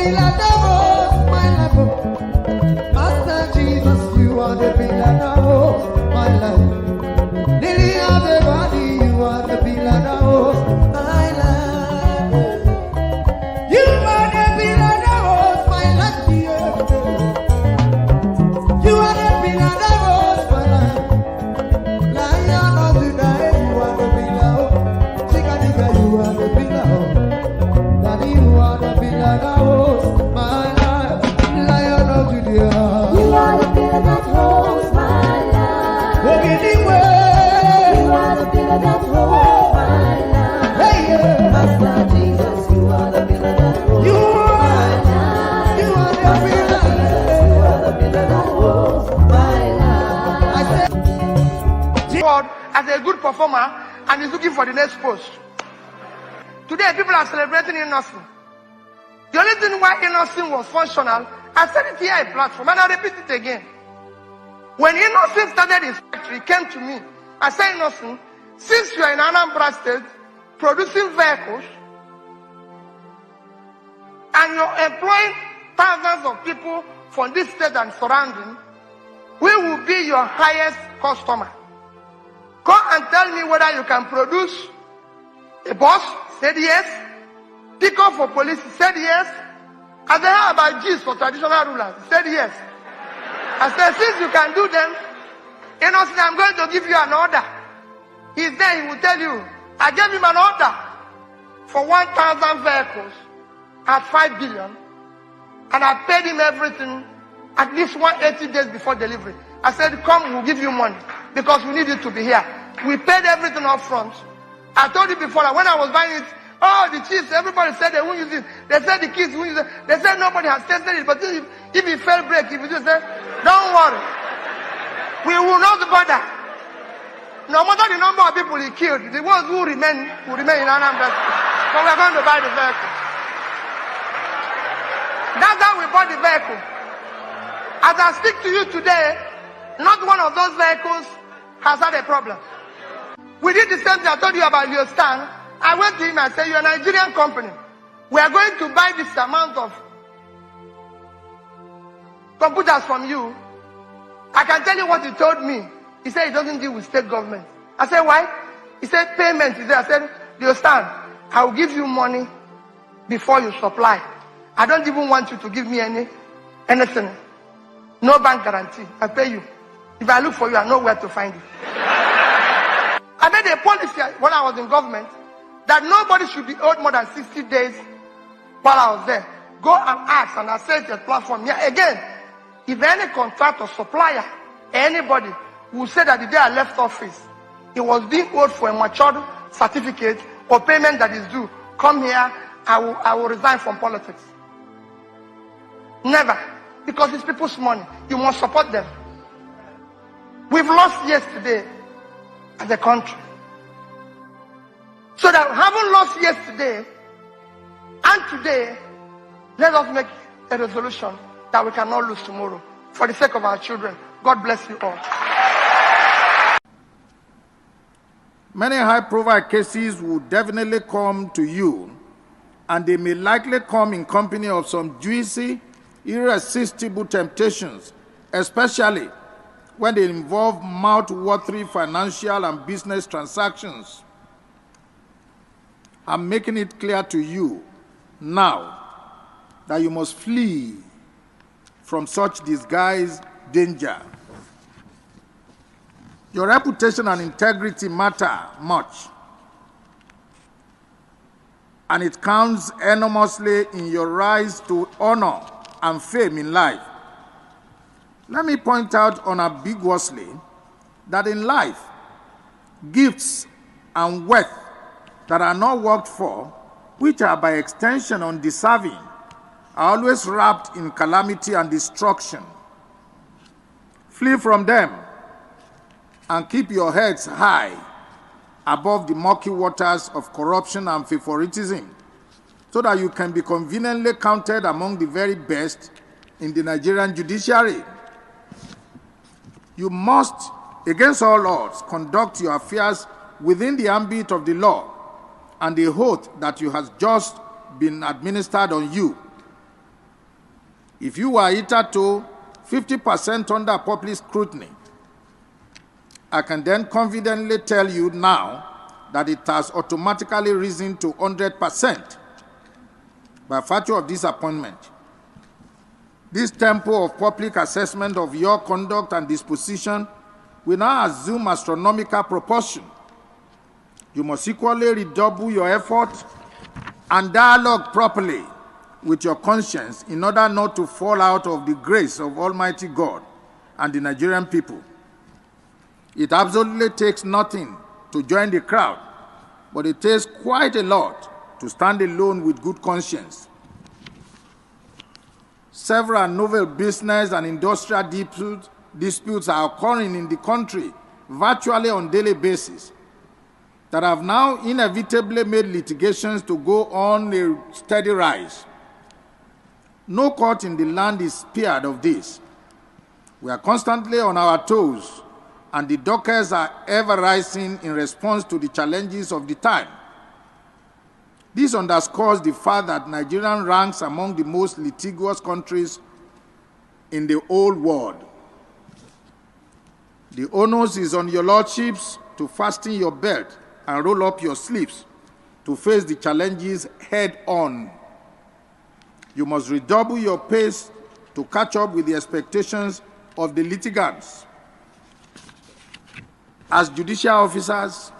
pillar of my life. Master Jesus, you are the pillar of my life. Lily of the valley, you are the pillar of my life. You are the pillar of my life. You are the pillar of my life. Lion of the night, you are the pillar of. Chica, you are the pillar of. Daddy, you are the pillar of my life. Lion of Judea. You are the pillar that holds my life. Anywhere. You are the pillar that holds my life. Hey, yeah. Master Jesus, you are the pillar that holds You my are. life. You are the Master pillar. Jesus, you are the pillar that holds my life. I said, God as a good performer and is looking for the next post. Today, people are celebrating innocence. The only thing why innocence was functional, I said it here in platform, and I repeat it again. When Innocent started his factory, he came to me. I said, Innocent, since you are in Anambra State, producing vehicles, and you're employing thousands of people from this state and surrounding, we will be your highest customer. Come and tell me whether you can produce a bus. Said yes. Pick up for police. Said yes. I said, how about G's for traditional rulers? He said yes. I said, since you can do them, Innocent, I'm going to give you an order. He's there, he will tell you. I gave him an order for 1,000 vehicles at 5 billion. And I paid him everything at least 180 days before delivery. I said, come, we'll give you money because we need you to be here. We paid everything up front. I told you before that when I was buying it, oh, the chiefs, everybody said they won't use it. They said the kids won't use it. They said nobody has tested it. But if it fail break, if you just say, don't worry. We will not bother. No matter the number of people he killed, the ones who remain will remain in Anambra. But we are going to buy the vehicle. That's how we bought the vehicle. As I speak to you today, not one of those vehicles has had a problem. We did the same thing I told you about Leo Stan. I went to him and said, you're a Nigerian company. We are going to buy this amount of computers from you. I can tell you what he told me. He said he doesn't deal with state government. I said, why? He said, payment is there. I said, Leo Stan, I will give you money before you supply. I don't even want you to give me anything. No bank guarantee. I pay you. If I look for you, I know where to find you. I made a policy when I was in government that nobody should be owed more than 60 days while I was there. Go and ask, and I said the platform here again. If any contractor, supplier, anybody who said that the day I left office, he was being owed for a matured certificate or payment that is due, come here, I will resign from politics. Never. Because it's people's money. You must support them. We've lost yesterday as a country. So that having lost yesterday and today, let us make a resolution that we cannot lose tomorrow for the sake of our children. God bless you all. Many high-profile cases will definitely come to you, and they may likely come in company of some juicy, irresistible temptations, especially when they involve mouth-watering financial and business transactions. I'm making it clear to you now that you must flee from such disguised danger. Your reputation and integrity matter much, and it counts enormously in your rise to honor and fame in life. Let me point out unambiguously that in life, gifts and wealth that are not worked for, which are by extension undeserving, are always wrapped in calamity and destruction. Flee from them and keep your heads high above the murky waters of corruption and favoritism, so that you can be conveniently counted among the very best in the Nigerian judiciary. You must, against all odds, conduct your affairs within the ambit of the law and the oath that you has just been administered on you. If you were hitherto 50% under public scrutiny, I can then confidently tell you now that it has automatically risen to 100% by virtue of this appointment. This tempo of public assessment of your conduct and disposition will now assume astronomical proportion. You must equally redouble your effort and dialogue properly with your conscience in order not to fall out of the grace of Almighty God and the Nigerian people. It absolutely takes nothing to join the crowd, but it takes quite a lot to stand alone with good conscience. Several novel business and industrial disputes are occurring in the country virtually on a daily basis that have now inevitably made litigations to go on a steady rise. No court in the land is spared of this. We are constantly on our toes, and the dockets are ever rising in response to the challenges of the time. This underscores the fact that Nigeria ranks among the most litigious countries in the whole world. The onus is on your lordships to fasten your belt and roll up your sleeves to face the challenges head on. You must redouble your pace to catch up with the expectations of the litigants. As judicial officers,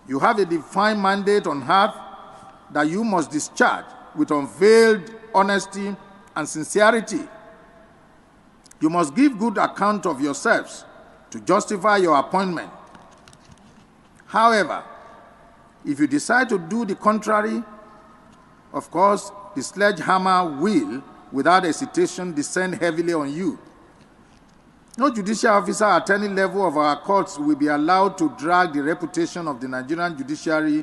you have a defined mandate on earth that you must discharge with unveiled honesty and sincerity. You must give good account of yourselves to justify your appointment. However, if you decide to do the contrary, of course, the sledgehammer will, without hesitation, descend heavily on you. No judicial officer at any level of our courts will be allowed to drag the reputation of the Nigerian judiciary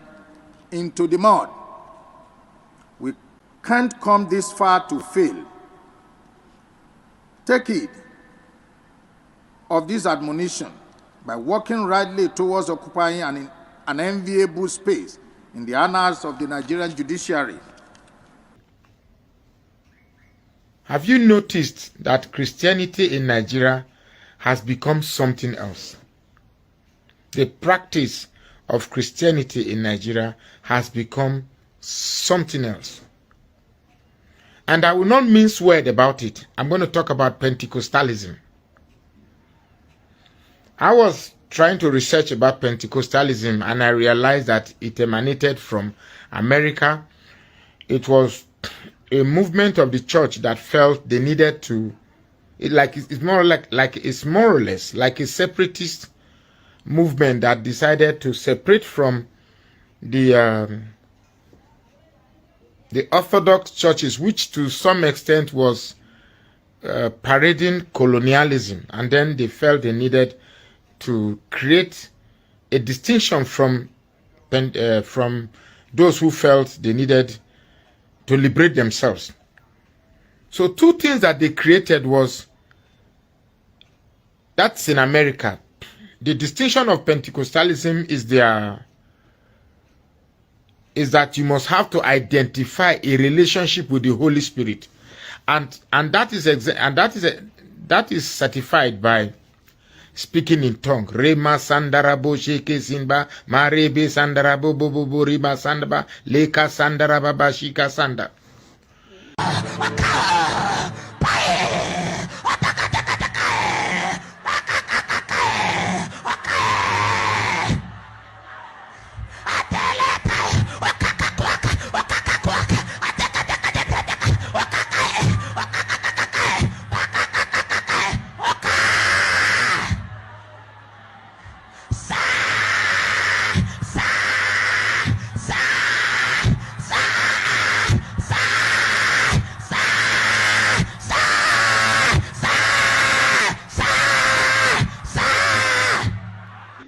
into the mud. We can't come this far to fail. Take heed of this admonition by working rightly towards occupying an enviable space in the annals of the Nigerian judiciary. Have you noticed that Christianity in Nigeria has become something else? The practice of Christianity in Nigeria has become something else. And I will not mince word about it. I'm going to talk about Pentecostalism. I was trying to research about Pentecostalism and I realized that it emanated from America. It was a movement of the church that felt they needed to, it's more or less like a separatist movement that decided to separate from the Orthodox churches, which to some extent was parading colonialism, and then they felt they needed to create a distinction from those who felt they needed to liberate themselves. So two things that they created was, that's in America. The distinction of Pentecostalism is that you must have to identify a relationship with the Holy Spirit, and that is certified by speaking in tongue. Rema sandarabo sheke sinba marebe sandarabo bobo riba sandaba leka sandaraba bashika sanda.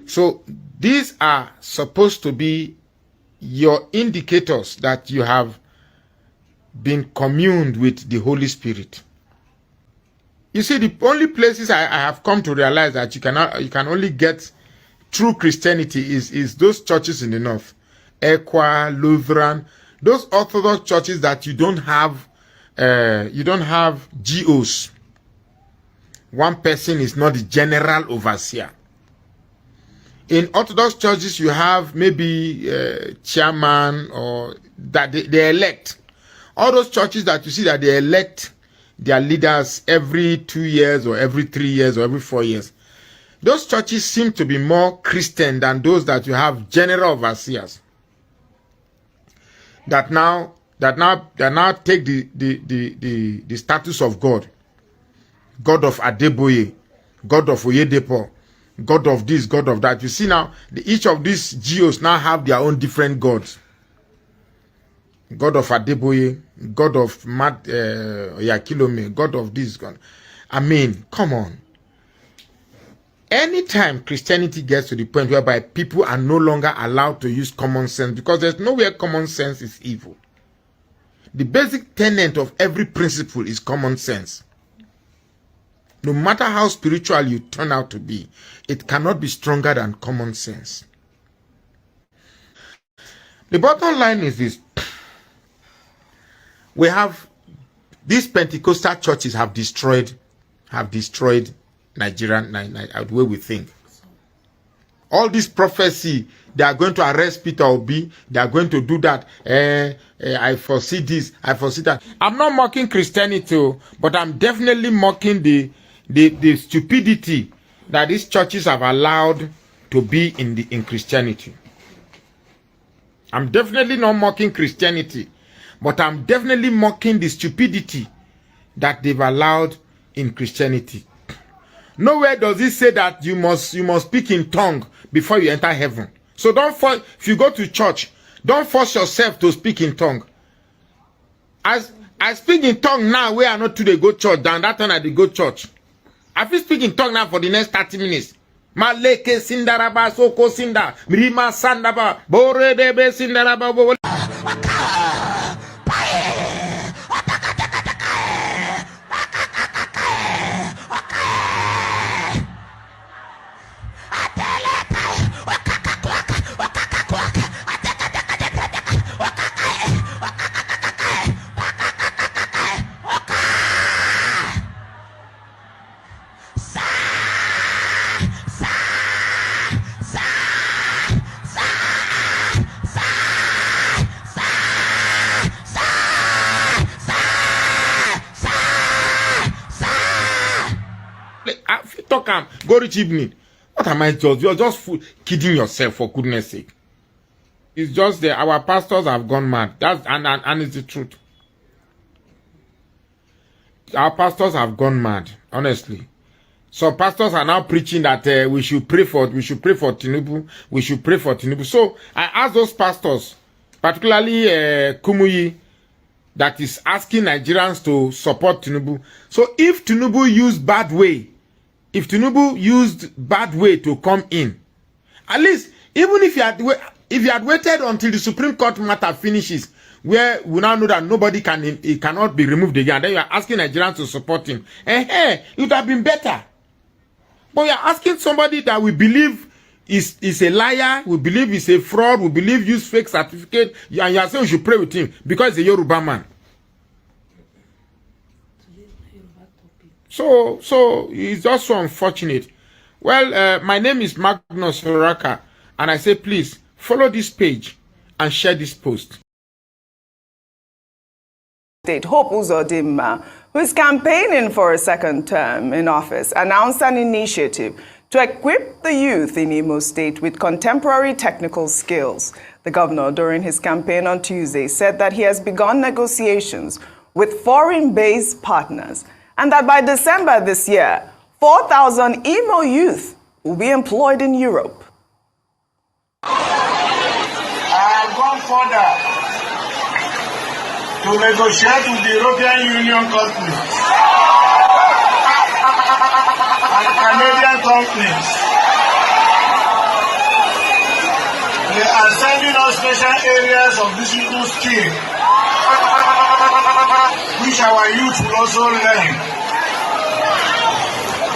So these are supposed to be your indicators that you have been communed with the Holy Spirit. You see, the only places I have come to realize that you can only get true Christianity is those churches in the north, Equa, Lutheran, those Orthodox churches that you don't have you don't have GOs. One person is not the general overseer. In Orthodox churches, you have maybe chairman or that they elect. All those churches that you see that they elect their leaders every 2 years or every 3 years or every 4 years. Those churches seem to be more Christian than those that you have general overseers. That now take the status of God. God of Adeboye, God of Oyedepo, God of this, God of that. You see now, each of these geos now have their own different gods. God of Adeboye, God of Yakilome, God of this, God. I mean, come on. Anytime Christianity gets to the point whereby people are no longer allowed to use common sense, because there's nowhere common sense is evil. The basic tenet of every principle is common sense. No matter how spiritual you turn out to be, it cannot be stronger than common sense. The bottom line is this. We have these Pentecostal churches have destroyed Nigerian the way we think. All this prophecy, they are going to arrest Peter Obi, they are going to do that. I foresee this, I foresee that. I'm not mocking Christianity, but I'm definitely mocking the stupidity that these churches have allowed to be in Christianity. I'm definitely not mocking Christianity, but I'm definitely mocking the stupidity that they've allowed in Christianity. Nowhere does it say that you must speak in tongue before you enter heaven. So if you go to church, don't force yourself to speak in tongue. As I speak in tongue now, where I not today go church, than that time I did go church. I feel speak in tongue now for the next 30 minutes. Maleke sindaraba soko sinda mrima sandaba bore debe sindaraba. Go reach evening. What am I just? You're just kidding yourself, for goodness sake. It's just that our pastors have gone mad. That's and it's the truth. Our pastors have gone mad, honestly. So pastors are now preaching that we should pray for Tinubu. We should pray for Tinubu. So I ask those pastors, particularly Kumuyi, that is asking Nigerians to support Tinubu. So if Tinubu used bad way to come in, at least even if you had waited until the Supreme Court matter finishes, where we now know that it cannot be removed again, then you are asking Nigerians to support him, it would have been better. But you are asking somebody that we believe is a liar, we believe is a fraud, we believe use fake certificate, and you are saying we should pray with him because he's a Yoruba man. So it's just so unfortunate. Well, my name is Magnus Horaka, and I say please follow this page and share this post. Hope Uzodimma, who is campaigning for a second term in office, announced an initiative to equip the youth in Imo State with contemporary technical skills. The governor, during his campaign on Tuesday, said that he has begun negotiations with foreign-based partners and that by December this year, 4,000 Imo youth will be employed in Europe. I have gone further to negotiate with the European Union companies and Canadian companies. They are sending us special areas of digital skill, which our youth will also learn.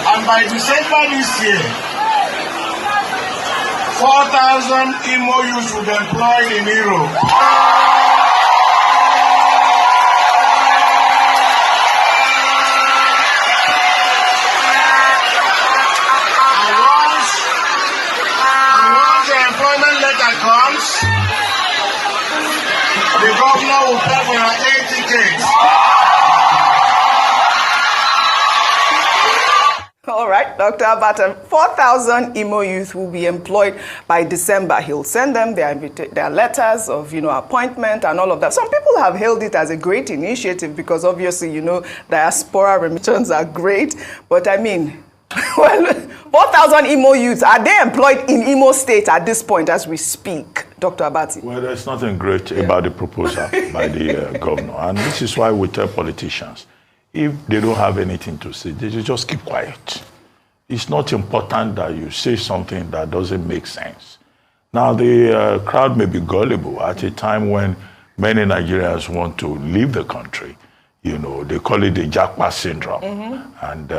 And by December this year, 4,000 Imo youth will be employed in Europe. tickets. The governor will pay for your 8 tickets. All right, Dr. Abata, 4,000 Imo youth will be employed by December. He'll send them their letters of, appointment and all of that. Some people have hailed it as a great initiative because obviously, diaspora remittances are great. But I mean, well, 4,000 Imo youths, are they employed in Imo State at this point as we speak, Dr. Abati? Well, there's nothing great about the proposal by the governor. And this is why we tell politicians, if they don't have anything to say, they should just keep quiet. It's not important that you say something that doesn't make sense. Now, the crowd may be gullible at a time when many Nigerians want to leave the country. They call it the Jackpot syndrome. And,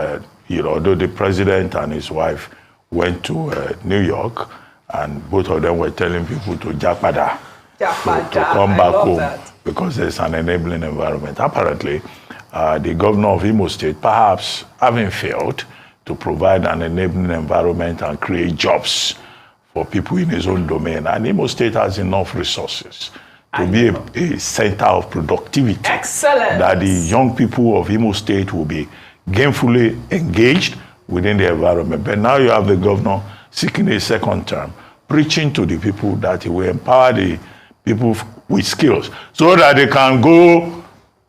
although the president and his wife went to New York, and both of them were telling people to Jackpada, to come back home because there's an enabling environment. Apparently, the governor of Imo State, perhaps having failed to provide an enabling environment and create jobs for people in his own domain. And Imo State has enough resources to be a center of productivity. Excellent. That the young people of Imo State will be gainfully engaged within the environment. But now you have the governor seeking a second term, preaching to the people that he will empower the people with skills so that they can go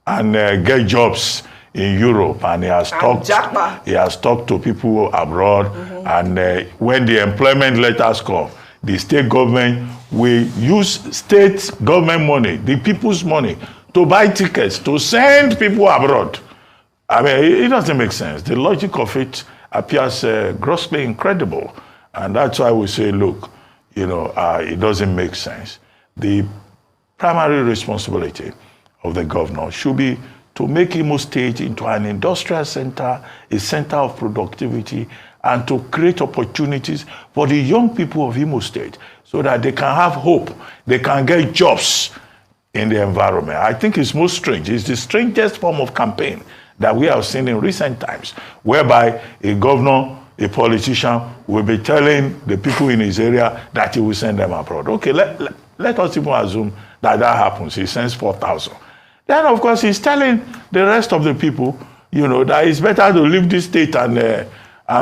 and get jobs in Europe. And he has talked to people abroad. And when the employment letters come, the state government will use state government money, the people's money, to buy tickets, to send people abroad. I mean, it doesn't make sense. The logic of it appears grossly incredible. And that's why we say, look, it doesn't make sense. The primary responsibility of the governor should be to make Imo State into an industrial center, a center of productivity, and to create opportunities for the young people of Imo State so that they can have hope, they can get jobs in the environment. I think it's most strange. It's the strangest form of campaign that we have seen in recent times, whereby a governor, a politician will be telling the people in his area that he will send them abroad. Okay, let us even assume that happens. He sends 4,000. Then, of course, he's telling the rest of the people, that it's better to leave this state and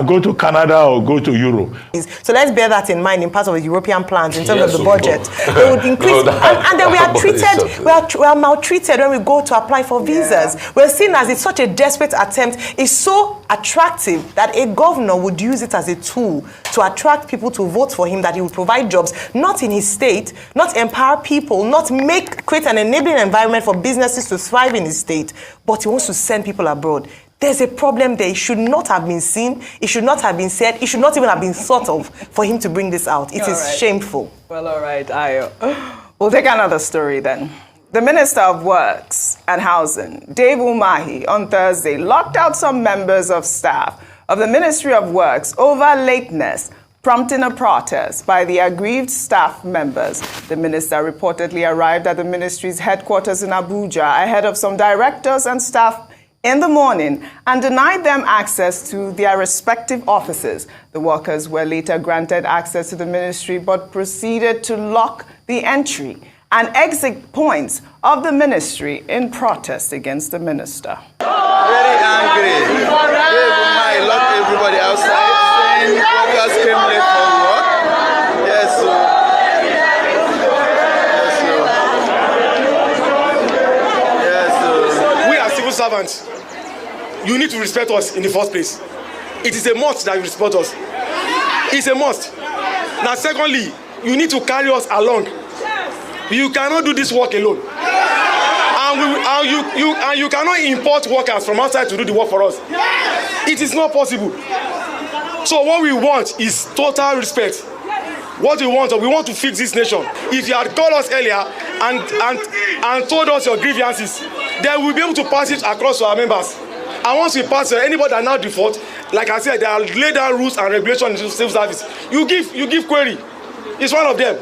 go to Canada or go to Europe. So let's bear that in mind in part of the European plans in terms of the budget. They would increase, and then we are treated, we are maltreated when we go to apply for visas. We're seen as it's such a desperate attempt. It's so attractive that a governor would use it as a tool to attract people to vote for him, that he would provide jobs, not in his state, not empower people, not create an enabling environment for businesses to thrive in his state, but he wants to send people abroad. There's a problem there. It should not have been seen. It should not have been said. It should not even have been thought of for him to bring this out. It is shameful. Well, all right, Ayo. We'll take another story then. The Minister of Works and Housing, Dave Umahi, on Thursday locked out some members of staff of the Ministry of Works over lateness, prompting a protest by the aggrieved staff members. The minister reportedly arrived at the ministry's headquarters in Abuja ahead of some directors and staff in the morning and denied them access to their respective offices. The workers were later granted access to the ministry but proceeded to lock the entry and exit points of the ministry in protest against the minister. Very angry. They locked everybody outside, saying workers came late for work. Yes, sir. We are civil servants. You need to respect us in the first place. It is a must that you respect us. It's a must. Now, secondly, you need to carry us along. You cannot do this work alone. And you cannot import workers from outside to do the work for us. It is not possible. So what we want is total respect. What we want to fix this nation. If you had called us earlier and told us your grievances, then we'll be able to pass it across to our members. And once we pass it, anybody that now default, like I said, there are laid down rules and regulations in civil service. You give query. It's one of them.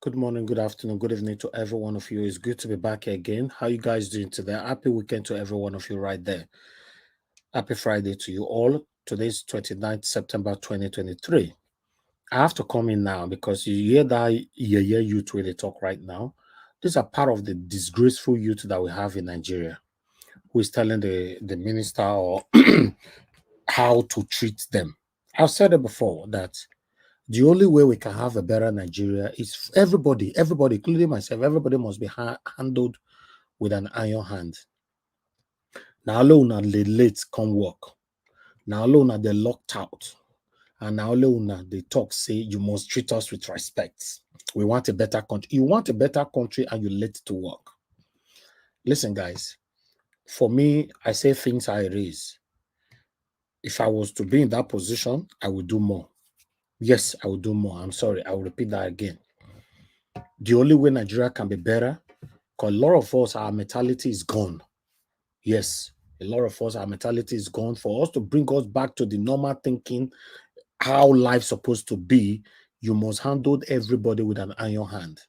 Good morning, good afternoon, good evening to every one of you. It's good to be back here again. How you guys doing today? Happy weekend to every one of you right there. Happy Friday to you all. Today's 29th September 2023. I have to come in now because you hear that youth where they talk right now. These are part of the disgraceful youth that we have in Nigeria, who is telling the minister or how to treat them. I've said it before that the only way we can have a better Nigeria is everybody, including myself, everybody must be handled with an iron hand. Now alone and the late come work. Now alone and they locked out. And now alone they talk, say you must treat us with respect. We want a better country. You want a better country and you let it work. Listen, guys, for me, I say things I raise. If I was to be in that position, I would do more. Yes, I will do more. I'm sorry. I will repeat that again. The only way Nigeria can be better, because a lot of us, our mentality is gone. Yes, a lot of us, our mentality is gone. For us to bring us back to the normal thinking, how life's supposed to be, you must handle everybody with an iron hand.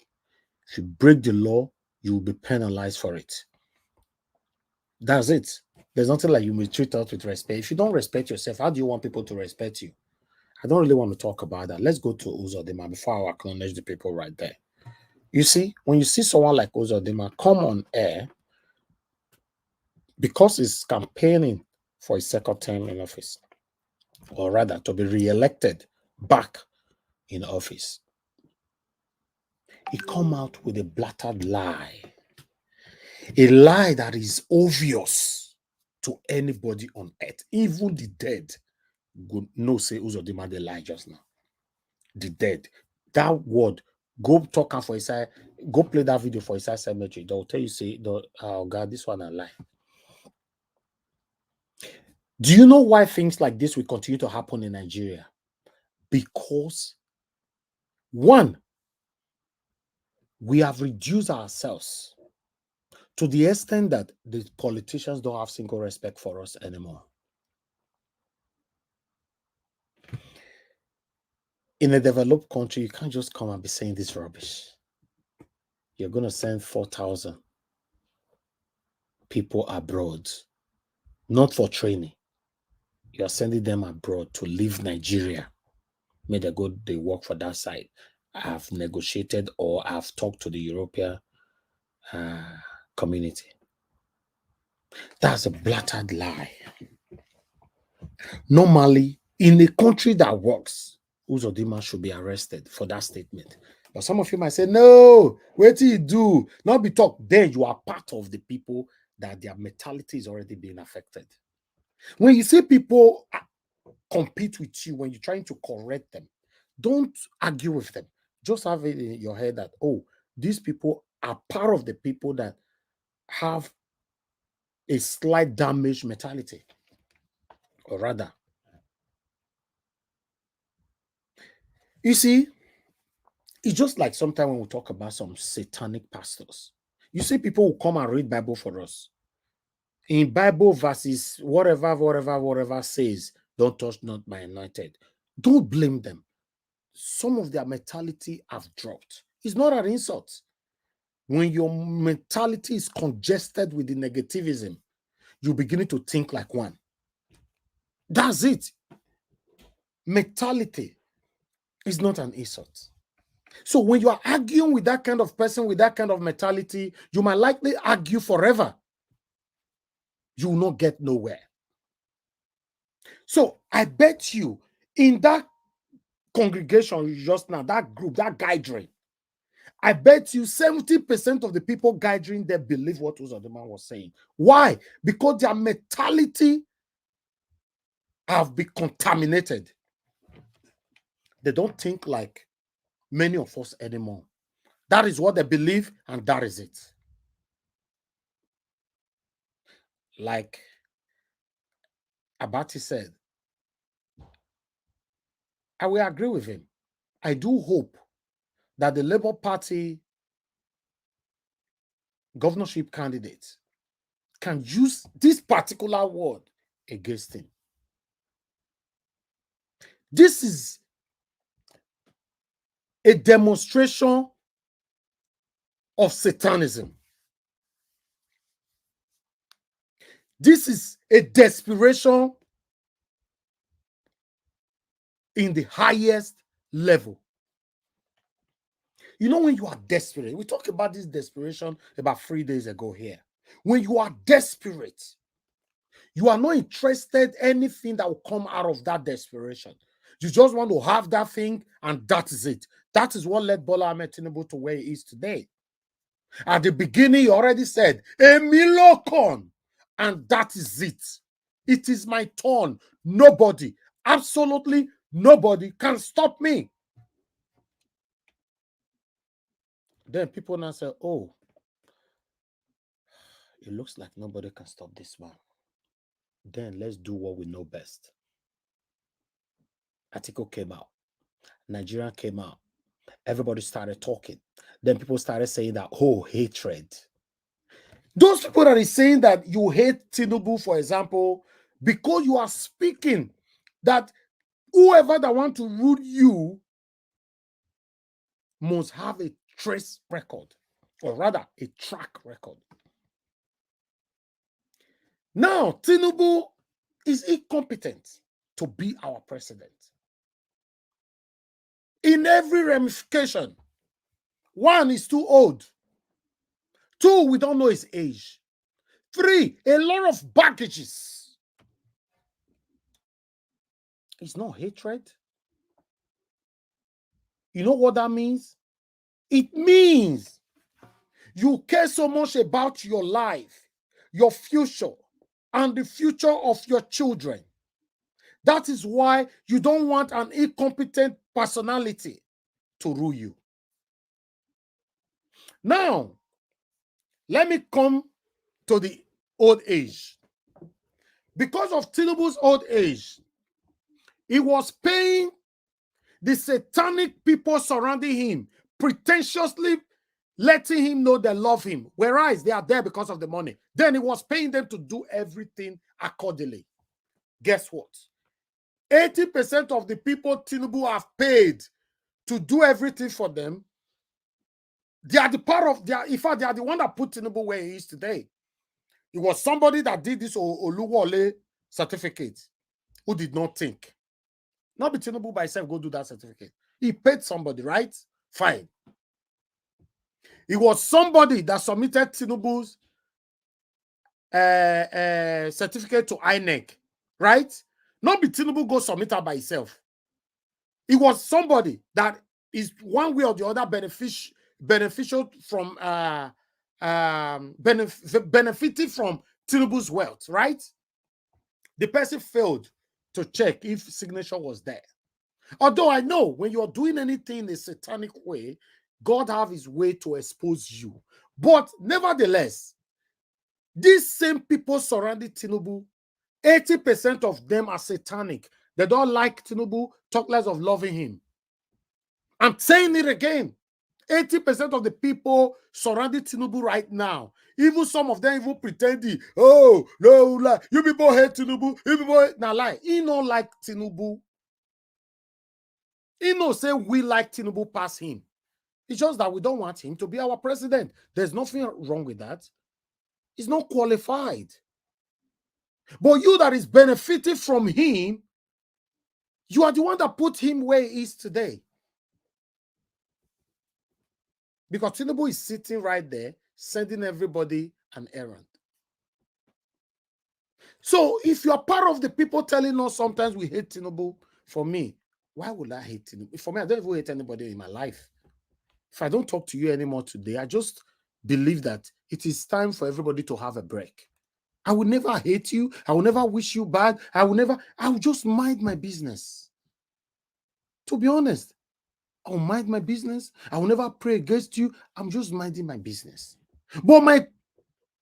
If you break the law, you will be penalized for it. That's it. There's nothing like you may treat us with respect. If you don't respect yourself, how do you want people to respect you? I don't really want to talk about that. Let's go to Uzodimma before I acknowledge the people right there. You see, when you see someone like Uzodimma come on air, because he's campaigning for his second term in office, or rather to be re-elected back in office, he come out with a blatant lie. A lie that is obvious to anybody on earth. Even the dead would know say Uzodimma the lie just now. The dead. That word, go talk for his side, go play that video for his side cemetery. They'll tell you, say, oh God, this one a lie. Do you know why things like this will continue to happen in Nigeria? Because, one, we have reduced ourselves to the extent that the politicians don't have single respect for us anymore. In a developed country, you can't just come and be saying this rubbish. You're going to send 4,000 people abroad, not for training. You're sending them abroad to leave Nigeria. May they go, they work for that side. I have negotiated or I've talked to the European community. That's a blatant lie. Normally, in a country that works, Uzodimma should be arrested for that statement. But some of you might say, no, what do you do? Not be talk. Then you are part of the people that their mentality is already being affected. When you see people compete with you, when you're trying to correct them, don't argue with them. Just have it in your head that, oh, these people are part of the people that have a slight damaged mentality. Or rather, you see, it's just like sometimes when we talk about some satanic pastors. You see people who come and read Bible for us. In Bible verses, whatever says, don't touch not my anointed. Don't blame them. Some of their mentality have dropped. It's not an insult. When your mentality is congested with the negativism, you're beginning to think like one. That's it. Mentality is not an insult. So when you are arguing with that kind of person, with that kind of mentality, you might likely argue forever. You will not get nowhere. So I bet you in that congregation just now, that group, that gathering, I bet you 70% of the people gathering there believe what Uzodimma was saying. Why? Because their mentality have been contaminated. They don't think like many of us anymore. That is what they believe, and that is it. Like Abati said, I will agree with him. I do hope that the Labour Party governorship candidates can use this particular word against him. This is a demonstration of Satanism. This is a desperation in the highest level. You know, when you are desperate, we talked about this desperation about 3 days ago here. When you are desperate, you are not interested in anything that will come out of that desperation. You just want to have that thing, and that is it. That is what led Bola Ahmed Tinubu to where he is today. At the beginning, he already said, Emilokon, and that is it. It is my turn. Nobody, absolutely nobody can stop me. Then people now say, oh, it looks like nobody can stop this man. Then let's do what we know best. Article came out. Nigerian came out. Everybody started talking. Then people started saying that, oh, hatred. Those people that is saying that you hate Tinubu, for example, because you are speaking that whoever that want to rule you must have a trace record, or rather a track record. Now, Tinubu is incompetent to be our president. In every ramification. 1, is too old. 2, we don't know his age. 3, a lot of baggages. It's not hatred. You know what that means? It means you care so much about your life, your future, and the future of your children. That is why you don't want an incompetent personality to rule you. Now, let me come to the old age. Because of Tinubu's old age, he was paying the satanic people surrounding him, pretentiously letting him know they love him, whereas they are there because of the money. Then he was paying them to do everything accordingly. Guess what? 80% of the people Tinubu have paid to do everything for them, they are the part of, in fact, they are the one that put Tinubu where he is today. It was somebody that did this Oluwole certificate who did not think. Not be Tinubu by himself go do that certificate. He paid somebody, right? Fine. It was somebody that submitted Tinubu's certificate to INEC, right? Not be Tinubu go submit her by himself. It was somebody that is one way or the other beneficial from benefiting from Tinubu's wealth, right? The person failed to check if signature was there. Although I know when you're doing anything in a satanic way, God have his way to expose you. But nevertheless, these same people surrounding Tinubu, 80% of them are satanic. They don't like Tinubu, talk less of loving him. I'm saying it again. 80% of the people surrounding Tinubu right now, even some of them even pretending, oh, no, you people hate Tinubu, you people hate, now lie. He don't like Tinubu. He don't say we like Tinubu past him. It's just that we don't want him to be our president. There's nothing wrong with that. He's not qualified. But you that is benefiting from him, you are the one that put him where he is today. Because Tinubu is sitting right there, sending everybody an errand. So if you are part of the people telling us sometimes we hate Tinubu, for me, why would I hate Tinubu? For me, I don't even hate anybody in my life. If I don't talk to you anymore today, I just believe that it is time for everybody to have a break. I will never hate you. I will never wish you bad. I will just mind my business. To be honest, I will mind my business. I will never pray against you. I'm just minding my business. But my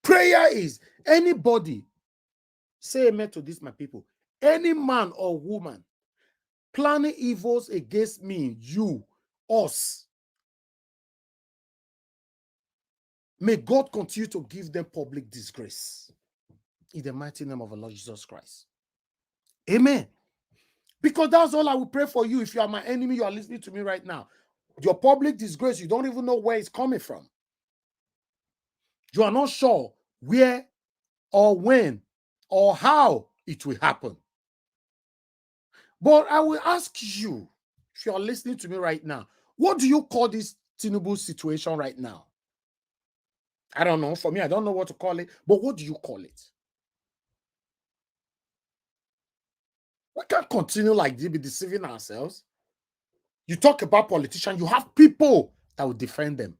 prayer is anybody, say amen to this, my people, any man or woman planning evils against me, you, us, may God continue to give them public disgrace. In the mighty name of our Lord Jesus Christ. Amen. Because that's all I will pray for you. If you are my enemy, you are listening to me right now. Your public disgrace, you don't even know where it's coming from. You are not sure where or when or how it will happen. But I will ask you, if you are listening to me right now, what do you call this Tinubu situation right now? I don't know. For me, I don't know what to call it. But what do you call it? We can't continue like this, be deceiving ourselves. You talk about politicians, you have people that will defend them.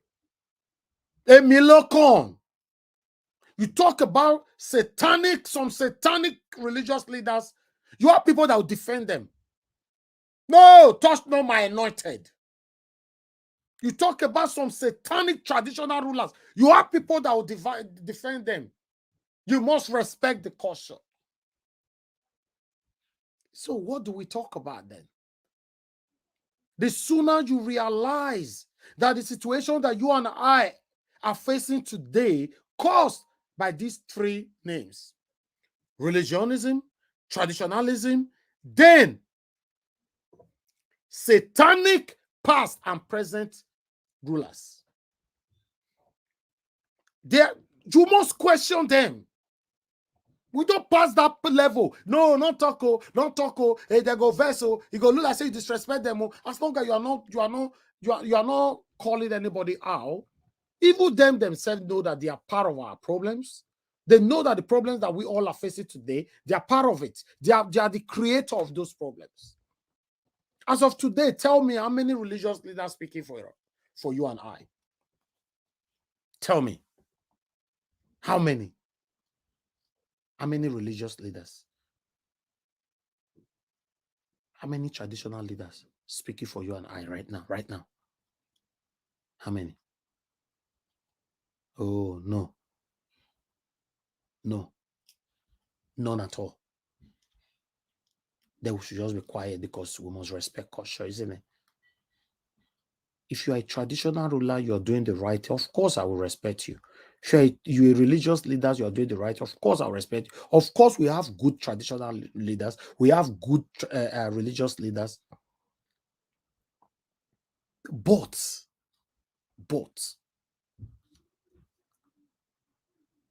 Emilokon. You talk about some satanic religious leaders, you have people that will defend them. No, touch not my anointed. You talk about some satanic traditional rulers, you have people that will defend them. You must respect the culture. So what do we talk about then? The sooner you realize that the situation that you and I are facing today caused by these three names: religionism, traditionalism, then satanic past and present rulers. You must question them. We don't pass that level. No, not talk. Hey, they go vessel. You go look like say you disrespect them. As long as you are not calling anybody out. Even them themselves know that they are part of our problems. They know that the problems that we all are facing today, they are part of it. They are the creator of those problems. As of today, tell me how many religious leaders speaking for you and I. Tell me. How many? How many religious leaders? How many traditional leaders speaking for you and I right now? Right now. How many? Oh, no. No. None at all. Then we should just be quiet because we must respect culture, isn't it? If you are a traditional ruler, you're doing the right thing, of course I will respect you. If you're a religious leader, you're doing the right thing, of course I'll respect you. Of course, we have good traditional leaders. We have good religious leaders. But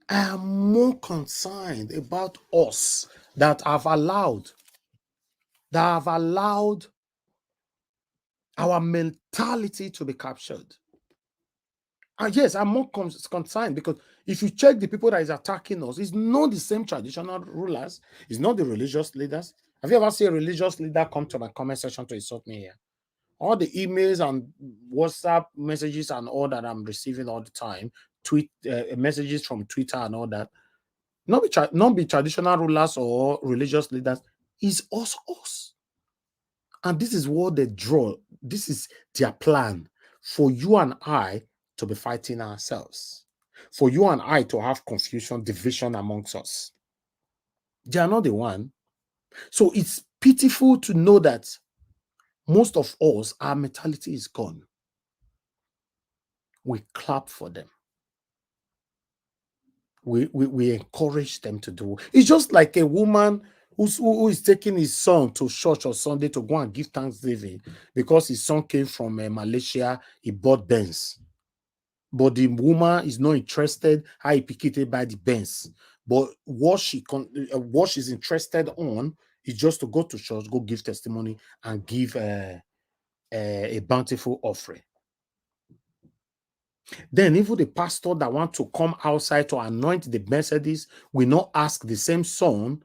I am more concerned about us that have allowed our mentality to be captured. And yes, I'm more concerned because if you check the people that is attacking us, it's not the same traditional rulers, it's not the religious leaders. Have you ever seen a religious leader come to my comment section to insult me here? All the emails and WhatsApp messages and all that I'm receiving all the time, messages from Twitter and all that, not be traditional rulers or religious leaders, is us. And this is what they draw. This is their plan for you and I to be fighting ourselves, for you and I to have confusion, division amongst us. They are not the one. So it's pitiful to know that most of us, our mentality is gone. We clap for them. We encourage them to do. It's just like a woman who is taking his son to church on Sunday to go and give thanksgiving because his son came from Malaysia, he bought Benz. But the woman is not interested how he picketed by the Benz. But what she's interested on is just to go to church, go give testimony, and give a bountiful offering. Then even the pastor that want to come outside to anoint the Mercedes will not ask the same son,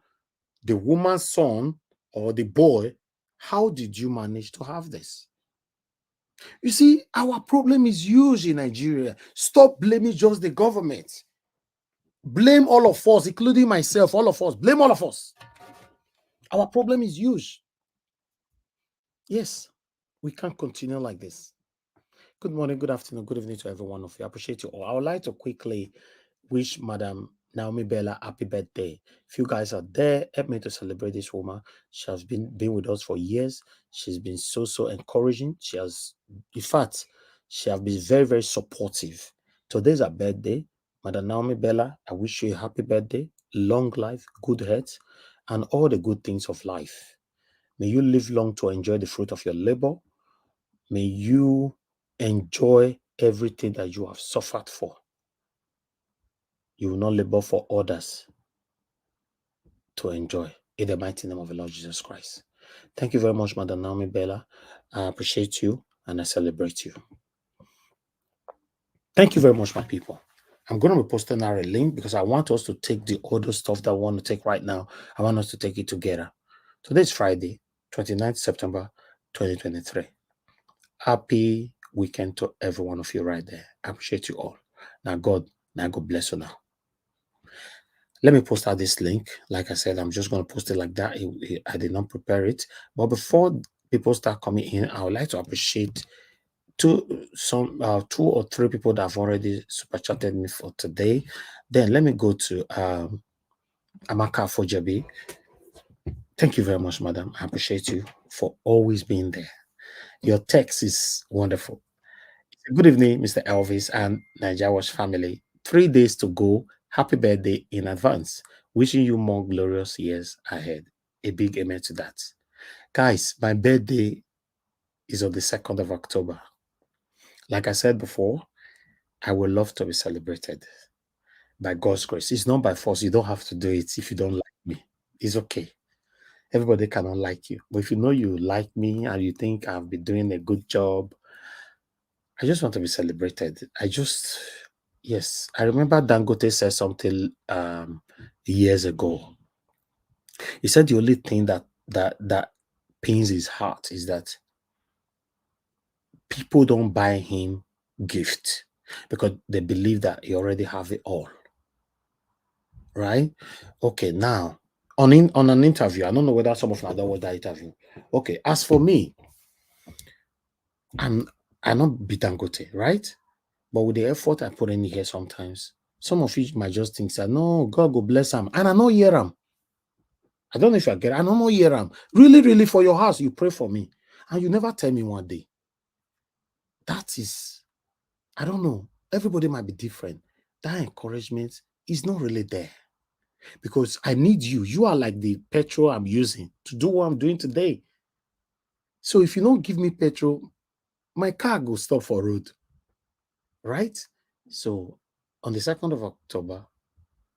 the woman's son or the boy, how did you manage to have this? You see, our problem is huge in Nigeria. Stop blaming just the government. Blame all of us, including myself, all of us. Blame all of us. Our problem is huge. Yes, we can't continue like this. Good morning, good afternoon, good evening to every one of you. I appreciate you all. I would like to quickly wish Madam Naomi Bella happy birthday. If you guys are there, help me to celebrate this woman. She has been with us for years. She's been so encouraging. She has, in fact, she has been very, very supportive. Today's her birthday. Madam Naomi Bella, I wish you a happy birthday, long life, good health, and all the good things of life. May you live long to enjoy the fruit of your labor. May you enjoy everything that you have suffered for. You will not labor for others to enjoy. In the mighty name of the Lord Jesus Christ. Thank you very much, Madam Naomi Bella. I appreciate you and I celebrate you. Thank you very much, my people. I'm going to be posting now a link because I want us to take the other stuff that I want to take right now. I want us to take it together. Today is Friday, 29th September, 2023. Happy weekend to every one of you right there. I appreciate you all. Now God bless you now. Let me post out this link. Like I said, I'm just going to post it like that. I did not prepare it. But before people start coming in, I would like to appreciate two or three people that have already super chatted me for today. Then let me go to Amaka Fojabi. Thank you very much, madam. I appreciate you for always being there. Your text is wonderful. Good evening, Mr. Elvis and Nigeria's family. 3 days to go. Happy birthday in advance. Wishing you more glorious years ahead. A big amen to that. Guys, my birthday is on the 2nd of October. Like I said before, I would love to be celebrated by God's grace. It's not by force. You don't have to do it if you don't like me. It's okay. Everybody cannot like you. But if you know you like me and you think I've been doing a good job, I just want to be celebrated. Yes, I remember Dangote said something years ago. He said the only thing that pains his heart is that people don't buy him gifts because they believe that he already have it all. Right? Okay, now on an interview, I don't know whether some of you know what that interview. Okay, as for me, I'm not be Dangote, right? But with the effort I put in here sometimes, some of you might just think that, no, God will bless him. And I know hear him. I don't know if I get it. I don't know hear him. Really, really, for your house, you pray for me. And you never tell me one day. That is, I don't know. Everybody might be different. That encouragement is not really there. Because I need you. You are like the petrol I'm using to do what I'm doing today. So if you don't give me petrol, my car will stop for road. Right? So on the 2nd of October,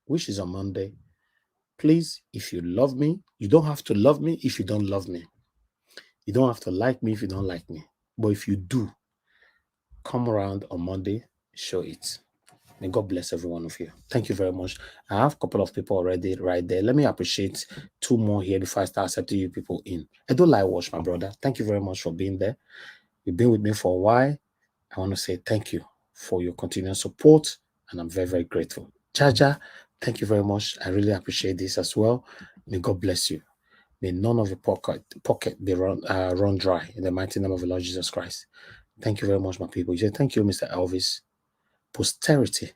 which is a Monday, please, if you love me, you don't have to love me if you don't love me. You don't have to like me if you don't like me. But if you do, come around on Monday, show it. May God bless every one of you. Thank you very much. I have a couple of people already right there. Let me appreciate 2 more here before I start accepting you people in. I don't like watch, my brother. Thank you very much for being there. You've been with me for a while. I want to say thank you for your continued support, and I'm very, very grateful. Jaja, thank you very much. I really appreciate this as well. May God bless you. May none of your pocket be run dry in the mighty name of the Lord Jesus Christ. Thank you very much, my people. You say thank you, Mr. Elvis. Posterity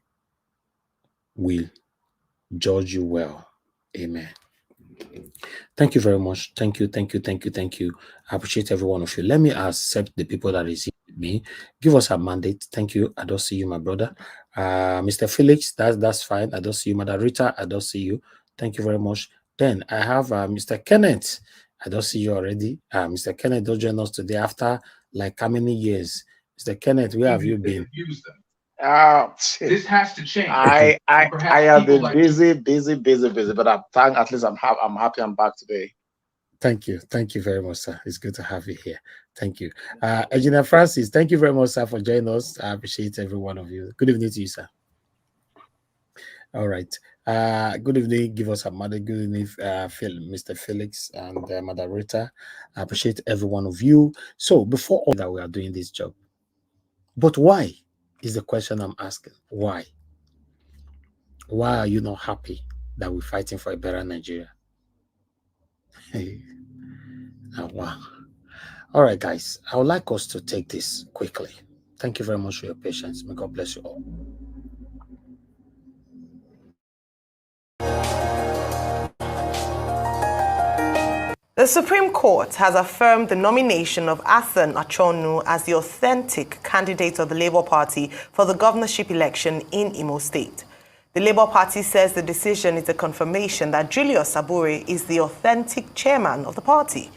will judge you well. Amen. Thank you very much. Thank you. I appreciate every one of you. Let me accept the people that is here with me. Give us a mandate. Thank you. I don't see you, my brother. Mr. Felix, that's fine. I don't see you, Mother Rita. I don't see you. Thank you very much. Then I have Mr. Kenneth. I don't see you already. Mr. Kenneth, don't join us today after like how many years? Mr. Kenneth, where have you been? This has to change. I have been busy, but at least I'm happy I'm back today. Thank you very much, sir. It's good to have you here. Thank you. Engineer Francis, thank you very much, sir, for joining us. I appreciate every one of you. Good evening to you, sir. All right. Good evening. Give us a mother. Good evening, Mr. Felix and Mother Rita. I appreciate every one of you. So before all that, we are doing this job. But why is the question I'm asking? Why? Why are you not happy that we're fighting for a better Nigeria? Wow. All right, guys. I would like us to take this quickly. Thank you very much for your patience. May God bless you all. The Supreme Court has affirmed the nomination of Athan Achonu as the authentic candidate of the Labour Party for the governorship election in Imo State. The Labour Party says the decision is a confirmation that Julius Saburi is the authentic chairman of the party.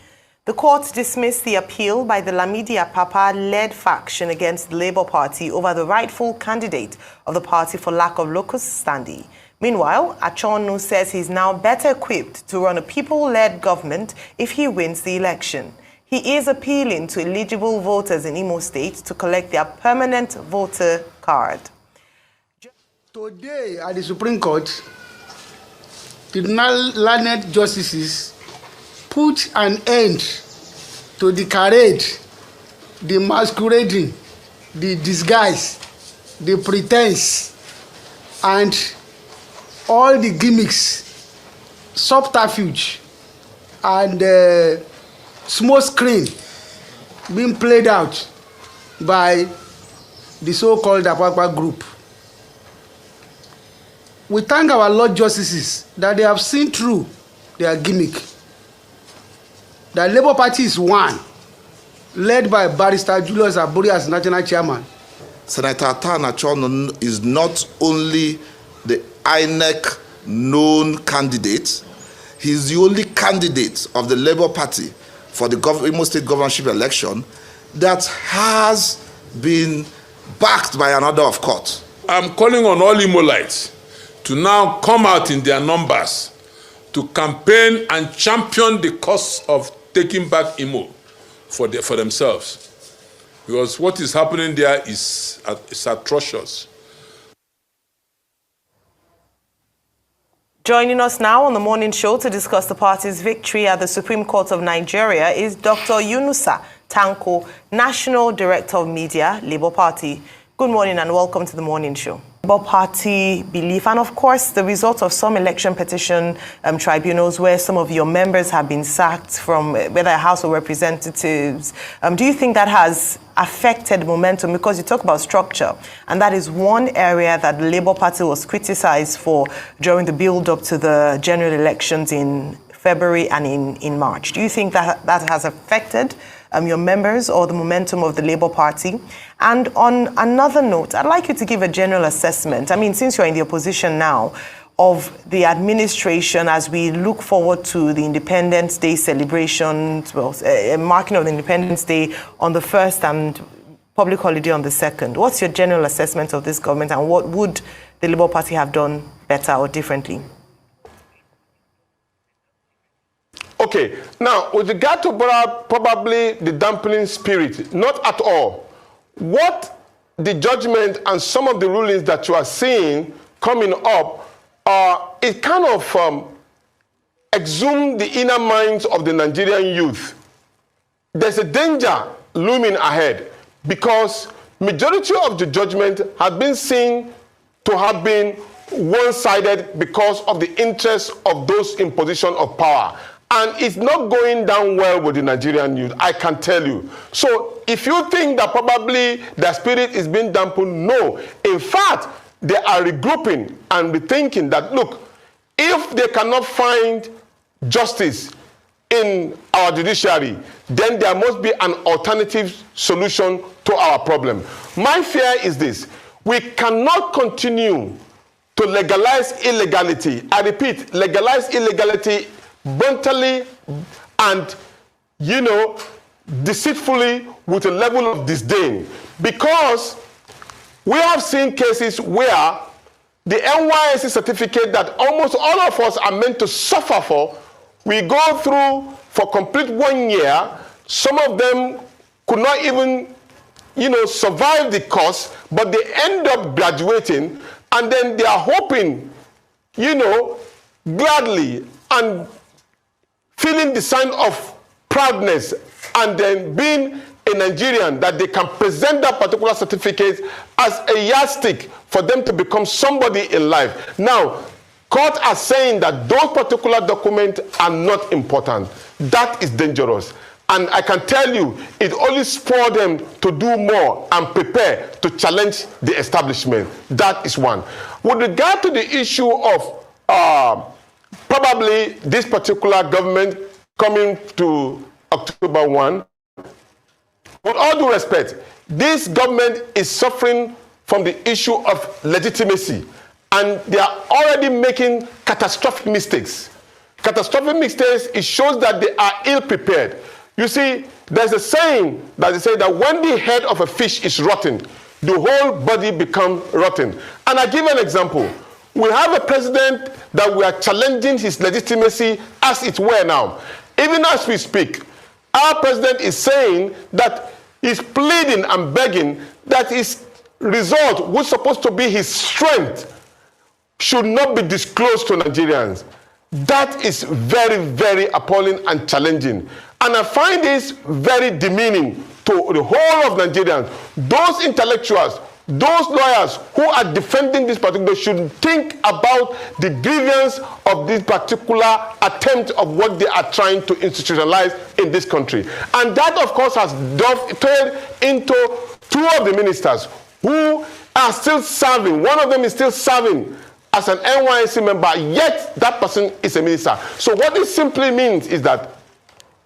The court dismissed the appeal by the Lamidi Apapa-led faction against the Labour Party over the rightful candidate of the party for lack of locus standi. Meanwhile, Achonu says he's now better equipped to run a people-led government if he wins the election. He is appealing to eligible voters in Imo State to collect their permanent voter card. Today at the Supreme Court, the learned justices put an end to the charade, the masquerading, the disguise, the pretense, and all the gimmicks, subterfuge, and small screen being played out by the so-called Apapa group. We thank our Lord Justices that they have seen through their gimmick. The Labour Party is one, led by Barrister Julius Aburi as National Chairman. Senator Achonu is not only the INEC known candidate, he's the only candidate of the Labour Party for the Imo State governorship election that has been backed by an order of court. I'm calling on all Imolites to now come out in their numbers to campaign and champion the cause of taking back Imo for themselves. Because what is happening there is atrocious. Joining us now on the morning show to discuss the party's victory at the Supreme Court of Nigeria is Dr. Yunusa Tanko, National Director of Media, Labour Party. Good morning and welcome to the morning show. Labour Party belief, and of course the result of some election petition tribunals where some of your members have been sacked from whether House of Representatives. Do you think that has affected momentum? Because you talk about structure, and that is one area that the Labour Party was criticized for during the build-up to the general elections in February and in March. Do you think that that has affected your members or the momentum of the Labour Party? And on another note, I'd like you to give a general assessment. I mean, since you're in the opposition now, of the administration as we look forward to the Independence Day celebrations, well, marking of the Independence Day on the 1st and public holiday on the 2nd. What's your general assessment of this government, and what would the Labour Party have done better or differently? Okay, now with regard to probably the dampening spirit, not at all. What the judgment and some of the rulings that you are seeing coming up, it kind of exhumed the inner minds of the Nigerian youth. There's a danger looming ahead because majority of the judgment has been seen to have been one-sided because of the interests of those in position of power. And it's not going down well with the Nigerian youth, I can tell you. So if you think that probably their spirit is being dampened, no. In fact, they are regrouping and rethinking that, look, if they cannot find justice in our judiciary, then there must be an alternative solution to our problem. My fear is this: we cannot continue to legalize illegality. I repeat, legalize illegality brutally and, deceitfully with a level of disdain. Because we have seen cases where the NYSC certificate that almost all of us are meant to suffer for, we go through for complete 1 year. Some of them could not even, survive the course, but they end up graduating, and then they are hoping, gladly and feeling the sign of proudness, and then being a Nigerian, that they can present that particular certificate as a yardstick for them to become somebody in life. Now, courts are saying that those particular documents are not important. That is dangerous. And I can tell you, it only spurs them to do more and prepare to challenge the establishment. That is one. With regard to the issue of probably this particular government coming to October 1, with all due respect, this government is suffering from the issue of legitimacy, and they are already making catastrophic mistakes. Catastrophic mistakes, it shows that they are ill-prepared. You see, there's a saying that they say that when the head of a fish is rotten, the whole body becomes rotten. And I give an example. We have a president that we are challenging his legitimacy as it were now. Even as we speak, our president is saying that he's pleading and begging that his result, which is supposed to be his strength, should not be disclosed to Nigerians. That is very, very appalling and challenging. And I find this very demeaning to the whole of Nigerians. Those intellectuals, those lawyers who are defending this particular should think about the grievance of this particular attempt of what they are trying to institutionalize in this country. And that, of course, has dovetailed into two of the ministers who are still serving. One of them is still serving as an NYSC member, yet that person is a minister. So what this simply means is that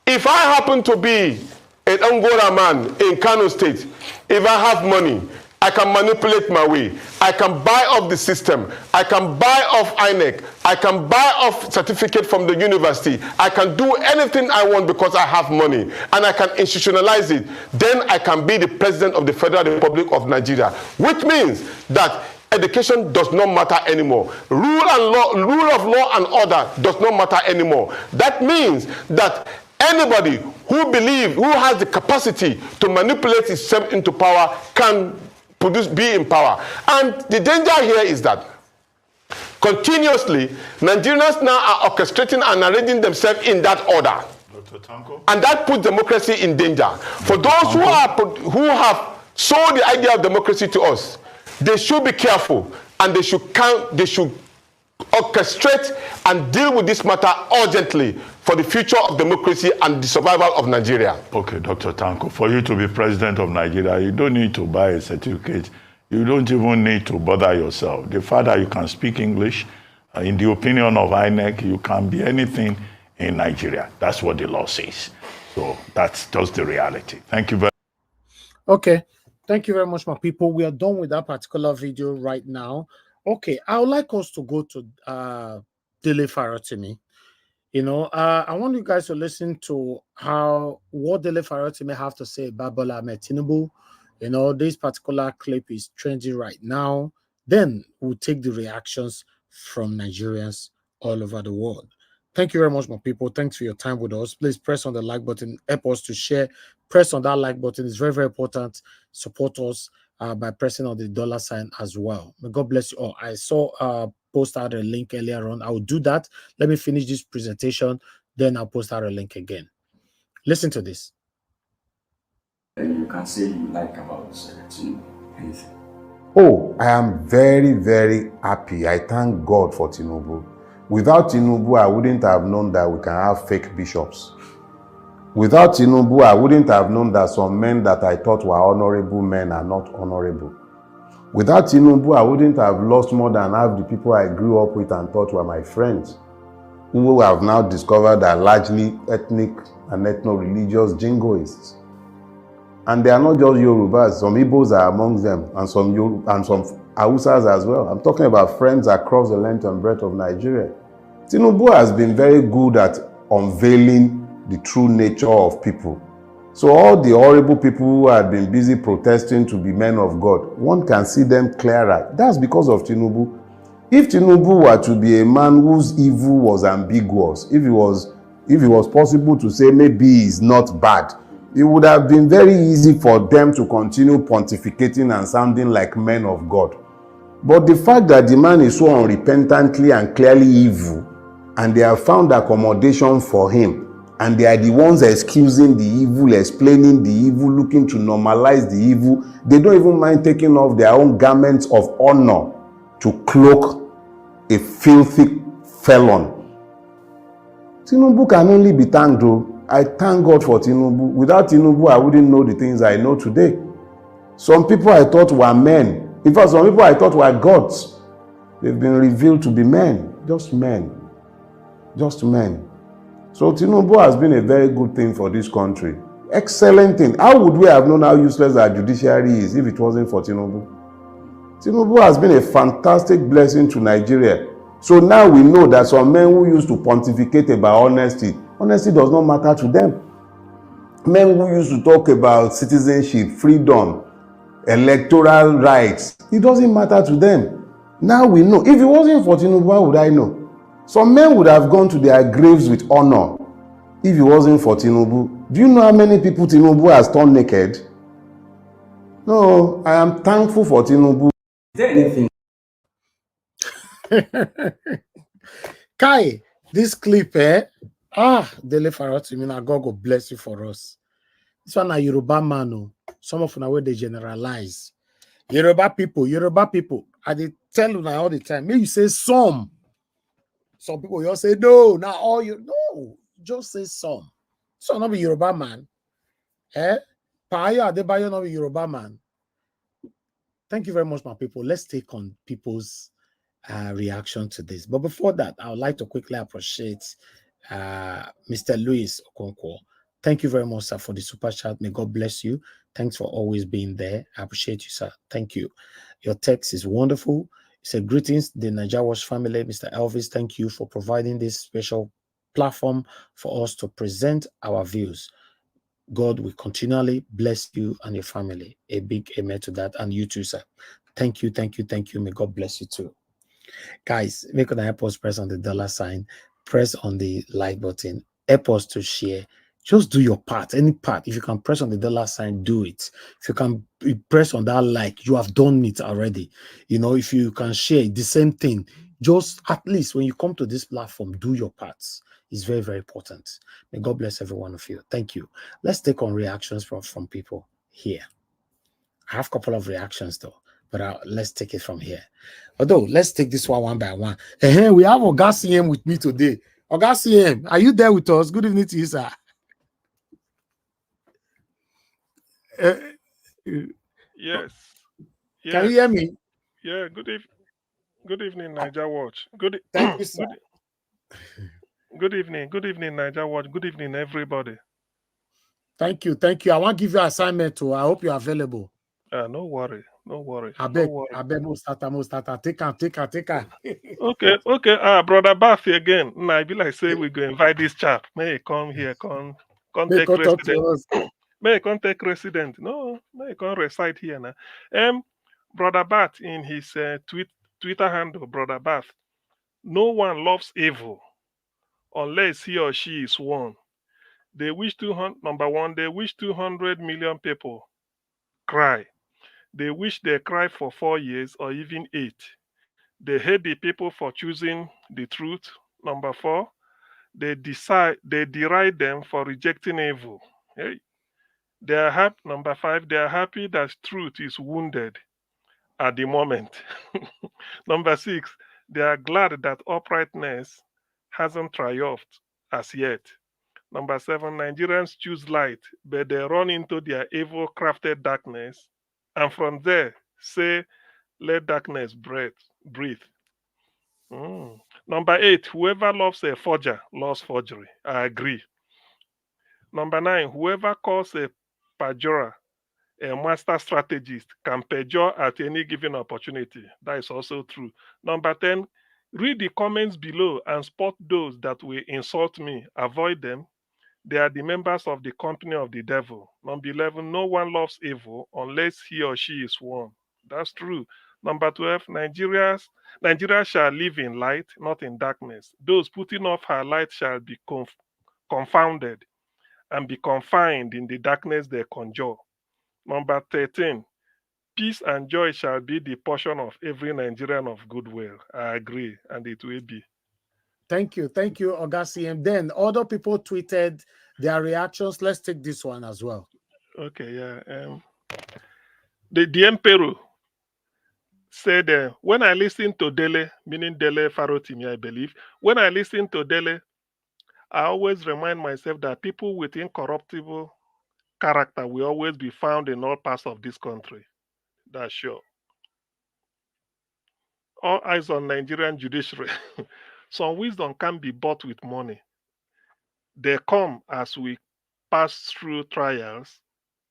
if I happen to be an Angora man in Kano State, if I have money, I can manipulate my way. I can buy off the system. I can buy off INEC. I can buy off certificate from the university. I can do anything I want because I have money. And I can institutionalize it. Then I can be the president of the Federal Republic of Nigeria. Which means that education does not matter anymore. Rule of law and order does not matter anymore. That means that anybody who has the capacity to manipulate itself into power can be in power. And the danger here is that continuously Nigerians now are orchestrating and arranging themselves in that order. And that puts democracy in danger. For those who have sold the idea of democracy to us, they should be careful and they should orchestrate and deal with this matter urgently for the future of democracy and the survival of Nigeria. Okay, Dr. Tanko, for you to be president of Nigeria, you don't need to buy a certificate. You don't even need to bother yourself. The fact that you can speak English, in the opinion of INEC, you can be anything in Nigeria. That's what the law says. So that's just the reality. Thank you very much. Okay. Thank you very much, my people. We are done with that particular video right now. Okay, I would like us to go to Dele Farotimi. I want you guys to listen to what Dele Farotimi have to say about Bola Ahmed Tinubu. This particular clip is trending right now. Then we'll take the reactions from Nigerians all over the world. Thank you very much, my people. Thanks for your time with us. Please press on the like button. Help us to share. Press on that like button. It's very, very important. Support us by pressing on the $sign as well. May God bless you all. I saw post out a link earlier on. I will do that. Let me finish this presentation. Then I'll post out a link again. Listen to this. You can say you like about Tinubu. Oh, I am very, very happy. I thank God for Tinubu. Without Tinubu, I wouldn't have known that we can have fake bishops. Without Tinubu, I wouldn't have known that some men that I thought were honorable men are not honorable. Without Tinubu, I wouldn't have lost more than half the people I grew up with and thought were my friends, who have now discovered are largely ethnic and ethno-religious jingoists. And they are not just Yorubas, some Igbos are amongst them, and some Hausas as well. I'm talking about friends across the length and breadth of Nigeria. Tinubu has been very good at unveiling the true nature of people. So all the horrible people who had been busy protesting to be men of God, one can see them clearer. That's because of Tinubu. If Tinubu were to be a man whose evil was ambiguous, if it was possible to say maybe he's not bad, it would have been very easy for them to continue pontificating and sounding like men of God. But the fact that the man is so unrepentantly and clearly evil, and they have found accommodation for him, and they are the ones excusing the evil, explaining the evil, looking to normalize the evil, they don't even mind taking off their own garments of honor to cloak a filthy felon. Tinubu can only be thanked, though. I thank God for Tinubu. Without Tinubu, I wouldn't know the things I know today. Some people I thought were men. In fact, some people I thought were gods. They've been revealed to be men. Just men. Just men. So Tinubu has been a very good thing for this country. Excellent thing. How would we have known how useless our judiciary is if it wasn't for Tinubu? Tinubu has been a fantastic blessing to Nigeria. So now we know that some men who used to pontificate about honesty does not matter to them. Men who used to talk about citizenship, freedom, electoral rights, it doesn't matter to them. Now we know. If it wasn't for Tinubu, how would I know? Some men would have gone to their graves with honor if it wasn't for Tinubu. Do you know how many people Tinubu has turned naked? No, I am thankful for Tinubu. Is there anything? Kai, this clip, Dele Farotimi, now God will bless you for us. This one a Yoruba man, oh. Some of them where they generalize. Yoruba people, I dey tell you now all the time. Maybe you say some. Some people you all say no, not all you no, just say some. So not be Yoruba man. Payo Adebayo not be Yoruba man. Thank you very much, my people. Let's take on people's reaction to this. But before that, I would like to quickly appreciate Mr. Louis Okonkwo. Thank you very much, sir, for the super chat. May God bless you. Thanks for always being there. I appreciate you, sir. Thank you. Your text is wonderful. It said, greetings, the Niger Watch family. Mr. Elvis, thank you for providing this special platform for us to present our views. God will continually bless you and your family. A big amen to that. And you too, sir. Thank you, thank you, thank you. May God bless you too. Guys, make an help us press on the dollar sign, press on the like button, help us to share. Just do your part, any part. If you can press on the dollar sign, do it. If you can press on that like, you have done it already. You know, if you can share the same thing, just at least when you come to this platform, do your parts. It's very, very important. May God bless every one of you. Thank you. Let's take on reactions from people here. I have a couple of reactions though, but let's take it from here. Although, let's take this one by one. We have Oga CM with me today. Oga CM, are you there with us? Good evening to you, sir. Yes. Can you hear me? Yeah, good evening, Niger Watch. Thank you, sir. Good evening, Niger Watch. Good evening, everybody. Thank you. I want to give you an assignment too. I hope you're available. No worry. I beg, most start. Take her. Okay. Brother Baffy again. I be like say we go invite this chap. May he come here, come take resident. May he come take resident. No, may he come reside here now. Brother Bath in his Twitter handle, Brother Bath. No one loves evil unless he or she is one. They wish 200. Number one, they wish 200 million people cry. They wish they cry for 4 years or even 8. They hate the people for choosing the truth. Number 4, they deride them for rejecting evil. Hey. They are happy. Number 5, they are happy that truth is wounded at the moment. Number 6, they are glad that uprightness hasn't triumphed as yet. Number 7, Nigerians choose light, but they run into their evil crafted darkness, and from there say, let darkness breathe. Number 8, whoever loves a forger loves forgery. I agree. Number 9, whoever calls a perjurer a master strategist can perjure at any given opportunity. That is also true. Number 10, read the comments below and spot those that will insult me. Avoid them. They are the members of the company of the devil. Number 11, no one loves evil unless he or she is one. That's true. Number 12, Nigeria shall live in light, not in darkness. Those putting off her light shall be confounded and be confined in the darkness they conjure. Number 13, peace and joy shall be the portion of every Nigerian of goodwill. I agree, and it will be. Thank you, Oga CM. Then other people tweeted their reactions. Let's take this one as well. Okay, yeah. The Emperor said, when I listen to Dele, meaning Dele Farotimi, I believe, when I listen to Dele, I always remind myself that people with incorruptible character will always be found in all parts of this country. That's sure. All eyes on Nigerian judiciary. Some wisdom can be bought with money. They come as we pass through trials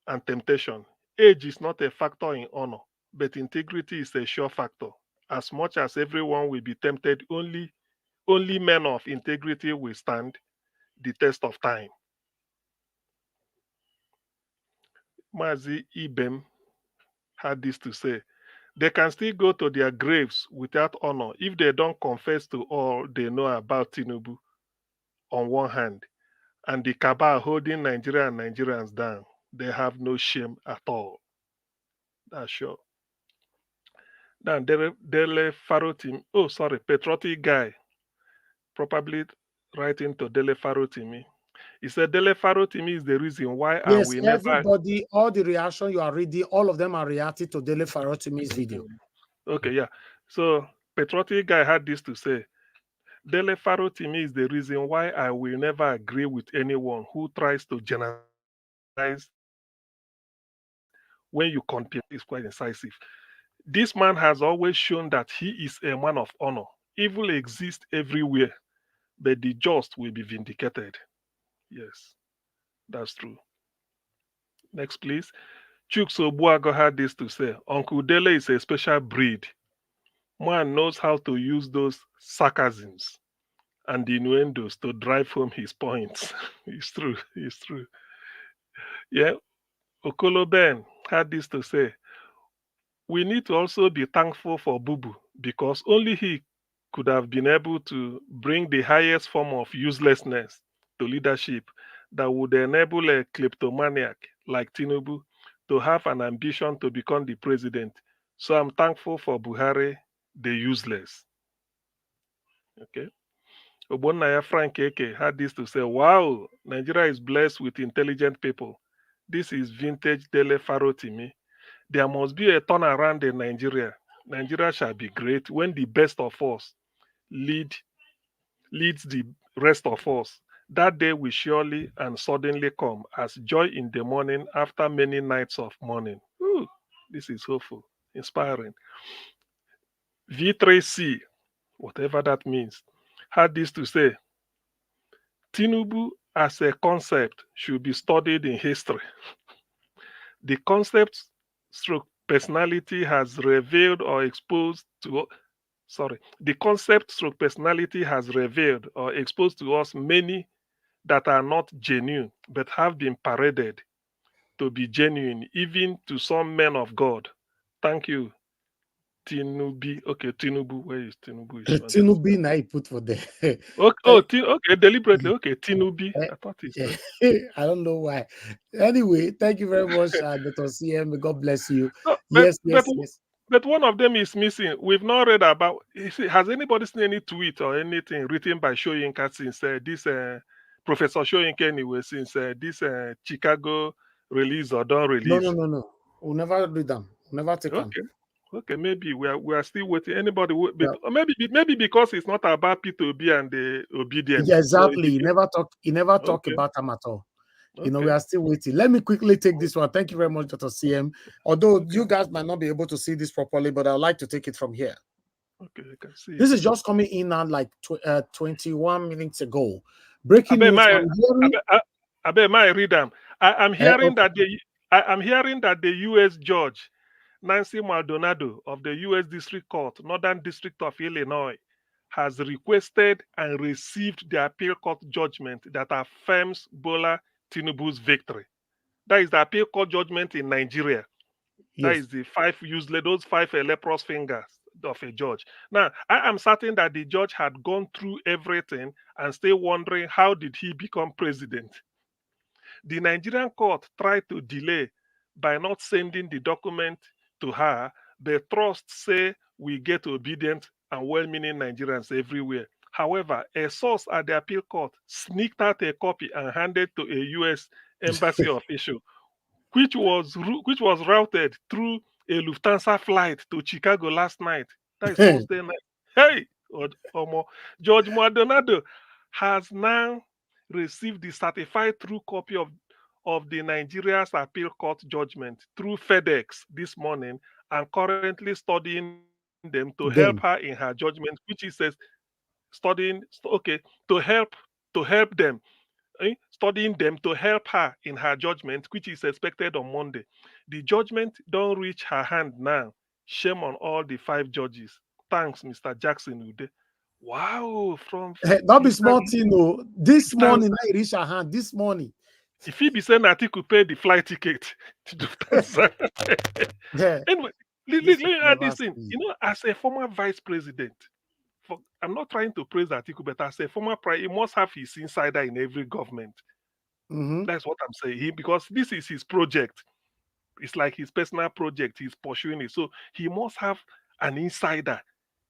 and temptation. Age is not a factor in honor, but integrity is a sure factor. As much as everyone will be tempted, only men of integrity will stand the test of time. Mazi Ibem had this to say. they can still go to their graves without honor if they don't confess to all they know about Tinubu on one hand, and the cabal holding Nigeria and Nigerians down. They have no shame at all. That's sure. Then Dele Farotimi, oh sorry, patriotic guy, probably writing to Dele Farotimi. He said Dele Farotimi is the reason why I Yes, will never. everybody, all the reaction you are reading, all of them are reacting to Dele Farotimi's video. Okay, yeah. So patriotic guy had this to say. Dele Farotimi is the reason why I will never agree with anyone who tries to generalize when you compare. Is quite incisive. This man has always shown that he is a man of honor. Evil exists everywhere, but the just will be vindicated. Yes, that's true. Next, please. Chukso Buago had this to say. Uncle Dele is a special breed. Man knows how to use those sarcasms and innuendos to drive home his points. It's true. It's true. Yeah. Okolo Ben had this to say. We need to also be thankful for Bubu because only he could have been able to bring the highest form of uselessness to leadership that would enable a kleptomaniac like Tinubu to have an ambition to become the president. So I'm thankful for Buhari, the useless. Okay. Obonnaya Frank Eke had this to say, wow, Nigeria is blessed with intelligent people. This is vintage Dele Farotimi. There must be a turnaround in Nigeria. Nigeria shall be great when the best of us leads the rest of us. That day will surely and suddenly come as joy in the morning after many nights of mourning. Ooh, this is hopeful, inspiring. V3C, whatever that means, had this to say. Tinubu as a concept should be studied in history. The concept stroke personality has revealed or exposed to the concept stroke personality has revealed or exposed to us many that are not genuine but have been paraded to be genuine even to some men of God. Thank you, Tinubu. Okay, Tinubu. Where is Tinubu? Tinubu now he put for there. Okay, okay, deliberately. Okay, Tinubu. I thought he said. I don't know why. Anyway, thank you very much, Dr. CM. God bless you. No, Yes. But one of them is missing. We've not read about. Has anybody seen any tweet or anything written by Shoyinka since this Professor Shoyinka anyway? Since this Chicago release or don't release? No. We'll never read them. We'll never take them. Okay, maybe we are still waiting. Anybody, but maybe because it's not about P2B and the obedience. Yeah, exactly. He never talk about them at all. You know, we are still waiting. Let me quickly take this one. Thank you very much, Dr. CM. Although you guys might not be able to see this properly, but I'd like to take it from here. Okay, you can see. This is just coming in now like 21 minutes ago. Breaking news. I read them. I'm hearing that the U.S. judge Nancy Maldonado of the U.S. District Court, Northern District of Illinois, has requested and received the appeal court judgment that affirms Bola Tinubu's victory. That is the appeal court judgment in Nigeria. Yes. That is the those five leprous fingers of a judge. Now, I am certain that the judge had gone through everything and still wondering how did he become president. The Nigerian court tried to delay by not sending the document to her. The trust say we get obedient and well-meaning Nigerians everywhere. However, a source at the appeal court sneaked out a copy and handed to a U.S. embassy official, which was routed through a Lufthansa flight to Chicago last night. That is Thursday night. Hey, Judge Maldonado has now received the certified true copy of the Nigeria's appeal court judgment through FedEx this morning and currently studying them to help her in her judgment, which is studying to help them. Studying them to help her in her judgment, which is expected on Monday. The judgment don't reach her hand now. Shame on all the 5 judges. Thanks, Mr. Jackson Ude. Wow, that be small thing, no. This morning I reach her hand. This morning. If he be saying that he could pay the flight ticket to Lufthansa. Yeah. Anyway, Let me add this thing. You know, as a former vice president, I'm not trying to praise Atiku, but as a former he must have his insider in every government. That's what I'm saying. Because this is his project. It's like his personal project. He's pursuing it. So he must have an insider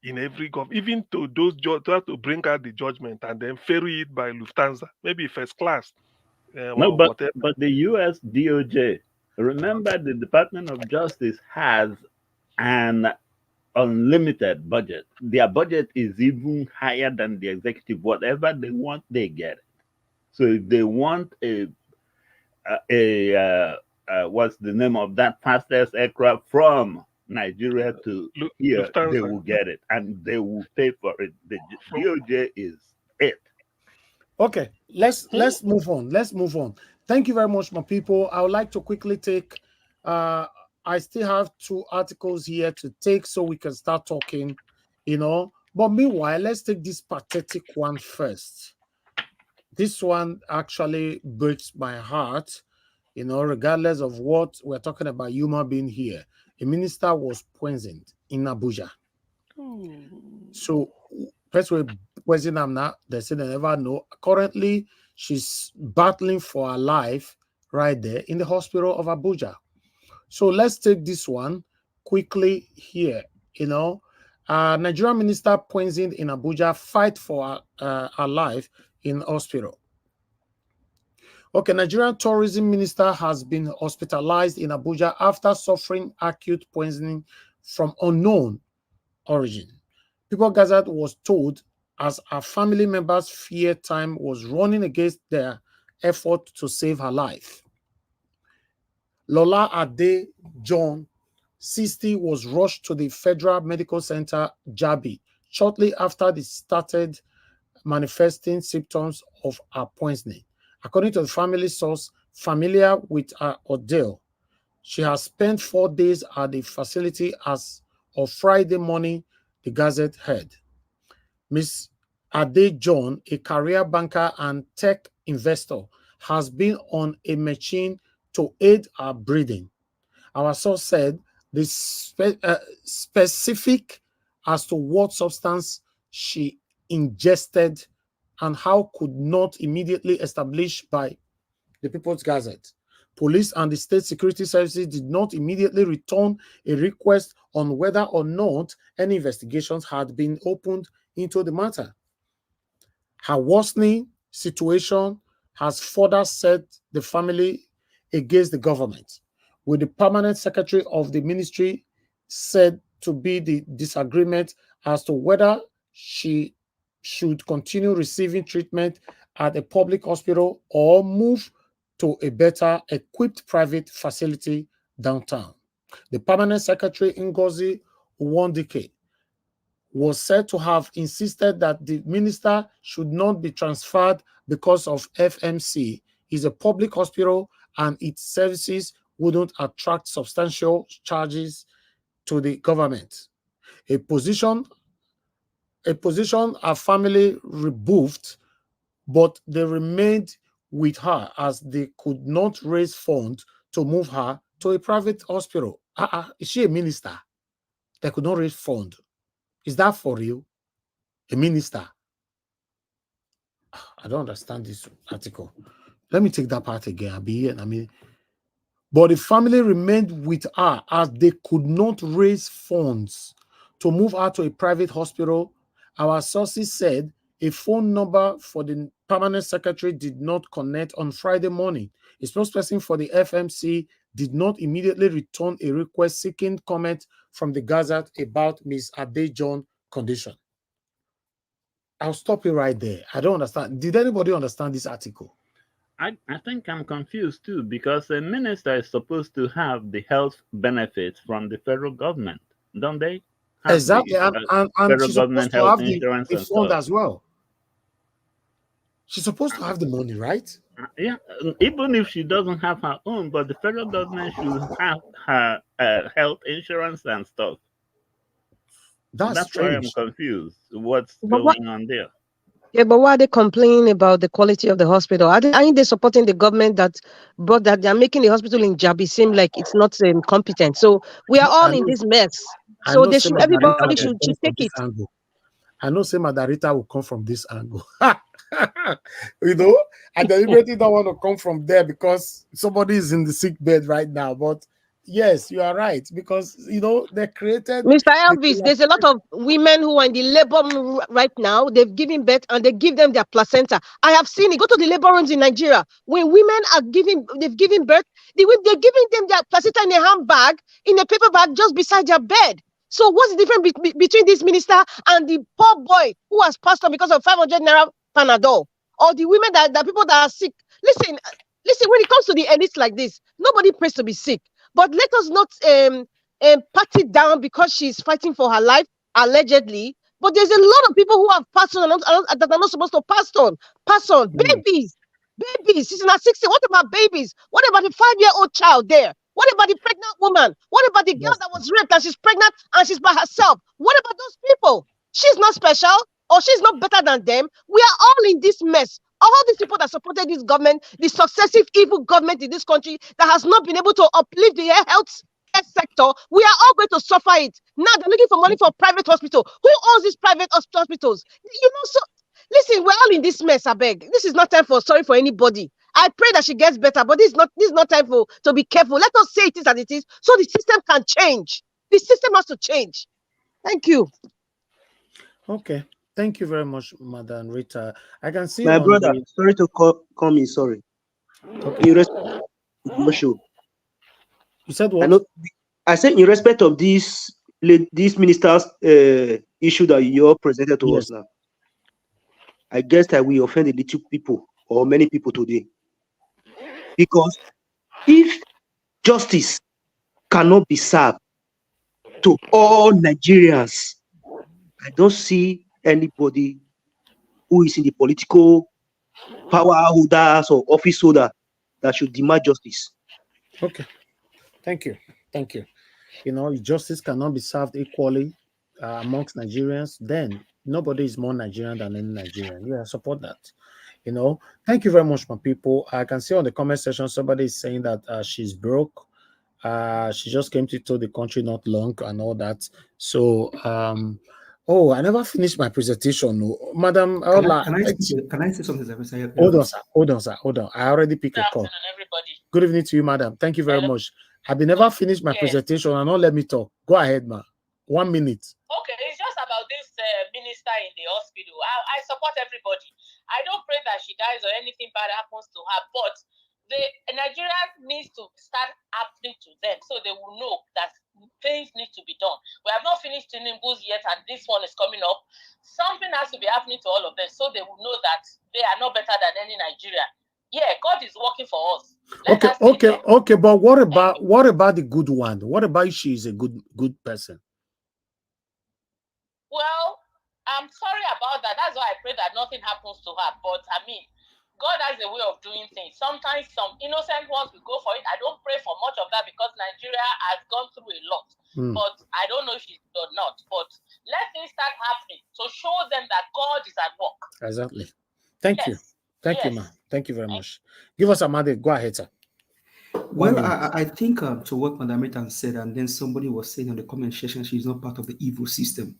in every government, even to those to bring out the judgment and then ferry it by Lufthansa, maybe first class. No, but the U.S. DOJ, remember the Department of Justice has an unlimited budget. Their budget is even higher than the executive. Whatever they want, they get it. So if they want what's the name of that fastest aircraft from Nigeria to here, Lufthansa. They will get it and they will pay for it. The DOJ is it. Okay, let's move on. Let's move on. Thank you very much, my people. I would like to quickly take. I still have 2 articles here to take so we can start talking, you know. But meanwhile, let's take this pathetic one first. This one actually breaks my heart, you know, regardless of what we're talking about, human being here. A minister was poisoned in Abuja. So, first way poisoning them now, they say they never know. Currently, she's battling for her life right there in the hospital of Abuja. So let's take this one quickly here. You know, Nigerian minister poisoned in Abuja, fight for her life in hospital. Okay, Nigerian tourism minister has been hospitalized in Abuja after suffering acute poisoning from unknown origin. People gathered was told as her family members fear time was running against their effort to save her life. Lola Ade John, 60, was rushed to the Federal Medical Center, Jabi, shortly after they started manifesting symptoms of her poisoning. According to the family source familiar with her ordeal, she has spent 4 days at the facility as of Friday morning, the Gazette heard. Ms. Ade John, a career banker and tech investor, has been on a machine to aid her breathing. Our source said the specific as to what substance she ingested and how could not immediately established by the People's Gazette. Police and the state security services did not immediately return a request on whether or not any investigations had been opened into the matter. Her worsening situation has further set the family against the government, with the permanent secretary of the ministry said to be the disagreement as to whether she should continue receiving treatment at a public hospital or move to a better equipped private facility downtown. The permanent secretary, Ngozi Uwandike, was said to have insisted that the minister should not be transferred because of FMC is a public hospital and its services wouldn't attract substantial charges to the government. A position her family rebuffed, but they remained with her as they could not raise funds to move her to a private hospital. Is she a minister? They could not raise funds. Is that for real? A minister? I don't understand this article. Let me take that part again. But the family remained with her as they could not raise funds to move her to a private hospital. Our sources said a phone number for the permanent secretary did not connect on Friday morning. A spokesperson for the FMC did not immediately return a request seeking comment from the Gazette about Ms. Ade John's condition. I'll stop you right there. I don't understand. Did anybody understand this article? I think I'm confused too, because a minister is supposed to have the health benefits from the federal government, don't they? Exactly, and she's supposed to have the fund as well. She's supposed to have the money, right? Yeah, even if she doesn't have her own, but the federal government should have her health insurance and stuff. That's why I'm confused. What's going on there? Yeah, but why are they complaining about the quality of the hospital? Aren't they supporting the government that brought that? They're making the hospital in Jabi seem like it's not competent. So we are all in this mess. So they should, everybody should take it. Angle. I know say Madarita will come from this angle. You know, I deliberately don't want to come from there because somebody is in the sick bed right now. But yes, you are right, because you know they created Mr. Elvis, there's a lot of women who are in the labor room right now. They've given birth and they give them their placenta. I have seen it. Go to the labor rooms in Nigeria. When women are they've given birth, they're giving them their placenta in a handbag, in a paper bag, just beside their bed. So what's the difference between this minister and the poor boy who has passed on because of 500 naira Panadol? Or the women the people that are sick? Listen, when it comes to the elites like this, nobody prays to be sick. But let us not pat it down because she's fighting for her life, allegedly. But there's a lot of people who have passed on that are not supposed to pass on. Babies. She's not 60. What about babies? What about the 5-year-old child there? What about the pregnant woman? What about the girl that was raped and she's pregnant and she's by herself? What about those people? She's not special or she's not better than them. We are all in this mess. All these people that supported this government, the successive evil government in this country that has not been able to uplift the health sector, we are all going to suffer it. Now they're looking for money for private hospital. Who owns these private hospitals? You know, so listen, we're all in this mess, I beg. This is not time for sorry for anybody. I pray that she gets better, but this is not time to be careful. Let us say it is as it is, so the system can change. The system has to change. Thank you. Okay. Thank you very much, Madam Rita. I can see my brother. Sorry to call me. Sorry. Okay. In respect of show. You said what? I said in respect of this minister's issue that you all presented to us now. I guess that we offend a little people or many people today, because if justice cannot be served to all Nigerians, I don't see anybody who is in the political power holders or office holder that should demand justice. Okay. Thank you. You know, if justice cannot be served equally amongst Nigerians, then nobody is more Nigerian than any Nigerian. Yeah, I support that. You know, thank you very much, my people. I can see on the comment section somebody is saying that she's broke. She just came to the country not long and all that. So, oh, I never finished my presentation. No. Madam Ola. Can I say something? Hold on. I already picked a call. Good evening to you, madam. Thank you very much. I've never finished my presentation and not let me talk. Go ahead, ma. 1 minute. Okay, it's just about this minister in the hospital. I support everybody. I don't pray that she dies or anything bad happens to her, but Nigeria needs to start happening to them so they will know that things need to be done. We have not finished Tinubu's yet, and this one is coming up. Something has to be happening to all of them so they will know that they are not better than any Nigerian. Yeah, God is working for us. Okay. But what about the good one? What about if she is a good person? Well, I'm sorry about that. That's why I pray that nothing happens to her. But I mean, God has a way of doing things. Sometimes some innocent ones will go for it. I don't pray for much of that because Nigeria has gone through a lot. But I don't know if she's or not. But let things start happening to show them that God is at work. Exactly. Thank you. Thank you, ma'am. Thank you very much. Give us a minute. Go ahead, sir. Well, I think to what Madam Rita said, and then somebody was saying in the comment section, she's not part of the evil system.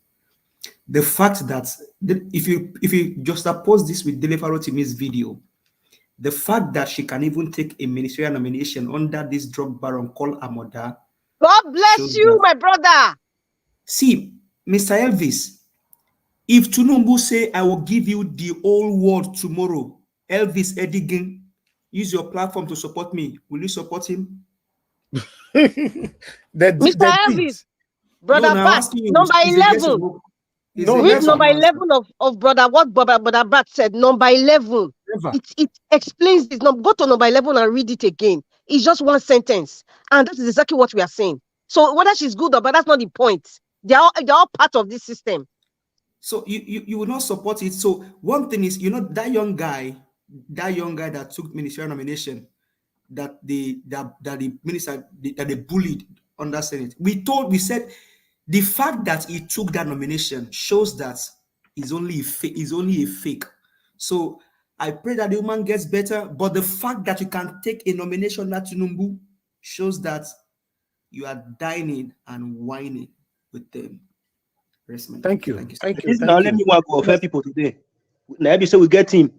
The fact that if you just oppose this with Dele Farotimi's video, the fact that she can even take a ministerial nomination under this drug baron called Amoda. God bless you, my brother. See, Mr. Elvis, if Tinubu say, I will give you the whole world tomorrow, Elvis Edigan, use your platform to support me. Will you support him? Mr. Elvis, brother Bat, number 11. Read number 11 of brother. What brother Bat said. Number 11. It explains this. Go to number 11 and read it again. It's just one sentence, and that is exactly what we are saying. So whether she's good or bad, that's not the point. They're all part of this system. So you will not support it. So one thing is, that young guy that took ministerial nomination, that the minister that they bullied under Senate. We said the fact that he took that nomination shows that he's only a fake. So I pray that the woman gets better, but the fact that you can take a nomination like Tinubu shows that you are dining and whining with them. Thank you. Thank you. Now let me go offend people today. Now you say we get him.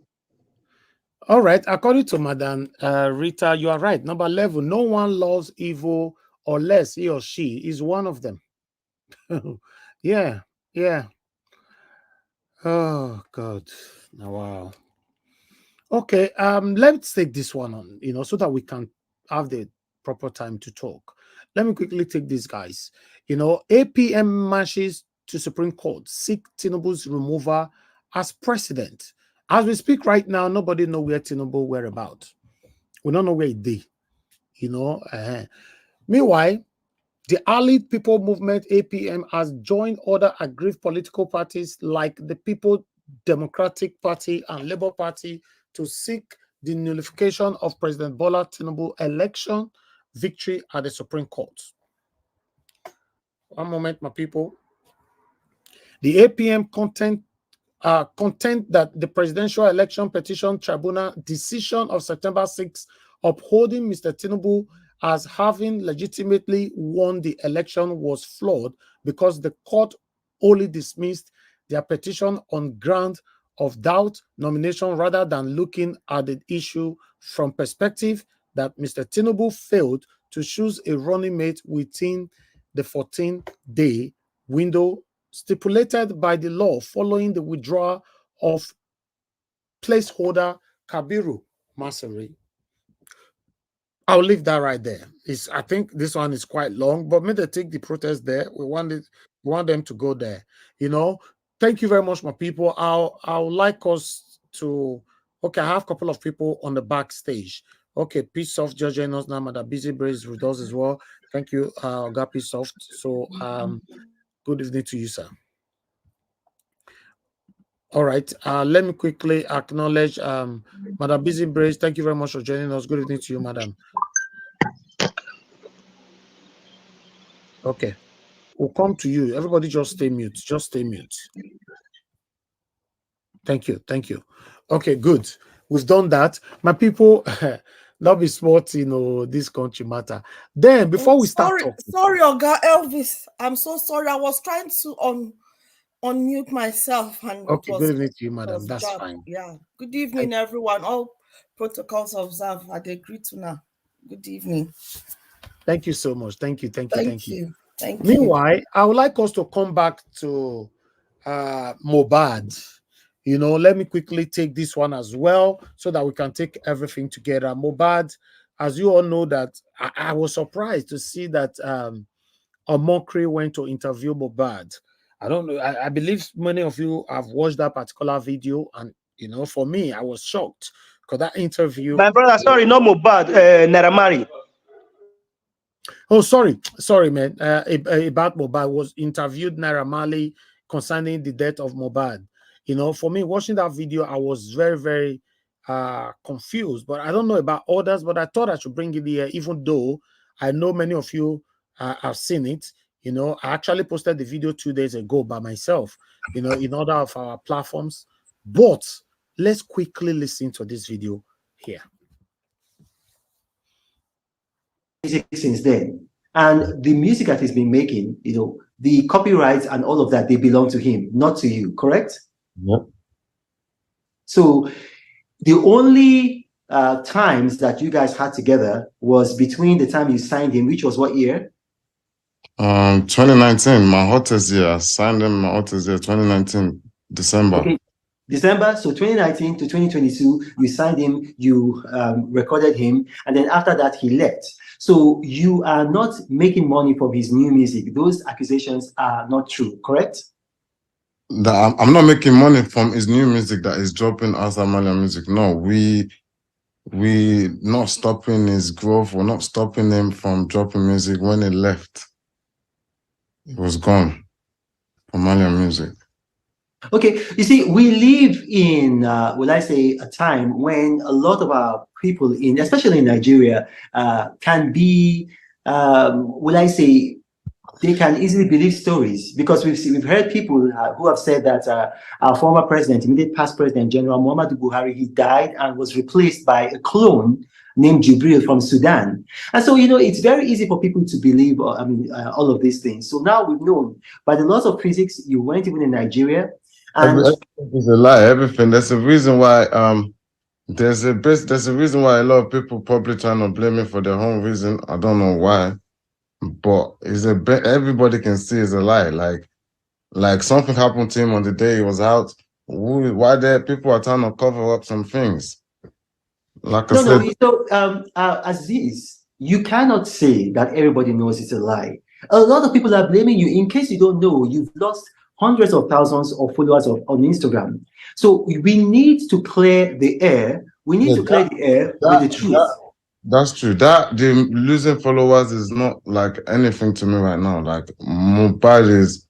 All right. According to Madam Rita, you are right. Number 11, no one loves evil unless he or she is one of them. Yeah. Oh God. Wow. Okay. Let's take this one on, so that we can have the proper time to talk. Let me quickly take these guys. APM marches to Supreme Court seek Tinubu's removal as president. As we speak right now, nobody knows where Tinubu whereabouts. We don't know where he is. Meanwhile, the Allied People Movement, APM, has joined other aggrieved political parties like the People Democratic Party and Labour Party to seek the nullification of President Bola Tinubu election victory at the Supreme Court. One moment, my people. The APM content that the Presidential Election Petition Tribunal decision of September 6 upholding Mr. Tinubu as having legitimately won the election was flawed because the court only dismissed their petition on ground of doubt nomination rather than looking at the issue from perspective that Mr. Tinubu failed to choose a running mate within the 14-day window stipulated by the law following the withdrawal of placeholder Kabiru Masari. I'll leave that right there. I think this one is quite long, but maybe they take the protest there. We want them to go there. Thank you very much, my people. I'll like us to. Okay, I have a couple of people on the backstage. Okay, Peace Soft joining us now. Madam Busy Brace with us as well. Thank you, Oga Peace Soft. So, good evening to you, sir. All right. Let me quickly acknowledge Madam Busy Brace. Thank you very much for joining us. Good evening to you, madam. Okay. We'll come to you. Everybody just stay mute. Just stay mute. Thank you. Thank you. Okay, good. We've done that. My people, not be smart, this country matter. Then, before we start talking. Sorry, Oga Elvis. I'm so sorry. I was trying to unmute myself. And okay, good evening to you, madam. That's fine. Yeah. Good evening, everyone. All protocols observed. I agree to now. Good evening. Thank you so much. Thank you. Thank you. Meanwhile, I would like us to come back to Mohbad. Let me quickly take this one as well so that we can take everything together. Mohbad, as you all know, that I was surprised to see that Omokri went to interview Mohbad. I don't know. I believe many of you have watched that particular video, and for me, I was shocked because that interview. My brother, sorry, not Mohbad, Naramari. Oh, sorry, man. About Mohbad was interviewed Naramali concerning the death of Mohbad. For me, watching that video, I was very, very confused. But I don't know about others. But I thought I should bring it here, even though I know many of you have seen it. I actually posted the video 2 days ago by myself, in other of our platforms. But let's quickly listen to this video here. Since then, and the music that he's been making, the copyrights and all of that, they belong to him, not to you, correct? Yep. So the only times that you guys had together was between the time you signed him, which was what year? 2019, my hottest year. I signed him my hottest year, 2019, December. Okay. December, so 2019 to 2022, you signed him, you recorded him, and then after that, he left. So you are not making money from his new music. Those accusations are not true, correct? I'm not making money from his new music that is dropping as Malian music. No, we not stopping his growth. We're not stopping him from dropping music. When he left, it was gone from Malian music. Okay, you see, we live in, will I say, a time when a lot of our people, especially in Nigeria, can be, will I say, they can easily believe stories, because we've heard people who have said that our former president, immediate past president, General Muhammadu Buhari, he died and was replaced by a clone named Jibril from Sudan. And so, it's very easy for people to believe, all of these things. So now we've known, by the laws of physics, you weren't even in Nigeria. And everything is a lie. Everything. There's a reason why. There's a reason why a lot of people probably trying to blame me for their own reason. I don't know why, but everybody can see it's a lie. Like something happened to him on the day he was out. Why there people are trying to cover up some things? Like I said, Aziz, you cannot say that everybody knows it's a lie. A lot of people are blaming you. In case you don't know, you've lost hundreds of thousands of followers on Instagram. So we need to clear the air. We need to clear the air with the truth. That's true. That the losing followers is not like anything to me right now. Like Mohbad is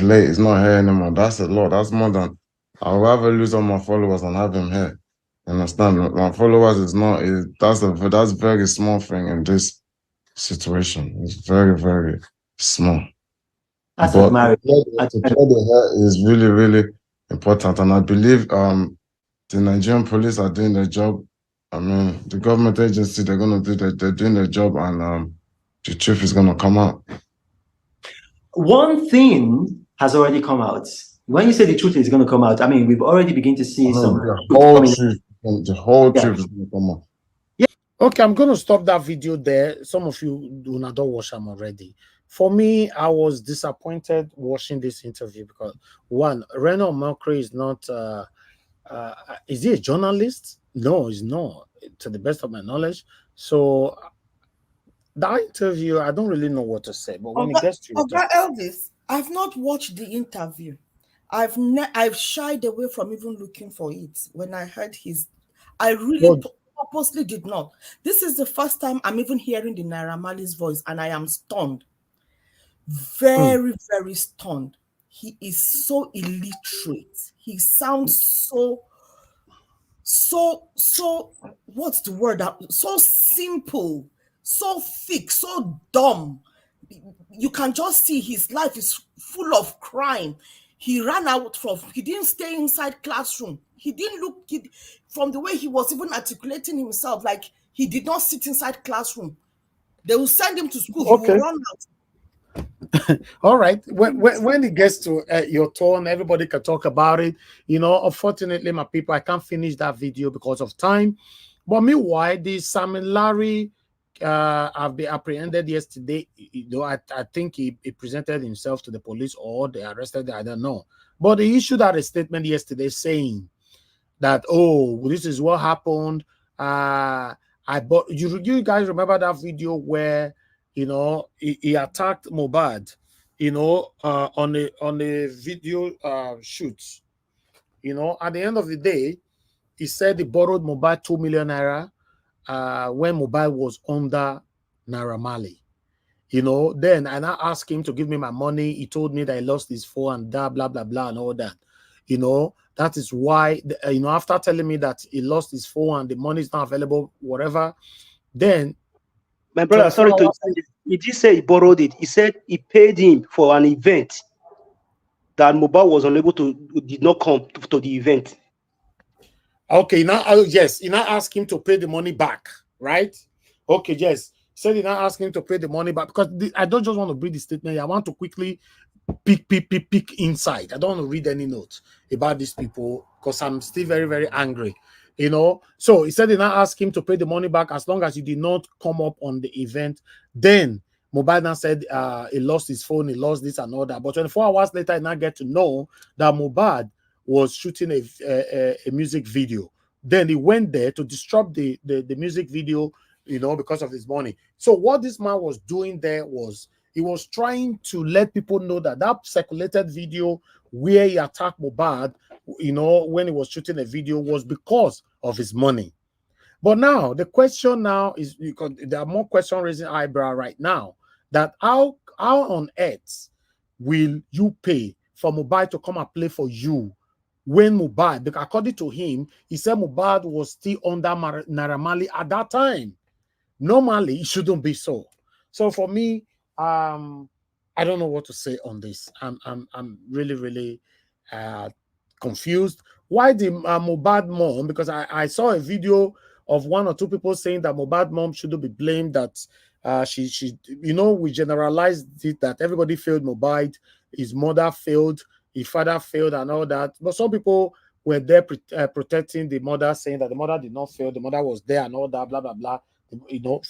late. It's not here anymore. That's a lot. That's more than I'd rather lose all my followers than have him here. You understand? My followers that's a very small thing in this situation. It's very, very small. But to clear the hair is really, really important, and I believe the Nigerian police are doing their job. I mean, the government agency, they're doing their job, and the truth is gonna come out. One thing has already come out. When you say the truth is going to come out, I mean, we've already begun to see some. The whole truth is going to come out. Yeah. Okay, I'm going to stop that video there. Some of you do not watch them already. For me, I was disappointed watching this interview because, one, Reno Omokri is not. Is he a journalist? No, he's not, to the best of my knowledge. So that interview, I don't really know what to say. But when it gets to Elvis, I've not watched the interview. I've shied away from even looking for it when I heard I really purposely did not. This is the first time I'm even hearing the Naira Marley's voice, and I am stunned. Very, very stunned. He is so illiterate. He sounds so what's the word? So simple, so thick, so dumb. You can just see his life is full of crime. He ran out he didn't stay inside classroom. He didn't look, from the way he was even articulating himself, like he did not sit inside classroom. They will send him to school. Okay. He will run out. All right. When it gets to your turn, everybody can talk about it. Unfortunately, my people, I can't finish that video because of time. But meanwhile, the Samuel Larry have been apprehended yesterday. I think he presented himself to the police or they arrested him, I don't know. But he issued out a statement yesterday saying that, this is what happened. You guys remember that video where he attacked Mohbad, on a video shoot. At the end of the day, he said he borrowed Mohbad 2 million naira when Mohbad was under Naira Marley. Then I asked him to give me my money. He told me that he lost his phone and blah, blah, blah, and all that. That is why, after telling me that he lost his phone and the money is not available, whatever, then... My brother, sorry to interrupt. He did say he borrowed it. He said he paid him for an event that Mohbad was unable did not come to the event. Okay, yes, he now asked him to pay the money back, right? Okay, yes. Said he now asked him to pay the money back because I don't just want to read the statement. I want to quickly peek inside. I don't want to read any notes about these people because I'm still very, very angry. So he said he now asked him to pay the money back as long as he did not come up on the event. Then Mohbad now said he lost his phone, he lost this and all that. But 24 hours later, he now get to know that Mohbad was shooting a music video. Then he went there to disrupt the music video, because of his money. So what this man was doing there was he was trying to let people know that circulated video where he attacked Mohbad, when he was shooting a video was because of his money. But now the question now is, because there are more questions raising eyebrow right now, that how on earth will you pay for Mohbad to come and play for you when Mohbad, because according to him, he said Mohbad was still under Naira Marley at that time. Normally, it shouldn't be so. So for me, I don't know what to say on this. I'm really, really confused. Why the Mohbad mom? Because I saw a video of one or two people saying that Mohbad mom shouldn't be blamed, that she we generalized it, that everybody failed Mohbad, his mother failed, his father failed, and all that. But some people were there protecting the mother, saying that the mother did not fail, the mother was there and all that, blah, blah, blah.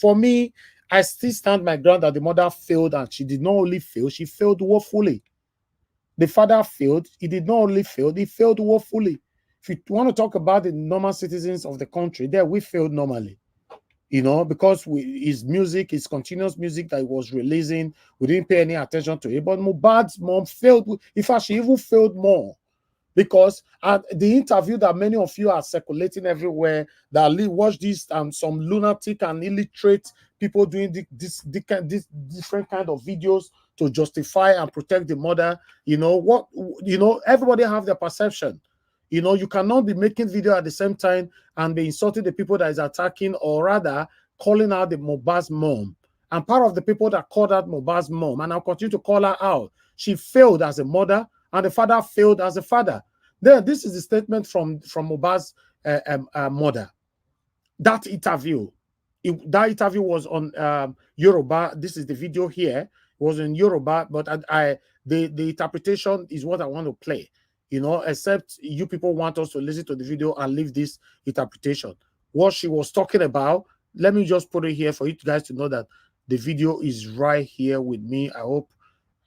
For me, I still stand my ground that the mother failed, and she did not only fail, she failed woefully. The father failed, he did not only fail, he failed woefully. If you want to talk about the normal citizens of the country, there we failed normally. Because his music, his continuous music that he was releasing, we didn't pay any attention to it. But Mohbad's mom failed. In fact, she even failed more. Because the interview that many of you are circulating everywhere, that watch this some lunatic and illiterate people doing this different kind of videos to justify and protect the mother. Everybody have their perception. You cannot be making video at the same time and be insulting the people that is attacking, or rather calling out the Mohbad's mom. And part of the people that called out Mohbad's mom, and I'll continue to call her out, she failed as a mother, and the father failed as a father. Then this is the statement from Mohbad's mother. That interview was on Yoruba. This is the video here. It was in Yoruba, but the interpretation is what I want to play. Except you people want us to listen to the video and leave this interpretation. What she was talking about, let me just put it here for you guys to know that the video is right here with me. I hope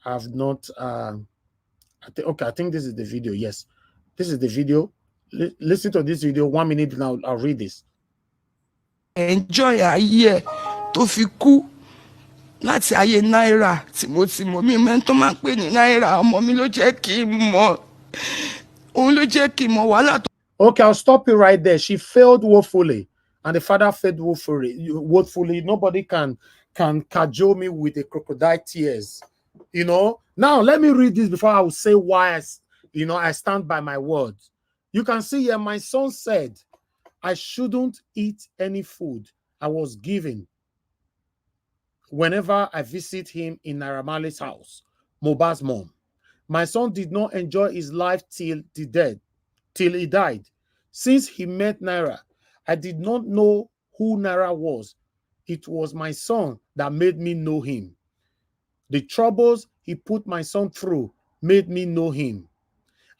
I've not... I think this is the video. Yes, this is the video. Listen to this video. 1 minute now. I'll read this. Enjoy ayé tó fi kú láti ayé náírà tí mo ti mọ̀ mí mẹ́ni tó máa ń pè ní náírà ọmọ mi ló jẹ́ kí n mọ̀ òun ló jẹ́ kí n mọ̀ wàhálà tó. Okay, I'll stop you right there. She failed woefully, and the father failed woefully. Nobody can cajole me with the crocodile tears. Now let me read this before I will say why I stand by my words. You can see here, my son said I shouldn't eat any food I was given whenever I visit him in Naira Marley's house, Mohbad's mom. My son did not enjoy his life till he died. Since he met Naira, I did not know who Naira was. It was my son that made me know him. The troubles he put my son through made me know him.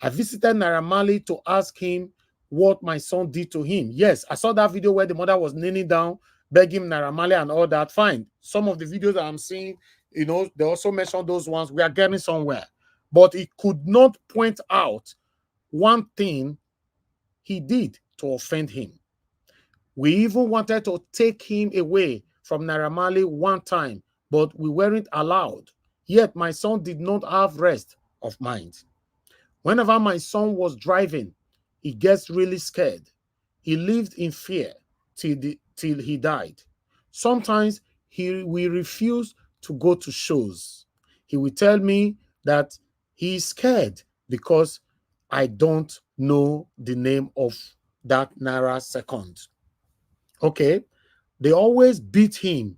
I visited Naira Marley to ask him what my son did to him. Yes, I saw that video where the mother was kneeling down, begging Naira Marley and all that. Fine. Some of the videos that I'm seeing, they also mentioned those ones. We are getting somewhere. But he could not point out one thing he did to offend him. We even wanted to take him away from Naira Marley one time, but we weren't allowed. Yet my son did not have rest of mind. Whenever my son was driving, he gets really scared. He lived in fear till he died. Sometimes we refuse to go to shows. He will tell me that he is scared because I don't know the name of that Naira second. Okay, they always beat him.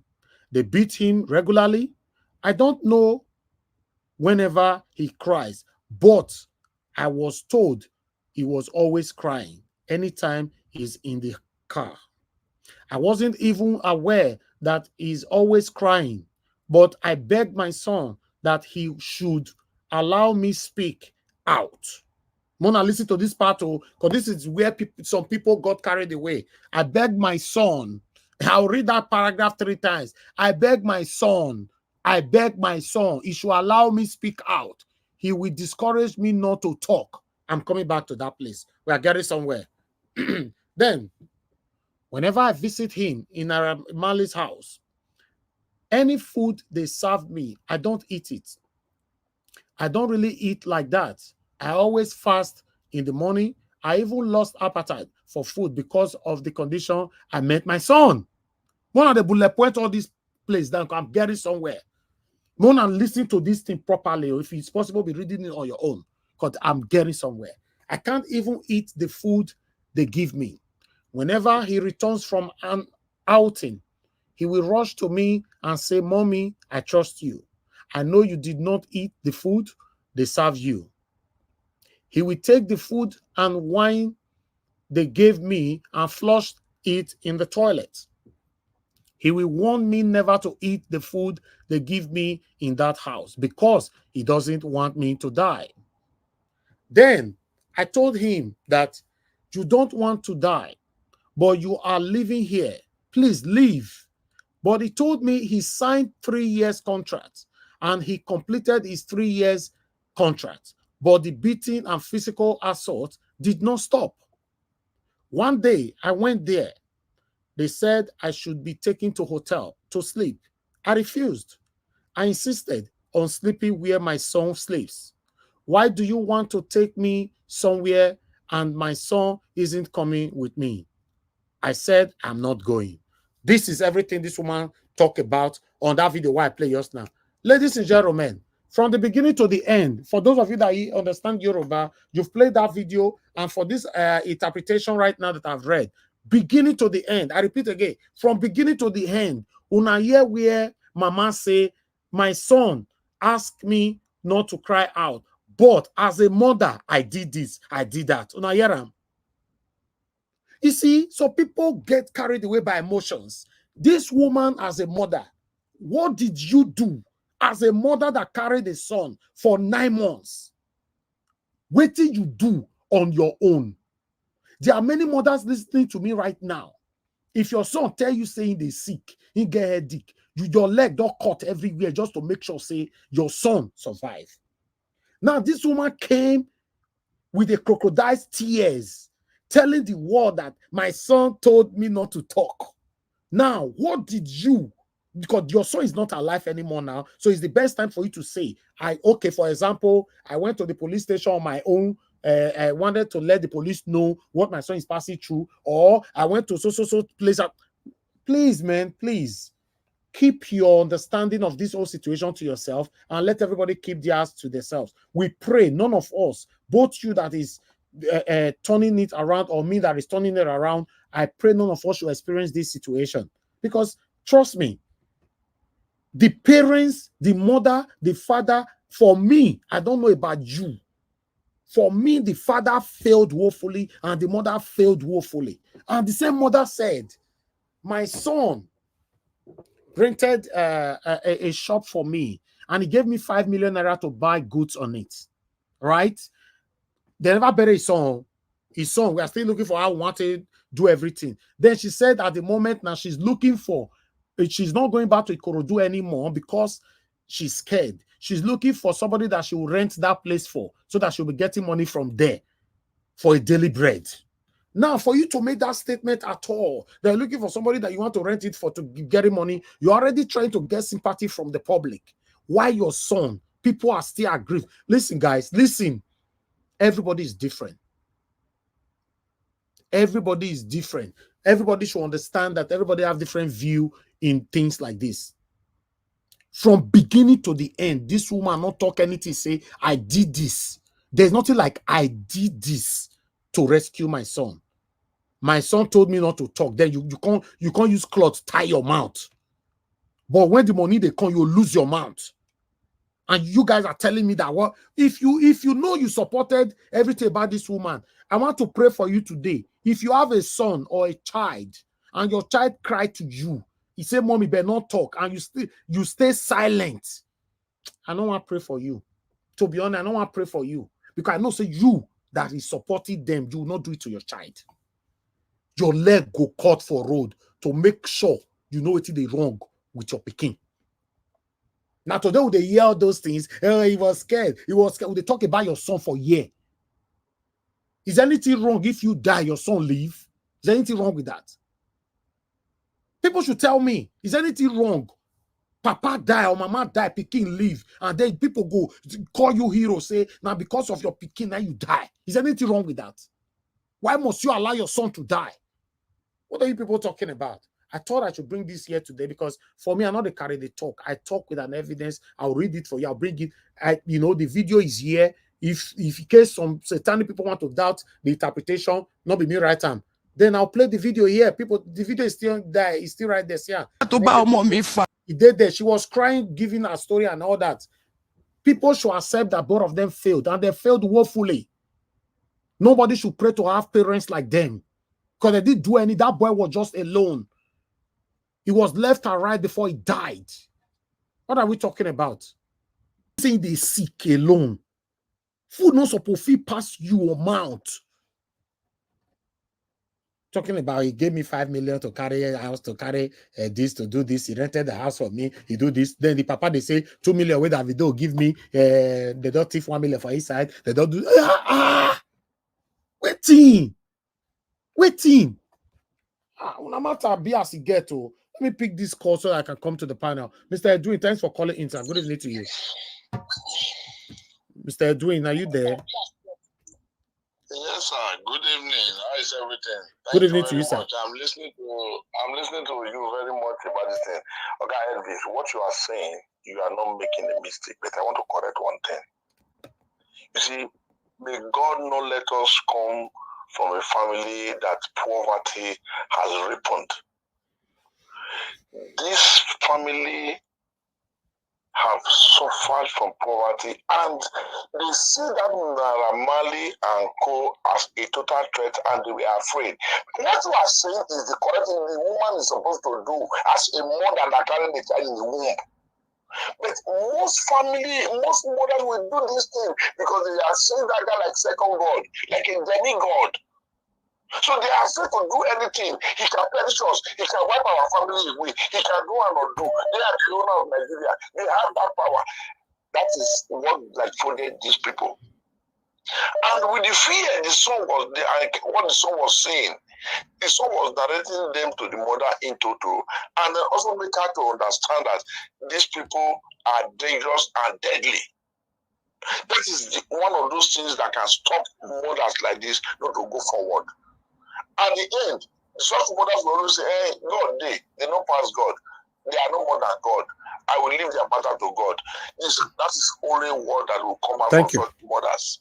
They beat him regularly. I don't know whenever he cries, but I was told he was always crying anytime he's in the car. I wasn't even aware that he's always crying, but I begged my son that he should allow me speak out. Mona, listen to this part, because this is where some people got carried away. I begged my son. I'll read that paragraph 3 times. I beg my son. He should allow me speak out. He will discourage me not to talk. I'm coming back to that place. We are getting somewhere. Then, whenever I visit him in Naira Marley's house, any food they serve me, I don't eat it. I don't really eat like that. I always fast in the morning. I even lost appetite for food because of the condition I met my son. One of the bullet point all this place down. I'm getting somewhere. Mona, listen to this thing properly. Or if it's possible, be reading it on your own. Because I'm getting somewhere. I can't even eat the food they give me. Whenever he returns from an outing, he will rush to me and say, "Mommy, I trust you. I know you did not eat the food they serve you. He will take the food and wine they gave me and flush it in the toilet. He will warn me never to eat the food they give me in that house because he doesn't want me to die. Then I told him that you don't want to die, but you are living here. Please leave. But he told me he signed 3 years contract and he completed his 3 years contract, but the beating and physical assault did not stop. One day I went there. They said I should be taken to hotel to sleep. I refused. I insisted on sleeping where my son sleeps. Why do you want to take me somewhere and my son isn't coming with me? I said, I'm not going. This is everything this woman talked about on that video why I play just now. Ladies and gentlemen, from the beginning to the end, for those of you that understand Yoruba, you've played that video, and for this interpretation right now that I've read, beginning to the end, I repeat again, from beginning to the end, una hear where Mama say, my son asked me not to cry out, but as a mother, I did this, I did that. Una hear am? You see, so people get carried away by emotions. This woman as a mother, what did you do as a mother that carried a son for 9 months? What did you do on your own? There are many mothers listening to me right now. If your son tell you saying they sick, he get headache, your leg don't cut everywhere just to make sure say your son survive. Now this woman came with a crocodile's tears, telling the world that my son told me not to talk. Now, what did you, because your son is not alive anymore now, so it's the best time for you to say, okay, for example, I went to the police station on my own, I wanted to let the police know what my son is passing through, or I went to so place. Please, man, please, keep your understanding of this whole situation to yourself and let everybody keep theirs to themselves. We pray, none of us, both you that is turning it around or me that is turning it around, I pray none of us should experience this situation. Because trust me, the parents, the mother, the father, for me, I don't know about you, for me, the father failed woefully and the mother failed woefully. And the same mother said, my son rented a shop for me and he gave me 5 million naira to buy goods on it, right? They never buried his son. His son, we are still looking for how we want to do everything. Then she said at the moment now she's looking for, she's not going back to Ikorodu anymore because she's scared. She's looking for somebody that she will rent that place for so that she'll be getting money from there for a daily bread. Now, for you to make that statement at all, they're looking for somebody that you want to rent it for to get money. You're already trying to get sympathy from the public. Why your son? People are still aggrieved. Listen, guys, listen. Everybody is different. Everybody is different. Everybody should understand that everybody have different view in things like this. From beginning to the end, this woman not talk anything, say, I did this. There's nothing like I did this to rescue my son. My son told me not to talk. Then you can't use cloth, tie your mouth. But when the money they come, you lose your mouth. And you guys are telling me that what if you know you supported everything about this woman, I want to pray for you today. If you have a son or a child and your child cried to you, he said, Mommy, better not talk, and you stay silent, I don't want to pray for you. To be honest, I don't want to pray for you because I know say you that is supporting them, you will not do it to your child. Your leg go cut for road to make sure you know what is wrong with your pikin. Now today when they hear all those things, he was scared. He was scared. When they talk about your son for a year. Is anything wrong if you die, your son leave? Is there anything wrong with that? People should tell me, is anything wrong? Papa die or mama die, pikin leave, and then people go call you hero, say, now because of your pikin, now you die. Is anything wrong with that? Why must you allow your son to die? What are you people talking about? I thought I should bring this here today because for me, I'm not a carry the talk. I talk with an evidence. I'll read it for you. I'll bring it. The video is here. If in case some satanic people want to doubt the interpretation, not be me right time, then I'll play the video here. People, the video is still there. It's still right there. Yeah. He did there. She was crying, giving her story and all that. People should accept that both of them failed, and they failed woefully. Nobody should pray to have parents like them, because they didn't do any. That boy was just alone. He was left and right before he died. What are we talking about? Saying they sick alone. Food not supposed to pass you amount. Talking about he gave me 5 million to carry a house, to carry this, to do this. He rented the house for me. He do this. Then the papa, they say 2 million with Davido give me. They don't take 1 million for his side. They don't do. Waiting. No matter be as he get to. Let me pick this call so I can come to the panel. Mr. Edwin, thanks for calling in. Good evening to you. Mr. Edwin, are you there? Yes, sir. Good evening. How is everything? Good evening to you, sir. I'm listening to you very much about this thing. Okay, Elvis, what you are saying, you are not making a mistake, but I want to correct one thing. You see, may God not let us come from a family that poverty has ripened. This family have suffered from poverty, and they see that Naramali and Co as a total threat, and they were afraid. What you are saying is the correct thing the woman is supposed to do as a mother that carrying the child in the womb. But most mothers will do this thing because they are seeing that guy like second God, like a demigod. So they are afraid to do anything. He can perish us. He can wipe our family away. He can do and undo. They are the owner of Nigeria. They have that power. That is what like folded these people. And with the fear, the son was what the son was saying. The son was directing them to the mother in total, and then also make her to understand that these people are dangerous and deadly. That is one of those things that can stop mothers like this not to go forward. At the end, such mothers will always say, hey, God, they don't pass God. They are no more than God. I will leave their matter to God. That is only word that will come out from such mothers.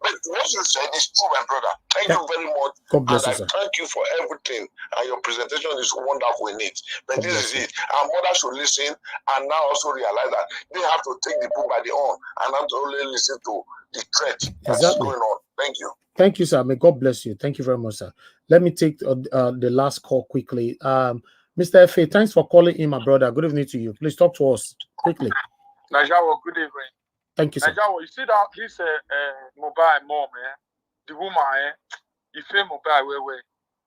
But what you said is true, my brother. Thank you very much. God bless and you, sir. Thank you for everything. And your presentation is wonderful in it. But this is it. Our mothers should listen and now also realize that they have to take the bull by the horn and not only listen to the threat that's going on. Thank you. Thank you, sir. May God bless you. Thank you very much, sir. Let me take the last call quickly. Mr. F.A., thanks for calling in, my brother. Good evening to you. Please talk to us quickly. Nigerian, good evening. Thank you, sir. Nigerian, you see that this mobile mom, the woman, he feel mobile way.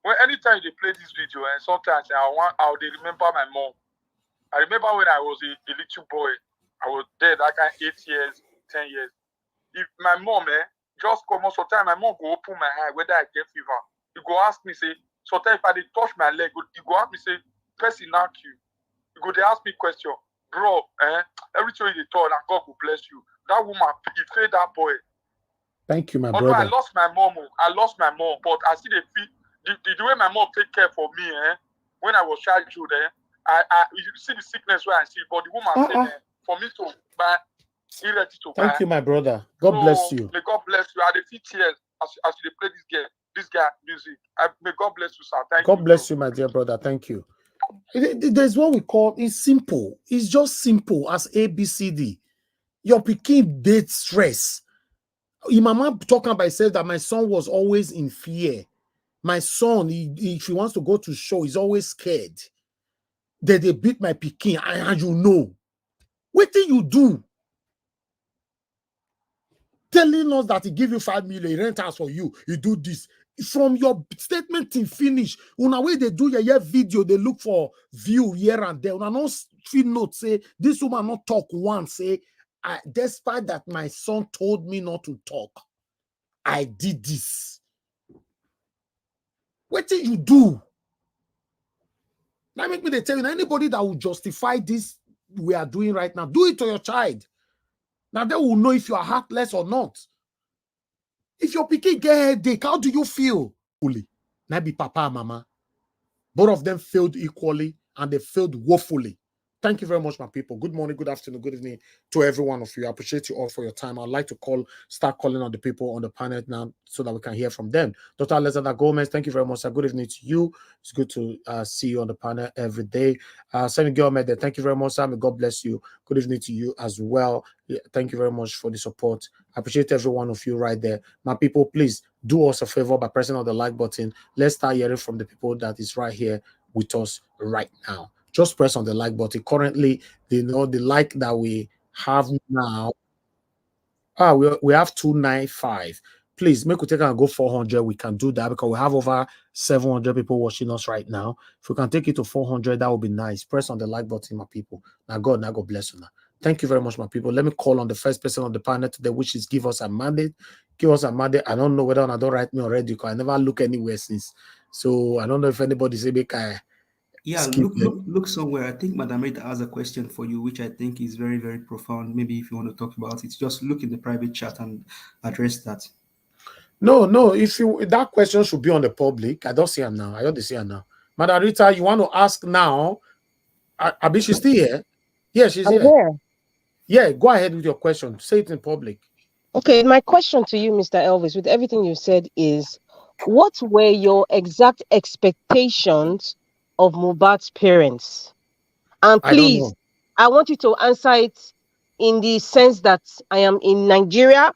When anytime they play this video, and sometimes I'll remember my mom. I remember when I was a little boy, I was there that kind 8 years, 10 years. If my mom, just come on, sometimes my mom go open my eye whether I get fever. You go ask me, say, sometimes if I dey touch my leg, you go ask me, say, person knock you. You go they ask me question, bro, everything you talk, and God will bless you. That woman, he failed that boy. Thank you, my Although brother. I lost my mom, but I see the way my mom take care for me, when I was childhood, you see the sickness where I see, but the woman said, for me to buy, Thank you, my brother. God bless you. May God bless you. I defeat tears as you play this guy music. May God bless you, sir. Thank you. God bless you, my dear brother. Thank you. There's what we call, it's simple. It's just simple as ABCD. Your pikin did stress. Your mama talking about herself that my son was always in fear. My son, if he wants to go to show, he's always scared. They beat my pikin, and you know. What do you do? Telling us that he give you 5 million, he rent house for you, you do this. From your statement to finish, on the way they do your video, they look for view here and there. Una no feel note say this woman not talk once. Say, despite that my son told me not to talk, I did this. What did you do? Now make me tell you, anybody that will justify this we are doing right now, do it to your child. Now they will know if you are heartless or not. If your pikin get headache, how do you feel? Now be papa and mama. Both of them failed equally and they failed woefully. Thank you very much, my people. Good morning, good afternoon, good evening to every one of you. I appreciate you all for your time. I'd like to start calling on the people on the panel now so that we can hear from them. Dr. Alexander Gomez, thank you very much, sir. Good evening to you. It's good to see you on the panel every day. Senator Gilmede, thank you very much, sir. May God bless you. Good evening to you as well. Yeah, thank you very much for the support. I appreciate every one of you right there. My people, please do us a favor by pressing on the like button. Let's start hearing from the people that is right here with us right now. Just press on the like button. Currently, the like that we have now. We have 295. Please make we take and go 400. We can do that because we have over 700 people watching us right now. If we can take it to 400, that would be nice. Press on the like button, my people. Now God bless you now. Thank you very much, my people. Let me call on the first person on the panel today, which is Give Us a Mandate. Give Us a Mandate. I don't know whether I don't write me already because I never look anywhere since. So I don't know if anybody say make I. Yeah, look somewhere. I think Madam Rita has a question for you, which I think is very, very profound. Maybe if you want to talk about it, just look in the private chat and address that. No. If that question should be on the public. I don't see her now. I don't see her now. Madam Rita, you want to ask now? Abi, she's still here? Yeah, she's here. Yeah, go ahead with your question. Say it in public. Okay, my question to you, Mr. Elvis, with everything you said is, what were your exact expectations of Mohbad's parents? And please, I want you to answer it in the sense that I am in Nigeria,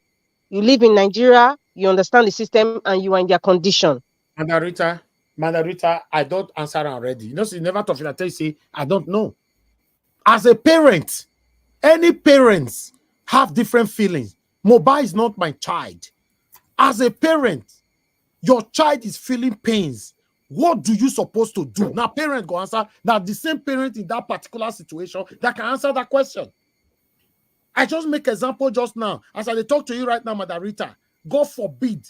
you live in Nigeria, you understand the system, and you are in their condition. Madam Rita, I don't answer already. You know, so you never talk to say, I don't know. As a parent, any parents have different feelings. Mohbad is not my child. As a parent, your child is feeling pains. What do you supposed to do? Now, parent go answer. Now, the same parent in that particular situation that can answer that question. I just make example just now. As I talk to you right now, Madam Rita, God forbid,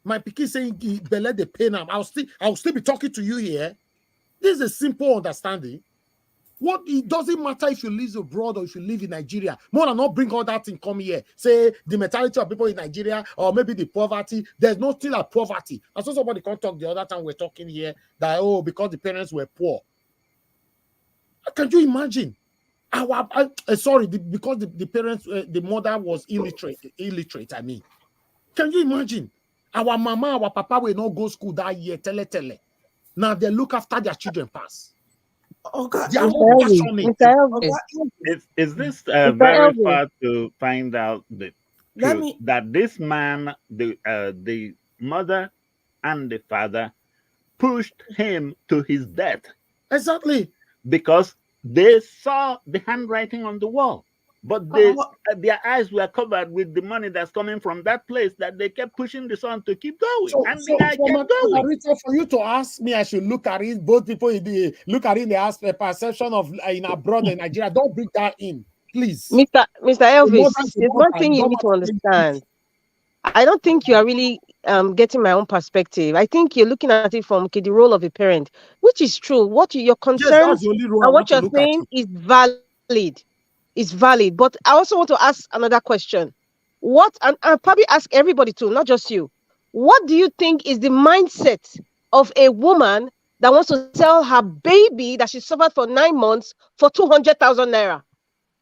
my pikin saying belle the pain. I'll still be talking to you here. This is a simple understanding. What it doesn't matter if you live abroad or if you live in Nigeria. More than not bring all that thing come here. Say the mentality of people in Nigeria or maybe the poverty. There's no still a poverty. I saw somebody can't talk the other time we're talking here that because the parents were poor. Can you imagine? Because the parents, the mother was illiterate. I mean, can you imagine? Our mama, our papa will not go school that year. Tele. Now they look after their children pass. Is this very far to find out the truth that this man, the mother and the father pushed him to his death? Exactly. Because they saw the handwriting on the wall. But their eyes were covered with the money that's coming from that place that they kept pushing the son to keep going. The guy kept going. Rita, for you to ask me, I should look at it. Both people look at it in the perception of in abroad in Nigeria. Don't bring that in, please. Mr. Elvis, there's one thing you need to understand. I don't think you are really getting my own perspective. I think you're looking at it from the role of a parent, which is true. What your concerns and what you're saying is valid. Is valid, but I also want to ask another question. And I'll probably ask everybody too, not just you. What do you think is the mindset of a woman that wants to sell her baby that she suffered for 9 months for 200,000 naira?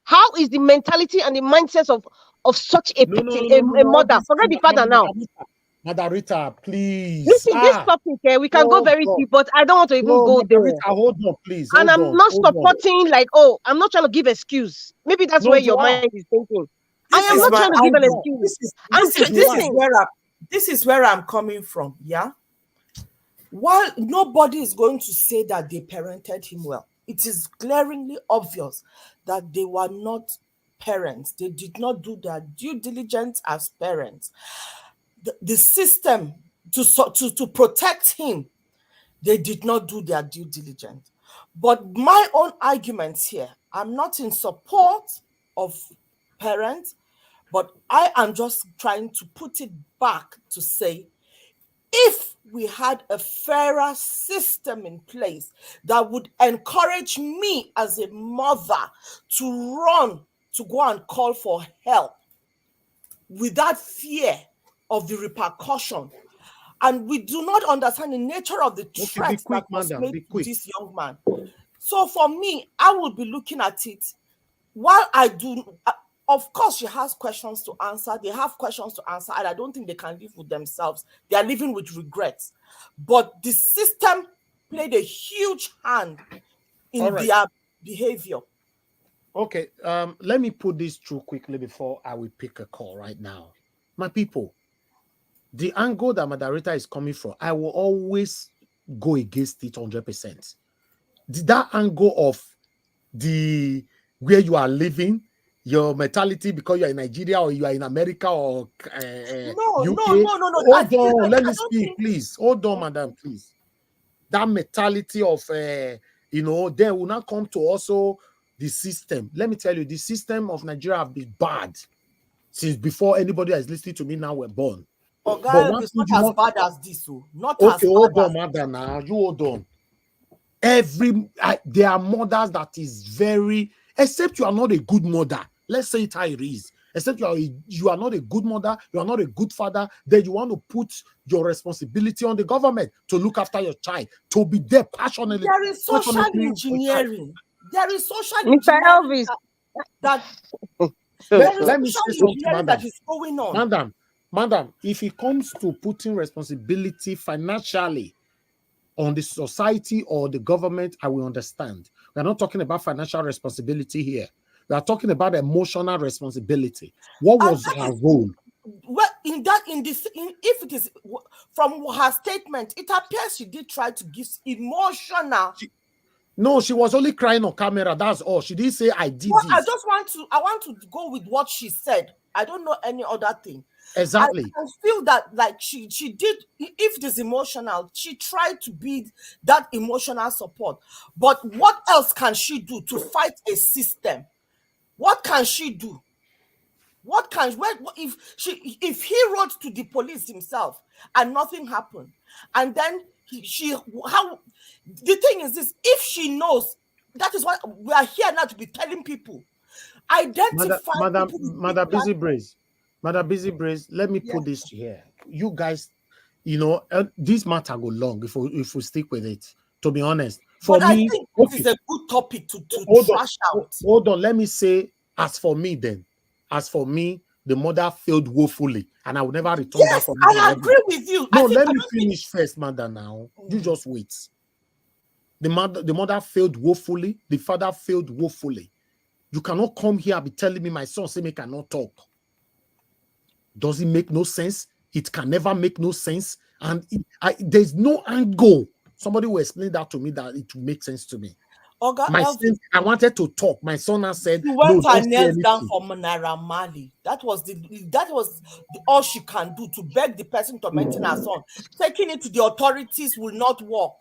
How is the mentality and the mindset of such a mother? Forget the father now. Madam Rita, please. Listen, this topic, we can go very deep, but I don't want to even go there. Rita, hold on, please. And I'm not supporting, I'm not trying to give excuse. Maybe that's where your mind is thinking. I am not trying to give an excuse. This is where I'm coming from, yeah? While nobody is going to say that they parented him well, it is glaringly obvious that they were not parents. They did not do their due diligence as parents. The system to protect him, they did not do their due diligence. But my own arguments here, I'm not in support of parents, but I am just trying to put it back to say, if we had a fairer system in place that would encourage me as a mother to run to go and call for help without fear of the repercussion, and we do not understand the nature of the threat that was made to this young man, So for me, I will be looking at it while I do. Of course, she has questions to answer. They have questions to answer, and I don't think they can live with themselves. They are living with regrets. But the system played a huge hand in their behavior. Okay, let me put this through quickly before I will pick a call right now. My people, the angle that moderator is coming from, I will always go against it 100%. That angle of the where you are living, your mentality because you are in Nigeria or you are in America or No. Hold on, let me speak, please. Hold on, madam, please. That mentality of they will not come to also the system. Let me tell you, the system of Nigeria have been bad since before anybody that is listening to me now were born. Oh, God, it's not as bad as this. Not as bad hold on, as madam. Now you hold on. There are mothers that is very, except you are not a good mother. Let's say it how it is. Except you are not a good mother, you are not a good father, then you want to put your responsibility on the government to look after your child, to be there passionately. There is social engineering. There is social Mr. Elvis. Let me say something, madam. That is going on. Madam, if it comes to putting responsibility financially on the society or the government, I will understand. We're not talking about financial responsibility here. We are talking about emotional responsibility. What was her role? Well, if it is from her statement, it appears she did try to give emotional. No, she was only crying on camera. That's all. She didn't say I did this. I want to go with what she said. I don't know any other thing. Exactly. I feel that like she did, if it is emotional, she tried to be that emotional support. But what else can she do to fight a system? What can she do? If he wrote to the police himself and nothing happened, and then the thing is this: if she knows, that is why we are here now to be telling people, identify Madam Busy Brace, let me put this here. You guys, this matter go long if we stick with it. To be honest, I think this is a good topic to trash out. Hold on, let me say, as for me, the mother failed woefully, and I will never return back from it. I agree with you. No, let me finish first, madam. Now you just wait. The mother failed woefully. The father failed woefully. You cannot come here and be telling me my son say me cannot talk. Does it make no sense? It can never make no sense, and there's no angle. Somebody will explain that to me that it will make sense to me. I wanted to talk. My son has said, "You went and knelt down for Naira Marley. That was all she can do to beg the person tormenting her son. Taking it to the authorities will not work.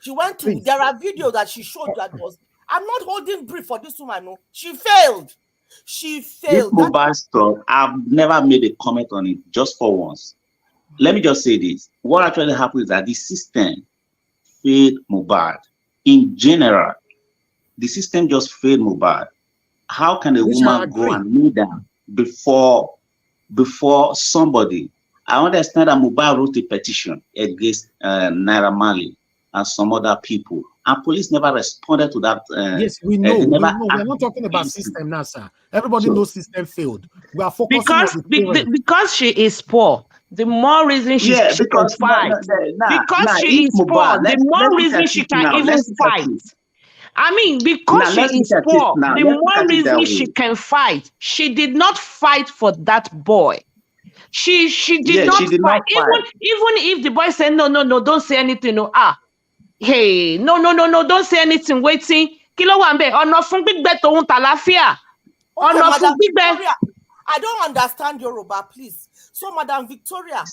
She went to. There are videos that she showed that was. I'm not holding brief for this woman. No, she failed. She failed. This Mohbad stuff, I've never made a comment on it, just for once. Let me just say this. What actually happened is that the system failed Mohbad. In general, the system just failed Mohbad. How can a woman go and kneel down before somebody? I understand that Mohbad wrote a petition against Naira Marley and some other people, and police never responded to that. Yes, we know. We're not talking about system now, sir. Everybody knows system failed. We are focusing because she is poor. The more reason she can fight. Because she is poor, the more reason she can even fight. I mean, because she is poor, the more reason she can fight. She did not fight for that boy. She did not fight. Even if the boy said, no, don't say anything. No, hey, no, don't say anything. Waiting. Kilo wambe. Ọ̀nà fún gbígbẹ́ tòun tàlàfíà. Ọ̀nà fún gbígbẹ́. I don't understand Yoruba, please. So, Madam Victoria,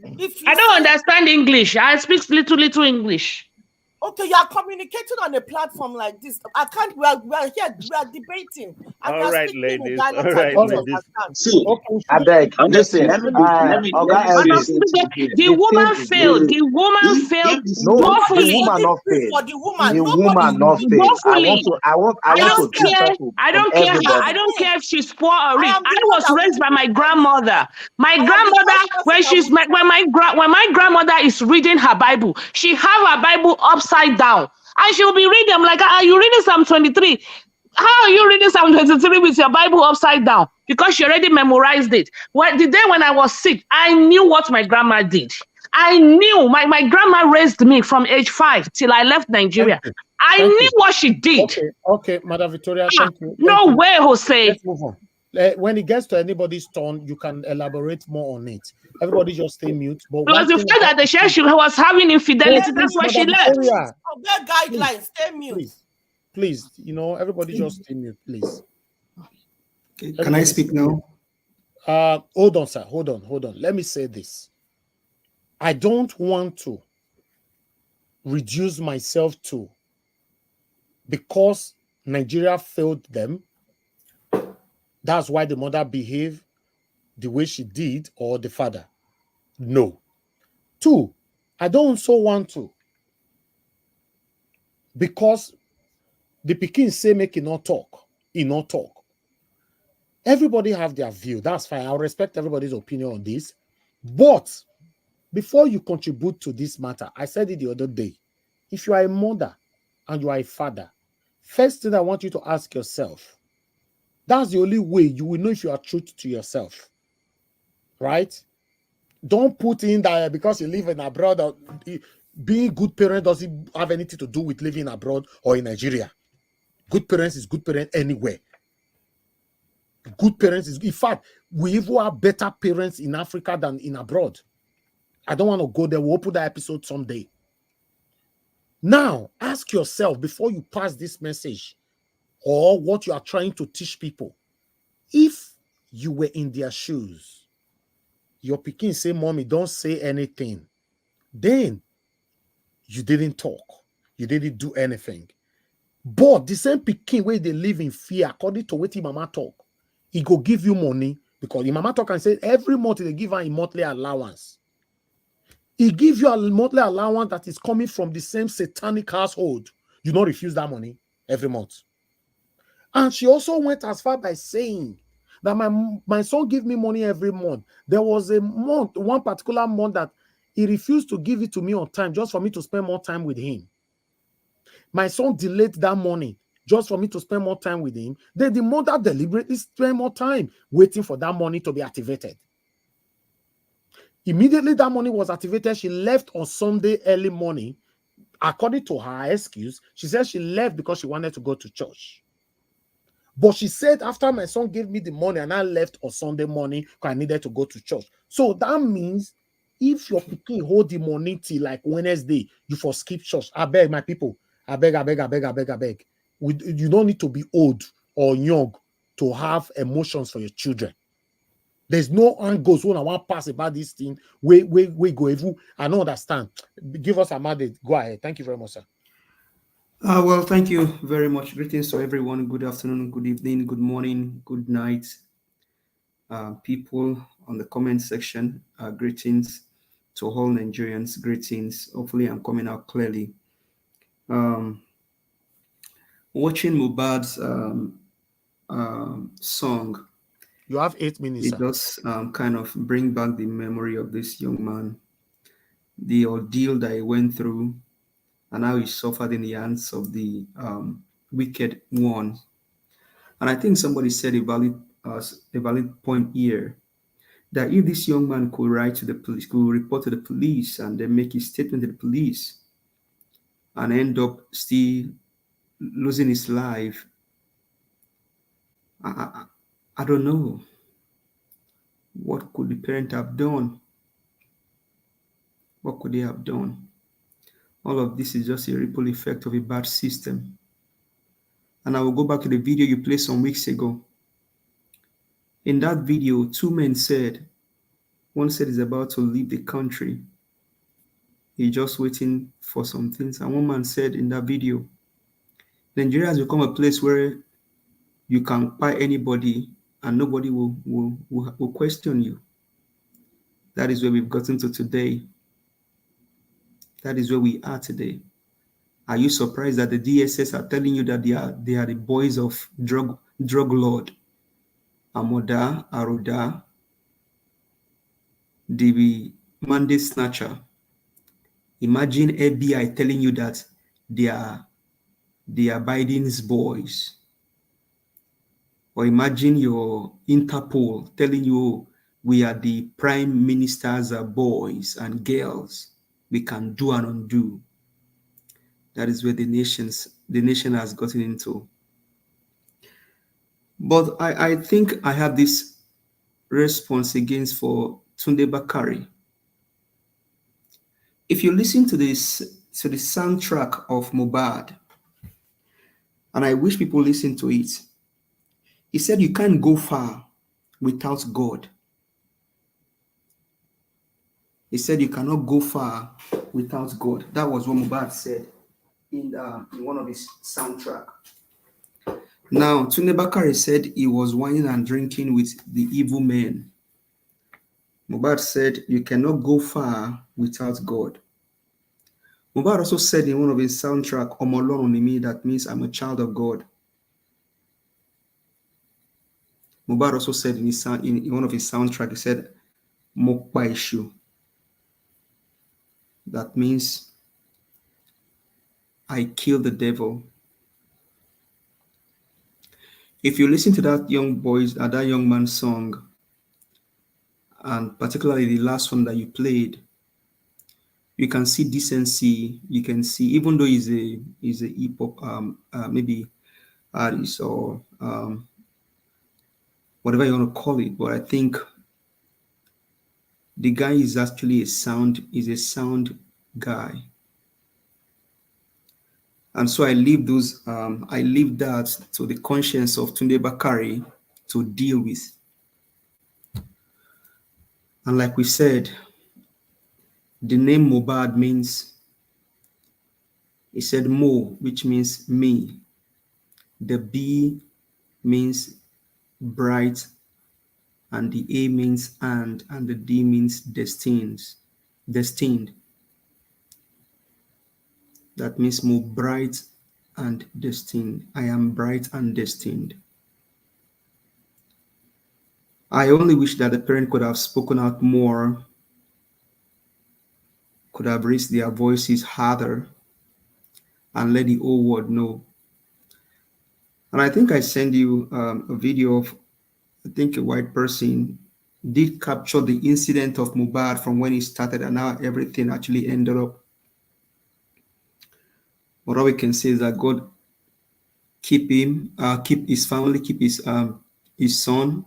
I don't understand English. I speak little English. Okay, you are communicating on a platform like this. I can't. We are here. We are debating. All right, ladies. All right, ladies. See, I beg. Listen. Let me the woman failed. The woman failed woefully. The woman not failed. I don't care if she's poor or rich. I was raised by my grandmother. My grandmother, when my grandmother is reading her Bible, she have her Bible upside down. And she will be reading. I'm like, are you reading Psalm 23? How are you reading Psalm 23 with your Bible upside down? Because she already memorized it. Well, the day when I was sick, I knew what my grandma did. I knew my grandma raised me from age 5 till I left Nigeria. I knew what she did. Okay, Madam Victoria, thank you. No way, Jose. Let's move on. When it gets to anybody's turn, you can elaborate more on it. Everybody just stay mute. But plus the fact that the church was having infidelity, that's why she left. Their guidelines, stay mute. Please, everybody just stay mute, please. Okay, can I speak now? Hold on, sir. Hold on. Let me say this. I don't want to reduce myself to because Nigeria failed them. That's why the mother behaved the way she did, or the father. No. 2, I don't also want to because the pikin say make he not talk. Everybody have their view. That's fine. I'll respect everybody's opinion on this. But before you contribute to this matter, I said it the other day. If you are a mother and you are a father, first thing I want you to ask yourself, that's the only way you will know if you are true to yourself. Right? Don't put in that because you live in abroad, or being good parent doesn't have anything to do with living abroad or in Nigeria. Good parents is good parent anywhere. Good parents is, in fact, we even have better parents in Africa than in abroad. I don't want to go there. We'll open that episode someday. Now, ask yourself before you pass this message or what you are trying to teach people. If you were in their shoes, your pikin say, Mommy, don't say anything. Then you didn't talk. You didn't do anything. But the same pikin where they live in fear, according to what mama talk, he go give you money because the mama talk and say every month they give her a monthly allowance. He give you a monthly allowance that is coming from the same satanic household. You don't refuse that money every month. And she also went as far by saying that my son give me money every month. There was a month, one particular month that he refused to give it to me on time just for me to spend more time with him. My son delayed that money just for me to spend more time with him. Then the mother deliberately spent more time waiting for that money to be activated. Immediately that money was activated, she left on Sunday early morning. According to her excuse, she said she left because she wanted to go to church. But she said after my son gave me the money and I left on Sunday morning because I needed to go to church. So that means if your pikin hold the money till like Wednesday, you for skip church. I beg my people. I beg. You don't need to be old or young to have emotions for your children. There's no angles when I want to pass about this thing. We go evil. I don't understand. Give us a mandate. Go ahead. Thank you very much, sir. Well, thank you very much. Greetings to everyone. Good afternoon, good evening, good morning, good night. People on the comment section, greetings to all Nigerians. Greetings. Hopefully, I'm coming out clearly. Watching Mohbad's song. You have 8 minutes. It does kind of bring back the memory of this young man, the ordeal that he went through, and how he suffered in the hands of the wicked one. And I think somebody said a valid point here, that if this young man could write to the police, could report to the police, and then make his statement to the police, and end up still losing his life, I don't know. What could the parent have done? What could they have done? All of this is just a ripple effect of a bad system. And I will go back to the video you played some weeks ago. In that video, 2 men said, one said he's about to leave the country. He's just waiting for some things. And one man said in that video, Nigeria has become a place where you can buy anybody and nobody will question you. That is where we've gotten to today. That is where we are today. Are you surprised that the DSS are telling you that they are the boys of drug lord? Amoda, Aroda, the mandate snatcher. Imagine FBI telling you that they are Biden's boys. Or imagine your Interpol telling you we are the prime minister's boys and girls. We can do and undo. That is where the nation has gotten into. But I think I have this response against for Tunde Bakari. If you listen to the soundtrack of Mohbad, and I wish people listen to it, he said you can't go far without God. He said you cannot go far without God. That was what Mohbad said in one of his soundtrack. Now, Tunde Bakari said he was whining and drinking with the evil men. Mohbad said you cannot go far without God. Mohbad also said in one of his soundtrack, Omolorun ni mi, that means I'm a child of God. Mohbad also said in one of his soundtracks, he said, Mokpa Ishu. That means I kill the devil. If you listen to that young man's song, and particularly the last one that you played, you can see decency. You can see, even though he's a hip hop maybe artist or whatever you want to call it, but I think the guy is actually a sound guy. And so I leave that to the conscience of Tunde Bakari to deal with. And like we said, the name Mohbad means, he said Mo, which means me. The B means bright, and the A means and the D means destined. That means more bright and destined. I am bright and destined. I only wish that the parent could have spoken out more, could have raised their voices harder, and let the whole world know. And I think I sent you a video of, I think a white person did capture the incident of Mohbad from when it started and how everything actually ended up. What all we can say is that God keep him, keep his family, keep his son,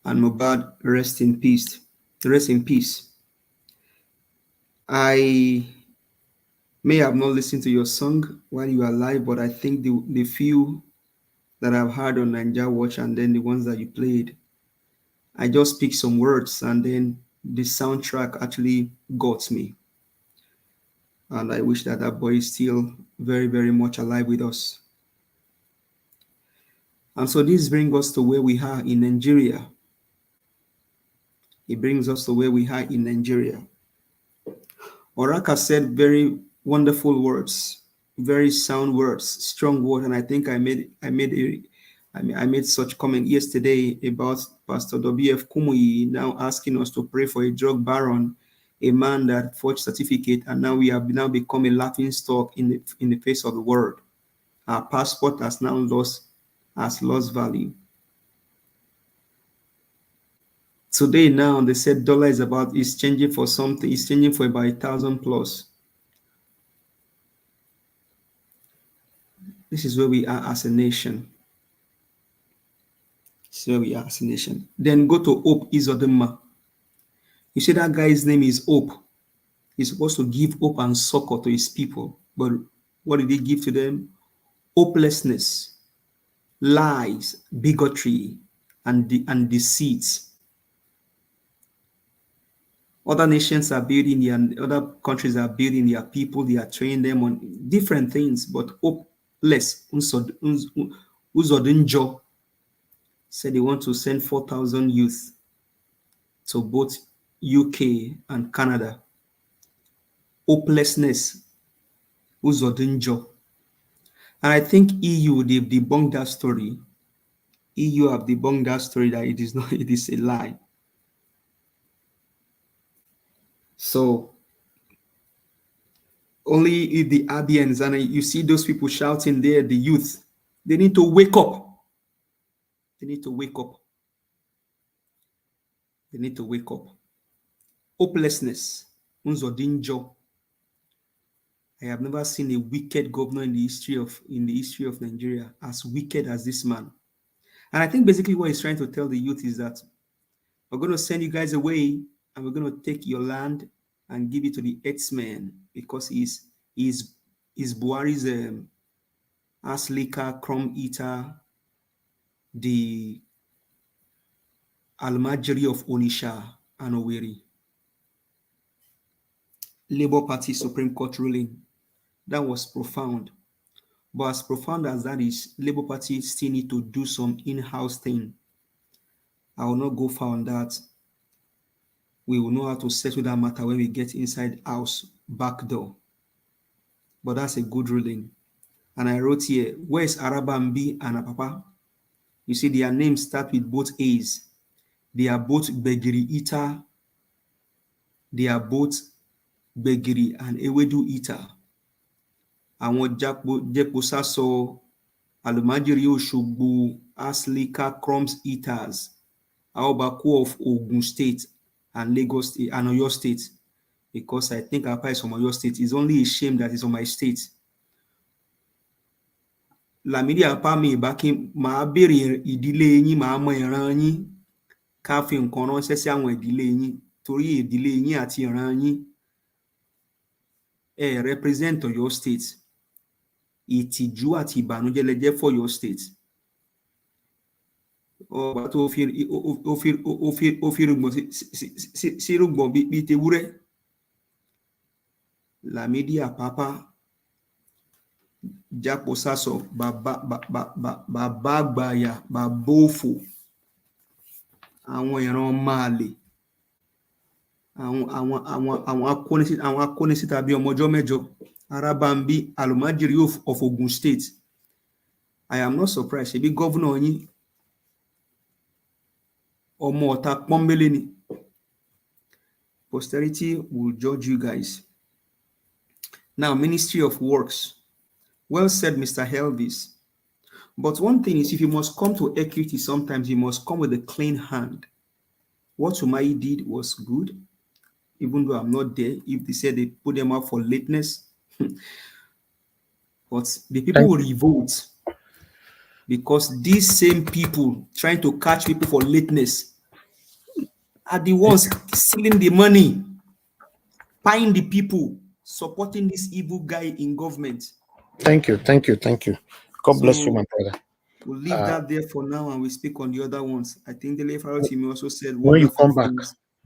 and Mohbad rest in peace. Rest in peace. I may have not listened to your song while you were alive, but I think the few that I've heard on Nigeria Watch and then the ones that you played, I just picked some words and then the soundtrack actually got me. And I wish that boy is still very, very much alive with us. And so this brings us to where we are in Nigeria. It brings us to where we are in Nigeria. Oraka said very wonderful words, very sound words, strong words, and I think I made such comment yesterday about Pastor W.F. Kumuyi now asking us to pray for a drug baron, a man that forged certificate, and now we have now become a laughing stock in the face of the world. Our passport has now lost value. Today now they said dollar is changing for something, it's changing for about 1,000 plus. This is where we are as a nation. This is where we are as a nation. Then go to Hope Izodema. You see that guy's name is Hope. He's supposed to give hope and succor to his people. But what did he give to them? Hopelessness, lies, bigotry, and deceit. Other nations are building other countries are building their people, they are training them on different things, but hopeless. Uzodinjo said they want to send 4,000 youth to both UK and Canada. Hopelessness. Uzodinjo. And I think EU, they've debunked that story. EU have debunked that story that it is not, it is a lie. So only if the Abians, and you see those people shouting there, the youth, they need to wake up. They need to wake up. They need to wake up. Hopelessness. Unzodinjo. I have never seen a wicked governor in the history of Nigeria as wicked as this man. And I think basically what he's trying to tell the youth is that we're going to send you guys away and we're going to take your land and give it to the X-Men because he's Buhari's ass licker, crumb eater, the Almajiri of Onisha and Owerri. Labour Party Supreme Court ruling. That was profound. But as profound as that is, Labour Party still need to do some in-house thing. I will not go far on that. We will know how to settle that matter when we get inside house back door. But that's a good ruling. And I wrote here, where is Arabambi and Apapa? You see, their names start with both A's. They are both Begiri Eater. They are both Begiri and Ewedu Eater. Àwọn Jẹ́po Saso, Alumajiri Oshogbo, Aslika Crumbs Eaters, Aobaku of Ogun State and Lagos State and Oyo State. Because I think Apa is from Oyo State. It's only a shame that it's on my state. Lamidi Apa mi baki ma bere ìdílé yín ma mọ ìran yín ká fi nǹkan ránṣẹ́ sí àwọn ìdílé yín torí ìdílé yín àti ìran yín represent Oyo State. Ìtìjú àti ìbànújẹ́ lẹ jẹ́ for Oyo State. Ọba tó fi rúgbọ̀n bí tewúrẹ́. Lamidi Apapa Jẹ́po Saso bàbá àgbàyà bàbá òfò àwọn ìran máàlè àwọn akónisíta bí ọmọ ọjọ́ mẹ́jọ Arabambi Alumajiri of Ogun State. I am not surprised. Ṣebí governor yín ọmọ ọ̀tá pọ́nbélé ni. Posterity will judge you guys. Now, Ministry of Works. Well said, Mr. Elvis. But one thing is, if you must come to equity, sometimes you must come with a clean hand. What Umahi did was good, even though I'm not there. If they said they put them out for lateness, but the people will revolt because these same people trying to catch people for lateness are the ones stealing the money, buying the people, supporting this evil guy in government. Thank you. God bless you, my brother. We'll leave that there for now and we speak on the other ones. I think Dele Farotimi also said when you come back.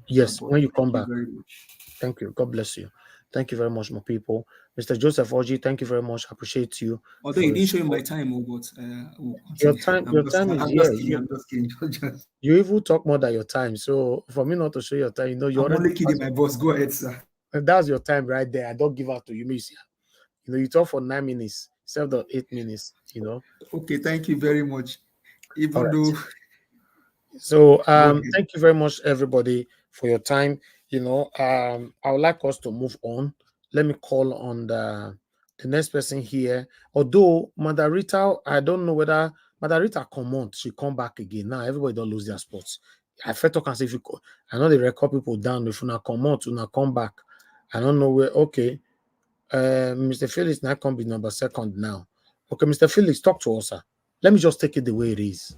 Yes, about when you come back. very much. Thank you. God bless you. Thank you very much, my people. Mr. Joseph Oji, thank you very much. I appreciate you. Although you didn't show me my time, but your time is I'm just kidding. You even talk more than your time. So for me not to show your time, you know, you're I'm only kidding, my boss. Go ahead, sir. And that's your time right there. I don't give out to you, Misia. You know, you talk for 9 minutes, 7 or 8 minutes, you know. Okay, thank you very much. Even though so thank you very much, everybody, for your time. You know, I would like us to move on. Let me call on the next person here. Although Madarita, I don't know whether Madarita come on, she come back again. Now everybody don't lose their spots. I felt to can say if you I know they record people down if you not come on to not come back. I don't know where. Okay, Mr. Felix now come be number second now. Okay, Mr. Felix, talk to us, sir. Let me just take it the way it is.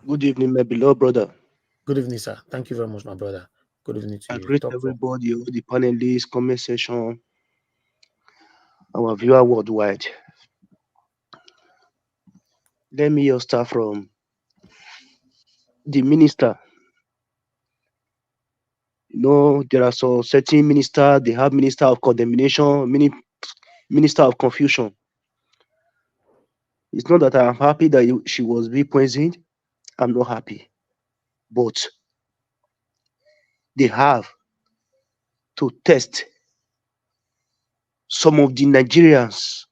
Good evening, my beloved brother. Good evening, sir. Thank you very much, my brother. Good evening to you. I greet everybody, all the panelists, comment section, our viewer worldwide. Let me just start from the minister. You know, there are some certain ministers, they have minister of condemnation, minister of confusion. It's not that I'm happy that she was being poisoned. I'm not happy. But they have to test some of the Nigerians'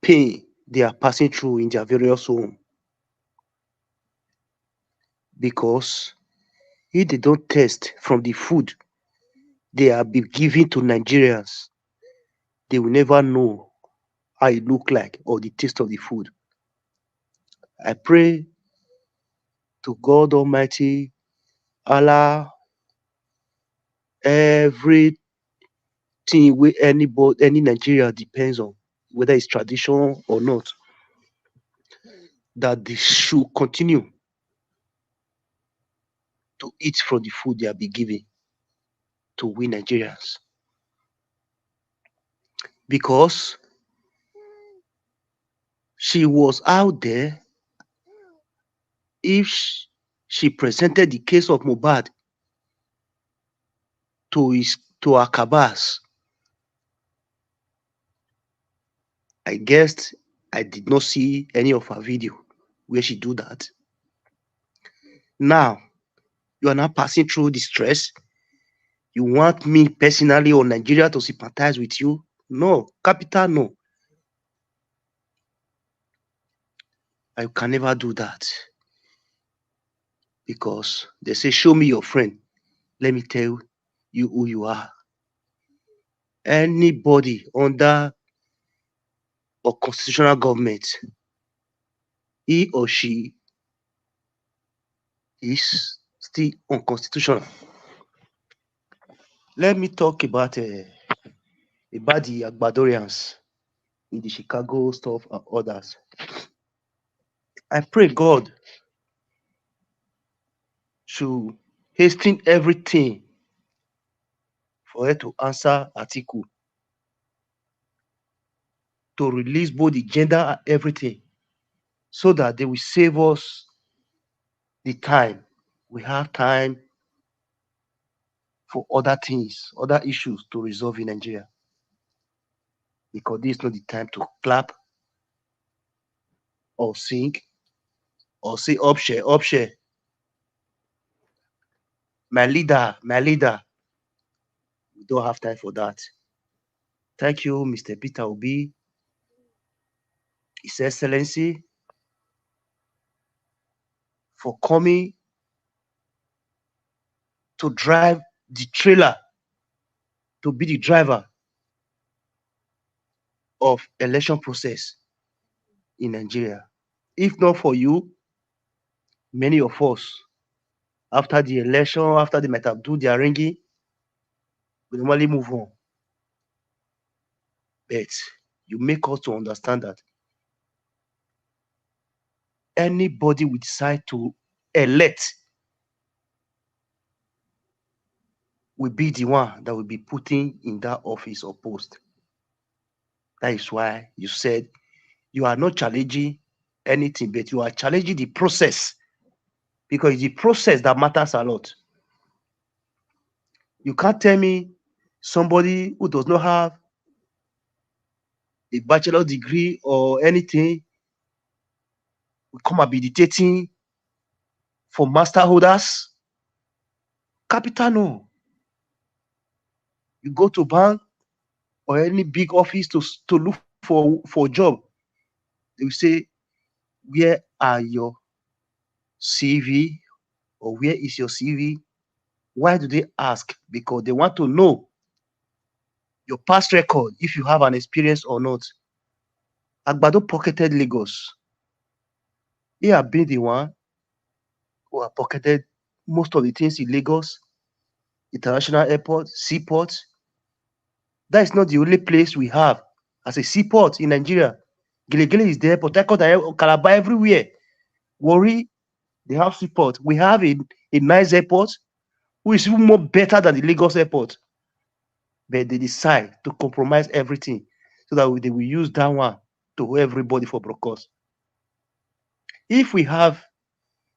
pain they are passing through in their various homes. Because if they don't test from the food they are be given to Nigerians, they will never know how it look like or the taste of the food. I pray to God Almighty, Allah, everything where any Nigeria depends on, whether it's tradition or not, that they should continue to eat from the food they are be given to we Nigerians. Because she was out there, if she presented the case of Mohbad to her cabals, I guess I did not see any of her video where she do that. Now, you are not passing through the stress. You want me personally or Nigeria to sympathize with you? No, capital no. I can never do that. Because they say, show me your friend. Let me tell you who you are. Anybody under a constitutional government, he or she is still unconstitutional. Let me talk about the Agbadorians in the Chicago stuff and others. I pray God should hasten everything for her to answer Atiku, to release both the gender and everything, so that they will save us the time. We have time for other things, other issues to resolve in Nigeria. Because this is not the time to clap or sing or say upshare. My leader. We don't have time for that. Thank you, Mr. Peter Obi, His Excellency, for coming to drive the trailer, to be the driver of election process in Nigeria. If not for you, many of us, after the election, after they might have do their ringing, we normally move on. But you make us to understand that anybody we decide to elect will be the one that will be putting in that office or post. That is why you said you are not challenging anything, but you are challenging the process, because it's the process that matters a lot. You can't tell me somebody who does not have a bachelor degree or anything will come and be dictating for master holders. Capital no. You go to bank or any big office to look for a job, they will say, where are your CV, or where is your CV? Why do they ask? Because they want to know your past record, if you have an experience or not. Agbado pocketed Lagos. He have been the one who have pocketed most of the things in Lagos, international airport, seaport. That is not the only place we have as a seaport in Nigeria. Gele is there, Port Harcourt, Calabar, everywhere. Warri, they have seaport. We have a nice airport who is even more better than the Lagos airport. But they decide to compromise everything so that they will use that one to everybody for broadcast. If we have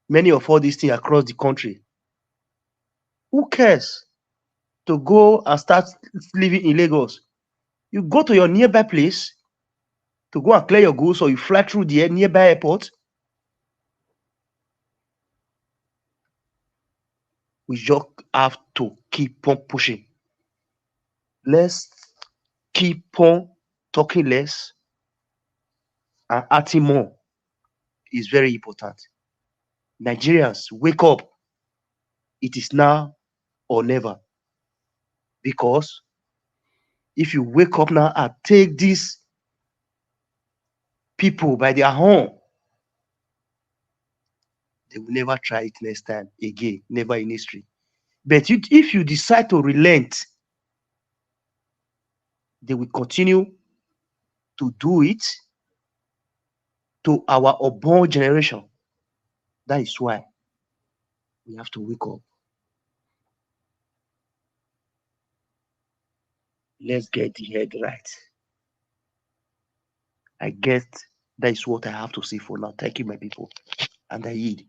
many of all these things across the country, who cares to go and start living in Lagos? You go to your nearby place to go and clear your goods, or you fly through the nearby airport. We just have to keep on pushing. Let's keep on talking less and acting more. Is very important. Nigerians, wake up. It is now or never. Because if you wake up now and take these people by their horn, they will never try it next time again, never in history. But if you decide to relent, they will continue to do it to our unborn generation. That is why we have to wake up. Let's get the head right. I guess that is what I have to say for now. Thank you, my people. And I yield.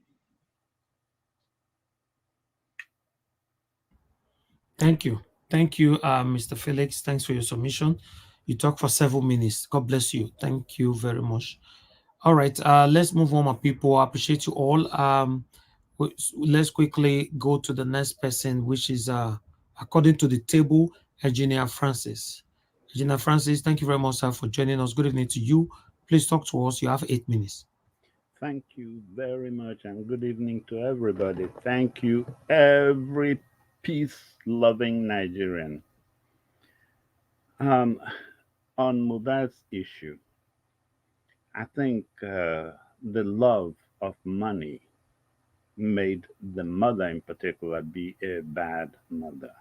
Thank you. Thank you, Mr. Felix. Thanks for your submission. You talked for several minutes. God bless you. Thank you very much. All right, let's move on, my people. I appreciate you all. Let's quickly go to the next person, which is, according to the table, Engineer Francis. Engineer Francis, thank you very much, sir, for joining us. Good evening to you. Please talk to us. You have 8 minutes. Thank you very much, and good evening to everybody. Thank you, every peace-loving Nigerian. On Mohbad's issue, I think the love of money made the mother in particular be a bad mother.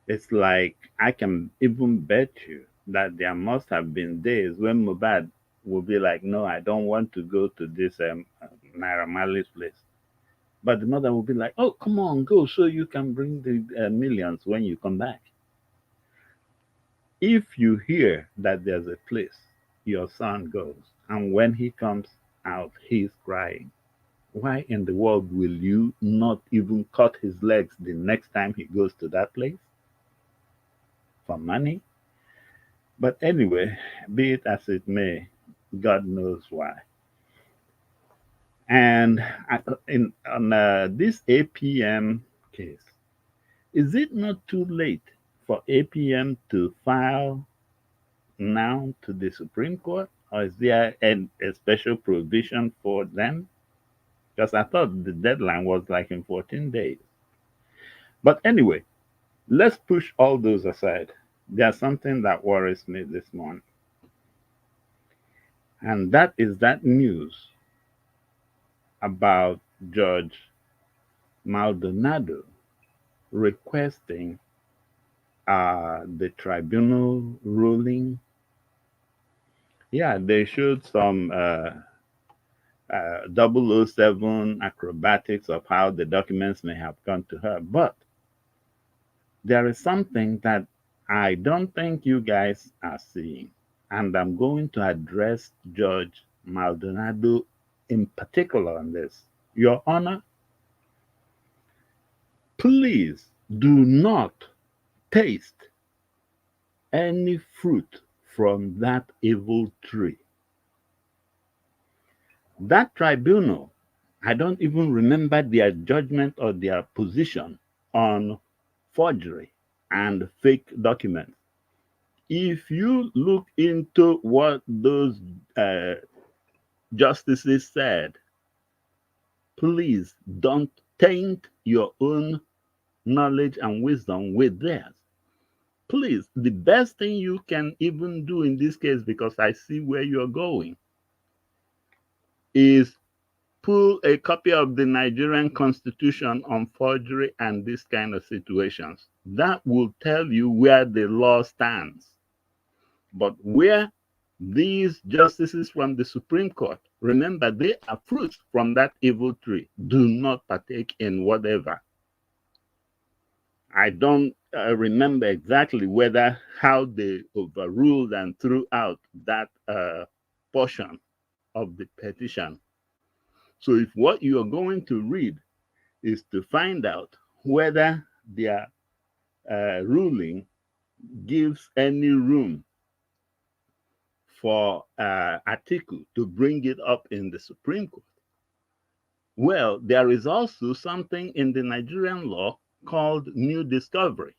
It's like I can even bet you that there must have been days when Mohbad will be like, no, I don't want to go to this Naira Marley's place. But the mother will be like, oh, come on, go so you can bring the millions when you come back. If you hear that there's a place your son goes, and when he comes out, he's crying, why in the world will you not even cut his legs the next time he goes to that place? For money? But anyway, be it as it may, God knows why. And on this APM case, is it not too late for APM to file now to the Supreme Court? Or is there a special provision for them? Because I thought the deadline was like in 14 days. But anyway, let's push all those aside. There's something that worries me this morning. And that is that news about Judge Maldonado requesting the tribunal ruling. Yeah, they showed some 007 acrobatics of how the documents may have gone to her. But there is something that I don't think you guys are seeing. And I'm going to address Judge Maldonado in particular on this. Your Honor, please do not taste any fruit from that evil tree. That tribunal, I don't even remember their judgment or their position on forgery and fake documents. If you look into what those justices said, please don't taint your own knowledge and wisdom with theirs. Please, the best thing you can even do in this case, because I see where you're going, is pull a copy of the Nigerian Constitution on forgery and this kind of situations. That will tell you where the law stands. But where these justices from the Supreme Court, remember, they are fruits from that evil tree, do not partake in whatever. I don't remember exactly how they overruled and threw out that portion of the petition. So if what you are going to read is to find out whether their ruling gives any room for Atiku to bring it up in the Supreme Court, well, there is also something in the Nigerian law called new discovery.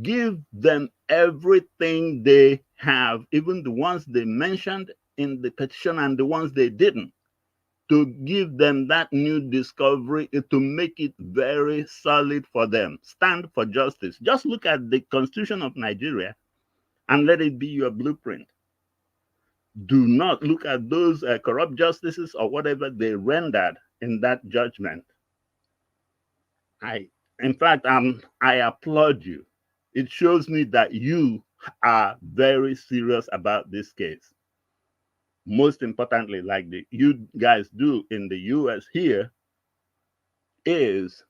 Give them everything they have, even the ones they mentioned in the petition and the ones they didn't, to give them that new discovery, to make it very solid for them. Stand for justice. Just look at the Constitution of Nigeria and let it be your blueprint. Do not look at those corrupt justices or whatever they rendered in that judgment. In fact, I applaud you. It shows me that you are very serious about this case. Most importantly, like you guys do in the US here, is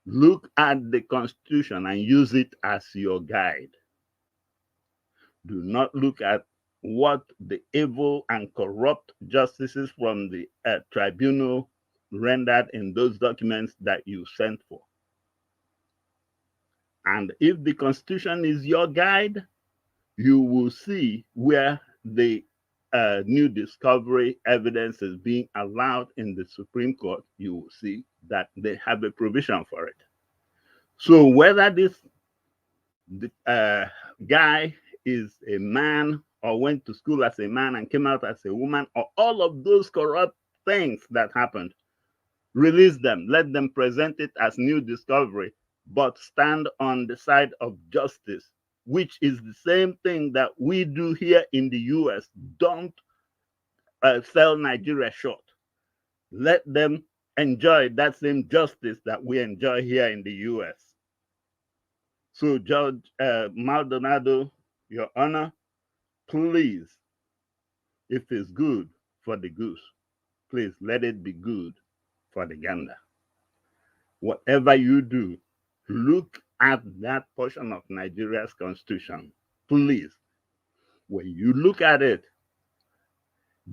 look at the Constitution and use it as your guide. Do not look at what the evil and corrupt justices from the tribunal rendered in those documents that you sent for. And if the Constitution is your guide, you will see where the new discovery evidence is being allowed in the Supreme Court. You will see that they have a provision for it. So whether this guy is a man or went to school as a man and came out as a woman, or all of those corrupt things that happened, release them, let them present it as new discovery, but stand on the side of justice, which is the same thing that we do here in the US. Don't sell Nigeria short. Let them enjoy that same justice that we enjoy here in the US. So Judge Maldonado, Your Honor, please, if it's good for the goose, please let it be good for the gander. Whatever you do, look at that portion of Nigeria's constitution. Please, when you look at it,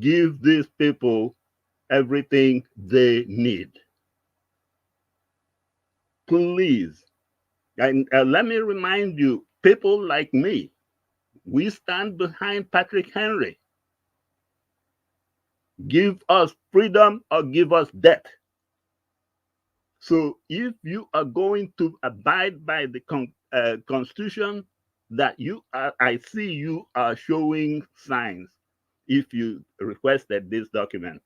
give these people everything they need. Please. And let me remind you, people like me, we stand behind Patrick Henry. Give us freedom or give us death. So if you are going to abide by the Constitution that you are, I see you are showing signs. If you requested this document,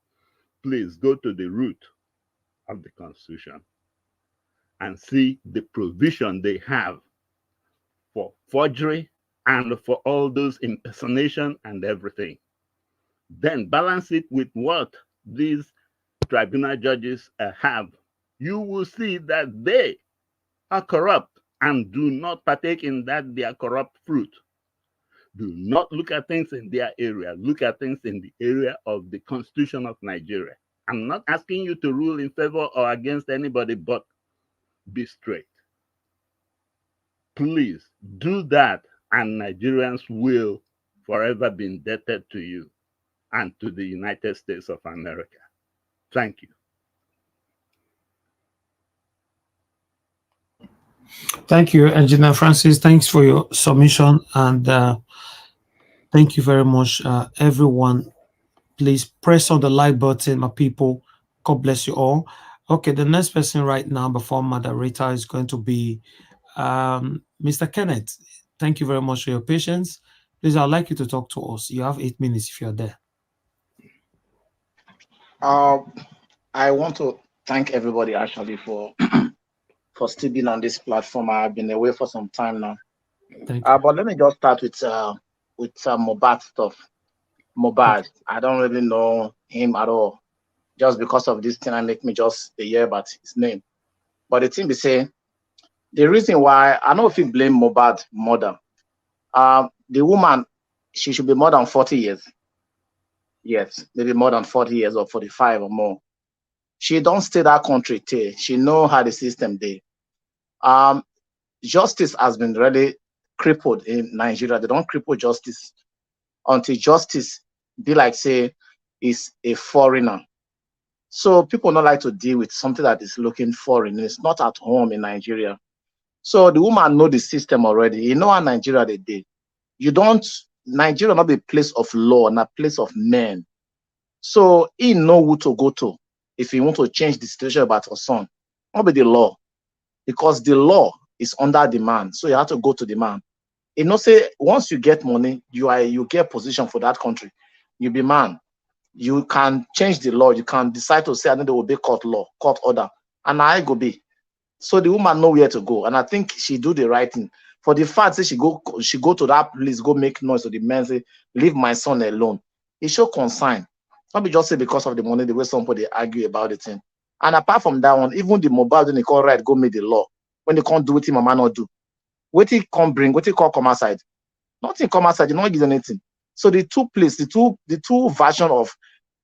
please go to the root of the Constitution and see the provision they have for forgery and for all those impersonation and everything. Then balance it with what these tribunal judges have. You will see that they are corrupt and do not partake in that their corrupt fruit. Do not look at things in their area. Look at things in the area of the Constitution of Nigeria. I'm not asking you to rule in favor or against anybody, but be straight. Please do that, and Nigerians will forever be indebted to you and to the United States of America. Thank you. Thank you, Engineer Francis. Thanks for your submission, and thank you very much, everyone. Please press on the like button, my people. God bless you all. Okay, the next person right now before moderator is going to be Mr. Kenneth. Thank you very much for your patience. Please, I'd like you to talk to us. You have 8 minutes if you're there. I want to thank everybody actually for for still being on this platform. I've been away for some time now. But let me just start with Mohbad stuff. Mohbad, I don't really know him at all. Just because of this thing, I make me just hear about his name. But the thing be say, the reason why I know if you blame Mohbad mother, the woman, she should be more than 40 years. Yes, maybe more than 40 years or 45 or more. She don't stay that country till she know how the system dey. Justice has been really crippled in Nigeria. They don't cripple justice until justice be like say is a foreigner. So people don't like to deal with something that is looking foreign. It's not at home in Nigeria. So the woman know the system already. You know how Nigeria they did. You don't, Nigeria not be a place of law, not a place of men. So he know who to go to if he want to change the situation about her son. Not be the law. Because the law is under the man. So you have to go to the man. You know, say once you get money, you get position for that country. You be man. You can change the law. You can decide to say, I know there will be court order, and I go be. So the woman know where to go, and I think she do the right thing. For the fact that she go to that place, go make noise to the man, say, leave my son alone. It show concern. Not be just say because of the money, the way somebody argue about the thing. And apart from that one, even the Mohbad, when they call right, go make the law. When they can't do it, my man not do. What he come bring, what he call come outside. Nothing come outside, you not give anything. So the two place, the two version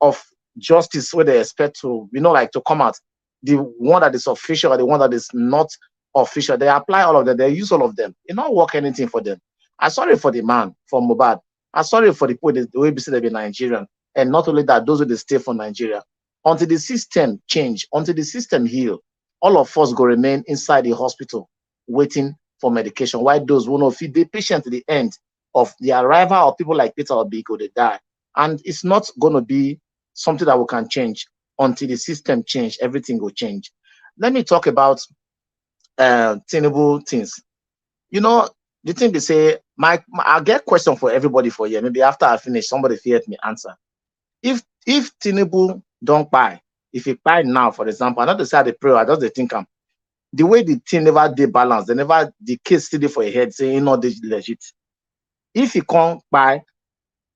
of justice where they expect to, like to come out. The one that is official or the one that is not official, they apply all of them, they use all of them. It not work anything for them. I'm sorry for the man from Mohbad. I'm sorry for the people the way they be Nigerian. And not only that, those who they stay for Nigeria. Until the system change, until the system heal, all of us go remain inside the hospital waiting for medication. Why those who not feed the patient to the end of the arrival of people like Peter Obiko, they die. And it's not going to be something that we can change. Until the system change, everything will change. Let me talk about Tinubu things. The thing they say, I'll get question for everybody for here. Maybe after I finish, somebody feared me answer. If Tinubu don't buy, if he buy now, for example, I not to say the prayer, I just think the way the thing never they balance, the case still for a head saying not legit. If he can't buy,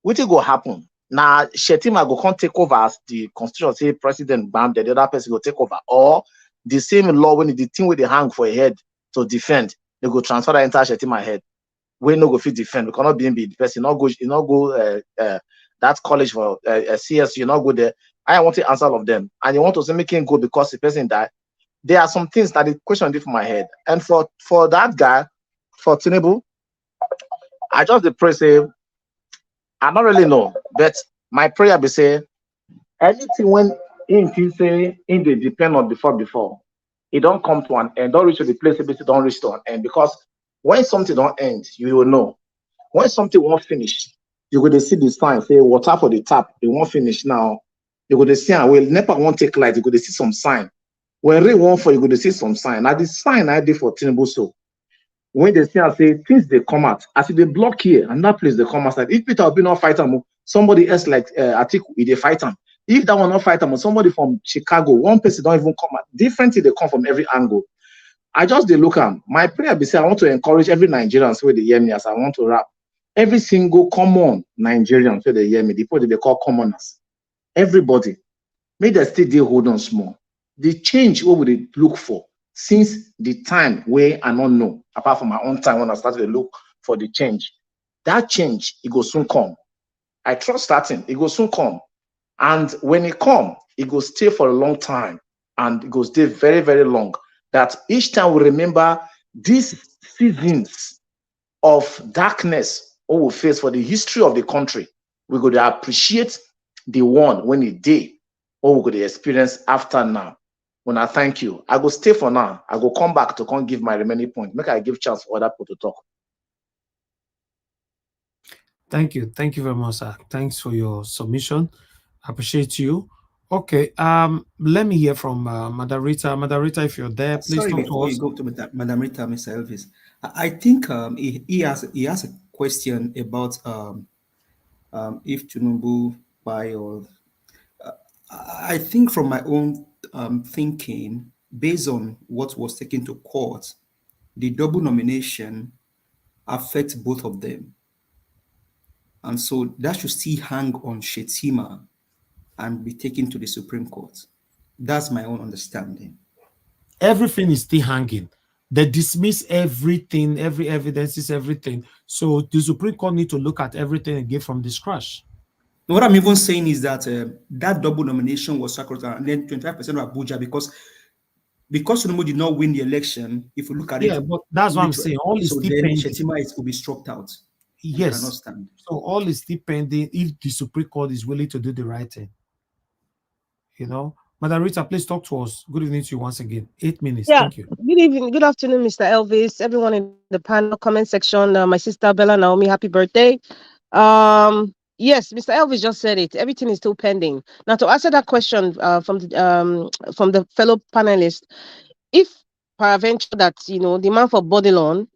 what will go happen? Now, Shetima go can't take over as the constitution say president bam, the other person go take over, or the same law when the thing with the hang for a head to defend, they go transfer the entire Shetima head. We no go fit defend. We cannot be the person. You not go that college for CS. You not go there. I want to answer all of them, and you want to say make him go because the person died. There are some things that the question did for my head, and for that guy, for Tinubu, I just the pray say. I don't really know, but my prayer be say anything when in say in the depend on before, it don't come to an end, don't reach to the place it don't reach to an end. Because when something don't end, you will know. When something won't finish, you go to see the sign, say water for the tap, it won't finish now. You go to see well, NEPA won't take light, you go to see some sign. When rain won't fall, you go to see some sign. Now the sign I did for Tinubu so. When they see and say things they come out, as if they block here and that place they come outside. If Peter will be not fight them, somebody else like Atiku, they fight them. If that one not fight them, somebody from Chicago, one person don't even come out. Differently they come from every angle. I just they look at my prayer be say I want to encourage every Nigerian so they hear me as I want to rap. Every single common Nigerian so they hear me. The people they call commoners. Everybody, may they still they hold on small. The change what would they look for? Since the time where I don't know, apart from my own time when I started to look for the change, that change, it will soon come. I trust that thing, it will soon come. And when it come, it will stay for a long time and it will stay very, very long. That each time we remember these seasons of darkness we will face for the history of the country, we go to appreciate the one when it did, or we go to experience after now. When I thank you, I go stay for now. I go come back to come give my remaining point. Make I give chance for other people to talk. Thank you very much, sir. Thanks for your submission. I appreciate you. Okay, let me hear from Madam Rita. Madam Rita, if you're there, please Sorry, talk before to us. you go to Madam Rita, Mr. Elvis, I think he has a question about if Tinubu buy or I think from my own thinking, based on what was taken to court, the double nomination affects both of them. And so that should still hang on Shetima and be taken to the Supreme Court. That's my own understanding. Everything is still hanging. They dismiss everything, every evidence is everything. So the Supreme Court need to look at everything again from the scratch. What I'm even saying is that that double nomination was sacrosanct, and then 25% of Abuja because Tinubu did not win the election. If we look at it, yeah, but that's what I'm saying. All is so still then pending. Shetima will be struck out. Yes. Cannot stand. So all is still pending if the Supreme Court is willing to do the right thing. Madam Rita, please talk to us. Good evening to you once again. 8 minutes. Yeah. Thank you. Good evening. Good afternoon, Mr. Elvis. Everyone in the panel comment section. My sister Bella Naomi, happy birthday. Yes, Mr. Elvis just said it. Everything is still pending. Now, to answer that question from the fellow panelist, if peradventure that the man for Bodilon,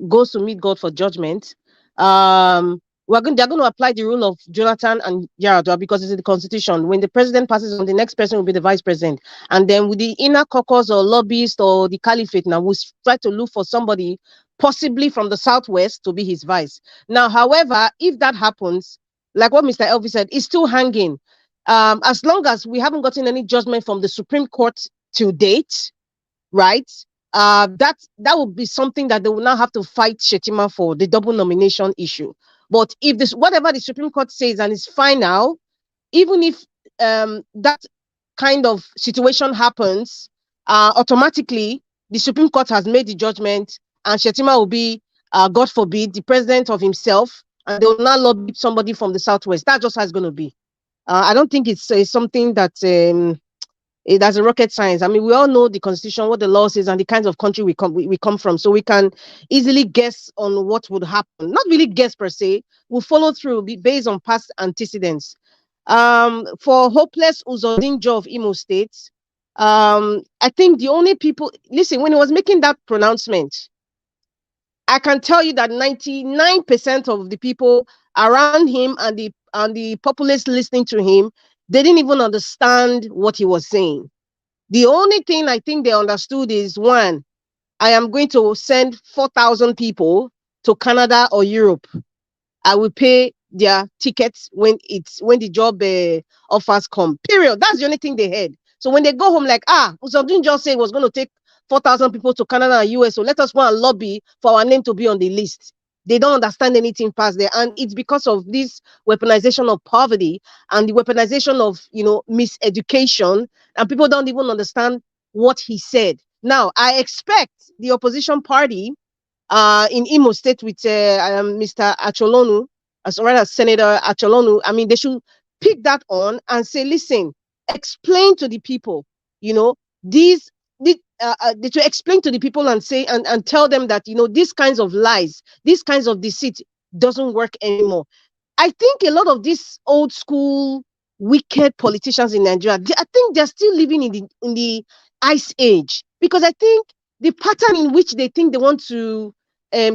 goes to meet God for judgment, when they're going to apply the rule of Jonathan and Yaradua because it's in the constitution. When the president passes on, the next person will be the vice president. And then with the inner caucus or lobbyist or the caliphate, now we'll try to look for somebody possibly from the southwest to be his vice. Now, however, if that happens, like what Mr. Elvis said, it's still hanging. As long as we haven't gotten any judgment from the Supreme Court to date, right? That would be something that they will now have to fight Shetima for, the double nomination issue. But if this, whatever the Supreme Court says and is final, even if that kind of situation happens, automatically the Supreme Court has made the judgment, and Shetima will be, God forbid, the president of himself, and they will now lobby somebody from the southwest. That's just how it's going to be. I don't think it's something that that's a rocket science. I mean, we all know the constitution, what the law says, and the kinds of country we come from, so we can easily guess on what would happen. Not really guess per se. We'll follow through based on past antecedents. For Hopeless Uzodinjo of Imo State, I think the only people, listen, when he was making that pronouncement, I can tell you that 99% of the people around him and the populace listening to him, they didn't even understand what he was saying. The only thing I think they understood is, one, I am going to send 4,000 people to Canada or Europe. I will pay their tickets when the job offers come. Period. That's the only thing they heard. So when they go home, like, Uzodin just said was going to take 4,000 people to Canada and US, so let us go and lobby for our name to be on the list. They don't understand anything past there, and it's because of this weaponization of poverty and the weaponization of, miseducation, and people don't even understand what he said. Now, I expect the opposition party in Imo State with Mr. Acholonu, as well as Senator Acholonu, I mean, they should pick that on and say, listen, explain to the people, to explain to the people and say and tell them that these kinds of lies, these kinds of deceit doesn't work anymore. I think a lot of these old school wicked politicians in Nigeria, I think they're still living in the ice age, because I think the pattern in which they think they want to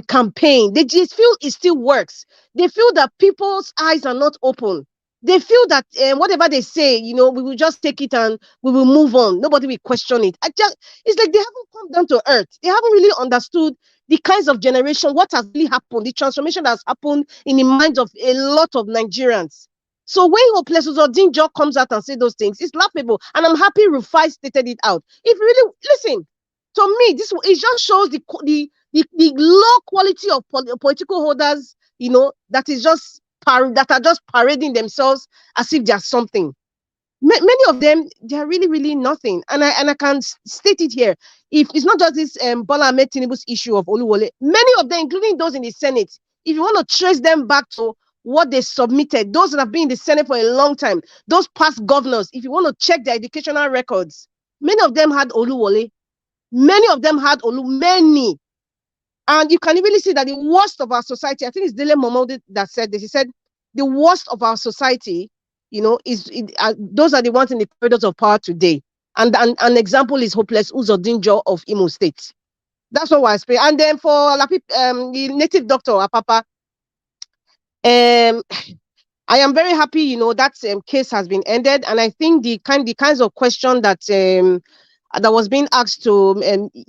campaign, they just feel it still works. They feel that people's eyes are not open. They feel that whatever they say, we will just take it and we will move on. Nobody will question it. It's like they haven't come down to earth. They haven't really understood the kinds of generation, what has really happened, the transformation that has happened in the minds of a lot of Nigerians. So when Hopeless Uzodinjo comes out and say those things, it's laughable. And I'm happy Rufai stated it out. If really, listen, to me, it just shows the low quality of political holders, that are just parading themselves as if they're something. Many of them, they're really, really nothing. And I can state it here. If it's not just this Bola Ahmed Tinubu's issue of Oluwole, many of them, including those in the Senate, if you want to trace them back to what they submitted, those that have been in the Senate for a long time, those past governors, if you want to check their educational records, many of them had Oluwole. Many of them had many. And you can really see that the worst of our society, I think it's Dele Farotimi that said this. He said, the worst of our society, those are the ones in the corridors of power today. And an example is Hopeless Uzodinjo of Imo State. That's what I say. And then for the native doctor, Apapa, I am very happy, that case has been ended. And I think the kinds of question that was being asked to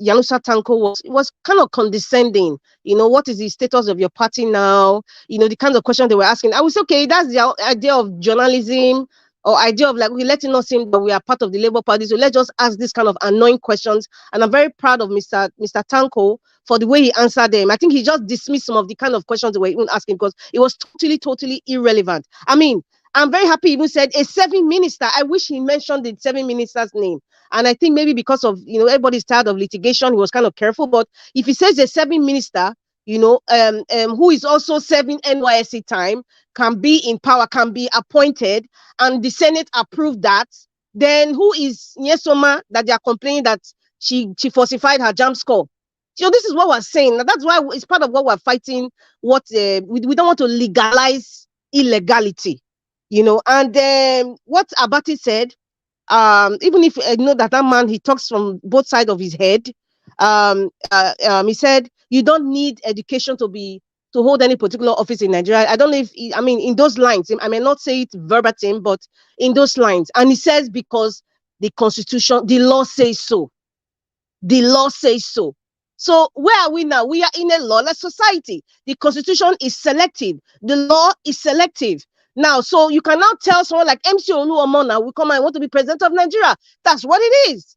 Yanusa Tanko was kind of condescending. What is the status of your party now? The kinds of questions they were asking. I would say, okay, that's the idea of journalism, or idea of like, we're letting us in that we are part of the Labour Party. So let's just ask this kind of annoying questions. And I'm very proud of Mr. Tanko for the way he answered them. I think he just dismissed some of the kind of questions they were even asking because it was totally irrelevant. I mean, I'm very happy he even said a serving minister. I wish he mentioned the serving minister's name. And I think maybe because of, everybody's tired of litigation, he was kind of careful. But if he says a serving minister, who is also serving NYSC time, can be in power, can be appointed, and the Senate approved that, then who is Nyesoma that they are complaining that she falsified her JAMB score? This is what we're saying. That's why it's part of what we're fighting. What we don't want to legalize illegality, And what Abati said, even if I know that man, he talks from both sides of his head. He said, you don't need education to be to hold any particular office in Nigeria. I don't know if, I mean, in those lines, I may not say it verbatim, but in those lines. And he says because the constitution, the law says so. The law says so. So where are we now? We are in a lawless society. The constitution is selective. The law is selective. Now, so you can now tell someone like MC Oluomona will come and want to be president of Nigeria. That's what it is.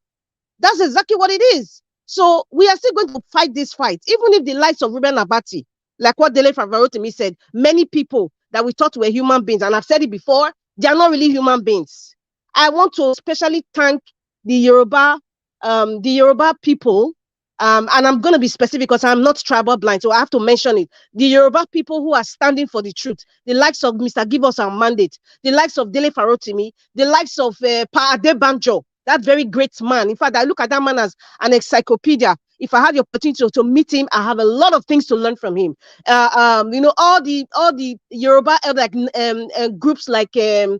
That's exactly what it is. So we are still going to fight this fight, even if the likes of Ruben Abati, like what Dele Farotimi said, many people that we thought were human beings, and I've said it before, they are not really human beings. I want to especially thank the Yoruba people, and I'm going to be specific because I'm not tribal blind, so I have to mention it. The Yoruba people who are standing for the truth, the likes of Mr. Give Us Our Mandate, the likes of Dele Farotimi, the likes of Pa Adebanjo, that very great man. In fact, I look at that man as an encyclopedia. If I have the opportunity to meet him, I have a lot of things to learn from him. You know, all the Yoruba groups like the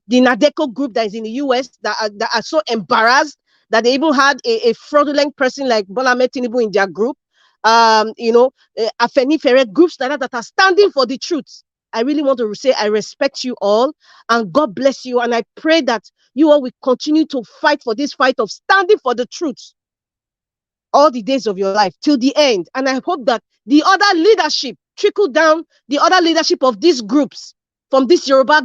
Nadeco group that is in the US that are so embarrassed that they even had a fraudulent person like Bola Ahmed Tinubu in their group. You know, Afenifere groups that are standing for the truth. I really want to say I respect you all and God bless you. And I pray that you all will continue to fight for this fight of standing for the truth all the days of your life till the end. And I hope that the other leadership trickle down, the other leadership of these groups, from these Yoruba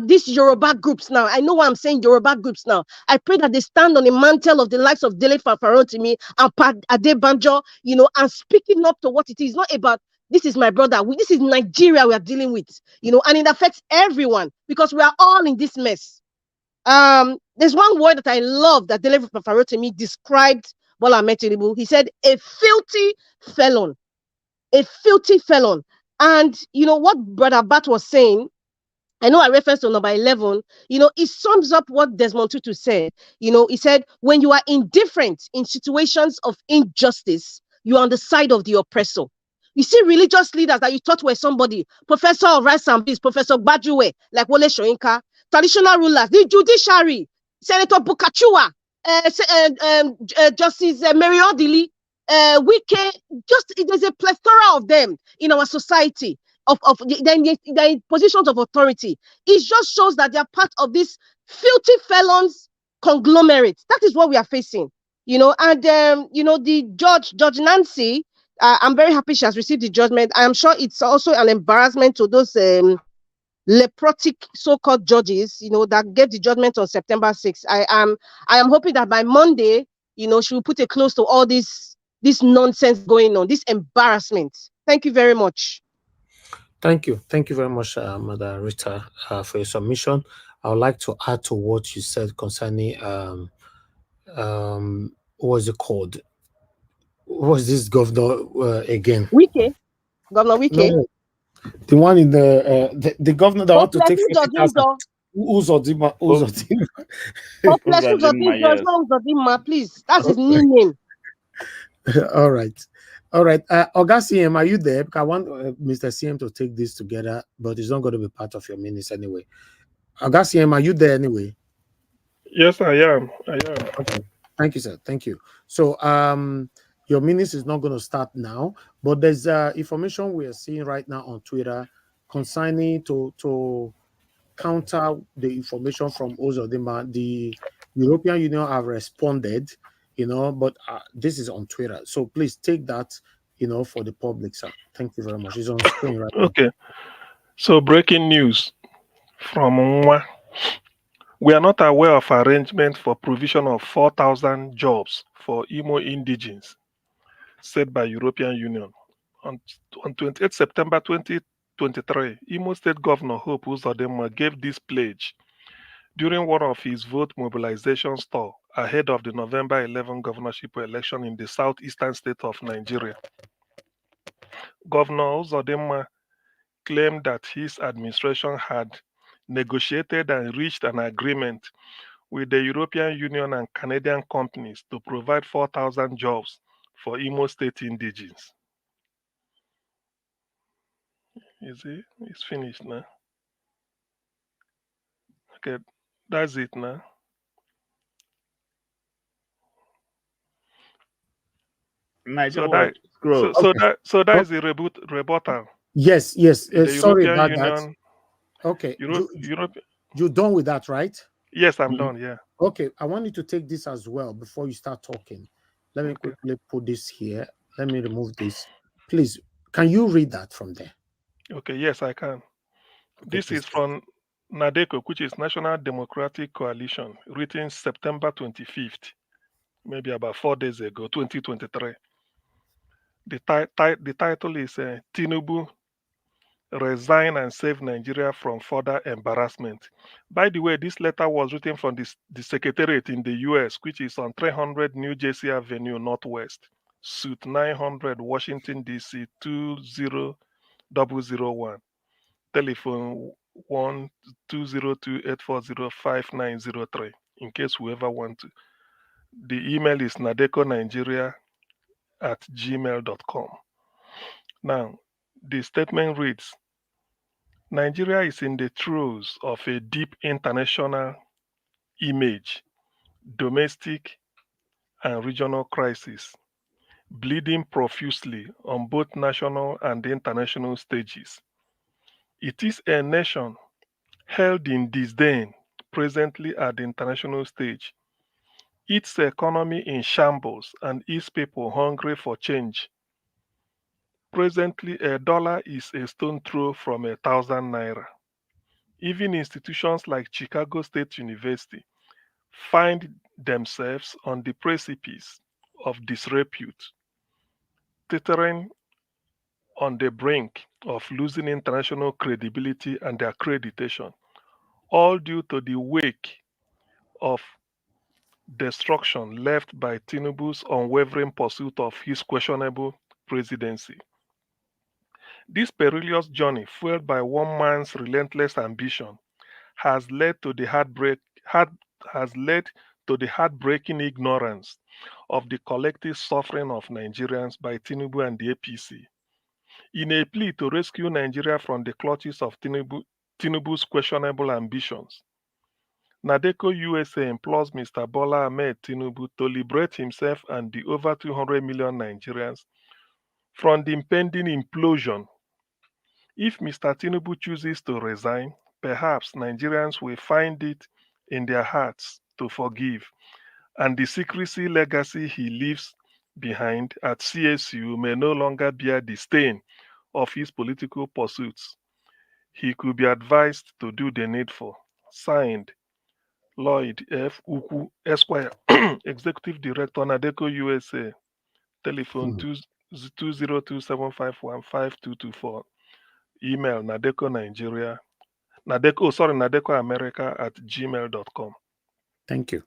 groups now. I know why I'm saying Yoruba groups now. I pray that they stand on the mantle of the likes of Dele Farotimi and Pa Adebanjo, you know, and speaking up to what it is. Not about this is my brother. This is Nigeria we are dealing with, you know, and it affects everyone because we are all in this mess. There's one word that I love that Dele Farotimi described Bola Ahmed Tinubu. He said, a filthy felon. A filthy felon. And you know what Brother Bat was saying, I know I referenced to number 11, you know, it sums up what Desmond Tutu said. You know, he said, when you are indifferent in situations of injustice, you are on the side of the oppressor. You see religious leaders that you thought were somebody, Professor of Rice and Peace, Professor Bajuwe, like Wole Soyinka, traditional rulers, the judiciary, Senator Bukachua, Justice Mary Odili, Wike, just there's a plethora of them in our society. They're in positions of authority. It just shows that they are part of this filthy felons conglomerate. That is what we are facing, you know. And you know, the Judge Nancy, I'm very happy she has received the judgment. I am sure it's also an embarrassment to those leprotic so-called judges, you know, that gave the judgment on September 6th. I am hoping that by Monday, you know, she will put a close to all this nonsense going on, this embarrassment. Thank you very much. Thank you very much, Mother Rita, for your submission. I would like to add to what you said concerning what was it called? What was this governor again? Wike, Governor Wike. No, the one in the governor that want to take Uzodimma. Uzodimma, please. That's his new name. All right. Oga CM, are you there? Because I want Mr. CM to take this together, but it's not going to be part of your minutes anyway. Oga CM, are you there anyway? Yes, I am. Okay. Thank you, sir. Thank you. So, your minutes is not going to start now, but there's information we are seeing right now on Twitter concerning to counter the information from Uzodimma. The European Union have responded, you know, but this is on Twitter. So please take that, you know, for the public, sir. Thank you very much. It's on screen right now. Okay. So breaking news from Nwa. We are not aware of arrangement for provision of 4,000 jobs for Imo indigenes, said by European Union. On 28 September 2023, Imo State Governor Hope Uzodimma gave this pledge during one of his vote mobilization tour ahead of the November 11 governorship election in the southeastern state of Nigeria. Governor Uzodimma claimed that his administration had negotiated and reached an agreement with the European Union and Canadian companies to provide 4,000 jobs for Imo State indigenes. It's finished now. Okay, that's it now. So that is the rebuttal. Yes, yes. The Sorry European about that. Union. Okay. Europe. You're done with that, right? Yes, I'm done. Yeah. Okay. I want you to take this as well before you start talking. Let me quickly put this here. Let me remove this. Please, can you read that from there? Okay. Yes, I can. Okay, This please. is from NADECO, which is National Democratic Coalition, written September 25th, maybe about 4 days ago, 2023. The title is Tinubu Resign and Save Nigeria from Further Embarrassment. By the way, this letter was written from the Secretariat in the US, which is on 300 New Jersey Avenue Northwest, Suite 900, Washington, D.C. 20001. Telephone 1-202-840-5903 in case we ever want to. The email is nadeconigeria@gmail.com. Now, the statement reads, Nigeria is in the throes of a deep international image, domestic and regional crisis, bleeding profusely on both national and international stages. It is a nation held in disdain presently at the international stage, its economy in shambles and its people hungry for change. Presently, a dollar is a stone throw from 1,000 naira. Even institutions like Chicago State University find themselves on the precipice of disrepute, teetering on the brink of losing international credibility and accreditation, all due to the wake of destruction left by Tinubu's unwavering pursuit of his questionable presidency. This perilous journey, fueled by one man's relentless ambition, has led to the heartbreaking ignorance of the collective suffering of Nigerians by Tinubu and the APC. In a plea to rescue Nigeria from the clutches of Tinubu's questionable ambitions, NADECO USA implores Mr. Bola Ahmed Tinubu to liberate himself and the over 200 million Nigerians from the impending implosion. If Mr. Tinubu chooses to resign, perhaps Nigerians will find it in their hearts to forgive, and the secrecy legacy he leaves behind at CSU may no longer bear the stain of his political pursuits. He could be advised to do the needful. Signed, Lloyd F. Uku, Esquire, Executive Director, NADECO USA, telephone 202-751-5224, email nadecoamerica@gmail.com. Thank you.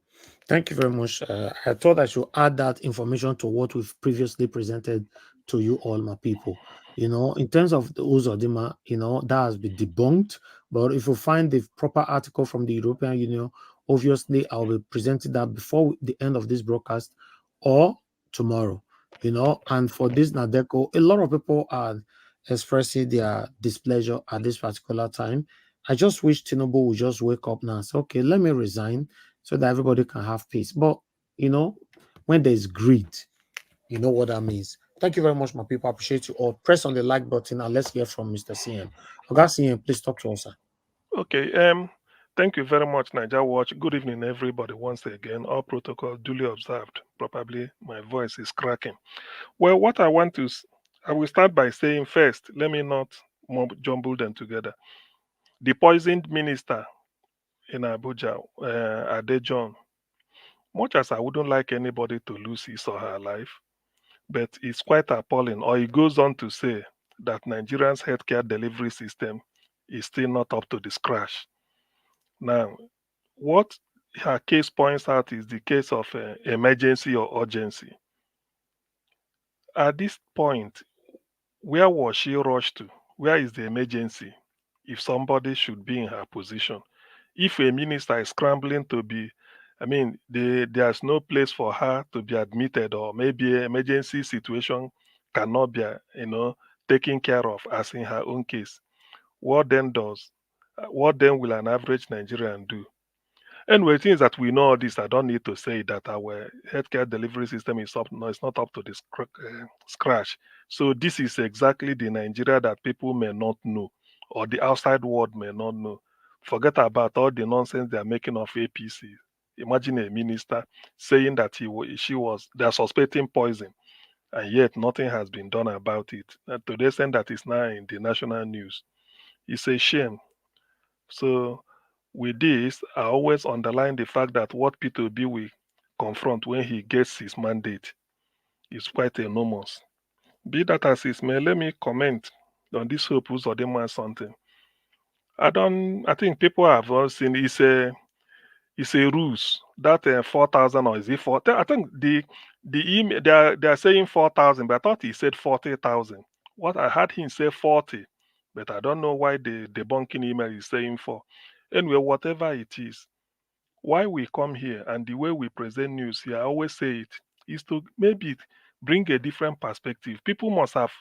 Thank you very much. I thought I should add that information to what we've previously presented to you all, my people. You know, in terms of the Uzodima, you know, that has been debunked. But if you find the proper article from the European Union, obviously I'll be presenting that before the end of this broadcast or tomorrow. You know, and for this NADECO, a lot of people are expressing their displeasure at this particular time. I just wish Tinubu would just wake up now and say, okay, let me resign so that everybody can have peace. But, you know, when there's greed, you know what that means. Thank you very much, my people. I appreciate you all. Press on the like button and let's hear from Mr. CM. Okay, CM, please talk to us, sir. Okay. Thank you very much, Niger Watch. Good evening, everybody. Once again, all protocol duly observed. Probably my voice is cracking. Well, what I will start by saying first, let me not jumble them together. The poisoned minister in Abuja, Adejon, much as I wouldn't like anybody to lose his or her life, but it's quite appalling. Or he goes on to say that Nigeria's healthcare delivery system is still not up to the scratch. Now, what her case points out is the case of emergency or urgency. At this point, where was she rushed to? Where is the emergency if somebody should be in her position? If a minister is scrambling to be, there's no place for her to be admitted, or maybe an emergency situation cannot be, taken care of as in her own case. What then will an average Nigerian do? Anyway, things that we know all this, I don't need to say that our healthcare delivery system is up. No, it's not up to the scratch. So this is exactly the Nigeria that people may not know, or the outside world may not know. Forget about all the nonsense they are making of APC. Imagine a minister saying that they are suspecting poison, and yet nothing has been done about it. To the extent that it's now in the national news, it's a shame. So with this, I always underline the fact that what P2B will confront when he gets his mandate is quite enormous. Be that as it may, let me comment on this Hope Uzodinma something. I think people have all seen it's a ruse that 4,000, or is it 4? I think the email they are saying 4,000, but I thought he said 40,000. What I had him say 40, but I don't know why the debunking email is saying 4. Anyway, whatever it is, why we come here and the way we present news here, I always say it, is to maybe bring a different perspective. People must have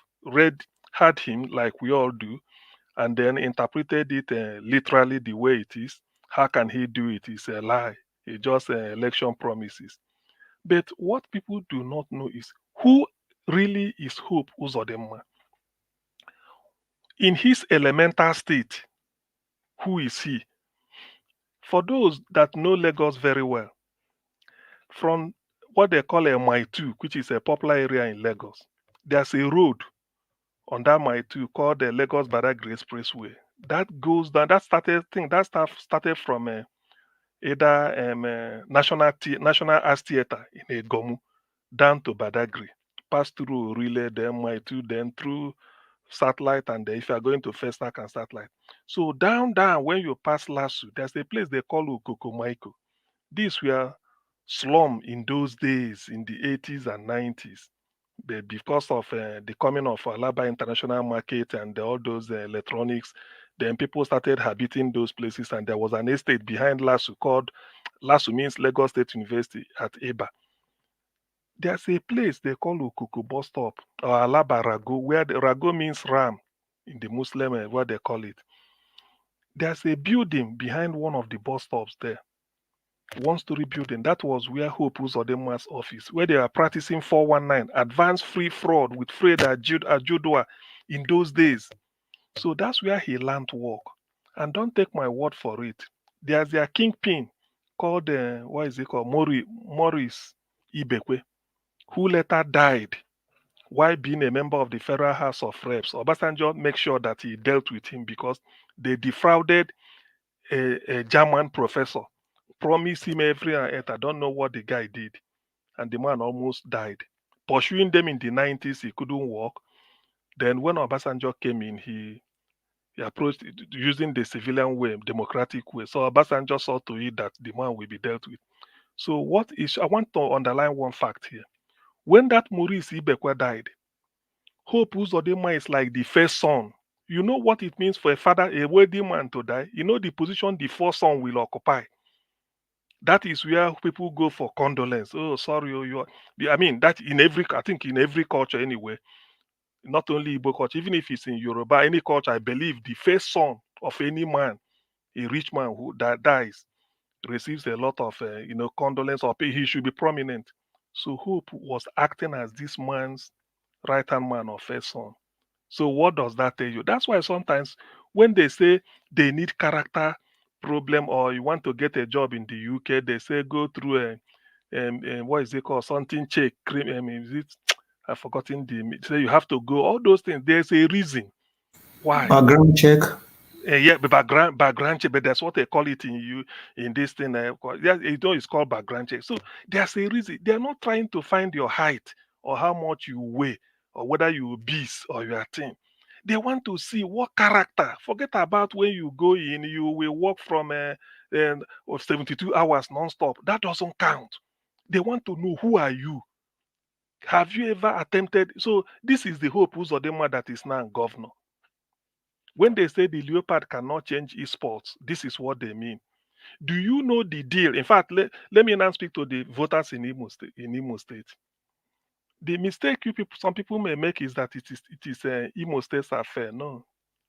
heard him like we all do, and then interpreted it literally the way it is. How can he do it? It's a lie. It's just election promises. But what people do not know is who really is Hope Uzodinma. In his elemental state, who is he? For those that know Lagos very well, from what they call a Maitu, which is a popular area in Lagos, there's a road on that Maitu called the Lagos Badagry Expressway. That goes down. That stuff started from either National Arts Theatre in Egomu down to Badagry, pass through Relay, then Maitu, then through Satellite, and then if you are going to Festac and Satellite. So down, when you pass Lasu, there's a place they call Ukokomaiko. These were slum in those days, in the 80s and 90s. But because of the coming of Alaba International Market and all those electronics, then people started habiting those places, and there was an estate behind Lasu called Lasu means Lagos State University at Eba. There's a place they call Ukuku bus stop or Alaba Rago, where the Rago means ram in the Muslim, what they call it. There's a building behind one of the bus stops there. One-story building. That was where Hope Uzodinma's office, where they are practicing 419, advanced free fraud with Fred Ajudua in those days. So that's where he learned to work. And don't take my word for it. There's their kingpin called, Maurice Ibekwe, who later died while being a member of the Federal House of Reps. Obasanjo make sure that he dealt with him because they defrauded a German professor, promised him every and earth. I don't know what the guy did, and the man almost died. Pursuing them in the 90s, he couldn't work. Then when Obasanjo came in, he approached it using the civilian way, democratic way. So Obasanjo saw to it that the man will be dealt with. So I want to underline one fact here. When that Maurice Ibekwe died, Hope Uzodinma is like the first son. You know what it means for a father, a worthy man to die? You know the position the first son will occupy. That is where people go for condolence. Oh, sorry, I mean, that I think in every culture anyway, not only Igbo culture, even if it's in Yoruba, any culture, I believe the first son of any man, a rich man who dies, receives a lot of, condolence, or he should be prominent. So Hope was acting as this man's right-hand man or first son. So what does that tell you? That's why sometimes when they say they need character problem, or you want to get a job in the UK, they say go through what is it called? Something check. Is it? I've forgotten say you have to go. All those things. There's a reason why. Background check. Yeah, background check, but that's what they call it in this thing. It's called background check. So there's a reason. They're not trying to find your height or how much you weigh or whether you're beast or you're thin. They want to see what character. Forget about when you go in, you will work from 72 hours non-stop. That doesn't count. They want to know who are you. Have you ever attempted? So this is the Hope Uzodinma that is now governor. When they say the leopard cannot change esports, this is what they mean. Do you know the deal? In fact, let me now speak to the voters in Imo State. The mistake some people may make is that it is Imo State's affair. No.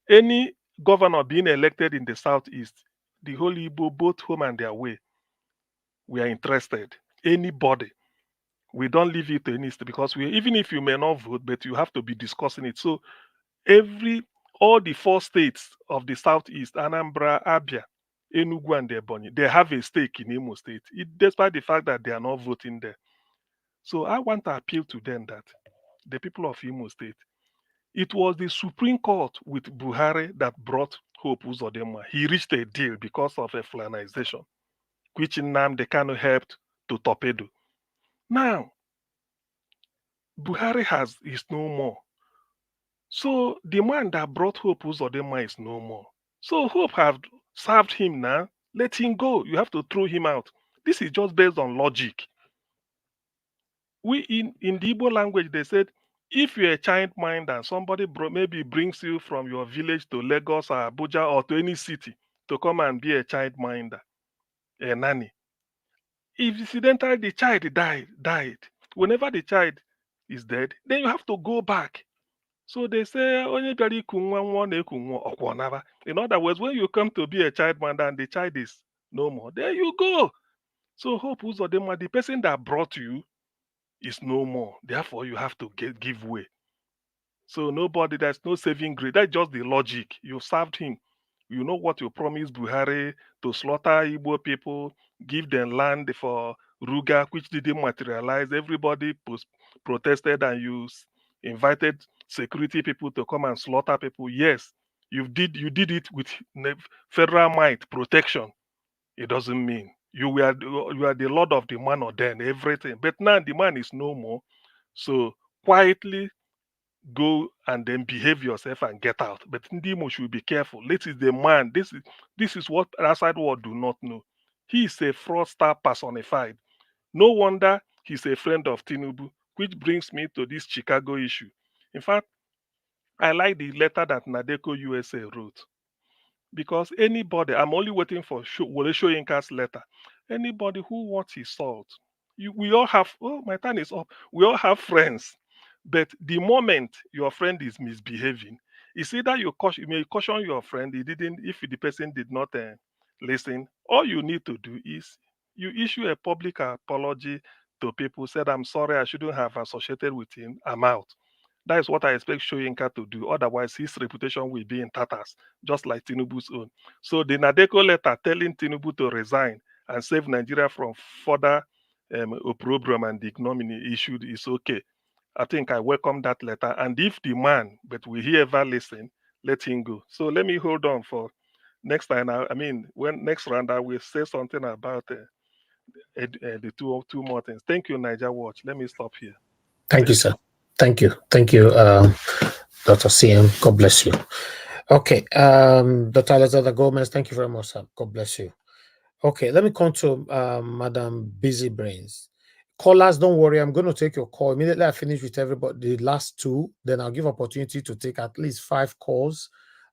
Any governor being elected in the southeast, the whole Igbo, both home and their way, we are interested. Anybody. We don't leave it to any state because even if you may not vote, but you have to be discussing it. So all the 4 states of the Southeast, Anambra, Abia, Enugu, and Ebonyi, they have a stake in Imo State, despite the fact that they are not voting there. So I want to appeal to them that the people of Imo State, it was the Supreme Court with Buhari that brought Hope Uzodinma. He reached a deal because of a Fulanization, which Nnamdi Kanu helped to torpedo. Now, Buhari is no more. So the man that brought Hope Uzodinma is no more. So Hope have served him now. Let him go. You have to throw him out. This is just based on logic. In the Igbo language, they said, if you're a child minder and somebody maybe brings you from your village to Lagos or Abuja or to any city to come and be a child minder, a nanny, if incidentally the child died, whenever the child is dead, then you have to go back. So they say, in other words, when you come to be a child minder and the child is no more, there you go. So Hope Uzodinma, the person that brought you, is no more. Therefore, you have to give way. So there's no saving grace. That's just the logic. You served him. You know what you promised Buhari to slaughter Igbo people, give them land for Ruga, which didn't materialize. Everybody protested and you invited security people to come and slaughter people. Yes, you did it with federal might, protection. It doesn't mean you are the lord of the man or then everything. But now the man is no more. So quietly go and then behave yourself and get out. But Ndimo should be careful. This is the man. This is what outside world do not know. He is a fraudster personified. No wonder he's a friend of Tinubu, which brings me to this Chicago issue. In fact, I like the letter that Nadeko USA wrote. Because anybody, I'm only waiting for Wole Soyinka's letter. Anybody who wants his salt, we all have, my time is up. We all have friends. But the moment your friend is misbehaving, it's either you may caution your friend, if the person did not listen. All you need to do is you issue a public apology to people, said, I'm sorry, I shouldn't have associated with him, I'm out. That is what I expect Soyinka to do. Otherwise, his reputation will be in tatters, just like Tinubu's own. So the Nadeko letter telling Tinubu to resign and save Nigeria from further opprobrium and ignominy issued is okay. I think I welcome that letter. And if the man, but will he ever listen, let him go. So let me hold on for next time. When next round, I will say something about the two more things. Thank you, Niger Watch. Let me stop here. Thank you, sir. Thank you. Thank you, Dr. CM. God bless you. Okay. Dr. Alexander Gomez, thank you very much, sir. God bless you. Okay, let me come to Madam Busy Brains. Callers, don't worry. I'm going to take your call. Immediately I finish with everybody, the last 2, then I'll give opportunity to take at least 5 calls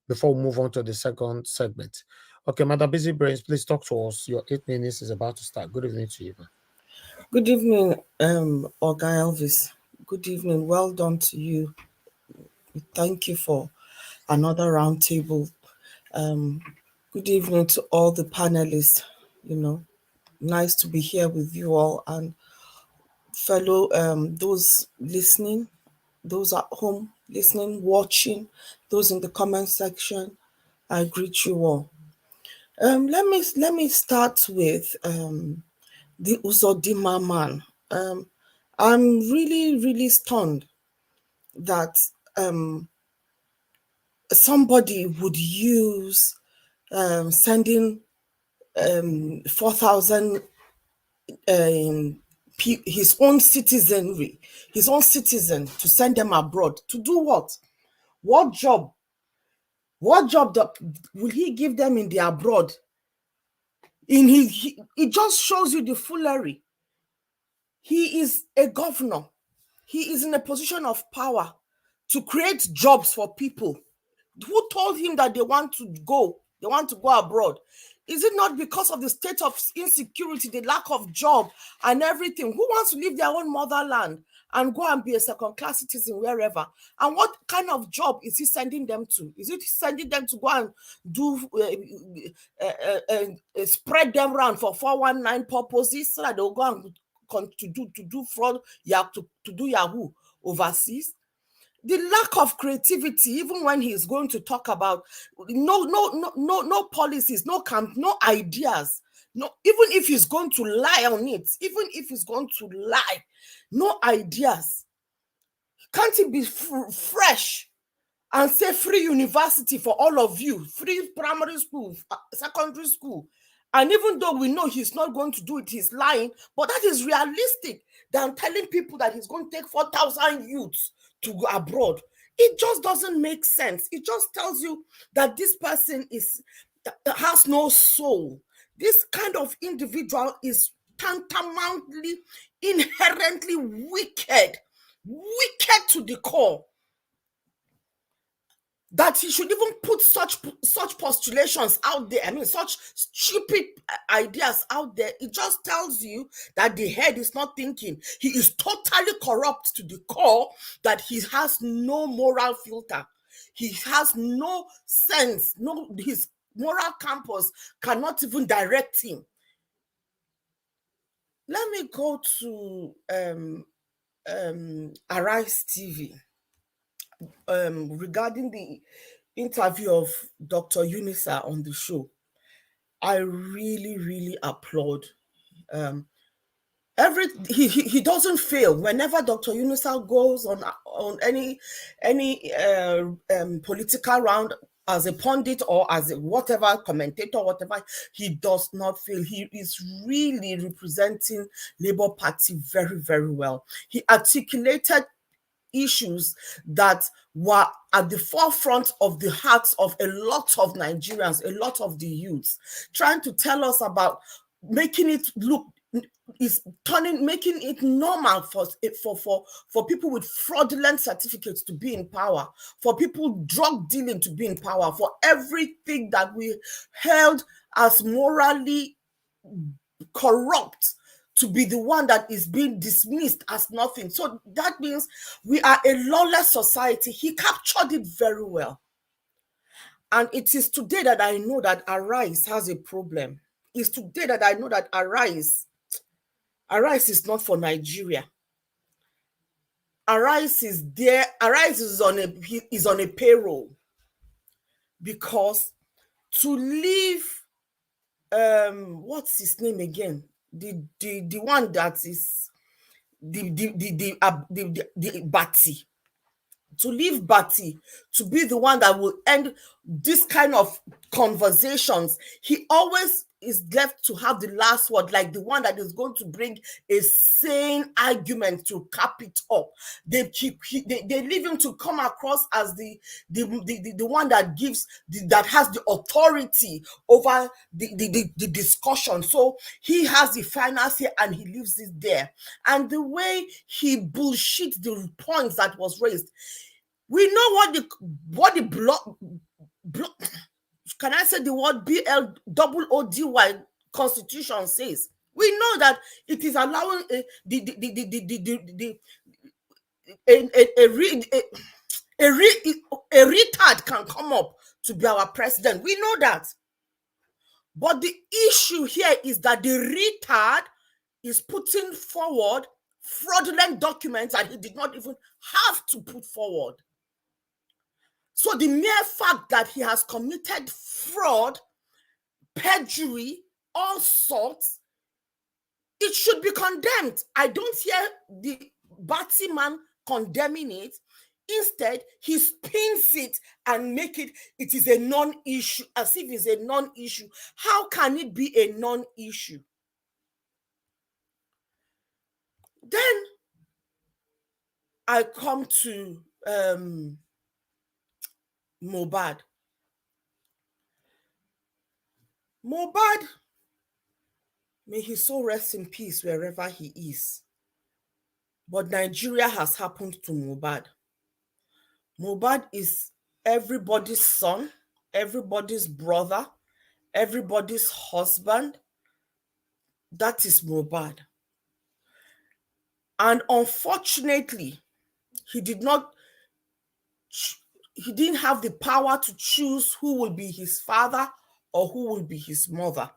before we move on to the second segment. Okay, Madam Busy Brains, please talk to us. Your 8 minutes is about to start. Good evening to you, man. Good evening, Oga Elvis. Good evening. Well done to you. Thank you for another roundtable. Good evening to all the panelists. Nice to be here with you all, and fellow those listening, those at home listening, watching, those in the comment section. I greet you all. Let me start with the Uzodinma man. I'm really stunned that somebody would use sending 4,000 his own citizen to send them abroad to do what? What job will he give them in the abroad? It just shows you the foolery. He is a governor. He is in a position of power to create jobs for people. Who told him that they want to go abroad? Is it not because of the state of insecurity, the lack of job and everything? Who wants to leave their own motherland and go and be a second-class citizen wherever. And what kind of job is he sending them to? Is it sending them to go and do spread them around for 419 purposes so that they'll go and to do fraud, to do Yahoo overseas? The lack of creativity, even when he's going to talk about no policies, no ideas, no, even if he's going to lie on it, no ideas. Can't it be fresh and say free university for all of you, free primary school, secondary school? And even though we know he's not going to do it, he's lying, but that is realistic than telling people that he's going to take 4,000 youths to go abroad. It just doesn't make sense. It just tells you that this person has no soul. This kind of individual is tantamountably, inherently wicked to the core. That he should even put such postulations out there, I mean, such stupid ideas out there, it just tells you that the head is not thinking. He is totally corrupt to the core, that he has no moral filter. He has no sense, his moral campus cannot even direct him. Let me go to Arise TV. Regarding the interview of Dr. Unisa on the show, I really, really applaud. He doesn't fail. Whenever Dr. Unisa goes on any political round as a pundit or as a whatever commentator, whatever, he does not fail. He is really representing Labour Party very, very well. He articulated issues that were at the forefront of the hearts of a lot of Nigerians, a lot of the youths, trying to tell us about making it normal for people with fraudulent certificates to be in power, for people drug dealing to be in power, for everything that we held as morally corrupt to be the one that is being dismissed as nothing. So that means we are a lawless society. He captured it very well. And it is today that I know that Arise has a problem. It's today that I know that Arise is not for Nigeria. Arise is there. Arise is on a payroll, because to leave what's his name again? The one that is the Bati, to leave Bati to be the one that will end this kind of conversations. He always is left to have the last word, like the one that is going to bring a sane argument to cap it up. They leave him to come across as the one that that has the authority over the discussion. So he has the final say and he leaves it there. And the way he bullshit the points that was raised, we know what the block. Can I say the word BLOODY Constitution says? We know that it is allowing a retard can come up to be our president. We know that. But the issue here is that the retard is putting forward fraudulent documents that he did not even have to put forward. So the mere fact that he has committed fraud, perjury, all sorts, it should be condemned. I don't hear the Bati man condemning it. Instead, he spins it and make it is a non-issue, as if it's a non-issue. How can it be a non-issue? Then I come to Mohbad. Mohbad, may his soul rest in peace wherever he is. But Nigeria has happened to Mohbad. Mohbad is everybody's son, everybody's brother, everybody's husband. That is Mohbad. And unfortunately, he didn't have the power to choose who will be his father or who will be his mother.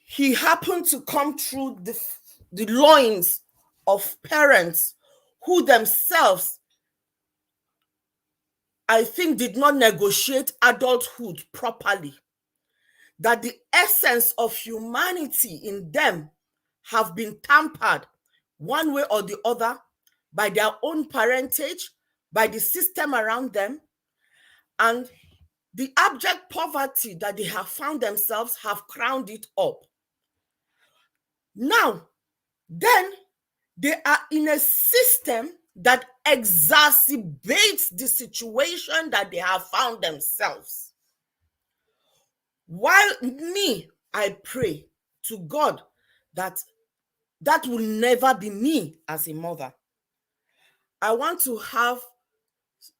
He happened to come through the loins of parents who themselves, I think, did not negotiate adulthood properly. That the essence of humanity in them have been tampered one way or the other by their own parentage, by the system around them, and the abject poverty that they have found themselves have crowned it up. Now, then they are in a system that exacerbates the situation that they have found themselves. While I pray to God that will never be me as a mother. I want to have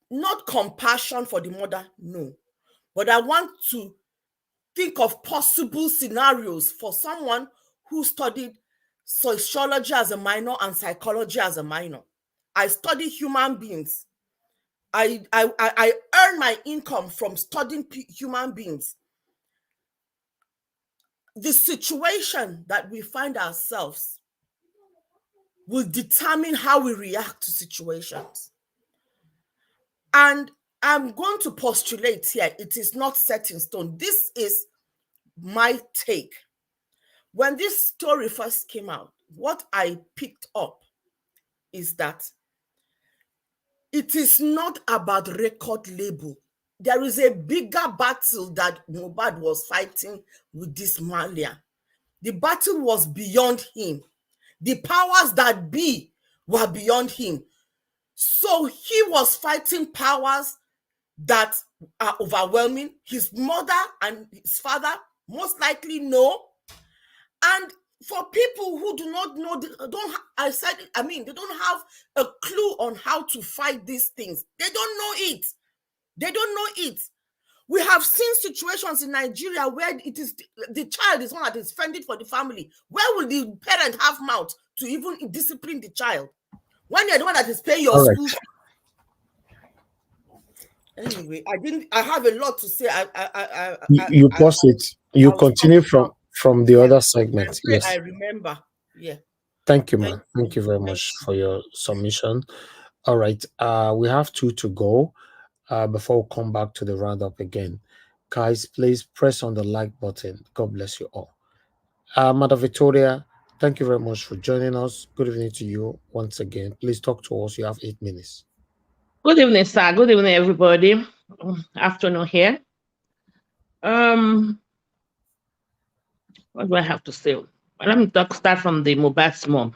not compassion for the mother, no, but I want to think of possible scenarios for someone who studied sociology as a minor and psychology as a minor. I study human beings. I earn my income from studying human beings. The situation that we find ourselves will determine how we react to situations. And I'm going to postulate here, it is not set in stone. This is my take. When this story first came out, what I picked up is that it is not about record label. There is a bigger battle that Mohbad was fighting with this Malia. The battle was beyond him. The powers that be were beyond him. So he was fighting powers that are overwhelming. His mother and his father most likely know. And for people who do not know, they don't have a clue on how to fight these things. They don't know it. They don't know it. We have seen situations in Nigeria where it is the child is one that is fending for the family. Where will the parent have mouth to even discipline the child? When you're the one that is paying your school fees. Anyway, I have a lot to say. You pause it. You continue from the other segment. Yes. I remember. Yeah. Thank you, ma'am. Thank you very much for your submission. All right. We have 2 to go before we come back to the roundup again. Guys, please press on the like button. God bless you all. Madam Victoria, thank you very much for joining us. Good evening to you once again. Please talk to us. You have 8 minutes. Good evening, sir. Good evening, everybody. Afternoon here. What do I have to say? Well, let me start from the Mohbad's mom.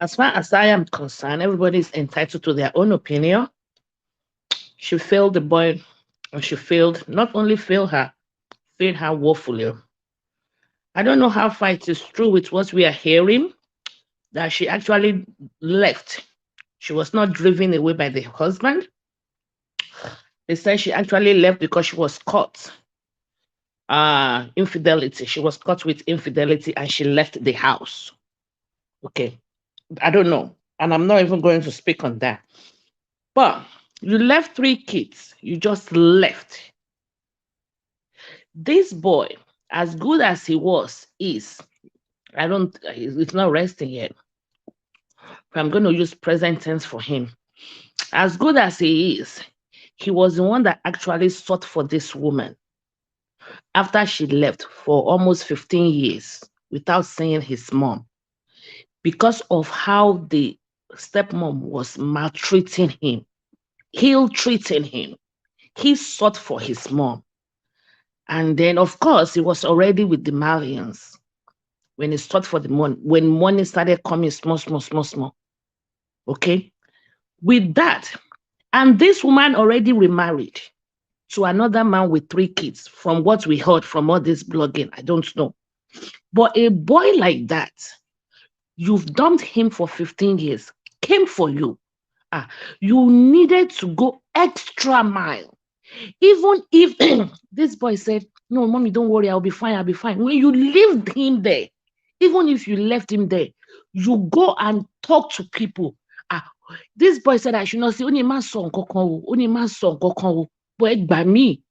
As far as I am concerned, everybody is entitled to their own opinion. She failed the boy, and she not only failed her woefully. I don't know how far it is true with what we are hearing, that she actually left. She was not driven away by the husband. They said she actually left because she was caught infidelity. She was caught with infidelity and she left the house. Okay. I don't know. And I'm not even going to speak on that. But you left 3 kids. You just left. This boy, as good as he it's not resting yet. I'm going to use present tense for him. As good as he is, he was the one that actually sought for this woman after she left for almost 15 years without seeing his mom because of how the stepmom was maltreating him, ill-treating him. He sought for his mom. And then, of course, he was already with the Malians when he sought for the money, when money started coming small. Okay? With that, and this woman already remarried to another man with 3 kids, from what we heard from all this blogging, I don't know. But a boy like that, you've dumped him for 15 years, came for you. You needed to go extra mile. Even if this boy said, no, mommy, don't worry, I'll be fine. When you leave him there, Even if you left him there, you go and talk to people. This boy said I should not say, only man son kokon, only man son kokon, but by me,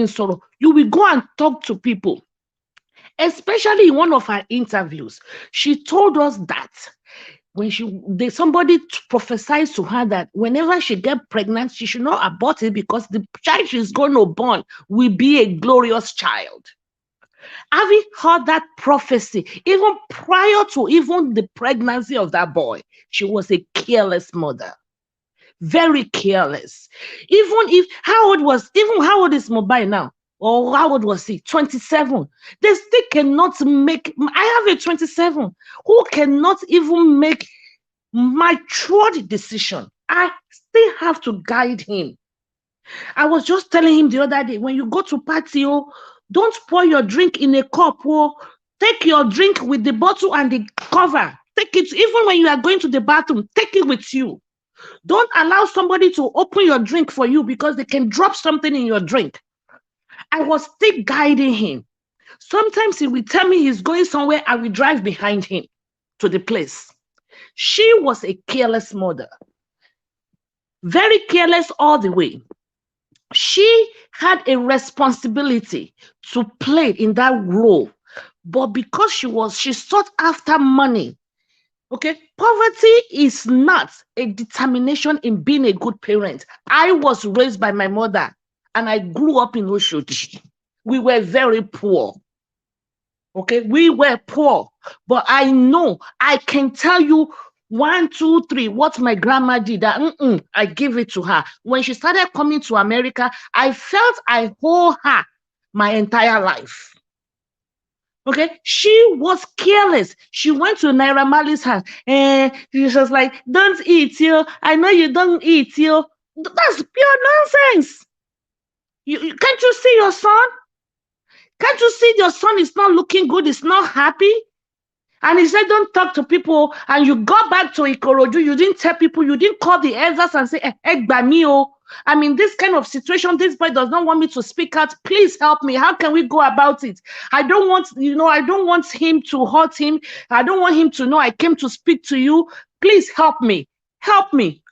sorrow. You will go and talk to people. Especially in one of her interviews, she told us that when somebody prophesied to her that whenever she get pregnant, she should not abort it because the child she's going to born will be a glorious child. Having heard that prophecy, even prior to even the pregnancy of that boy, she was a careless mother. Very careless. How old is Mohbad now? Or how old was he? 27. They still cannot make, I have a 27 who cannot even make matured decision. I still have to guide him. I was just telling him the other day, when you go to party, don't pour your drink in a cup. Take your drink with the bottle and the cover. Take it, even when you are going to the bathroom, take it with you. Don't allow somebody to open your drink for you because they can drop something in your drink. I was still guiding him. Sometimes he will tell me he's going somewhere, I will drive behind him to the place. She was a careless mother. Very careless all the way. She had a responsibility to play in that role, but because she sought after money. Okay, poverty is not a determination in being a good parent. I was raised by my mother and I grew up in Oshodi. We were very poor. Okay, we were poor, but I know I can tell you 1, 2, 3 what my grandma did. I give it to her. When she started coming to America, I felt I owe her my entire life. Okay, she was careless. She went to Naira Marley's house and she was like, "Don't eat, yo. I know you don't eat, yo." That's pure nonsense. Can't you see your son? Can't you see your son is not looking good? He's not happy. And he said, don't talk to people. And you got back to Ikorodu. You didn't tell people. You didn't call the elders and say, I mean, this kind of situation, this boy does not want me to speak out. Please help me. How can we go about it? I don't want, I don't want him to hurt him. I don't want him to know I came to speak to you. Please help me. Help me.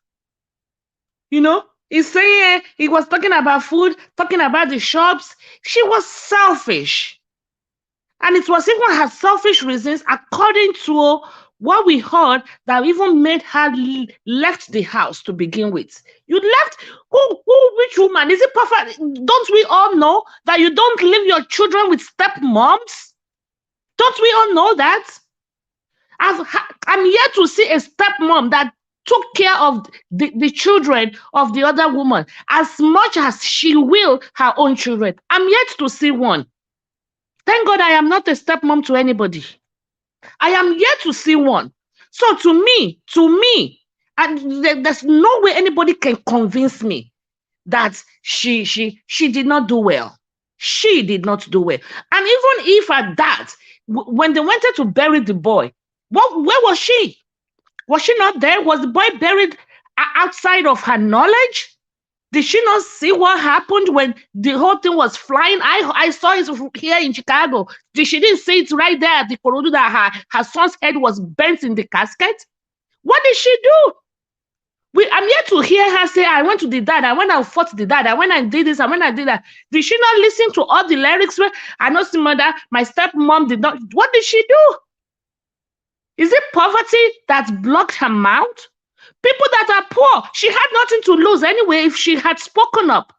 He's saying he was talking about food, talking about the shops. She was selfish. And it was even her selfish reasons, according to what we heard, that even made her left the house to begin with. You left? Which woman? Is it perfect? Don't we all know that you don't leave your children with stepmoms? Don't we all know that? I'm yet to see a stepmom that took care of the children of the other woman as much as she will her own children. I'm yet to see one. Thank God I am not a stepmom to anybody. I am yet to see one. So to me, and there's no way anybody can convince me that she did not do well. She did not do well. And even if at that, when they wanted to bury the boy, where was she? Was she not there? Was the boy buried outside of her knowledge? Did she not see what happened when the whole thing was flying? I saw it here in Chicago. She didn't see it right there at the Ikorodu that her son's head was bent in the casket? What did she do? I'm yet to hear her say, I went to the dad, I went and fought the dad, I went and did this, I went and did that. Did she not listen to all the lyrics where I know some mother, my stepmom did not? What did she do? Is it poverty that blocked her mouth? People that are poor, she had nothing to lose anyway if she had spoken up.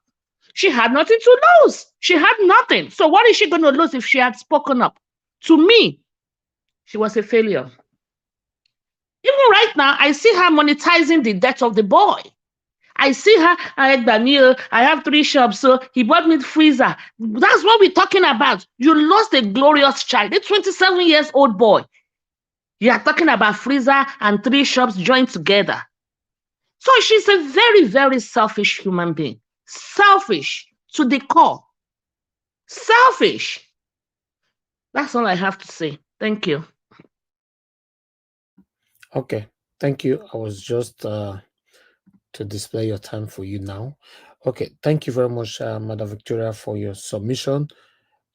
She had nothing to lose. She had nothing. So what is she going to lose if she had spoken up? To me, she was a failure. Even right now, I see her monetizing the death of the boy. I see her, I have 3 shops, so he bought me the freezer. That's what we're talking about. You lost a glorious child, a 27 years old boy. You are talking about freezer and 3 shops joined together. So she's a very, very selfish human being. Selfish to the core. Selfish. That's all I have to say. Thank you. Okay. Thank you. I was just to display your time for you now. Okay. Thank you very much, Madam Victoria, for your submission.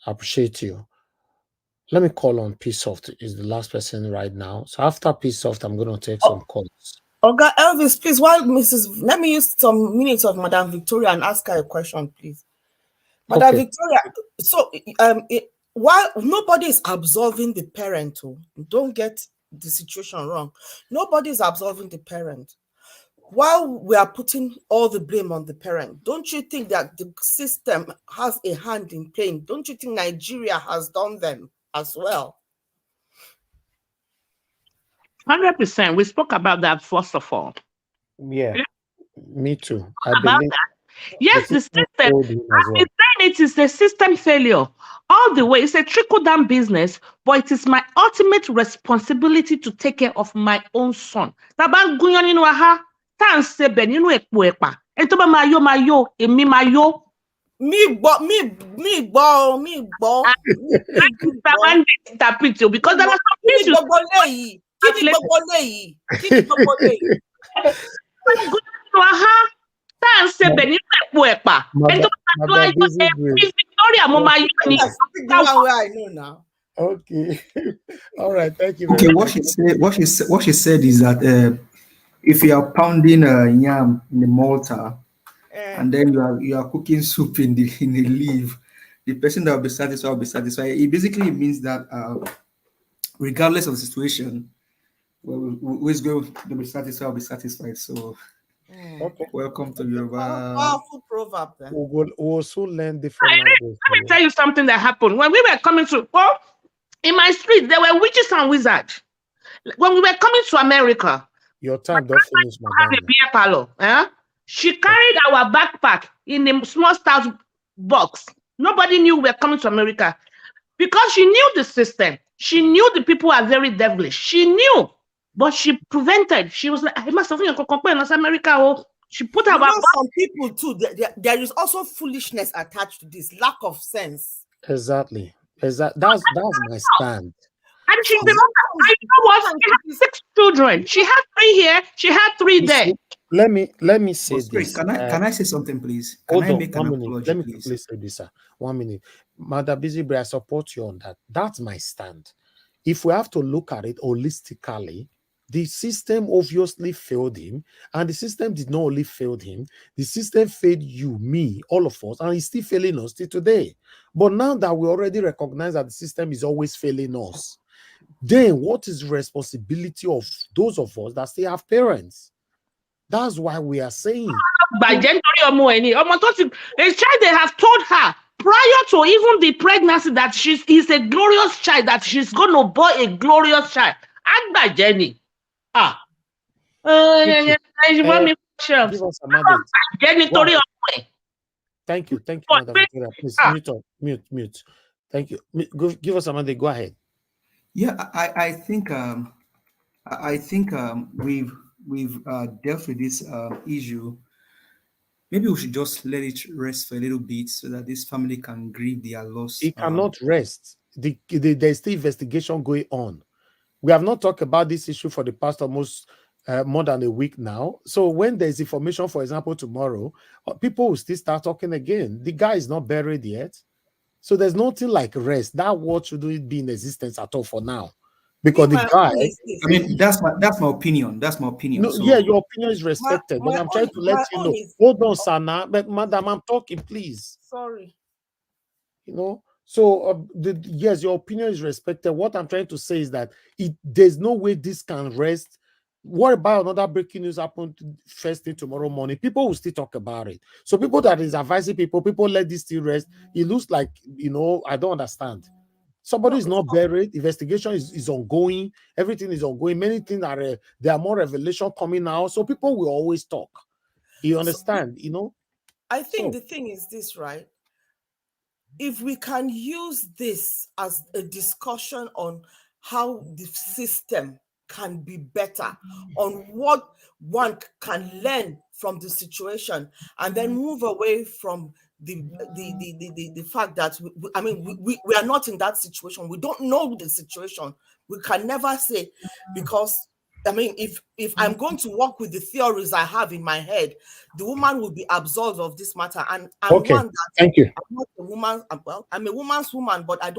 I appreciate you. Let me call on P-Soft. Is the last person right now. So after P-Soft, I'm going to take some calls. Oga Elvis, please, let me use some minutes of Madam Victoria and ask her a question, please. Madam Victoria, so while nobody is absolving the parent, don't get the situation wrong. Nobody is absolving the parent. While we are putting all the blame on the parent, don't you think that the system has a hand in playing? Don't you think Nigeria has done them as well? 100%. We spoke about that first of all. Yeah, me too. About that. Yes, the system. I've been saying it is a system failure all the way. It's a trickle-down business, but it is my ultimate responsibility to take care of my own son. Because there are some things Okay. All right. Thank you. Okay. What she said is that if you are pounding yam in the mortar and then you are cooking soup in the leaf, the person that will be satisfied. It basically means that regardless of the situation, who is going to be satisfied will be satisfied. So, welcome to your powerful proverb. Then. We'll also learn different languages. Let me tell you something that happened when we were coming to. Well, in my street there were witches and wizards. When we were coming to America, your time don't finish, have a beer parlor. She carried our backpack in a small stout box. Nobody knew we were coming to America because she knew the system. She knew the people are very devilish. She knew, but she prevented. She was like, I must have America. She put her. Some people too. There is also foolishness attached to this, lack of sense. Exactly. That's my stand. And she remember, I know she had 6 children. She had 3 here. She had 3 there. Let me say this. Can I say something, please? Hold on, 1 minute. Let me quickly say this, sir. 1 minute. Mother Busybray, I support you on that. That's my stand. If we have to look at it holistically, the system obviously failed him, and the system did not only fail him, the system failed you, me, all of us, and it's still failing us till today. But now that we already recognize that the system is always failing us, then what is the responsibility of those of us that still have parents? That's why we are saying. By a child, they have told her prior to even the pregnancy that she's a glorious child, that she's going to bear a glorious child. And by Jenny. Give us a mandate. Thank you, Mother Victoria. Please mute. Thank you. Give us a mandate. Go ahead. Yeah, I think we've dealt with this issue. Maybe we should just let it rest for a little bit so that this family can grieve their loss. It cannot rest. There's still investigation going on. We have not talked about this issue for the past almost more than a week now. So when there's information, for example, tomorrow, people will still start talking again. The guy is not buried yet. So there's nothing like rest. That word shouldn't be in existence at all for now. Because the guy... I mean, that's my opinion. That's my opinion. No, yeah, your opinion is respected. But I'm trying to let you know. Hold on, Sana. But madam, I'm talking, please. Sorry. You know? So, yes, your opinion is respected. What I'm trying to say is that there's no way this can rest. What about another breaking news happened first thing tomorrow morning? People will still talk about it. So people that is advising people let this still rest. It looks like, I don't understand. Somebody is not buried. Investigation is ongoing. Everything is ongoing. Many things there are more revelation coming out. So people will always talk. You understand, I think the thing is this, right? If we can use this as a discussion on how the system can be better, on what one can learn from the situation, and then move away from the fact that we are not in that situation. We don't know the situation. We can never say, because I mean, if I'm going to work with the theories I have in my head, the woman will be absolved of this matter. And I'm Okay, one that thank you. I'm not a woman. Well, I'm a woman's woman, but I'm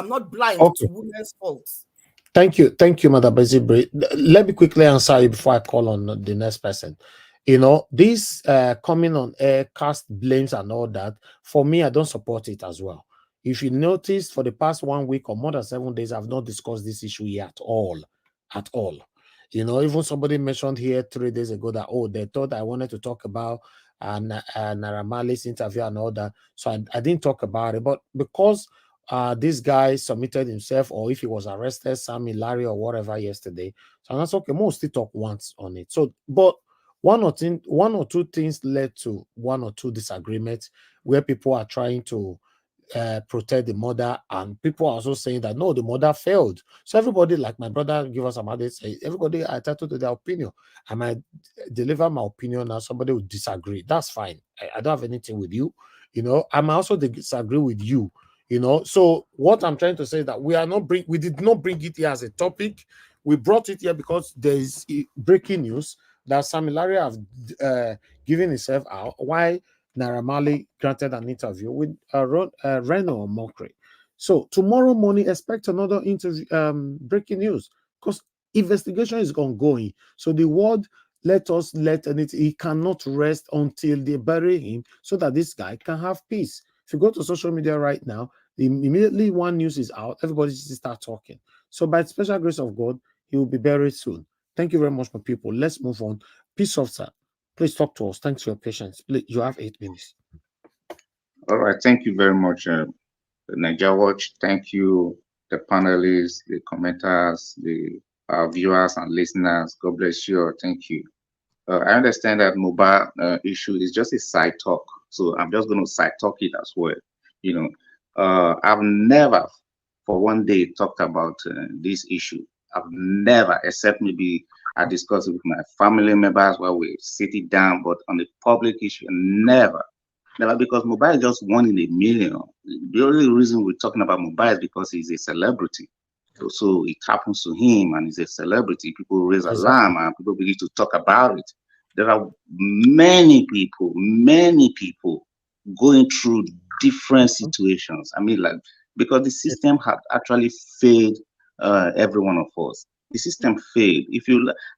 not blind Okay. to women's faults. Thank you, Madam Bezibri. Let me quickly answer you before I call on the next person. You know, this coming on air, cast blames and all that, for me, I don't support it as well. If you notice, for the past 1 week or more than 7 days, I've not discussed this issue here at all. At all. You know, even somebody mentioned here 3 days ago that, oh, they thought I wanted to talk about Naira Marley's interview and all that. So I didn't talk about it. But because this guy submitted himself, or if he was arrested, Sammy, Larry, or whatever yesterday, so that's okay. Most still talk once on it. So, but one or two things led to one or two disagreements where people are trying to protect the mother, and people are also saying that no, the mother failed. So everybody, like my brother give us some say, everybody are entitled to their opinion. I might deliver my opinion and somebody will disagree. That's fine. I don't have anything with you. You know, I might also disagree with you. You know, so what I'm trying to say is that we did not bring it here as a topic. We brought it here because there is breaking news that Sammy Larry have given himself out. Why Naira Marley granted an interview with Reno Mokri. So tomorrow morning, expect another interview, breaking news, because investigation is ongoing. So the world let anything. He cannot rest until they bury him, so that this guy can have peace. If you go to social media right now, immediately one news is out, everybody just start talking. So by the special grace of God, he will be buried soon. Thank you very much, my people. Let's move on. Peace officer, please talk to us. Thanks for your patience. Please, you have 8 minutes. All right. Thank you very much, Niger Watch. Thank you, the panelists, the commenters, the viewers and listeners. God bless you. Thank you. I understand that mobile issue is just a side talk, so I'm just going to side talk it as well. You know, I've never, for one day, talked about this issue. I've never, except maybe I discussed it with my family members while we sit it down, but on the public issue, never. Never, because Mohbad is just 1 in a million. The only reason we're talking about Mohbad is because he's a celebrity. So it happens to him and he's a celebrity. People raise alarm and people begin to talk about it. There are many people going through different situations. I mean, like, because the system had actually failed every one of us. The system failed.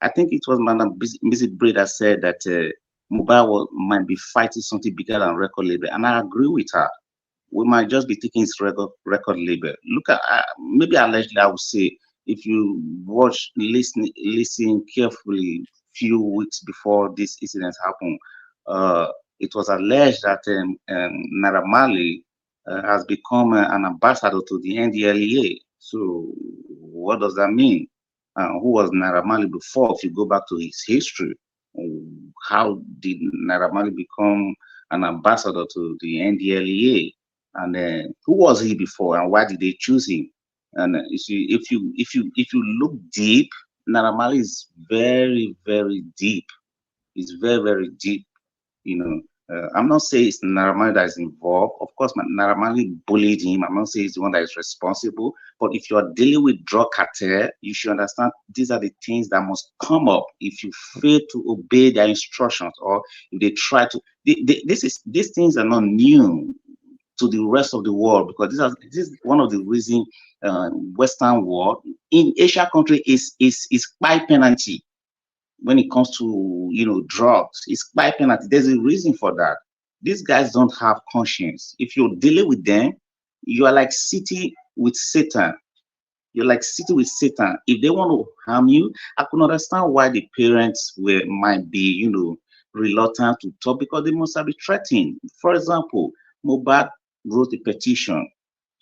I think it was Madam Busy Breda said that Mohbad might be fighting something bigger than record label, and I agree with her. We might just be taking his record label. Look at maybe allegedly, I would say, if you listen carefully, few weeks before this incident happened, it was alleged that Naira Marley has become an ambassador to the NDLEA. So what does that mean? Who was Naira Marley before? If you go back to his history, how did Naira Marley become an ambassador to the NDLEA? And who was he before, and why did they choose him? And if you look deep, Naira Marley is very, very deep. It's very, very deep. You know, I'm not saying it's Naira Marley that is involved. Of course, Naira Marley bullied him. I'm not saying he's the one that is responsible. But if you are dealing with drug cartel, you should understand these are the things that must come up if you fail to obey their instructions, or if they try to. These things are not new to the rest of the world, because this is one of the reasons Western world in Asia country is by penalty. When it comes to, you know, drugs, it's by penalty. There's a reason for that. These guys don't have conscience. If you're dealing with them, you are like sitting with Satan. You're like sitting with Satan. If they want to harm you, I can understand why the parents might be, you know, reluctant to talk, because they must have been threatened. For example, Mohbad wrote a petition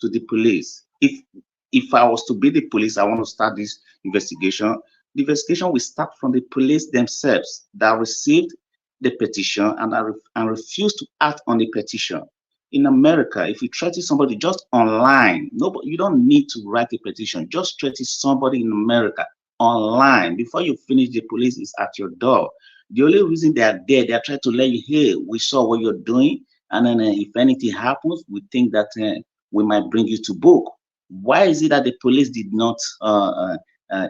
to the police. If I was to be the police, I want to start this investigation. The investigation will start from the police themselves that received the petition and refused to act on the petition. In America, if you threaten somebody just online, you don't need to write a petition. Just threaten somebody in America online. Before you finish, the police is at your door. The only reason they are there, they are trying to let you, hey, we saw what you're doing, and then if anything happens, we think that we might bring you to book. Why is it that the police did not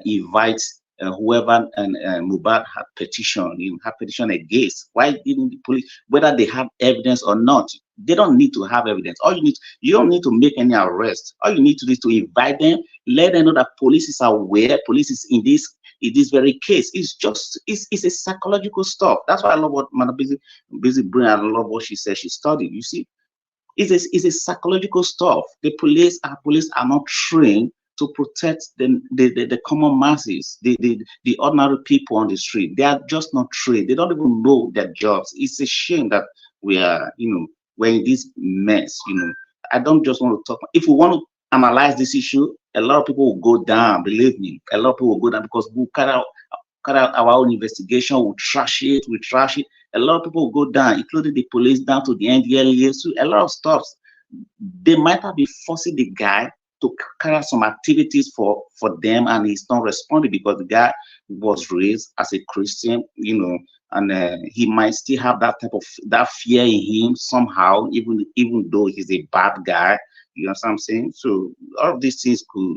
invite whoever Mohbad had petition against? Why didn't the police, whether they have evidence or not? They don't need to have evidence. You don't need to make any arrest. All you need to do is to invite them, let them know that police is aware, police is in this very case. It's a psychological stuff. That's why I love what Madam Busy Brain, I love what she said she studied. You see, it's a psychological stuff. The police are not trained to protect the common masses, the ordinary people on the street. They are just not trained. They don't even know their jobs. It's a shame that we are, we're in this mess. I don't just want to talk. If we want to analyze this issue, a lot of people will go down. Believe me, a lot of people will go down because we'll carry out our own investigation. We'll trash it. A lot of people will go down, including the police, down to the NDLEA. So a lot of stuff. They might have been forcing the guy to carry out some activities for them, and he's not responding because the guy was raised as a Christian, and he might still have that type of fear in him somehow, even though he's a bad guy. You know what I'm saying? So all of these things could,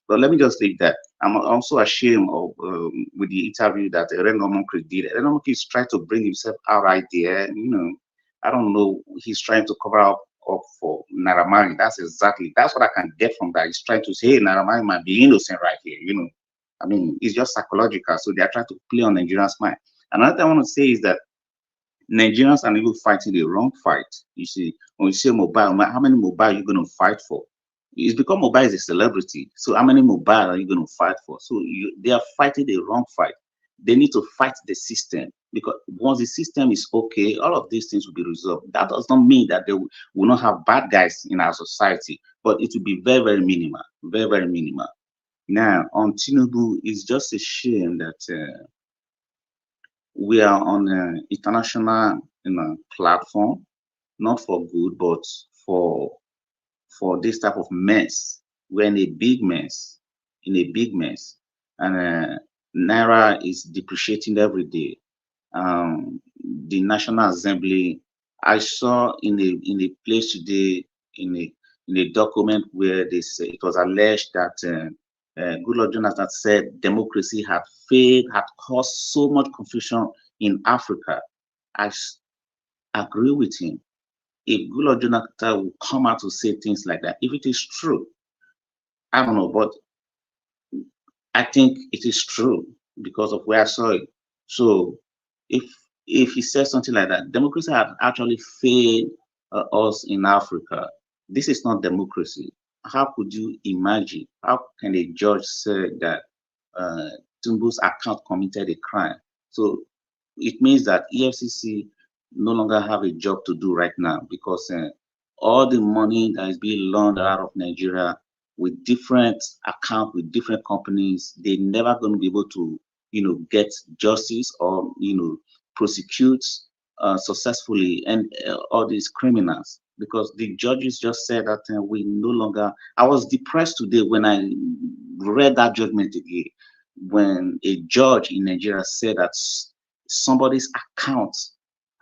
but let me just say that I'm also ashamed of with the interview that Renomokri did. Renomokri is trying to bring himself out right there. I don't know. He's trying to cover up for Naira Marley. That's what I can get from that. He's trying to say, hey, Naira Marley might be innocent right here. I mean, it's just psychological. So they're trying to play on Nigerians' mind. Another thing I want to say is that Nigerians are even fighting the wrong fight. You see, when you say Mohbad, how many Mohbad are you going to fight for? It's because Mohbad is a celebrity. So how many Mohbad are you going to fight for? So they are fighting the wrong fight. They need to fight the system, because once the system is okay, all of these things will be resolved. That does not mean that they will not have bad guys in our society, but it will be very, very minimal, very, very minimal. Now, on Tinubu, it's just a shame that we are on an international platform, not for good, but for this type of mess. We're in a big mess, and Naira is depreciating every day. The National Assembly, I saw in a place today in a document where they say it was alleged that Goodluck Jonathan said democracy had failed, had caused so much confusion in Africa. I agree with him. If Goodluck Jonathan will come out to say things like that, if it is true, I don't know, but I think it is true because of where I saw it. So if he says something like that, democracy has actually failed us in Africa. This is not democracy. How could you imagine? How can a judge say that Tinubu's account committed a crime? So it means that EFCC no longer have a job to do right now, because all the money that is being laundered out of Nigeria with different accounts, with different companies, they're never going to be able to, get justice or, prosecute successfully and all these criminals, because the judges just said that we no longer. I was depressed today when I read that judgment again, when a judge in Nigeria said that somebody's account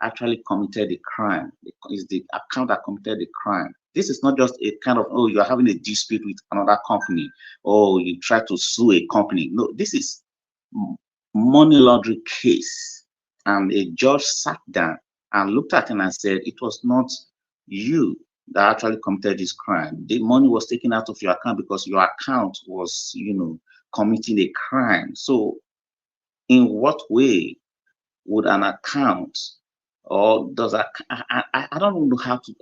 actually committed a crime. It's the account that committed the crime. This is not just a kind of, oh, you're having a dispute with another company, or you try to sue a company. No, this is money laundering case. And a judge sat down and looked at him and said, it was not you that actually committed this crime. The money was taken out of your account because your account was, committing a crime. So in what way would an account, or does I don't know how to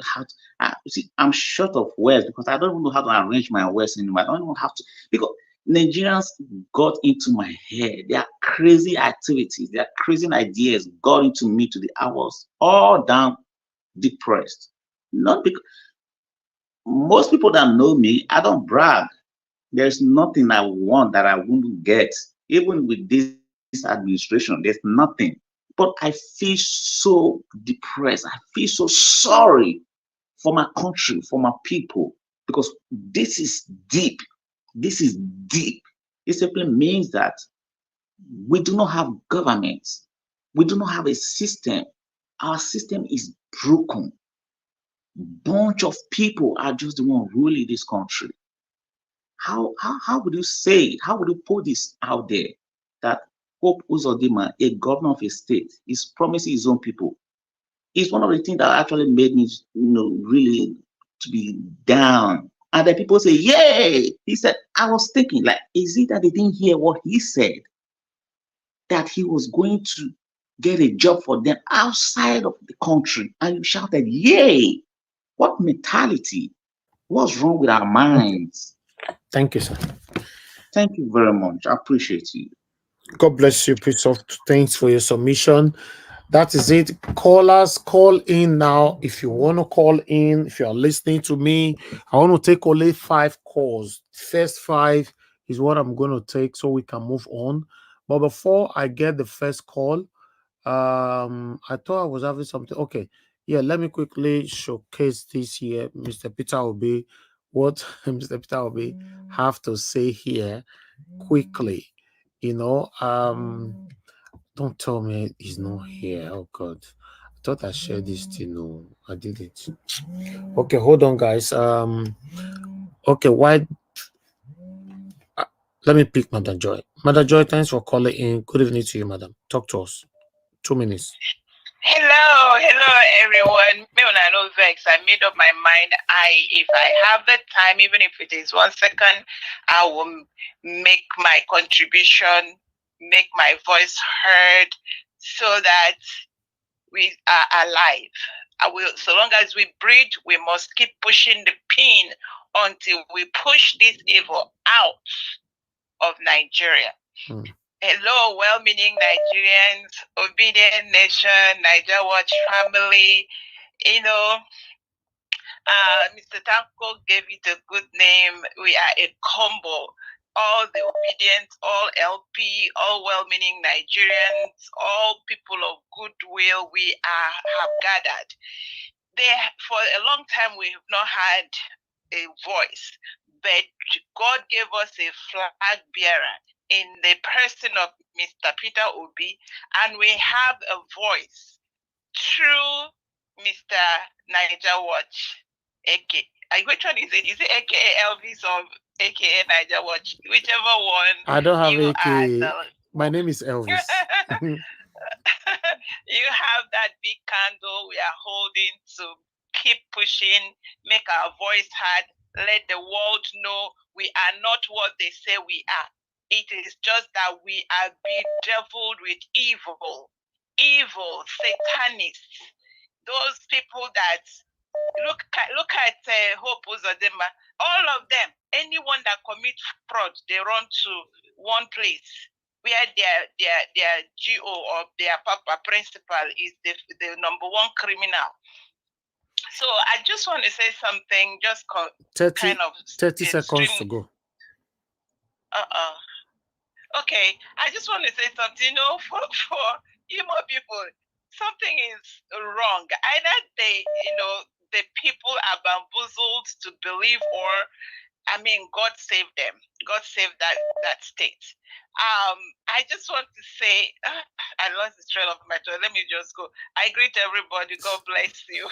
see, I'm short of words because I don't know how to arrange my words anymore. I don't know how to, because Nigerians got into my head. Their crazy activities, their crazy ideas got into me I was all down depressed. Not because most people that know me, I don't brag. There's nothing I want that I wouldn't get. Even with this administration, there's nothing. But I feel so depressed. I feel so sorry for my country, for my people, because this is deep. This is deep. It simply means that we do not have government. We do not have a system. Our system is broken. Bunch of people are just the one ruling this country. How would you say it? How would you put this out there that Hope Uzodinma, a governor of a state, is promising his own people? It's one of the things that actually made me, really to be down. And then people say, yay! He said, I was thinking, like, is it that they didn't hear what he said? That he was going to get a job for them outside of the country. And you shouted, yay! What mentality? What's wrong with our minds? Thank you, sir. Thank you very much. I appreciate you. God bless you, Prisoft. Thanks for your submission. That is it. Callers, call in now. If you want to call in, if you are listening to me, I want to take only 5 calls. First 5 is what I'm going to take so we can move on. But before I get the first call, I thought I was having something. Okay. Yeah, let me quickly showcase this here. Mr. Peter Obi, what Mr. Peter Obi have to say here quickly. Don't tell me he's not here. Oh God, I thought I shared this thing. No, I did it. Okay, hold on, guys. Okay, why? Let me pick Madam Joy. Madam Joy, thanks for calling in. Good evening to you, Madam. Talk to us. 2 minutes. Hello, everyone. Me when I know vex, I made up my mind. If I have the time, even if it is 1 second, I will make my contribution, make my voice heard, so that we are alive. So long as we breathe, we must keep pushing the pin until we push this evil out of Nigeria. Hello, well-meaning Nigerians, obedient nation, Niger Watch family. Mr. Tanko gave it a good name. We are a combo. All the obedient, all LP, all well-meaning Nigerians, all people of goodwill, we have gathered. For a long time, we have not had a voice, but God gave us a flag bearer in the person of Mr. Peter Obi, and we have a voice through Mr. Niger Watch. Which one is it? Is it AKA Elvis or AKA Niger Watch? Whichever one. I don't have AKA. My name is Elvis. You have that big candle we are holding to keep pushing, make our voice heard, let the world know we are not what they say we are. It is just that we are bedeviled with evil, satanists, those people that look at Hope Uzodinma. All of them, anyone that commits fraud, they run to one place where their GO or their papa principal is the number 1 criminal. So I just want to say something, just 30 seconds to go. Okay, I just want to say something, for Imo people, something is wrong. Either the people are bamboozled to believe, or God saved them. God saved that state. I just want to say, I lost the trail of my thought. Let me just go. I greet everybody. God bless you.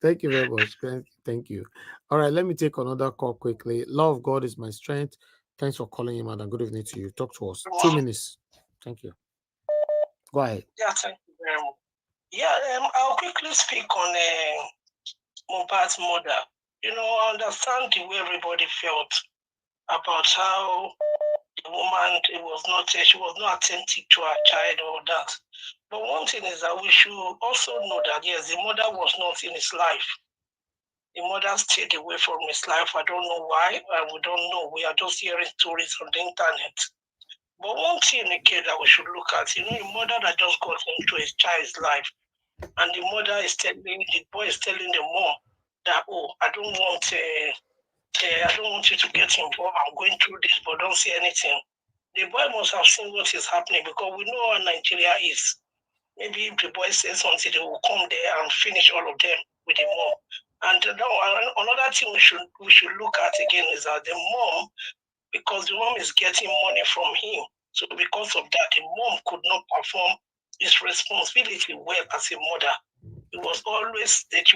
Thank you very much. Thank you. All right, let me take another call quickly. Love of God is my strength. Thanks for calling in, madam. Good evening to you. Talk to us. 2 minutes. Thank you. Go ahead. Yeah, thank you very much. Yeah, I'll quickly speak on Mohbad's mother. I understand the way everybody felt about how the woman she was not attentive to her child or that. But one thing is that we should also know that yes, the mother was not in his life. The mother stayed away from his life. I don't know why, and we don't know. We are just hearing stories on the internet. But one thing again that we should look at, a mother that just got into his child's life, and the mother is telling the boy is telling the mom that, oh, I don't want you to get involved. I'm going through this, but don't say anything. The boy must have seen what is happening, because we know how Nigeria is. Maybe if the boy says something, they will come there and finish all of them with the mom. And another thing we should look at again is that the mom, because the mom is getting money from him, so because of that, the mom could not perform his responsibility well as a mother. She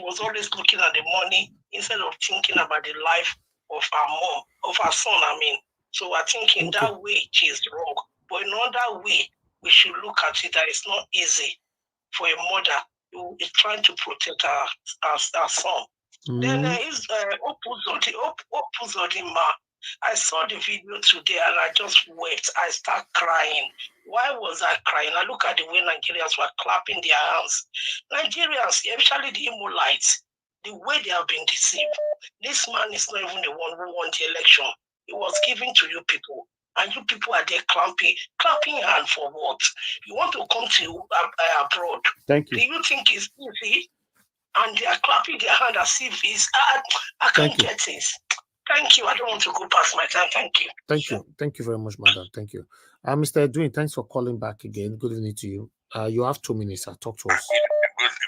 was always looking at the money instead of thinking about the life of her mom, of her son, I mean. So I think in that way, she is wrong. But in another way, we should look at it that it's not easy for a mother who is trying to protect her son. Then is Opuzodima. I saw the video today and I just wept. I start crying. Why was I crying? I look at the way Nigerians were clapping their hands. Nigerians, especially the Imolites, the way they have been deceived. This man is not even the one who won the election. It was given to you people. And you people are there clapping hand for what? You want to come to abroad. Thank you. Do you think it's easy? And they are clapping their hand as if it's, I can't get this. Thank you. I don't want to go past my time. Thank you. Thank you. Thank you very much, madam. Thank you. Mr. Edwin, thanks for calling back again. Good evening to you. You have 2 minutes. Talk to us.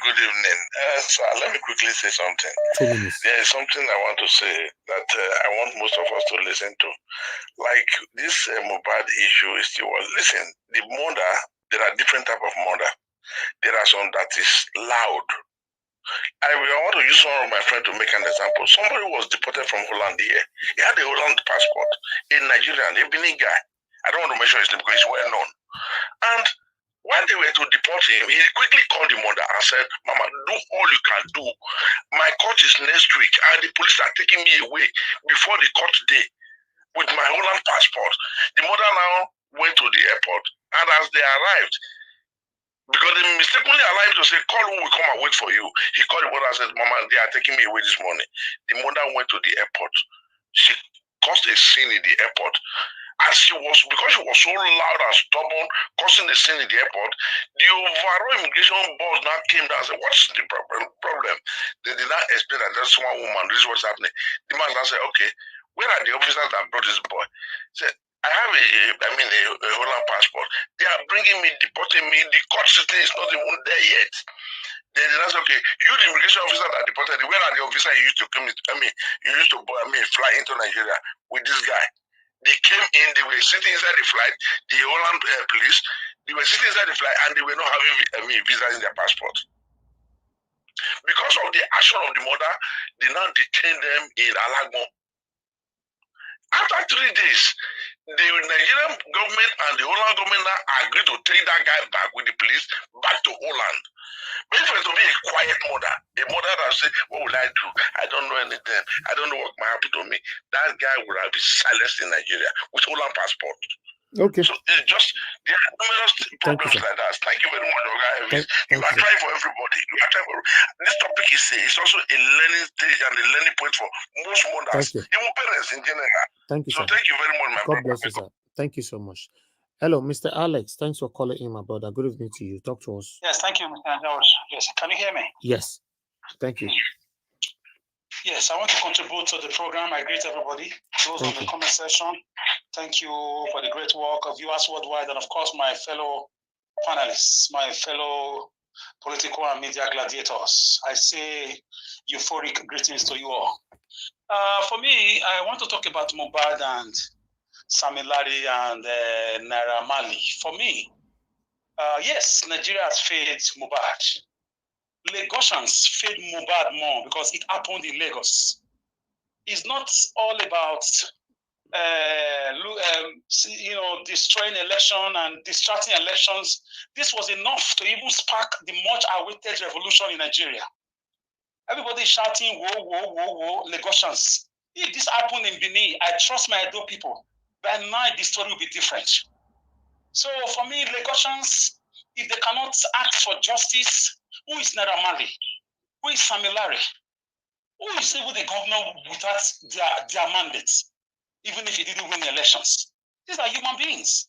Good evening. Sir, let me quickly say something. 2 minutes. There is something I want to say that I want most of us to listen to. Like this Mohbad issue is still, listen, the mother, there are different type of mother. There are some that is loud. I want to use one of my friends to make an example. Somebody was deported from Holland here. He had a Holland passport, a Nigerian, a Benin guy. I don't want to mention his name because he's well known. And when they were to deport him, he quickly called the mother and said, Mama, do all you can do. My court is next week and the police are taking me away before the court day with my Holland passport. The mother now went to the airport and as they arrived, because they mistakenly allowed him to say, call who will come and wait for you. He called the mother and said, Mama, they are taking me away this morning. The mother went to the airport. She caused a scene in the airport. As because she was so loud and stubborn, causing a scene in the airport, the overall immigration board now came down and said, what's the problem? They did not explain that that's one woman, this is what's happening. The man now said, okay, where are the officers that brought this boy? He said, I have a Holland passport. They are bringing me, deporting me. The court system is not even there yet. Then that's okay. You, the immigration officer that deported, where are the officers you used to come? You used to fly into Nigeria with this guy. They came in. They were sitting inside the flight. The Holland police. They were sitting inside the flight, and they were not having visa in their passport. Because of the action of the mother, they now detained them in Alagmo. After 3 days, the Nigerian government and the Holland government now agreed to take that guy back with the police back to Holland. But if it was to be a quiet mother, a mother that said, what will I do? I don't know anything. I don't know what might happen to me. That guy would have been silenced in Nigeria with Holland passport. Okay. So it's just, there are numerous problems like that. Thank you very much, you are trying for everybody. You are trying for this topic is also a learning stage and a learning point for most mothers, even parents in general. Thank you, so sir. thank you very much, my God brother. bless you, sir. Thank you so much. Hello, Mr. Alex. Thanks for calling in, my brother. Good evening to you. Talk to us. Yes, thank you, Mr. George. Yes, can you hear me? Yes. Thank you. Yes, I want to contribute to the program. I greet everybody. Those on the comment section. Thank you for the great work of viewers worldwide, and of course, my fellow panelists, my fellow political and media gladiators. I say euphoric greetings to you all. For me, I want to talk about Mohbad and Samilari and Naira Marley. For me, yes, Nigeria has failed Mohbad. Lagosians failed Mohbad more because it happened in Lagos. It's not all about destroying election and distracting elections. This was enough to even spark the much-awaited revolution in Nigeria. Everybody is shouting, whoa, whoa, whoa, whoa, Lagosians. If this happened in Benin, I trust my Edo people. By now, the story will be different. So for me, Lagosians, if they cannot act for justice, who is Naira Marley? Who is Samilari? Who is even the governor without their mandates, even if he didn't win the elections? These are human beings.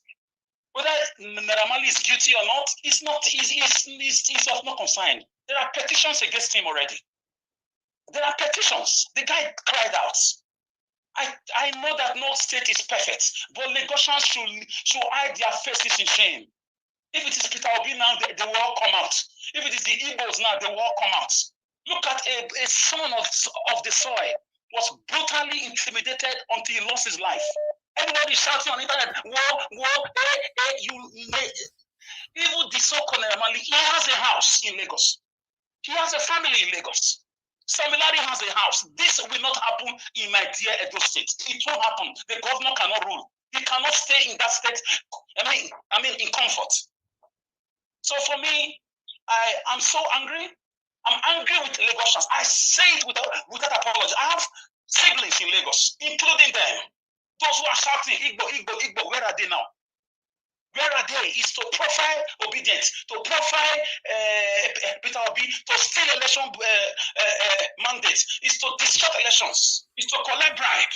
Whether Naira Marley is guilty or not, it's of no concern. There are petitions against him already. There are petitions. The guy cried out. I know that no state is perfect, but Lagosians should hide their faces in shame. If it is Peter Obi now, they will all come out. If it is the Igbos now, they will all come out. Look at a son of the soil was brutally intimidated until he lost his life. Everybody shouting on the internet, whoa, even the so-called Naira Marley, he has a house in Lagos. He has a family in Lagos. Samilari has a house. This will not happen in my dear Edo State. It won't happen. The governor cannot rule. He cannot stay in that state. I mean, in comfort. So for me, I'm so angry. I'm angry with Lagosians. I say it without apology. I have siblings in Lagos, including them. Those who are shouting, Igbo, Igbo, Igbo, where are they now? Where are they? Is to profile obedience, to profile Peter Obi, to steal election mandates, is to distort elections, is to collect bribe.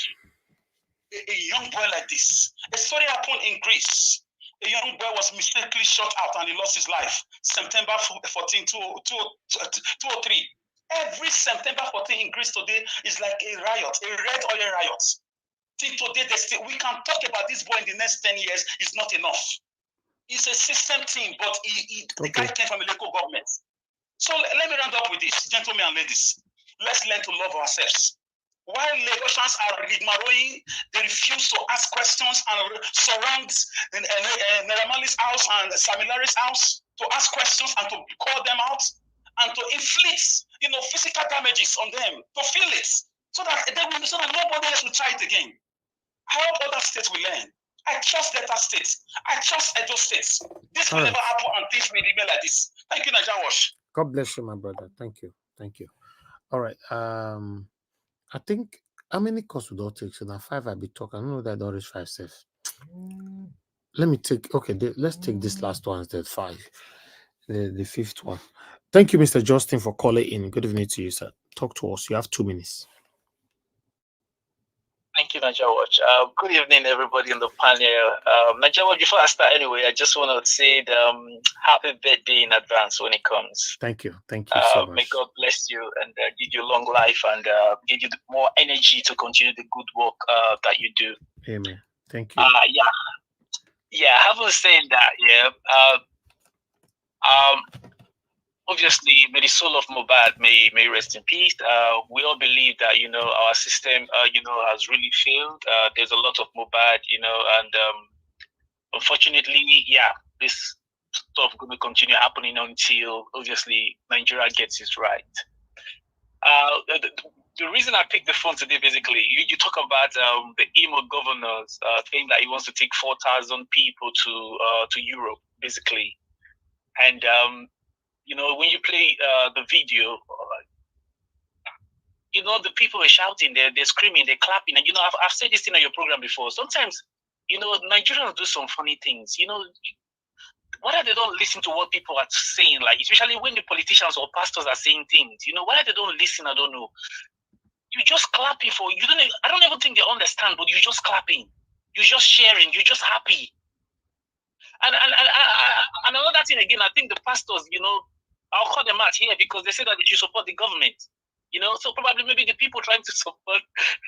A young boy like this. A story happened in Greece. A young boy was mistakenly shot out and he lost his life. September 14, 2003. Every September 14 in Greece today is like a riot, a red oil riot. Till today, we can talk about this boy in the next 10 years is not enough. It's a system thing, but the guy came from a local government. So let me round up with this, gentlemen and ladies. Let's learn to love ourselves. While Lagosians are rigmaroling, they refuse to ask questions and surround Neramali's house and Samilari's house to ask questions and to call them out and to inflict, physical damages on them, to feel it, so that nobody else will try it again. I hope other states will learn. I trust Delta states. I trust Edo states. This will never happen and things will remain like this. Thank you, Nigerian Wash. God bless you, my brother. Thank you. Thank you. All right. I think how many calls would all take? So now 5 I'll be talking. I don't know that I don't reach 5 safe. Let me take let's take this last one instead. 5. The fifth one. Thank you, Mr. Justin, for calling in. Good evening to you, sir. Talk to us. You have 2 minutes. Thank you, Nigeria Watch. Good evening, everybody on the panel. Nigeria Watch, before I start anyway, I just want to say happy birthday in advance when it comes. Thank you. Thank you so much. May God bless you and give you long life and give you more energy to continue the good work that you do. Amen. Thank you. Yeah, having said that, obviously, may the soul of Mohbad may rest in peace. We all believe that our system has really failed. There's a lot of Mohbad, and unfortunately, this stuff going to continue happening until obviously Nigeria gets it right. The reason I picked the phone today, basically, you talk about the Imo governors saying that he wants to take 4,000 people to Europe, basically, and when you play the video, the people are shouting, they're screaming, they're clapping. And, I've said this thing on your program before. Sometimes, Nigerians do some funny things. Why they don't listen to what people are saying? Like, especially when the politicians or pastors are saying things, why they don't listen, I don't know. You're just clapping I don't even think they understand, but you're just clapping. You're just sharing. You're just happy. And another thing again, I think the pastors, I'll call them out here because they say that they should support the government. So probably maybe the people trying to support,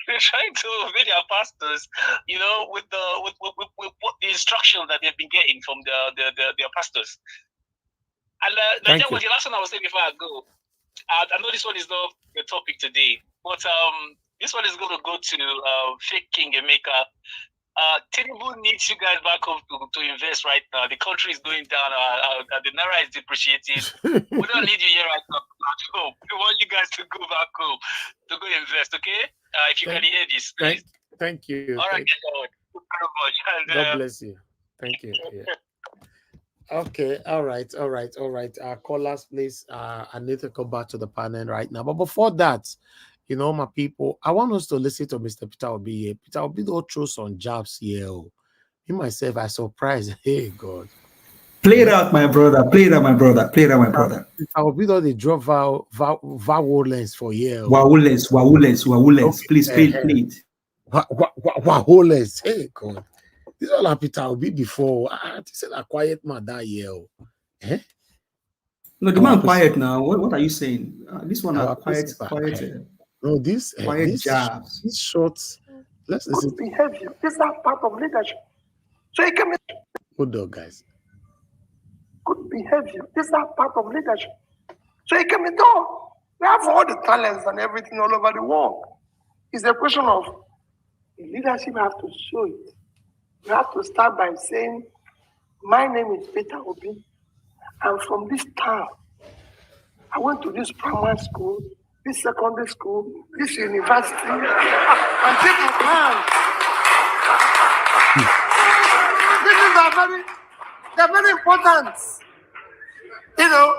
they're trying to obey their pastors, with the instructions that they've been getting from their pastors. And that was the last one I was saying before I go. I know this one is not the topic today, but this one is going to go to fake King Emeka. Tinubu needs you guys back home to invest right now. The country is going down. The naira is depreciating. We don't need you here right now at home. We want you guys to go back home to go invest. Okay? If you can hear this, please. Thank you. All right, thank you very much. And, God bless you. Thank you. Yeah. Okay. All right. Callers, please. I need to come back to the panel right now. But before that, my people, I want us to listen to Mr. Peter Obi. Peter Obi don't throw some jabs here. Me myself, I surprised. Hey God. Play it out, my brother. Play it out, my brother. Peter Obi don't they drop violence for here. Violence. Please play it. Violence. Hey God. This is all Peter Obi before. This is a quiet man that year. No, the man quiet now. What are you saying? This one are quiet. No, this jabs. These shots. Let's listen. Good behavior. This is part of leadership. So you can. Hold on, guys. Good behavior. This is part of leadership. So you can be done. We have all the talents and everything all over the world. It's a question of the leadership have to show it. You have to start by saying, "My name is Peter Obi. I'm from this town. I went to this primary school. this secondary school, this university, and take my hand. They're very important. You know,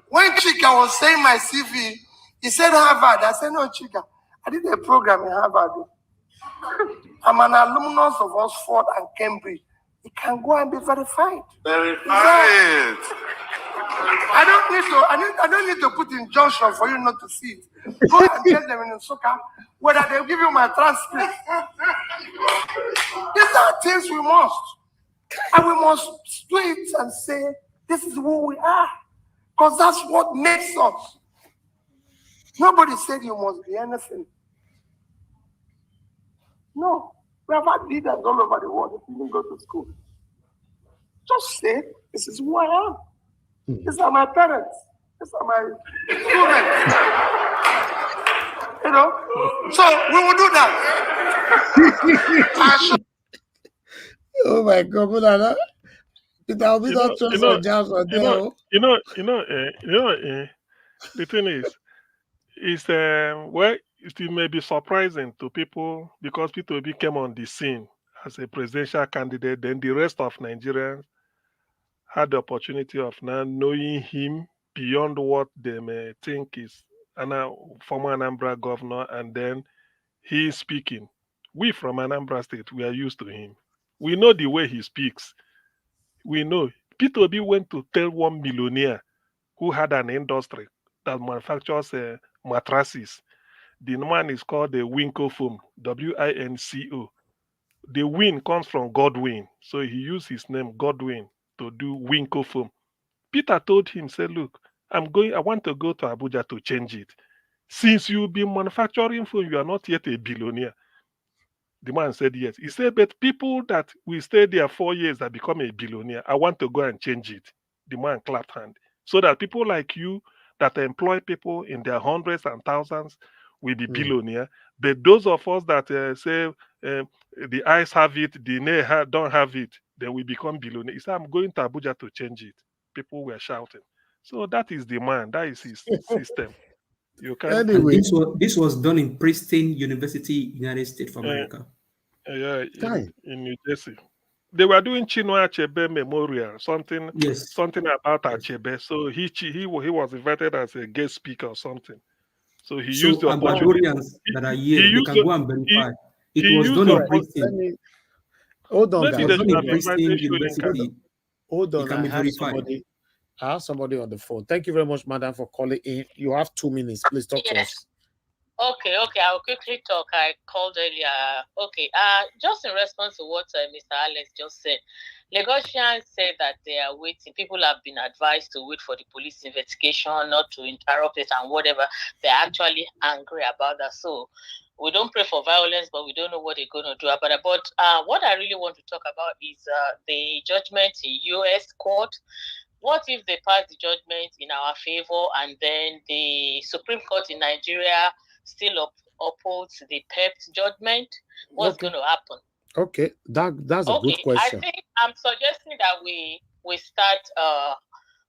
when Chika was saying my CV, he said Harvard. I said, no, Chika, I did a program in Harvard. I'm an alumnus of Oxford and Cambridge. You can go and be verified. Verified. I don't need to put injunction for you not to see it. Go and tell them in Nsukka whether they'll give you my transcript. These are things we must. And we must do it and say, this is who we are. Because that's what makes us. Nobody said you must be anything. No. We have had leaders all over the world that didn't go to school. Just say, this is who I am. These are my parents. These are my students. You know? So we will do that. Oh my God, Mulana. There'll be no trust on jobs on there. The thing is well, it may be surprising to people because Peter Obi came on the scene as a presidential candidate. Then the rest of Nigerians had the opportunity of now knowing him beyond what they may think is former Anambra governor, and then he is speaking. We from Anambra State, we are used to him. We know the way he speaks. We know. Peter Obi went to tell one millionaire who had an industry that manufactures mattresses. The man is called the Winco Foam, W-I-N-C-O. The win comes from Godwin. So he used his name, Godwin, to do Winco Foam. Peter told him, say, look, I want to go to Abuja to change it. Since you've been manufacturing foam, you are not yet a billionaire. The man said yes. He said, but people that will stay there 4 years that become a billionaire, I want to go and change it. The man clapped hand. So that people like you that employ people in their hundreds and thousands will be billionaire. But those of us that say the eyes have it, the nay don't have it, then we become billionaire. He said, I'm going to Abuja to change it. People were shouting. So that is the man. That is his system. You can. Anyway, this was done in Princeton University, United States of America. In New Jersey. They were doing Chinua Achebe Memorial, something about Achebe. So he was invited as a guest speaker or something. So he used the opportunity. That are here, they can go and verify. It was done in Princeton. Hold on, guys. It was done in Princeton University. Hold on, I have somebody on the phone. Thank you very much, madam, for calling in. You have 2 minutes. Please talk to us. Okay, I'll quickly talk. I called earlier. Okay, just in response to what Mr. Alex just said, Lagosians said that they are waiting. People have been advised to wait for the police investigation, not to interrupt it and whatever. They're actually angry about that. So we don't pray for violence, but we don't know what they're going to do about it. But what I really want to talk about is the judgment in U.S. court. What if they pass the judgment in our favor and then the Supreme Court in Nigeria still upholds the PEP's judgment? What's going to happen? Okay, that's a good question. I think I'm suggesting that we start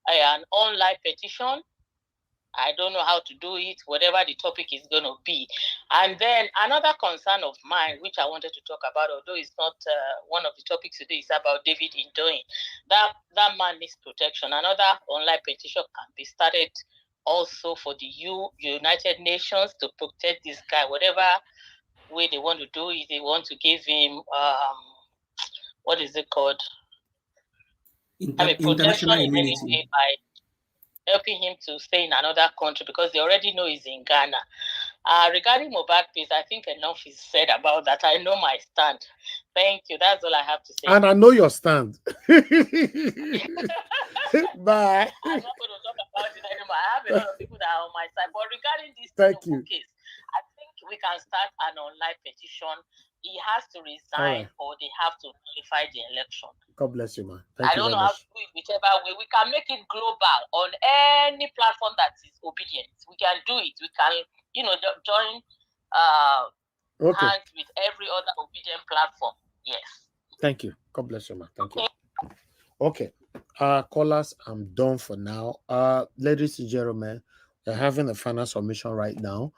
an online petition. I don't know how to do it, whatever the topic is going to be. And then another concern of mine, which I wanted to talk about, although it's not one of the topics today, is about David Indoyin. That man needs protection. Another online petition can be started also for the United Nations to protect this guy, whatever way they want to do it. They want to give him, what is it called? Protection in any way by helping him to stay in another country because they already know he's in Ghana. Regarding Mohbad case, I think enough is said about that. I know my stand. Thank you. That's all I have to say. And I know your stand. Bye. I'm not going to talk about it anymore. I have a lot of people that are on my side. But regarding this Tinubu case, I think we can start an online petition. He has to resign or they have to nullify the election. God bless you, man. I don't know how to do it whichever way. We can make it global on any platform that is obedient. We can do it. We can, join hands with every other obedient platform. Yes. Thank you. God bless you, man. Thank you. Okay. Callers, I'm done for now. Ladies and gentlemen, They're having a final submission right now.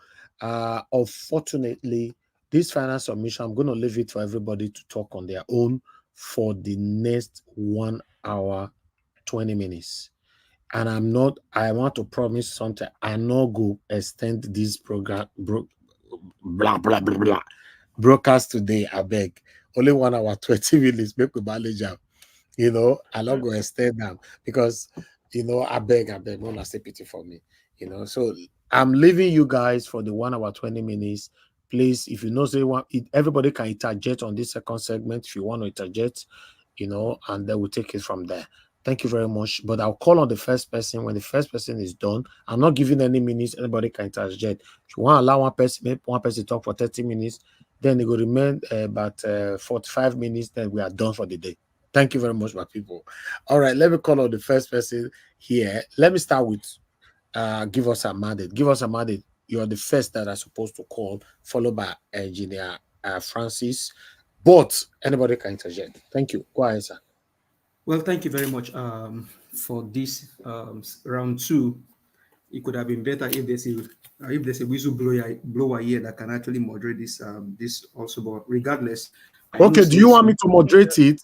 Unfortunately, this final submission, I'm going to leave it for everybody to talk on their own for the next 1 hour, 20 minutes. And I want to promise something. I'm not going to extend this program, blah, blah, blah, blah. Broadcast today, I beg. Only 1 hour, 20 minutes, make we manage them. You know, I'm not going to extend them because, you know, I beg, won't say pity for me. You know, so I'm leaving you guys for the 1 hour, 20 minutes. Please, if you know, say everybody can interject on this second segment if you want to interject, you know, and then we'll take it from there. Thank you very much. But I'll call on the first person. When the first person is done, I'm not giving any minutes. Anybody can interject. If you want to allow one person talk for 30 minutes, then it will remain about 45 minutes. Then we are done for the day. Thank you very much, my people. All right, let me call on the first person here. Let me start with Give Us a Mandate. Give Us a Mandate. You're the first that are supposed to call, followed by Engineer Francis. But anybody can interject. Thank you. Go ahead, sir. Well, thank you very much for this round two. It could have been better if there's a whistleblower here that can actually moderate this this also. But regardless, okay. Do you want me to moderate it?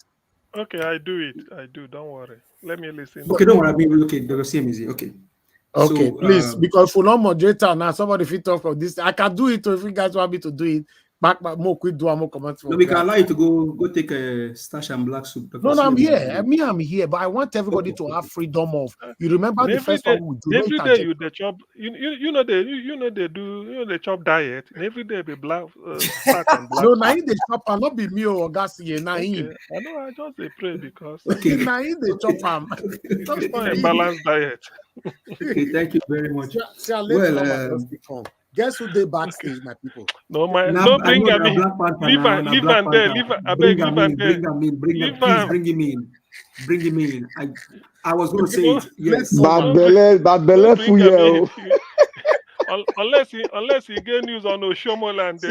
Okay, I do it. I do. Don't worry. Let me listen. Okay, don't worry. Okay, the same is it. Okay. Okay, so, please, because for no moderator now, somebody if you talk from this, I can do it. If you guys want me to do it, back more quick, do more comments. No, we can allow you to go take a stash and black soup. No, I'm here. I'm here, but I want everybody to have freedom of. You remember the first one we do. Every day you the chop. You know they do. They chop diet. And every day be black fat and black. No, now they chop and not be me or gas here. Now I know. I just they pray because. Okay, now they chop am. It's not a balanced diet. Okay, thank you very much. Guess who they backstage, my people? No, bring him in. Leave him there. Bring him in. Bring him in. I was going to say it. Yes. Bad full. Unless he get news on Oshomoland.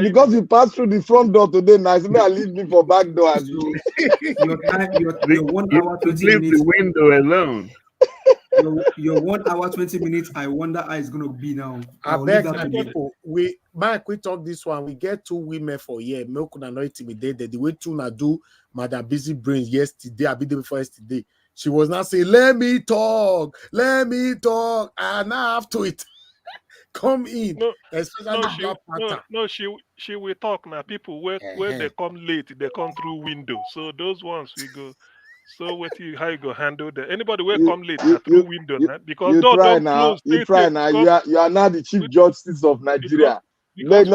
Because you passed through the front door today, now I leave me for back door. Your 1 hour 20 leave minutes. the window alone. Your 1 hour 20 minutes. I wonder how it's gonna be now. I beg people. We talk this one. We get 2 women for year. Milk not intimidated. The way Tuna do Madam Busy Brains yesterday, I be there before yesterday. She was not saying, let me talk, and now after it. Come in. She will talk now. People where they come late, they come through window. So those ones we go. So how you go handle that? Anybody will come late through window now because you door try don't now. close. You try now. You are now the Chief Justice of Nigeria. Because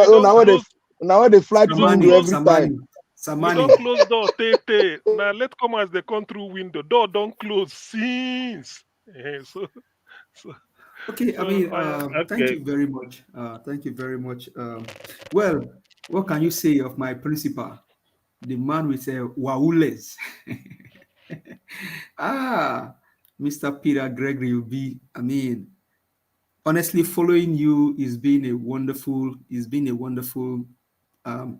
now they fly through window every time. We don't close door. Now let come as they come through window. Door don't close since. Okay, thank you very much. Thank you very much. Well, what can you say of my principal, the man with waules? Mr. Peter Gregory will be. Honestly, following you is been a wonderful.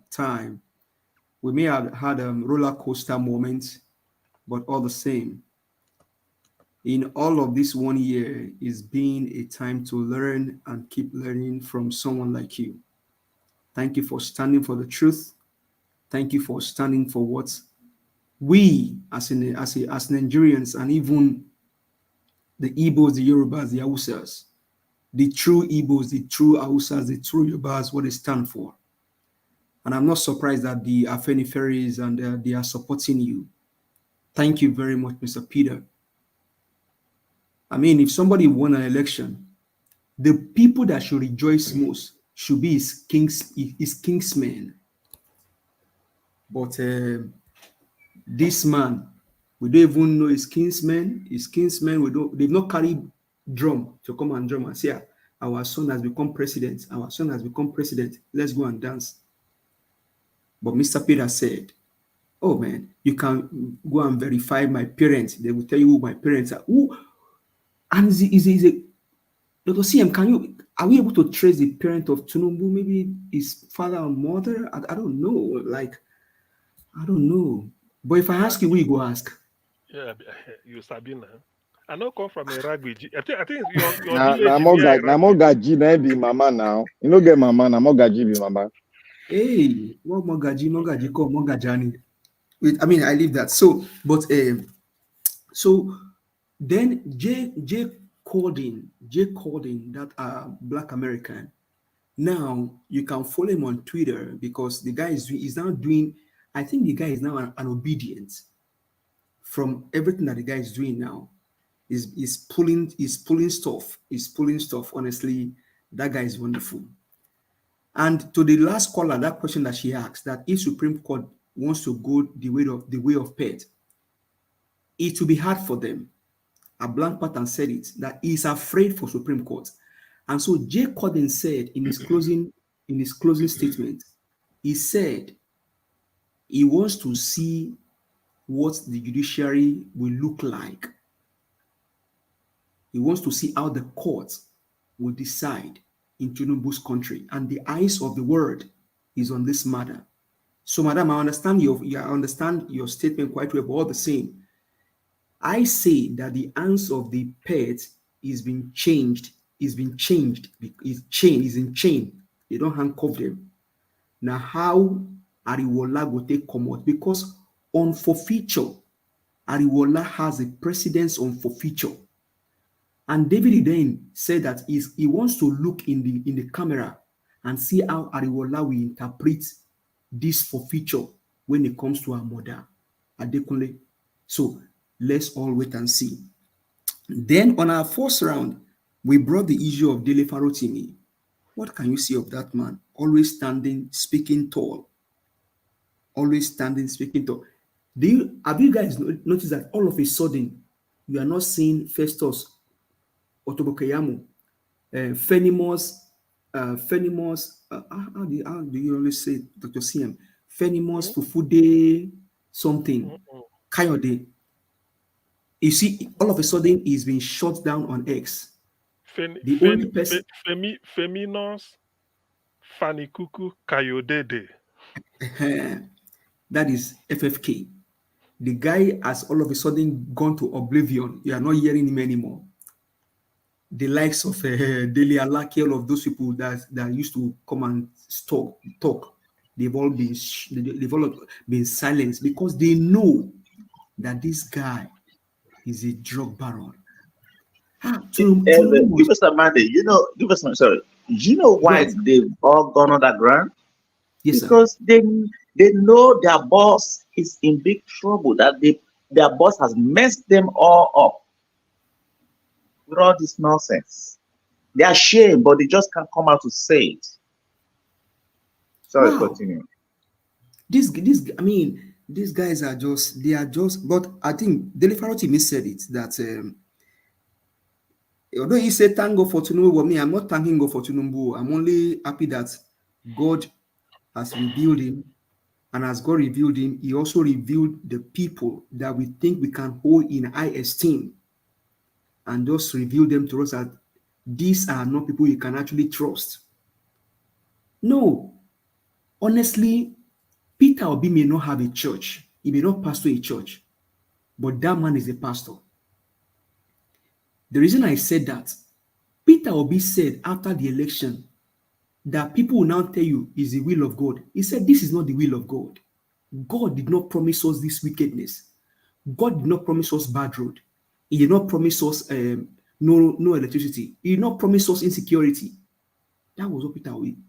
Time. We may have had roller coaster moments, but all the same. In all of this 1 year is being a time to learn and keep learning from someone like you. Thank you for standing for the truth. Thank you for standing for what we as Nigerians and even the Igbos, the Yorubas, the Hausas, the true Igbos, the true Hausas, the true Yorubas, what they stand for. And I'm not surprised that the Afeniferis and they are supporting you. Thank you very much, Mr. Peter. If somebody won an election, the people that should rejoice most should be his kingsmen. But this man, we don't even know his kinsmen. They've not carried drum to come and drum and say, our son has become president. Our son has become president. Let's go and dance. But Mr. Peter said, oh man, you can go and verify my parents. They will tell you who my parents are. And is a Dr. CM, are we able to trace the parent of Tinubu? Maybe his father or mother? I don't know. I don't know. But if I ask you, will you go ask? Yeah, you Sabina. I don't come from a raggy. I think your village. Na Mogaji na be mama now. You no get mama na Mogaji be mama. Hey, what Mogaji call Mogajani. Wait, I mean I leave that. So, but so then Jay called in that Black American. Now you can follow him on Twitter because the guy is now doing. I think the guy is now an obedient from everything that the guy is doing now. Is pulling stuff. Honestly, that guy is wonderful. And to the last caller, that question that she asked, that if Supreme Court wants to go the way of pet, it will be hard for them. A blank pattern said it, that he's afraid for Supreme Court. And so Jay Corden said in his closing statement, he said he wants to see what the judiciary will look like. He wants to see how the court will decide in Tinubu's country, and the eyes of the world is on this matter. So, madam, I understand your statement quite well, but all the same, I say that the hands of the pet is in chain. They don't handcuff them. Now, how Ariwola will take come out? Because on forfeiture, Ariwola has a precedence on forfeiture. And David then said that he wants to look in the camera and see how Ariwola will interpret this forfeiture when it comes to our mother, Adekunle. So let's all wait and see. Then on our first round, we brought the issue of Dele Farotimi. What can you see of that man? Always standing, speaking tall. Always standing, speaking tall. Have you guys noticed that all of a sudden, you are not seeing Festus Otobokayamu, Fenimos, how do you always say, Dr. CM? Fenimos, Fufude, something, Kayode. You see, all of a sudden, he's been shut down on X. The only person... Feminos, Fanikuku, Kayodede. That is FFK. The guy has all of a sudden gone to oblivion. You are not hearing him anymore. The likes of Dele Alaki, all of those people that used to come and talk, they've all been silenced because they know that this guy is a drug baron. Give us a mandate. Give us some. Sorry. You know why they've all gone underground? Yes, because they know their boss is in big trouble. That their boss has messed them all up with all this nonsense. They are ashamed, but they just can't come out to say it. Sorry, continue. These guys are just. But I think Dele Farotimi said it that. Although he said thank God for Tinubu, but me, I'm not thanking God for Tinubu. I'm only happy that God has revealed him, and as God revealed him, he also revealed the people that we think we can hold in high esteem, and just revealed them to us that these are not people you can actually trust. No, honestly, Peter Obi may not have a church. He may not pastor a church, but that man is a pastor. The reason I said that, Peter Obi said after the election that people will now tell you is the will of God. He said this is not the will of God. God did not promise us this wickedness. God did not promise us bad road. He did not promise us no electricity. He did not promise us insecurity. That was what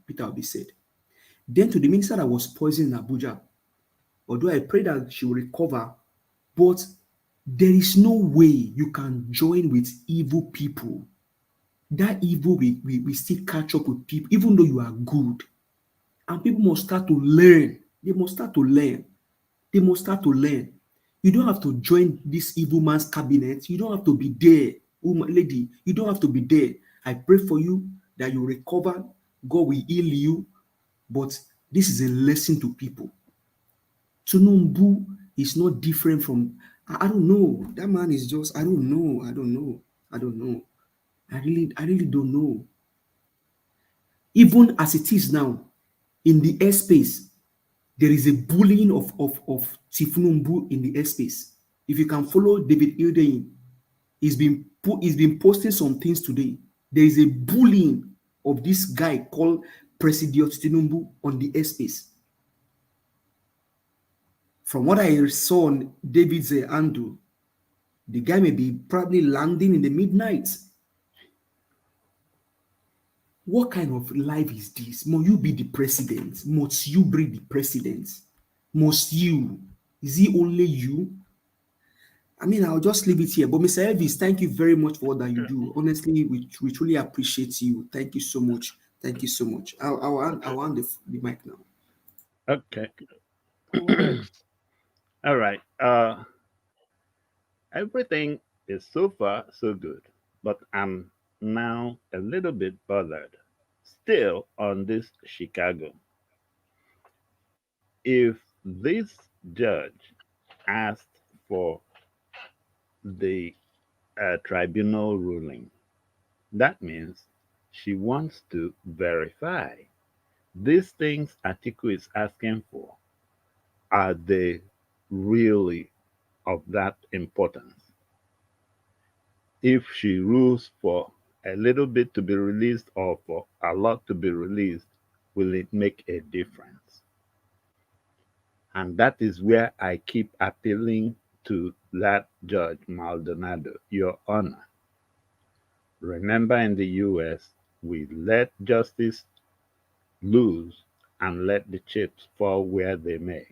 Peter Obi said. Then to the minister that was poisoned in Abuja, although I pray that she will recover, but there is no way you can join with evil people. That evil we still catch up with people, even though you are good. And people must start to learn. They must start to learn. They must start to learn. You don't have to join this evil man's cabinet. You don't have to be there. Woman, lady, you don't have to be there. I pray for you that you recover. God will heal you. But this is a lesson to people. Tinubu is not different from... I don't know. That man is just, I don't know. I really don't know. Even as it is now, in the airspace, there is a bullying of Tinubu in the airspace. If you can follow David Ildein, He's been posting some things today. There is a bullying of this guy called President Tinubu on the airspace. From what I saw on David's handle, the guy may be probably landing in the midnight. What kind of life is this? Must you be the president? Must you be the president? Must you? Is it only you? I mean, I'll just leave it here. But Mr. Elvis, thank you very much for all that you do. Honestly, we truly appreciate you. Thank you so much. Thank you so much. I'll hand the mic now. Okay. All right. Everything is so far so good, but I'm now a little bit bothered still on this Chicago. If this judge asked for the tribunal ruling, that means she wants to verify these things Atiku is asking for. Are they really of that importance? If she rules for a little bit to be released or for a lot to be released, will it make a difference? And that is where I keep appealing to that Judge Maldonado, Your Honor. Remember, in the US, we let justice lose and let the chips fall where they may.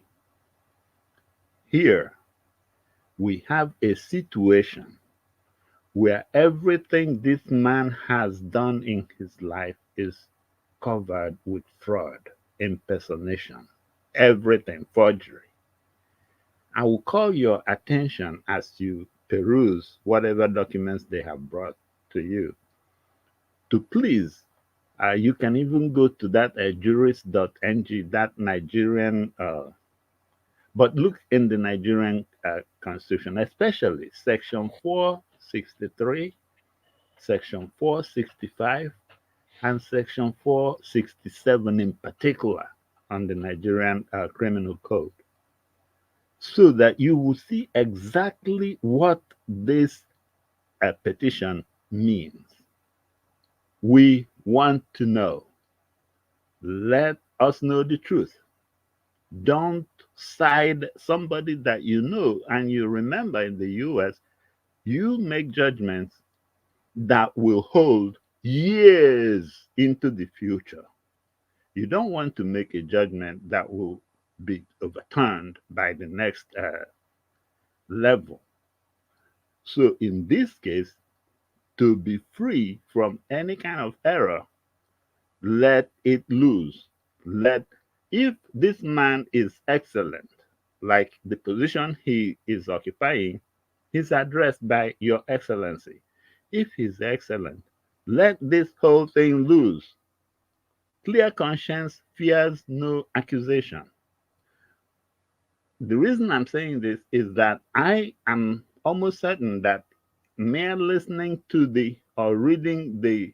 Here, we have a situation where everything this man has done in his life is covered with fraud, impersonation, everything, forgery. I will call your attention as you peruse whatever documents they have brought to you to please, you can even go to that jurist.ng, that Nigerian, but look in the Nigerian constitution, especially section 463, section 465, and section 467 in particular on the Nigerian criminal code, so that you will see exactly what this petition means. We want to know. Let us know the truth. Don't side somebody that you know. And you remember, in the US, you make judgments that will hold years into the future. You don't want to make a judgment that will be overturned by the next level. So in this case, to be free from any kind of error, let it loose. If this man is excellent, like the position he is occupying, he's addressed by Your Excellency. If he's excellent, let this whole thing loose. Clear conscience fears no accusation. The reason I'm saying this is that I am almost certain that mere listening to or reading the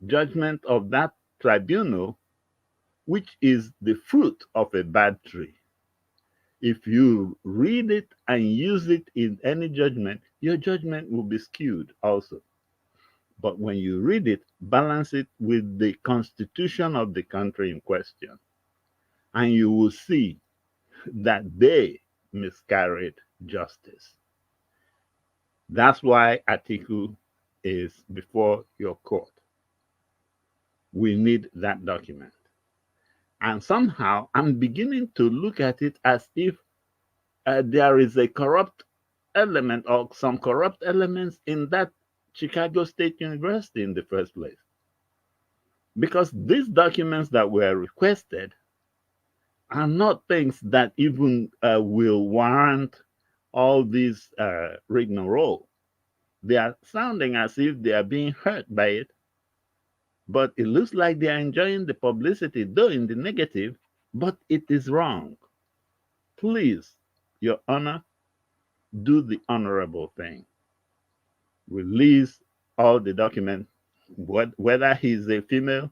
judgment of that tribunal, which is the fruit of a bad tree, if you read it and use it in any judgment, your judgment will be skewed also. But when you read it, balance it with the constitution of the country in question, and you will see that they miscarried justice. That's why Atiku is before your court. We need that document. And somehow I'm beginning to look at it as if there is a corrupt element or some corrupt elements in that Chicago State University in the first place. Because these documents that were requested are not things that even will warrant all these rigmarole. They are sounding as if they are being hurt by it, but it looks like they are enjoying the publicity, though in the negative, but it is wrong. Please, Your Honor, do the honorable thing. Release all the documents, whether he's a female,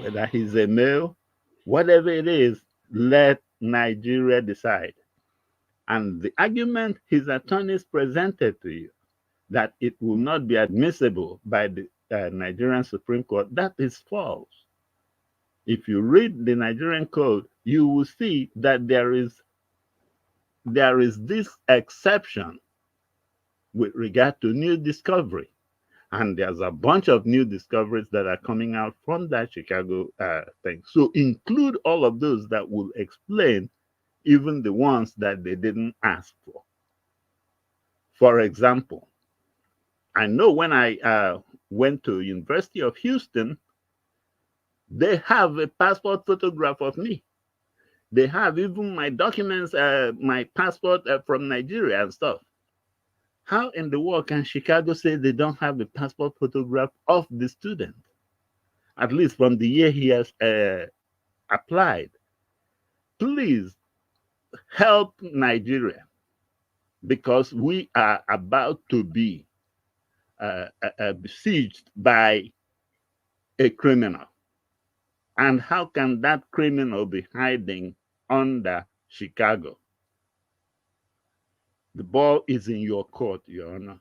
whether he's a male, whatever it is, let Nigeria decide. And the argument his attorneys presented to you, that it will not be admissible by the Nigerian Supreme Court, that is false. If you read the Nigerian code, you will see that there is this exception with regard to new discovery. And there's a bunch of new discoveries that are coming out from that Chicago thing. So include all of those that will explain even the ones that they didn't ask for. For example, I know when I went to University of Houston, they have a passport photograph of me. They have even my documents, my passport from Nigeria and stuff. How in the world can Chicago say they don't have a passport photograph of the student, at least from the year he has applied? Please help Nigeria, because we are about to be besieged by a criminal. And how can that criminal be hiding under Chicago? The ball is in your court, Your Honor.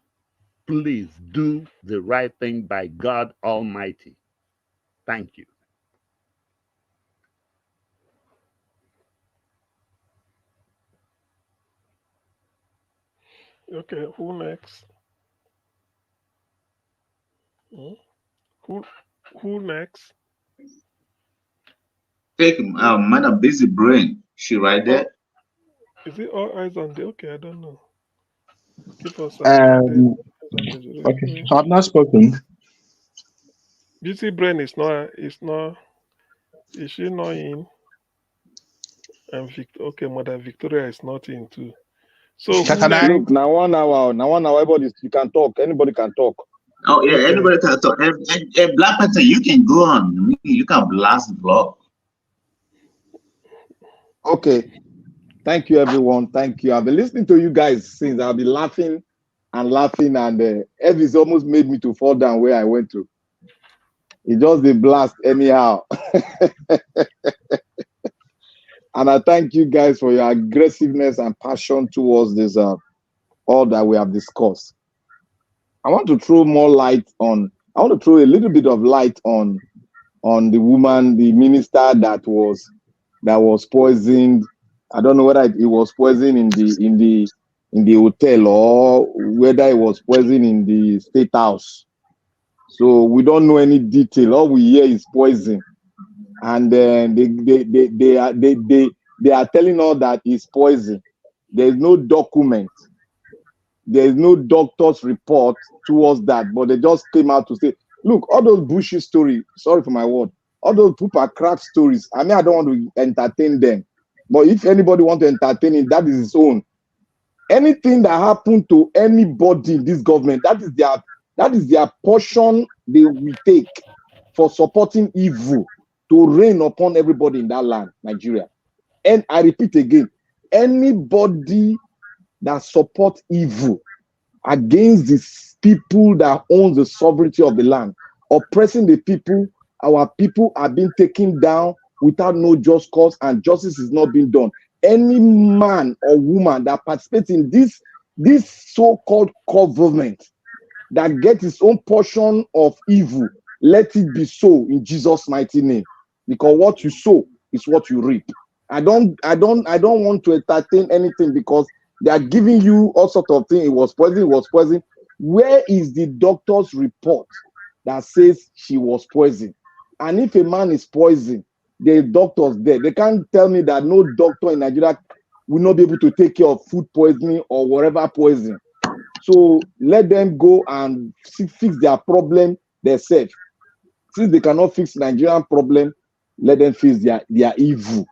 Please do the right thing by God Almighty. Thank you. Okay, who next? Who next? Take Madam Busy Brain. She right there. Is it all eyes on the? Okay, I don't know. Give us okay, I've not spoken. Busy Brain is not. Is she not in? And okay, Mother Victoria is not in too. So look, now 1 hour, everybody you can talk. Anybody can talk. Oh yeah, okay. Anybody can talk. And Black Panther, you can go on. You can blast the blog. Okay. Thank you, everyone. Thank you. I've been listening to you guys since. I've been laughing, and Elvis almost made me to fall down where I went to. It just a blast anyhow. And I thank you guys for your aggressiveness and passion towards this all that we have discussed. I want to throw more light on. I want to throw a little bit of light on the woman, the minister that was poisoned. I don't know whether it was poisoned in the hotel or whether it was poisoned in the State House. So we don't know any detail. All we hear is poison, and then they are telling us that it's poison. There is no document. There is no doctor's report towards that, but they just came out to say, look, all those bullshit stories. Sorry for my word. All those poop are crap stories. I mean, I don't want to entertain them. But if anybody wants to entertain it, that is his own. Anything that happened to anybody in this government, that is their portion they will take for supporting evil to reign upon everybody in that land, Nigeria. And I repeat again, anybody that supports evil against the people that own the sovereignty of the land, oppressing the people, our people are being taken down without no just cause, and justice is not being done. Any man or woman that participates in this so-called government that gets its own portion of evil, let it be so in Jesus' mighty name. Because what you sow is what you reap. I don't want to entertain anything because they are giving you all sorts of things. It was poison. Where is the doctor's report that says she was poisoned? And if a man is poisoned, there are doctors there. They can't tell me that no doctor in Nigeria will not be able to take care of food poisoning or whatever poison. So let them go and fix their problem themselves. Since they cannot fix Nigerian problem, let them fix their evil.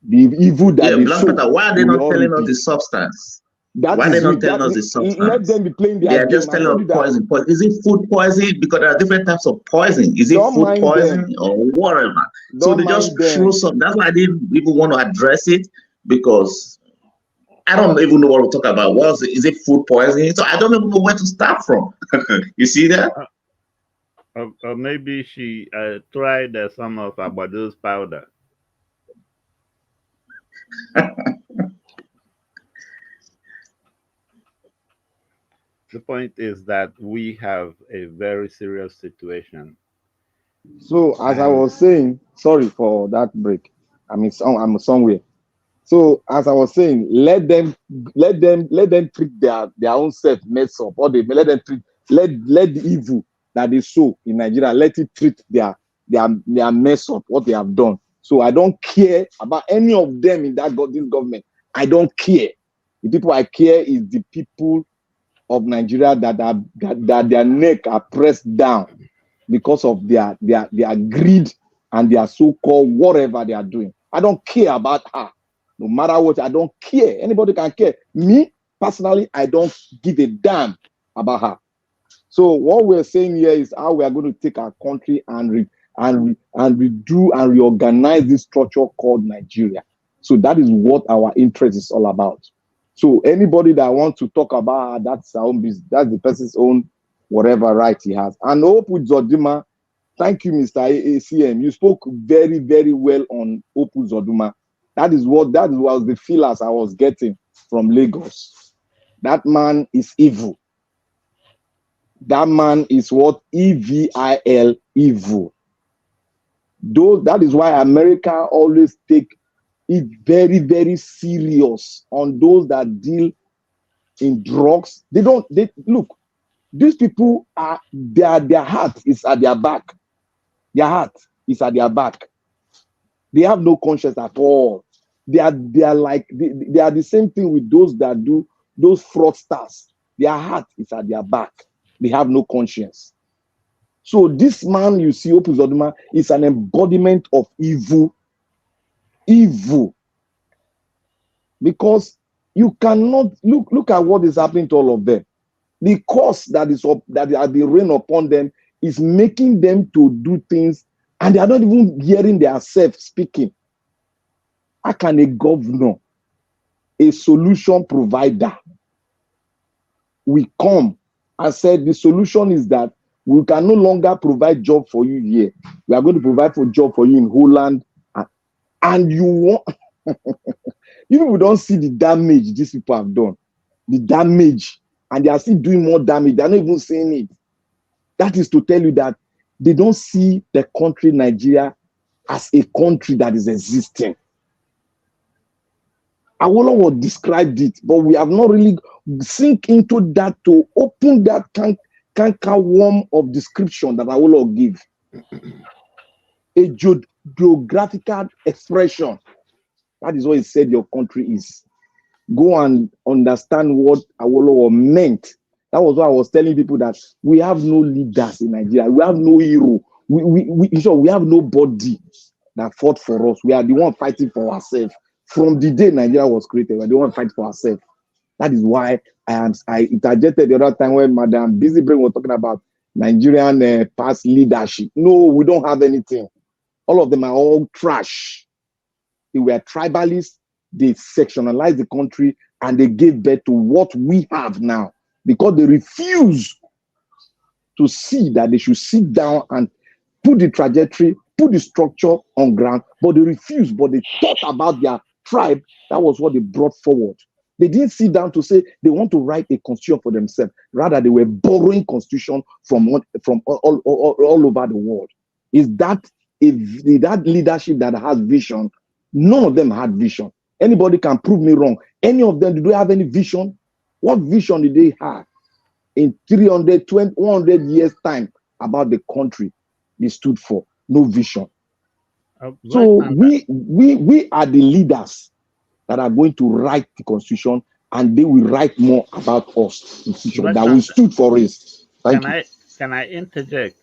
The evil that they sow. Why are they not telling us the substance? Why are they not telling us the substance? Let them be playing their game. They are just telling us poison. Is it food poison? Because there are different types of poison. Is it food poison or whatever? So they just throw some. That's why I didn't even want to address it, because I don't even know what to talk about. Is it food poisoning? So I don't even know where to start from. You see that? Or maybe she tried some of Abado's powder. point is that we have a very serious situation. So as I was saying, sorry for that break. I'm somewhere. So as I was saying, let them treat their own self mess up, or they let them treat let the evil that they sow in Nigeria, let it treat their mess up, what they have done. So I don't care about any of them in this government. I don't care. The people I care is the people of Nigeria that their neck are pressed down because of their greed and their so-called whatever they are doing. I don't care about her. No matter what, I don't care. Anybody can care. Me, personally, I don't give a damn about her. So what we're saying here is how we are going to take our country and redo and reorganize this structure called Nigeria. So that is what our interest is all about. So anybody that wants to talk about that's our own business, that's the person's own whatever right he has. And Opu Zoduma, thank you, Mr. ACM. You spoke very, very well on Opu Zoduma. That was the feelers I was getting from Lagos. That man is evil. That man is what? EVIL, evil. Though that is why America always take it very, very serious on those that deal in drugs. They look, these people are their heart is at their back. Their heart is at their back. They have no conscience at all. They are the same thing with those that do those fraudsters. Their heart is at their back. They have no conscience. So this man you see, Opu Zoduma, is an embodiment of evil. Evil. Because you cannot look at what is happening to all of them. The curse that are the rain upon them is making them to do things, and they are not even hearing themselves speaking. How can a governor, a solution provider, we come and said the solution is that we can no longer provide job for you here. We are going to provide for job for you in Holland, and you want you people don't see the damage these people have done, the damage, and they are still doing more damage. They're not even saying it. That is to tell you that they don't see the country Nigeria as a country that is existing. Awolowo described it, but we have not really sink into that to open that canker worm of description that Awolowo gave. A geographical expression. That is what he said your country is. Go and understand what Awolowo meant. That was why I was telling people that we have no leaders in Nigeria. We have no hero. We have nobody that fought for us. We are the one fighting for ourselves. From the day Nigeria was created, we are the one fighting for ourselves. That is why I interjected the other time when Madam Busy Brain was talking about Nigerian past leadership. No, we don't have anything. All of them are all trash. They were tribalists. They sectionalized the country and they gave birth to what we have now because they refuse to see that they should sit down and put the trajectory, put the structure on ground, but they refuse. But they thought about their tribe. That was what they brought forward. They didn't sit down to say they want to write a constitution for themselves. Rather, they were borrowing constitution from all over the world. Is that that leadership that has vision? None of them had vision. Anybody can prove me wrong. Any of them, did they have any vision? What vision did they have in 100 years time about the country they stood for? No vision. So we are the leaders that are going to write the constitution, and they will write more about us that we stood for it. Can I interject?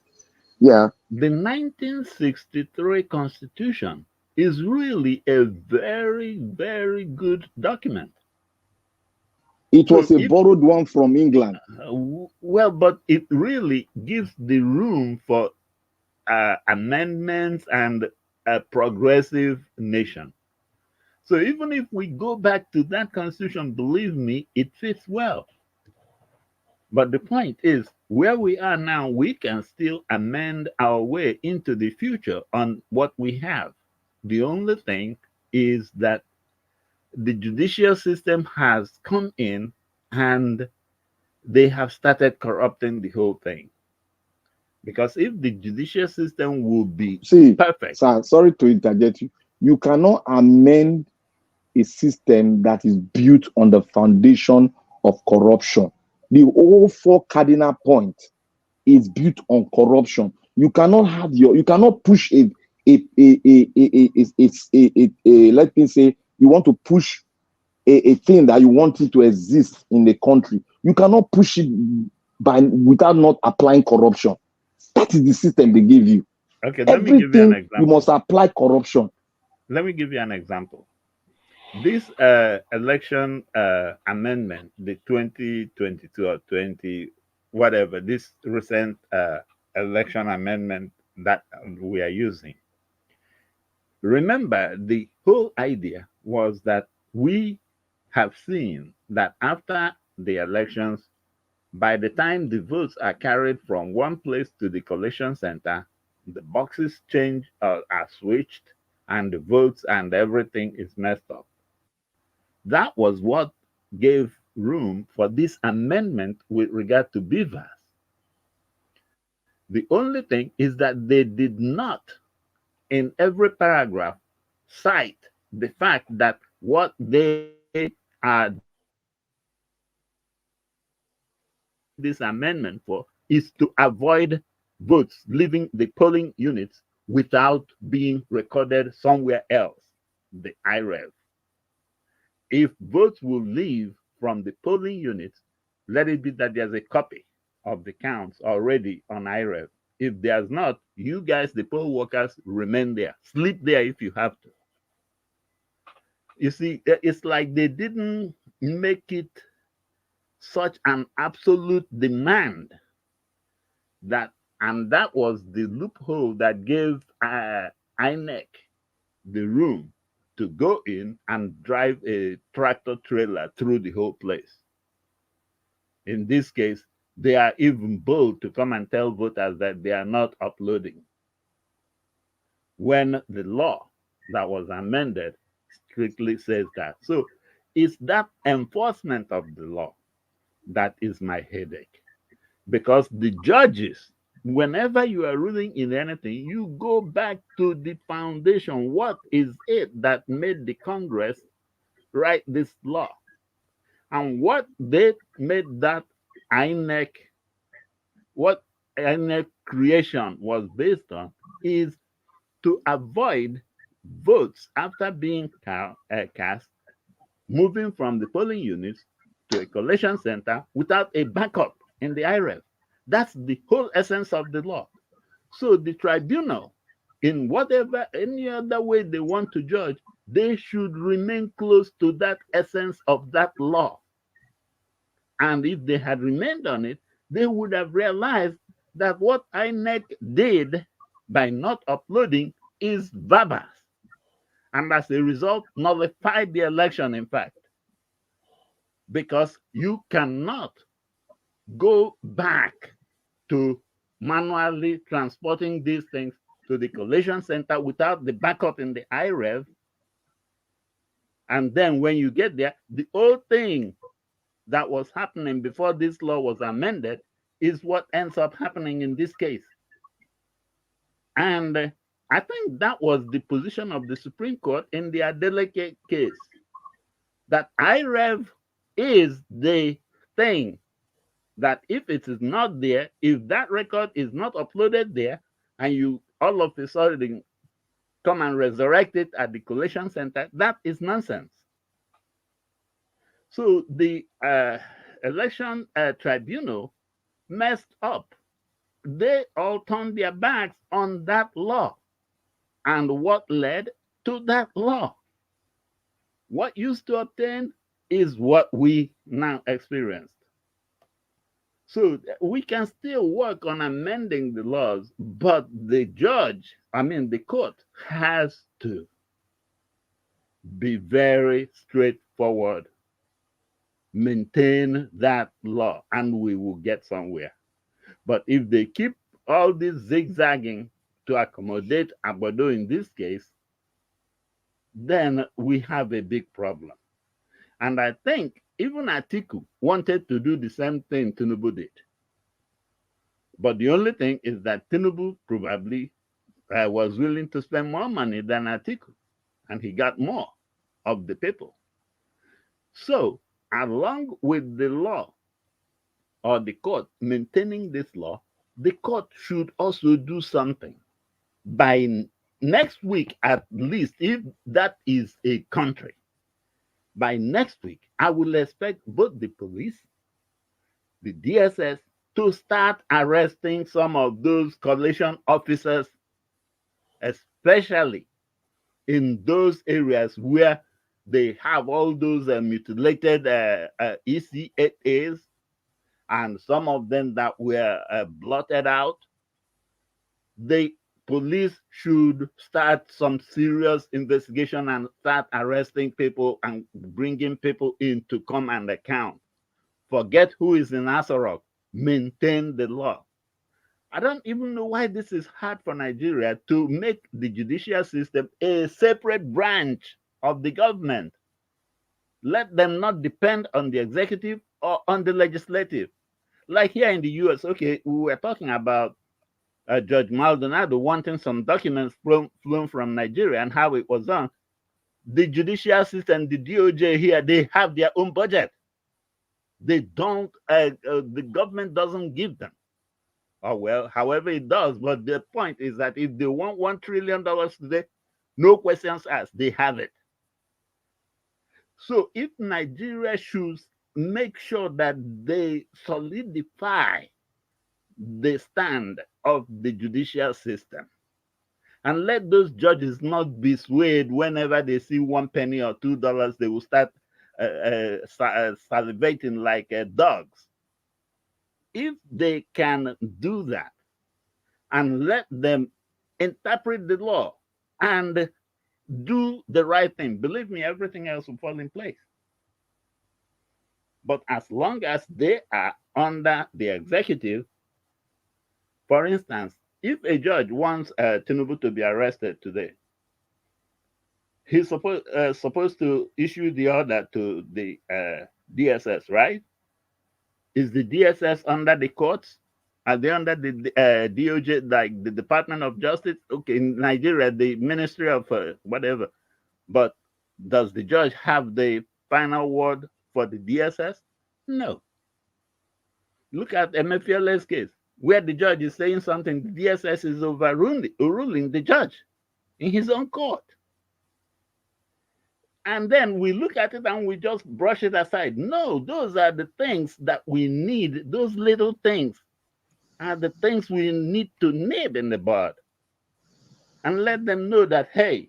Yeah. The 1963 Constitution is really a very, very good document. It was a borrowed one from England. Well, but it really gives the room for amendments and a progressive nation. So even if we go back to that constitution, believe me, it fits well. But the point is, where we are now, we can still amend our way into the future on what we have. The only thing is that the judicial system has come in and they have started corrupting the whole thing. Because if the judicial system will be perfect. Sir, sorry to interject you. You cannot amend a system that is built on the foundation of corruption. The whole 4 cardinal points is built on corruption. You cannot push let me say you want to push a thing that you want it to exist in the country. You cannot push it without not applying corruption. That is the system they give you. Okay, let me give you an example. You must apply corruption. Let me give you an example. This election amendment, the 2022 or 20 whatever, this recent election amendment that we are using. Remember, the whole idea was that we have seen that after the elections, by the time the votes are carried from one place to the collation center, the boxes change, are switched, and the votes and everything is messed up. That was what gave room for this amendment with regard to beavers. The only thing is that they did not, in every paragraph, cite the fact that what they are this amendment for is to avoid votes leaving the polling units without being recorded somewhere else, the IREV. If votes will leave from the polling units, let it be that there's a copy of the counts already on IREV. If there's not, you guys, the poll workers, remain there. Sleep there if you have to. You see, it's like they didn't make it such an absolute demand that, and that was the loophole that gave INEC the room to go in and drive a tractor trailer through the whole place. In this case, they are even bold to come and tell voters that they are not uploading, when the law that was amended strictly says that. So it's that enforcement of the law that is my headache. Because the judges, whenever you are ruling in anything, you go back to the foundation. What is it that made the Congress write this law? And what they made that INEC, what INEC creation was based on, is to avoid votes after being cast, moving from the polling units to a collation center without a backup in the IREV. That's the whole essence of the law. So the tribunal, in whatever, any other way they want to judge, they should remain close to that essence of that law. And if they had remained on it, they would have realized that what INEC did by not uploading is verbose. And as a result, nullified the election, in fact. Because you cannot go back to manually transporting these things to the collation center without the backup in the IREV. And then when you get there, the old thing that was happening before this law was amended is what ends up happening in this case. And I think that was the position of the Supreme Court in the Dele case, that IREV is the thing that if it is not there, if that record is not uploaded there, and you all of a sudden come and resurrect it at the collation center, that is nonsense. So the election tribunal messed up. They all turned their backs on that law. And what led to that law? What used to obtain is what we now experienced. So we can still work on amending the laws, but the court has to be very straightforward, maintain that law, and we will get somewhere. But if they keep all this zigzagging to accommodate Abodo in this case, then we have a big problem. And I think Even Atiku wanted to do the same thing Tinubu did. But the only thing is that Tinubu probably was willing to spend more money than Atiku, and he got more of the people. So, along with the law or the court maintaining this law, the court should also do something. By next week, at least, if that is a country, by next week, I will expect both the police, the DSS, to start arresting some of those coalition officers, especially in those areas where they have all those mutilated EC9s, and some of them that were blotted out. The police should start some serious investigation and start arresting people and bringing people in to come and account. Forget who is in Asarok. Maintain the law. I don't even know why this is hard for Nigeria to make the judicial system a separate branch of the government. Let them not depend on the executive or on the legislative. Like here in the US, okay, we were talking about Judge Maldonado wanting some documents flown from Nigeria and how it was done. The judicial system, the DOJ here, they have their own budget. They don't, the government doesn't give them. Oh, well, however it does. But the point is that if they want $1 trillion today, no questions asked, they have it. So if Nigeria should make sure that they solidify the stand of the judicial system and let those judges not be swayed whenever they see 1 penny or $2, they will start salivating like dogs. If they can do that and let them interpret the law and do the right thing, believe me, everything else will fall in place. But as long as they are under the executive, for instance, if a judge wants Tinubu to be arrested today, he's supposed to issue the order to the DSS, right? Is the DSS under the courts? Are they under the DOJ, like the Department of Justice? Okay, in Nigeria, the Ministry of whatever. But does the judge have the final word for the DSS? No. Look at Emefiele's case, where the judge is saying something, the DSS is overruling the judge in his own court. And then we look at it and we just brush it aside. No, those are the things that we need. Those little things are the things we need to nib in the bud and let them know that, hey,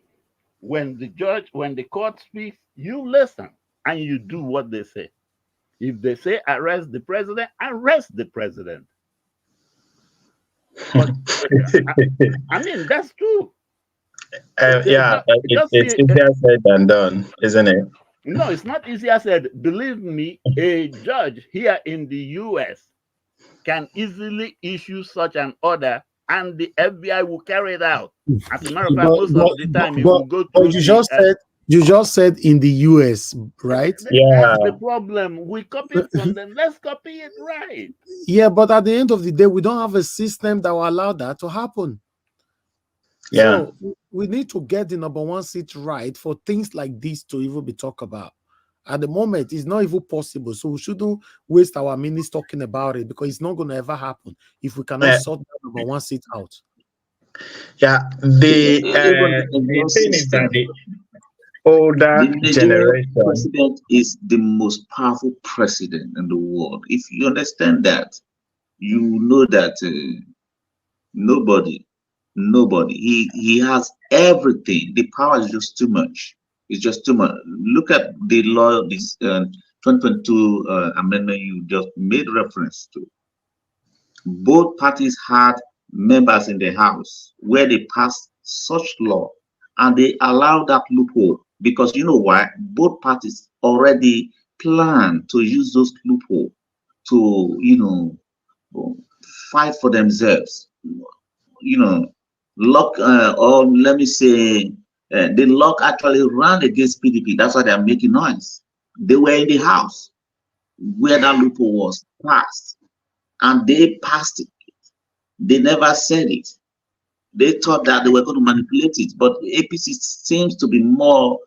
when the court speaks, you listen and you do what they say. If they say arrest the president, arrest the president. But, I mean, that's true. Yeah, it's easier said than done, isn't it? No, it's not easier said. Believe me, a judge here in the US can easily issue such an order and the FBI will carry it out. As a matter of fact, most of the time, you will go through. You just said in the US, right? That's the problem. We copy it from them. Let's copy it right. Yeah, but at the end of the day, we don't have a system that will allow that to happen. Yeah. So we need to get the #1 seat right for things like this to even be talked about. At the moment, it's not even possible. So we shouldn't waste our minutes talking about it because it's not going to ever happen if we cannot sort that #1 seat out. Yeah, the thing is that the older generation president is the most powerful president in the world. If you understand that, you know that nobody, he has everything. The power is just too much. It's just too much. Look at the law, this 2022 amendment you just made reference to. Both parties had members in the House where they passed such law and they allowed that loophole because you know why? Both parties already planned to use those loophole to, you know, fight for themselves. You know, Luck, or let me say, the Luck actually ran against PDP. That's why they're making noise. They were in the House. where that loophole was passed, and they passed it. They never said it. They thought that they were going to manipulate it, but APC seems to be more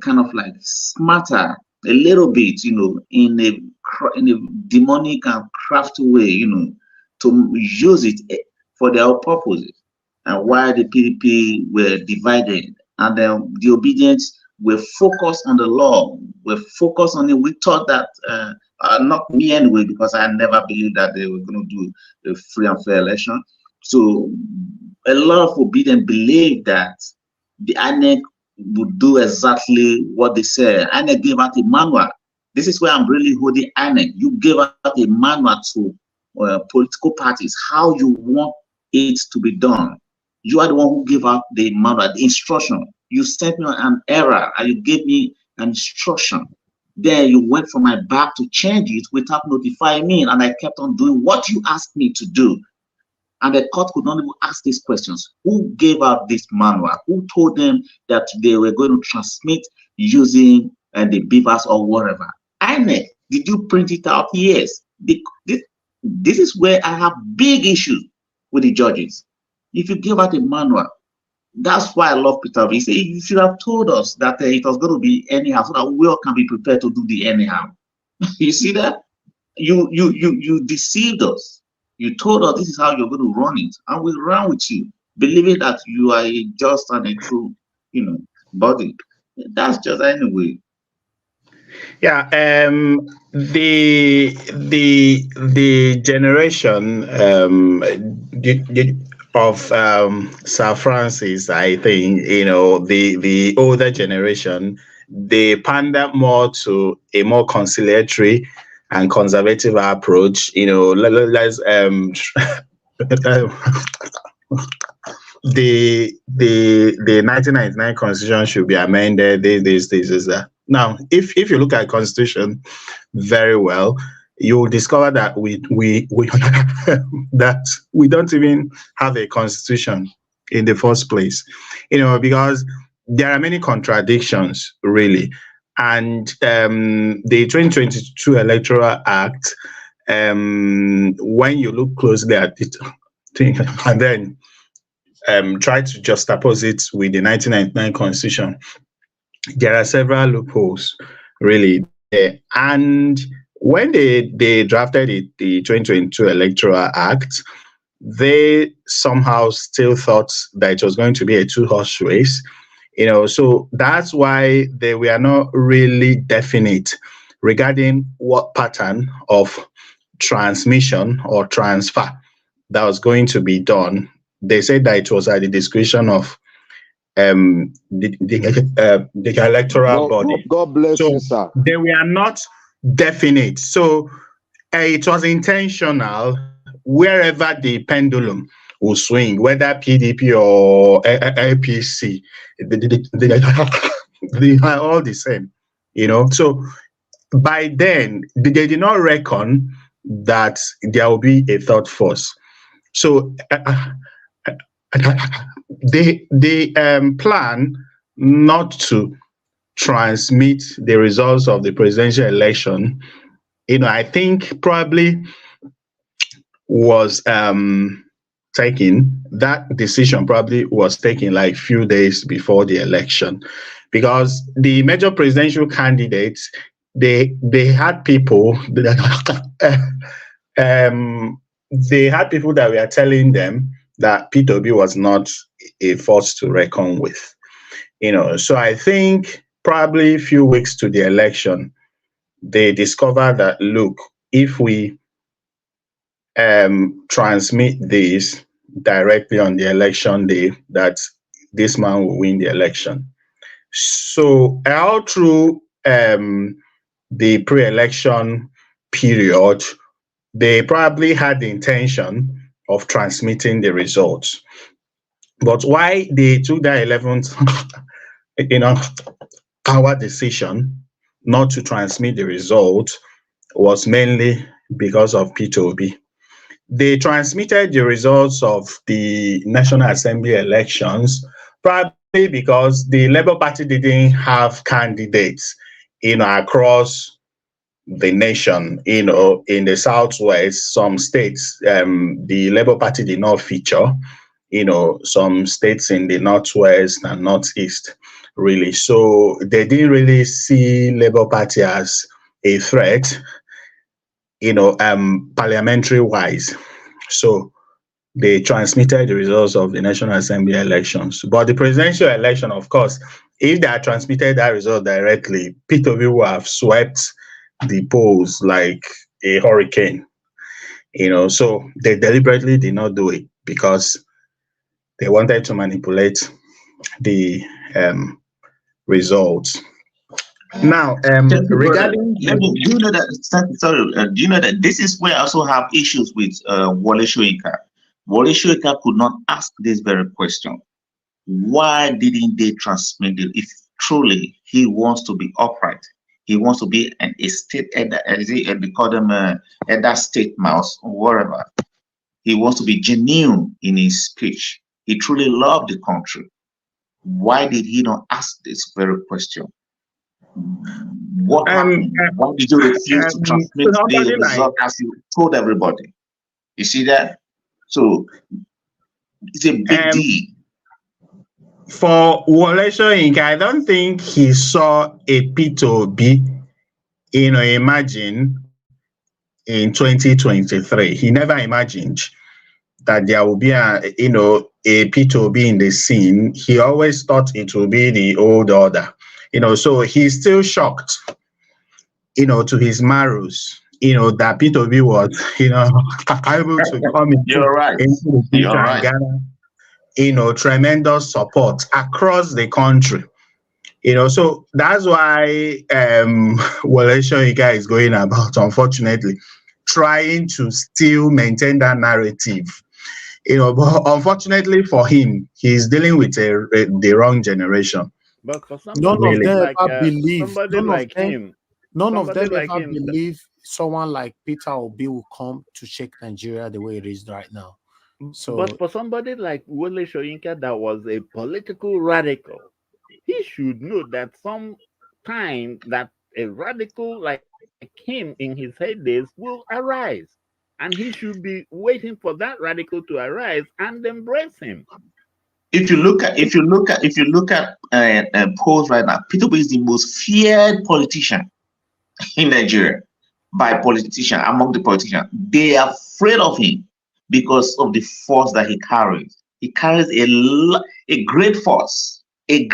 kind of like smarter, a little bit, in a demonic and crafty way, to use it for their own purposes. And while the PDP were divided, and then the obedience were focused on the law, were focused on it. We thought that, not me anyway, because I never believed that they were going to do a free and fair election. So a lot of obedient believed that the INEC would do exactly what they said. INEC gave out a manual. This is where I'm really holding INEC. You gave out a manual to political parties, how you want it to be done. You are the one who gave out the manual, the instruction. You sent me an error and you gave me an instruction. Then you went from my back to change it without notifying me, and I kept on doing what you asked me to do. And the court could not even ask these questions. Who gave out this manual? Who told them that they were going to transmit using the beavers or whatever? INEC, did you print it out? Yes. This is where I have big issues with the judges. If you give out a manual, that's why I love Peter. He said, you should have told us that it was going to be anyhow, so that we all can be prepared to do the anyhow. You see that? You deceived us. You told us this is how you're going to run it, and we ran with you, believing that you are a just and a true, body. That's just anyway. Yeah, the generation of Sir Francis, I think, the older generation, they pander more to a more conciliatory and conservative approach. Let's the 1999 constitution should be amended. This is that. Now, if you look at constitution very well, you will discover that we that we don't even have a constitution in the first place, because there are many contradictions really. And the 2022 Electoral Act, when you look closely at it, and then try to juxtapose it with the 1999 Constitution, there are several loopholes really there. And when they drafted the 2022 Electoral Act, they somehow still thought that it was going to be a two-horse race. So that's why they were not really definite regarding what pattern of transmission or transfer that was going to be done. They said that it was at the discretion of the electoral body. God bless you, sir. They were not definite. So it was intentional wherever the pendulum will swing, whether PDP or APC, they are all the same, So by then, they did not reckon that there will be a third force. So they plan not to transmit the results of the presidential election. I think probably was that decision probably was taken like few days before the election, because the major presidential candidates, they had people they had people that were telling them that P2B was not a force to reckon with. So I think probably a few weeks to the election, they discovered that, look, if we transmit this directly on the election day, that this man will win the election. So all through the pre-election period, they probably had the intention of transmitting the results. But why they took that 11th hour decision not to transmit the result was mainly because of P2B. They transmitted the results of the National Assembly elections probably because the Labour Party didn't have candidates across the nation. You know, in the Southwest, some states, the Labour Party did not feature. You know, some states in the Northwest and Northeast, really. So they didn't really see Labour Party as a threat, you know, parliamentary wise. So they transmitted the results of the National Assembly elections. But the presidential election, of course, if they had transmitted that result directly, P2B would have swept the polls like a hurricane. You know, so they deliberately did not do it because they wanted to manipulate the results. Now, regarding do you know that? Do you know that this is where I also have issues with Wole Soyinka? Wole Soyinka could not ask this very question. Why didn't they transmit it? If truly he wants to be upright, he wants to be a state elder, they call them elder state mouse or whatever. He wants to be genuine in his speech. He truly loved the country. Why did he not ask this very question? What happened? Why did you refuse to transmit the result as you told everybody? You see that? So it's a big deal. For Wole Soyinka, I don't think he saw a P2B, you know, imagine in 2023. He never imagined that there will be a, you know, a P2B in the scene. He always thought it will be the old order, you know, so he's still shocked, you know, to his marrows, you know, that P2B was, you know, able to come into, into the picture and gather, you know, tremendous support across the country. You know, so that's why Wole Soyinka is going about, unfortunately, trying to still maintain that narrative. You know, but unfortunately for him, he's dealing with the wrong generation. But for none somebody of them like ever believe. somebody like him, None of them like ever him, believe someone like Peter Obi will come to shake Nigeria the way it is right now. So, but for somebody like Wole Soyinka that was a political radical, he should know that some time that a radical like him in his heydays will arise. And he should be waiting for that radical to arise and embrace him. If you look at polls right now, Peter Obi is the most feared politician in Nigeria by politicians, among the politicians. They are afraid of him because of the force that he carries. He carries a great force, They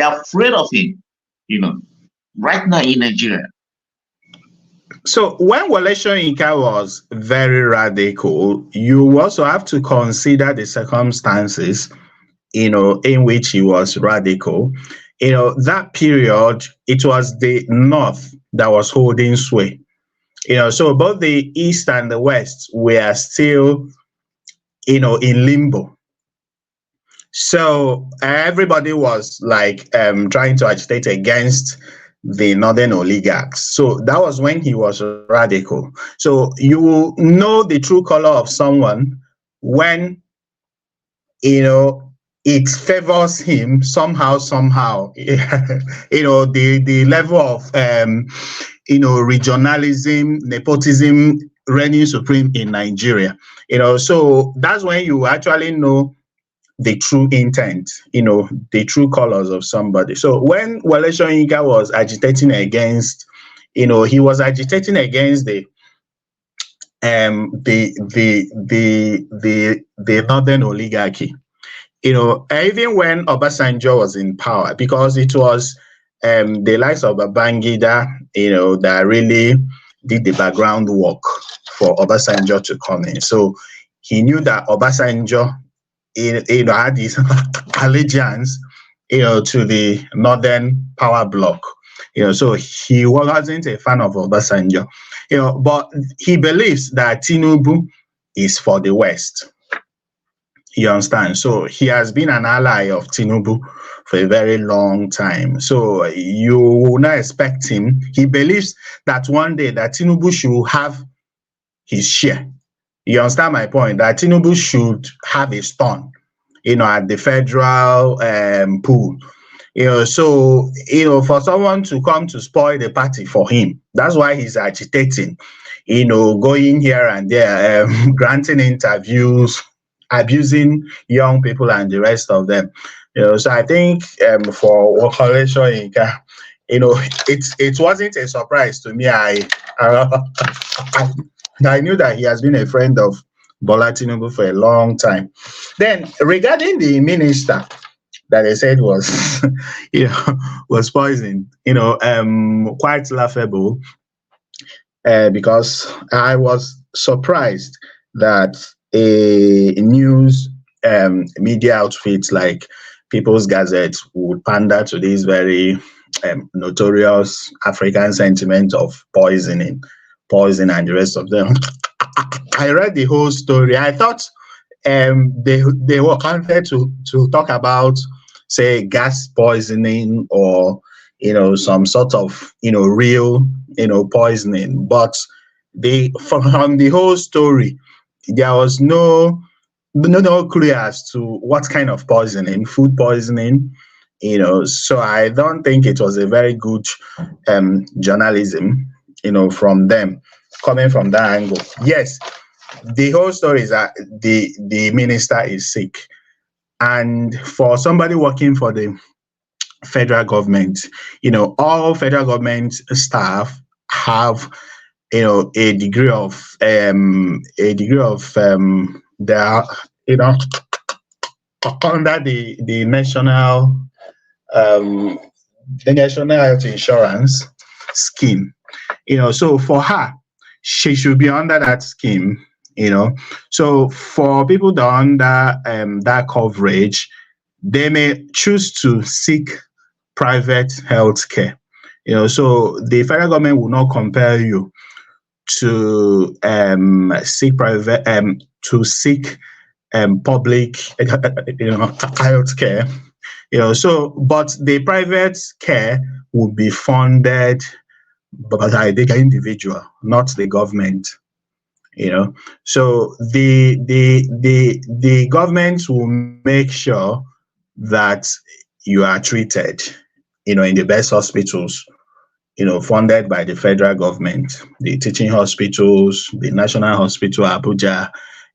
are afraid of him, you know, right now in Nigeria. So when Wole Soyinka was very radical, you also have to consider the circumstances, you know, in which he was radical. You know, that period, it was the North that was holding sway. You know, so both the East and the West were still, you know, in limbo. So everybody was like trying to agitate against the northern oligarchs. So that was when he was radical. So you will know the true color of someone when, you know, it favors him somehow. You know, the level of you know, regionalism, nepotism reigning supreme in Nigeria. You know, so that's when you actually know the true intent, you know, the true colors of somebody. So when Wole Soyinka was agitating against, you know, he was agitating against the northern oligarchy. You know, even when Obasanjo was in power, because it was the likes of Babangida, you know, that really did the background work for Obasanjo to come in. So he knew that Obasanjo, you know, had this allegiance, you know, to the northern power bloc. You know, so he wasn't a fan of Obasanjo. You know, but he believes that Tinubu is for the West. You understand? So he has been an ally of Tinubu for a very long time. So you will not expect him. He believes that one day that Tinubu should have his share. You understand my point? That Tinubu should have a stone, you know, at the federal pool. So, for someone to come to spoil the party for him, that's why he's agitating, going here and there, granting interviews, abusing young people and the rest of them. So I think for Wokole Soyinka, it wasn't a surprise to me. I knew that he has been a friend of Bola Tinubu for a long time. Then regarding the minister that they said was, was poisoned, quite laughable, because I was surprised that a news media outfit like People's Gazette would pander to this very notorious African sentiment of poison and the rest of them. I read the whole story. I thought they were counted to talk about, say, gas poisoning or some sort of real poisoning, but from the whole story there was no clue as to what kind of poisoning, food poisoning, so I don't think it was a very good journalism, from them, coming from that angle. Yes, the whole story is that the minister is sick, and for somebody working for the federal government, all federal government staff have a degree of their under the national health insurance scheme. So for her, she should be under that scheme. So for people that are under that coverage, they may choose to seek private health care. So the federal government will not compel you to seek private public health care. So but the private care will be funded by the individual, not the government. So the government will make sure that you are treated, in the best hospitals, funded by the federal government, the teaching hospitals, the National Hospital, Abuja,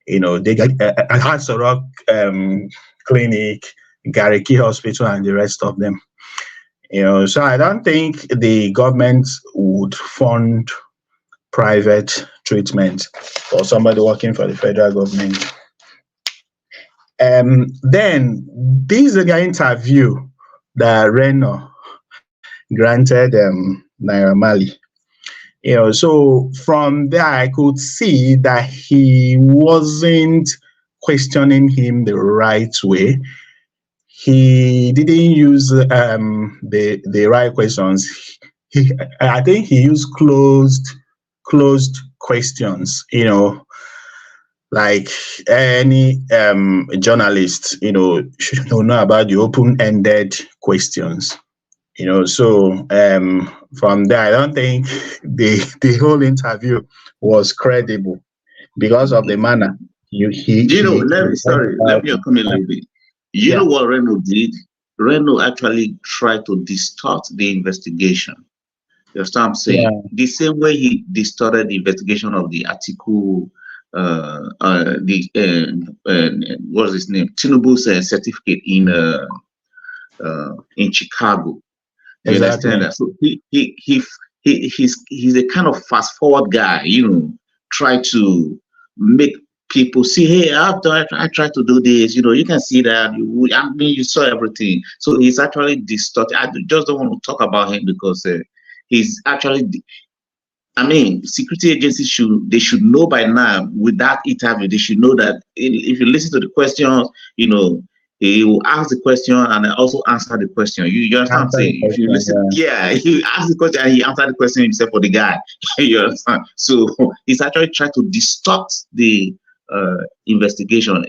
they get Hasorock Clinic, Gariki Hospital, and the rest of them. So I don't think the government would fund private treatment for somebody working for the federal government. Then this is the interview that Reno granted Naira Marley. So from there I could see that he wasn't questioning him the right way. He didn't use the right questions. I think he used closed questions, like any journalist, should know about the open-ended questions. So from there, I don't think the whole interview was credible because of the manner let me come in a little bit. You know what Reno did? Reno actually tried to distort the investigation. You understand what I'm saying? Yeah. The same way he distorted the investigation of the article, what's his name? Tinubu's certificate in Chicago. You understand that? So he's a kind of fast forward guy, try to make people see, hey, I tried to do this, you can see that, you saw everything. So he's actually distorted. I just don't want to talk about him because he's actually, security agencies should know by now with that interview, they should know that if you listen to the questions, he will ask the question and also answer the question. You understand what I'm saying? If you listen, he asked the question and he answered the question himself for the guy. You understand? So he's actually trying to distort the investigation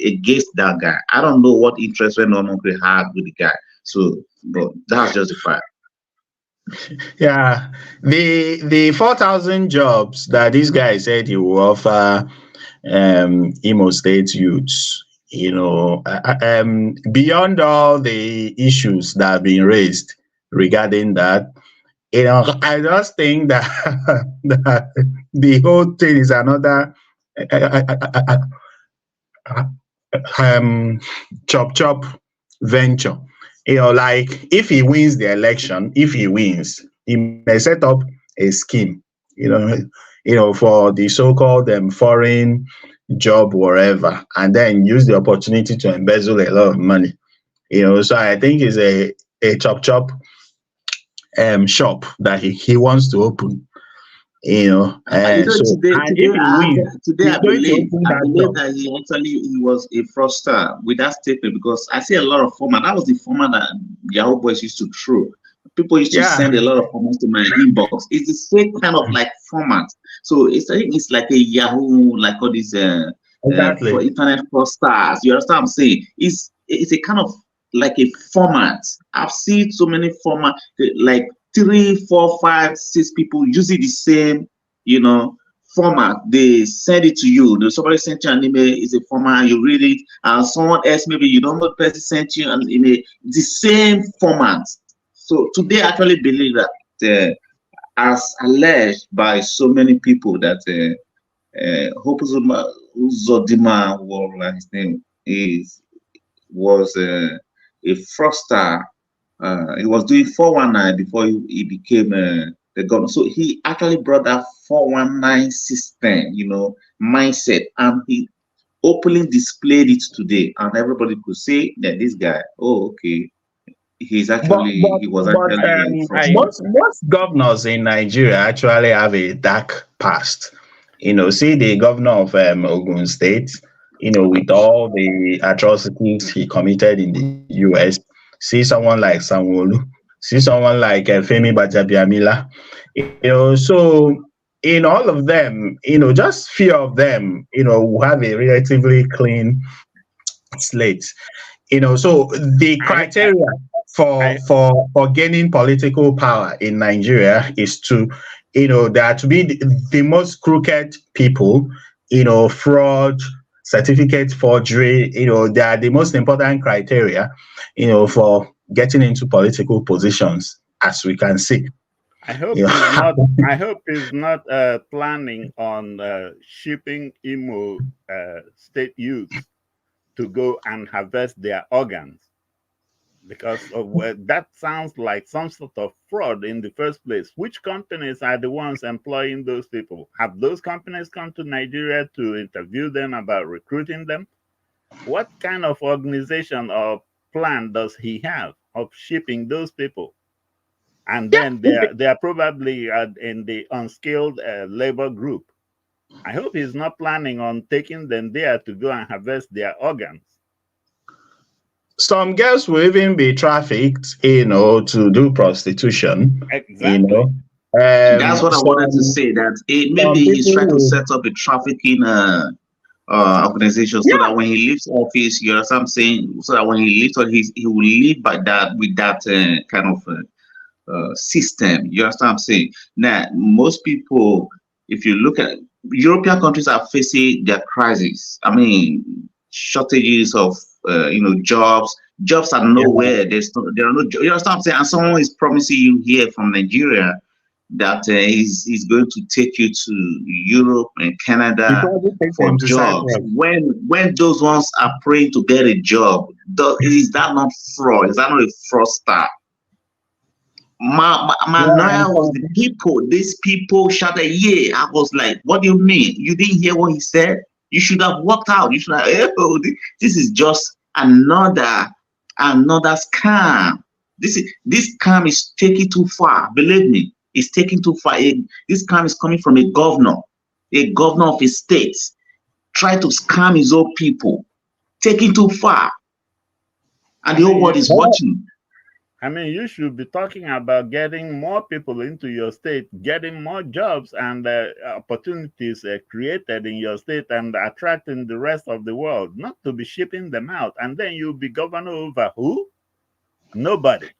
against that guy. I don't know what interest Reno had with the guy. So, but that's just the fact. Yeah, the 4,000 jobs that this guy said he will offer Imo State youths, You know, beyond all the issues that have been raised regarding that, you know, I just think that, that the whole thing is another chop venture. You know, like if he wins the election, if he wins, he may set up a scheme, you know, for the so-called foreign job, wherever, and then use the opportunity to embezzle a lot of money. You know, so I think it's a chop shop that he wants to open. You know, so today I believe that he was a fraudster with that statement, because I see a lot of format. That was the format that Yahoo boys used to throw. People used to send a lot of formats to my inbox. It's the same kind of like format. So I think it's like a Yahoo, like all these for internet fraudsters. You understand what I'm saying? It's a kind of like a format. I've seen so many formats, like 3, 4, 5, 6 people using the same, you know, format. They send it to you. Somebody sent you an email, it's a format, you read it, and someone else, maybe you don't know the person sent you an email, the same format. So today I actually believe that as alleged by so many people that Hope Uzodimma, whatever his name is, was a fraudster. He was doing 419 before he became the governor. So he actually brought that 419 system, you know, mindset, and he openly displayed it today, and everybody could say that this guy, oh, okay, he's actually most governors in Nigeria actually have a dark past. You know, see the governor of Ogun State, you know, with all the atrocities he committed in the US. See someone like Sanwo-Olu, see someone like Femi Gbajabiamila. You know, so in all of them, you know, just few of them, you know, who have a relatively clean slate. You know, so the criteria for gaining political power in Nigeria is to, you know, there are to be the most crooked people, you know, fraud, certificate forgery, you know, they are the most important criteria, you know, for getting into political positions, as we can see. I hope he's not planning on shipping Imo state youth to go and harvest their organs, because of that sounds like some sort of fraud in the first place. Which companies are the ones employing those people? Have those companies come to Nigeria to interview them about recruiting them? What kind of organization or plan does he have of shipping those people? And then they are probably in the unskilled labor group. I hope he's not planning on taking them there to go and harvest their organs. Some girls will even be trafficked, you know, to do prostitution. Exactly. You know, that's what I wanted to say. That maybe he's trying to set up a trafficking organization, so that when he leaves office, you know what I'm saying, so that when he leaves office, he will live by that, with that kind of system. You understand what I'm saying? Now, most people, if you look at European countries, are facing their crisis. I mean, shortages of you know, jobs are nowhere. There are no jobs. You understand what I'm saying? And someone is promising you here from Nigeria that he's going to take you to Europe and Canada for jobs. When those ones are praying to get a job, is that not fraud? Is that not a fraudster? My lawyer was the people. These people shouted, yeah. I was like, what do you mean? You didn't hear what he said? You should have walked out. You should have, oh, this is just another scam. This scam is taking too far. Believe me, it's taking too far. This scam is coming from a governor of a state, try to scam his own people, taking too far, and the whole world is watching. I mean, you should be talking about getting more people into your state, getting more jobs and opportunities created in your state, and attracting the rest of the world, not to be shipping them out. And then you'll be governor over who? Nobody.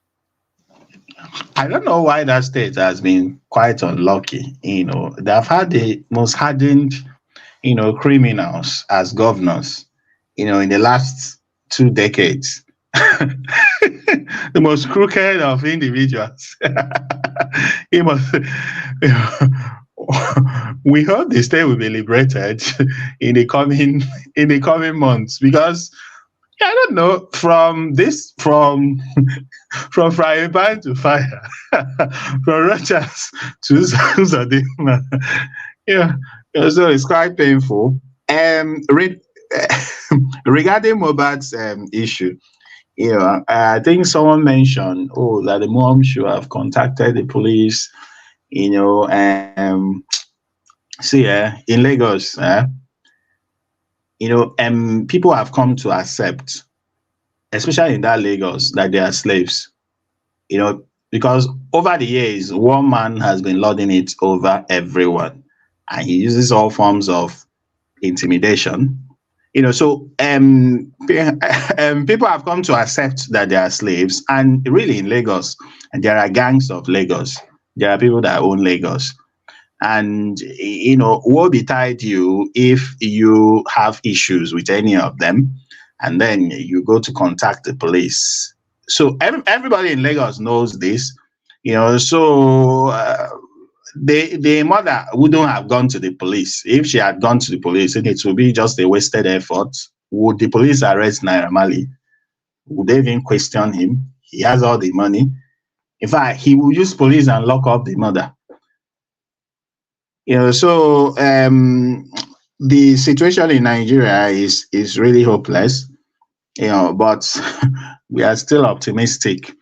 I don't know why that state has been quite unlucky. You know, they've had the most hardened, you know, criminals as governors. in the last 2 decades. The most crooked of individuals. He must, we hope the state will be liberated in the coming months, because I don't know, from frying pan to fire, from Rogers to Zadima. So it's quite painful. Regarding Mohbad's issue, I think someone mentioned, that the mom should have contacted the police. See, in Lagos, people have come to accept, especially in that Lagos, that they are slaves. Because over the years, one man has been lording it over everyone, and he uses all forms of intimidation. So people have come to accept that they are slaves, and really in Lagos, there are gangs of Lagos. There are people that own Lagos, and woe betide you if you have issues with any of them, and then you go to contact the police. So everybody in Lagos knows this, so the mother wouldn't have gone to the police. If she had gone to the police, it would be just a wasted effort. Would the police arrest Naira Marley? Would they even question him? He has all the money. In fact, he will use police and lock up the mother. So the situation in Nigeria is really hopeless. But we are still optimistic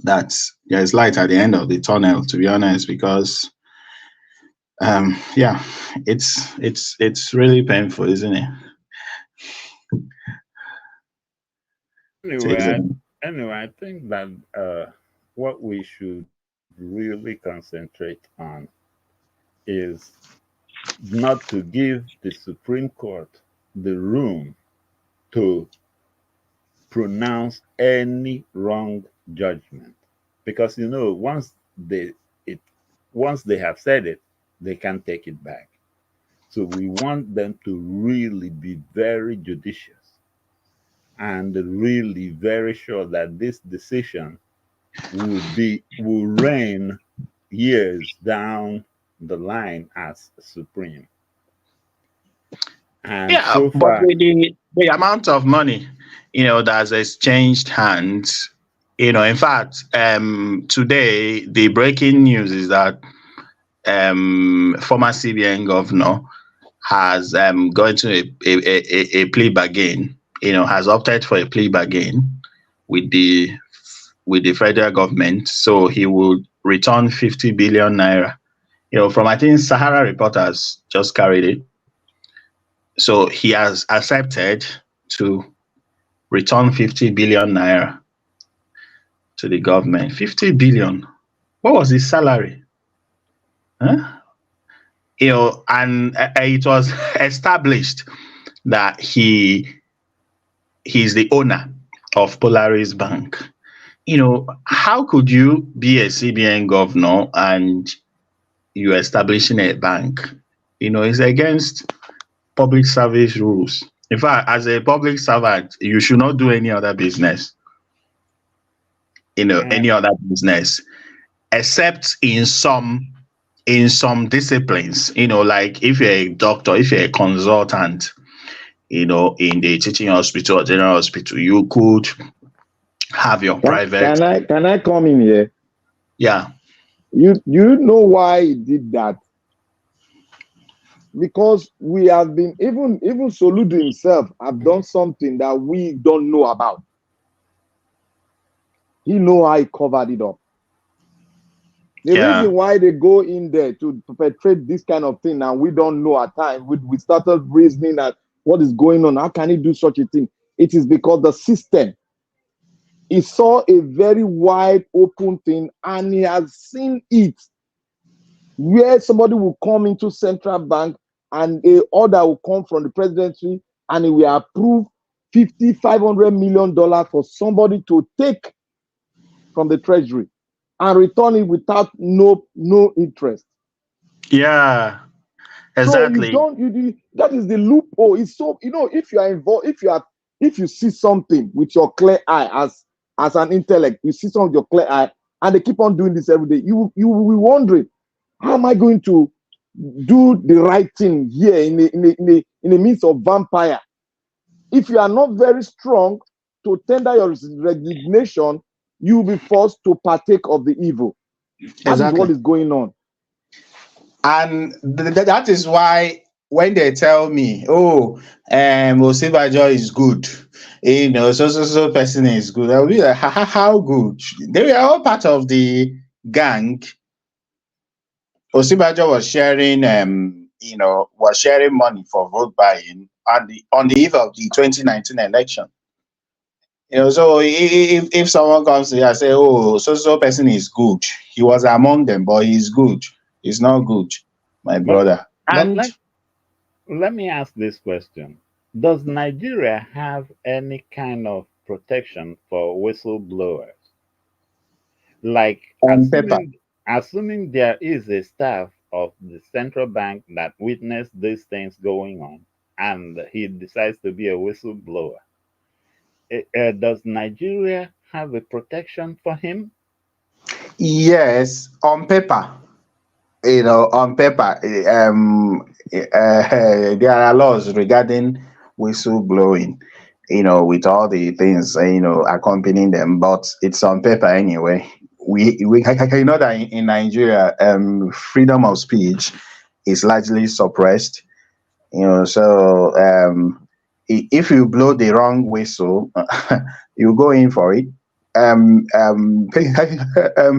that there's light at the end of the tunnel, to be honest, because it's really painful, isn't it? Anyway, I think that what we should really concentrate on is not to give the Supreme Court the room to pronounce any wrong judgment, because once they have said it, they can't take it back. So we want them to really be very judicious and really very sure that this decision will reign years down the line as supreme. And so far, but the amount of money that's exchanged hands, in fact, today the breaking news is that former CBN governor has gone to a plea bargain, has opted for a plea bargain with the federal government. So he will return 50 billion naira. From, I think, Sahara Reporters just carried it. So he has accepted to return 50 billion naira to the government. 50 billion. What was his salary? Huh? And it was established that he's the owner of Polaris Bank. How could you be a CBN governor and you're establishing a bank? It's against public service rules. In fact, as a public servant, you should not do any other business. Any other business, except in some disciplines. Like if you're a doctor, if you're a consultant, in the teaching hospital or general hospital, you could have your private. Can I come in here? Yeah. You know why he did that? Because we have been, even Soludo himself have done something that we don't know about. He know how he covered it up. The reason why they go in there to perpetrate this kind of thing, and we don't know at times, we started reasoning at what is going on. How can he do such a thing? It is because the system, he saw a very wide open thing, and he has seen it where somebody will come into central bank and a order will come from the presidency and it will approve $500 million for somebody to take from the treasury and return it without no interest. Yeah. Exactly. So that is the loophole. It's so, if you are involved, if you see something with your clear eye as an intellect, you see something with your clear eye, and they keep on doing this every day, you will be wondering, how am I going to do the right thing here in the midst of vampire? If you are not very strong to tender your resignation, you will be forced to partake of the evil. That is what is going on. And that is why when they tell me, Osibajo is good, so person is good, I'll be like, how good? They were all part of the gang. Osibajo was sharing, money for vote buying on the eve of the 2019 election. So if someone comes to you and say, so person is good, he was among them, but he's good. He's not good, my brother. And let me ask this question. Does Nigeria have any kind of protection for whistleblowers? Like, assuming there is a staff of the central bank that witnessed these things going on, and he decides to be a whistleblower, does Nigeria have a protection for him? Yes, on paper. On paper, there are laws regarding whistleblowing, with all the things, accompanying them, but it's on paper anyway. We know that in Nigeria, freedom of speech is largely suppressed, so if you blow the wrong whistle, you go in for it.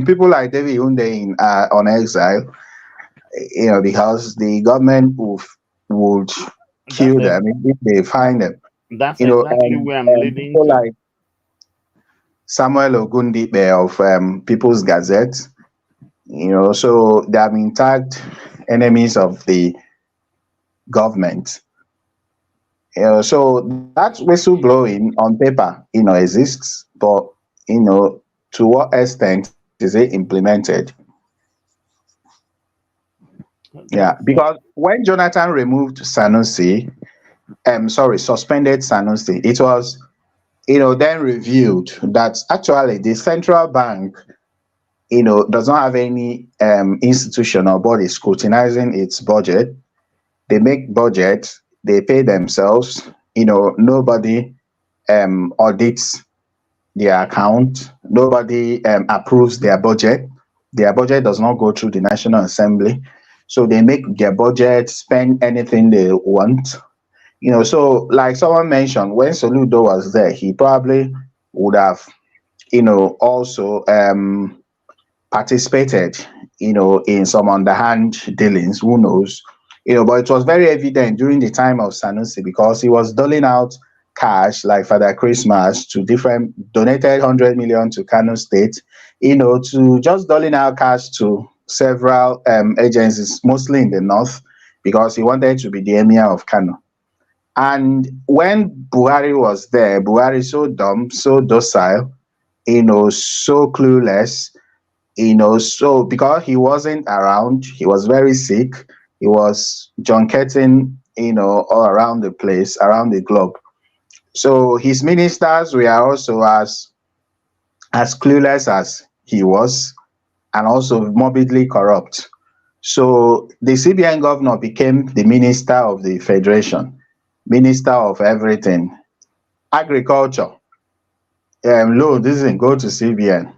People like David Hunde are on exile, because the government would kill them if they find them. That's exactly where I'm leading to. Like Samuel Ogundipe of People's Gazette, so they have been tagged enemies of the government. So that whistleblowing on paper, exists, but to what extent is it implemented? Yeah, because when Jonathan removed Sanusi, suspended Sanusi, it was, then revealed that actually the central bank, does not have any institution or body scrutinizing its budget. They make budget, they pay themselves, nobody audits their account, nobody approves their budget. Their budget does not go through the National Assembly. So they make their budget, spend anything they want. So like someone mentioned, when Soludo was there, he probably would have, also participated, in some underhand dealings, who knows? But it was very evident during the time of Sanusi, because he was doling out cash like Father Christmas to donated 100 million to Kano State, to just doling out cash to several agencies, mostly in the north, because he wanted to be the emir of Kano. And when Buhari was there, Buhari so dumb, so docile, so clueless, so because he wasn't around, he was very sick, he was junketing, all around the place, around the globe. So his ministers were also as clueless as he was, and also morbidly corrupt. So the CBN governor became the minister of the federation, minister of everything. Agriculture, loan doesn't go to CBN.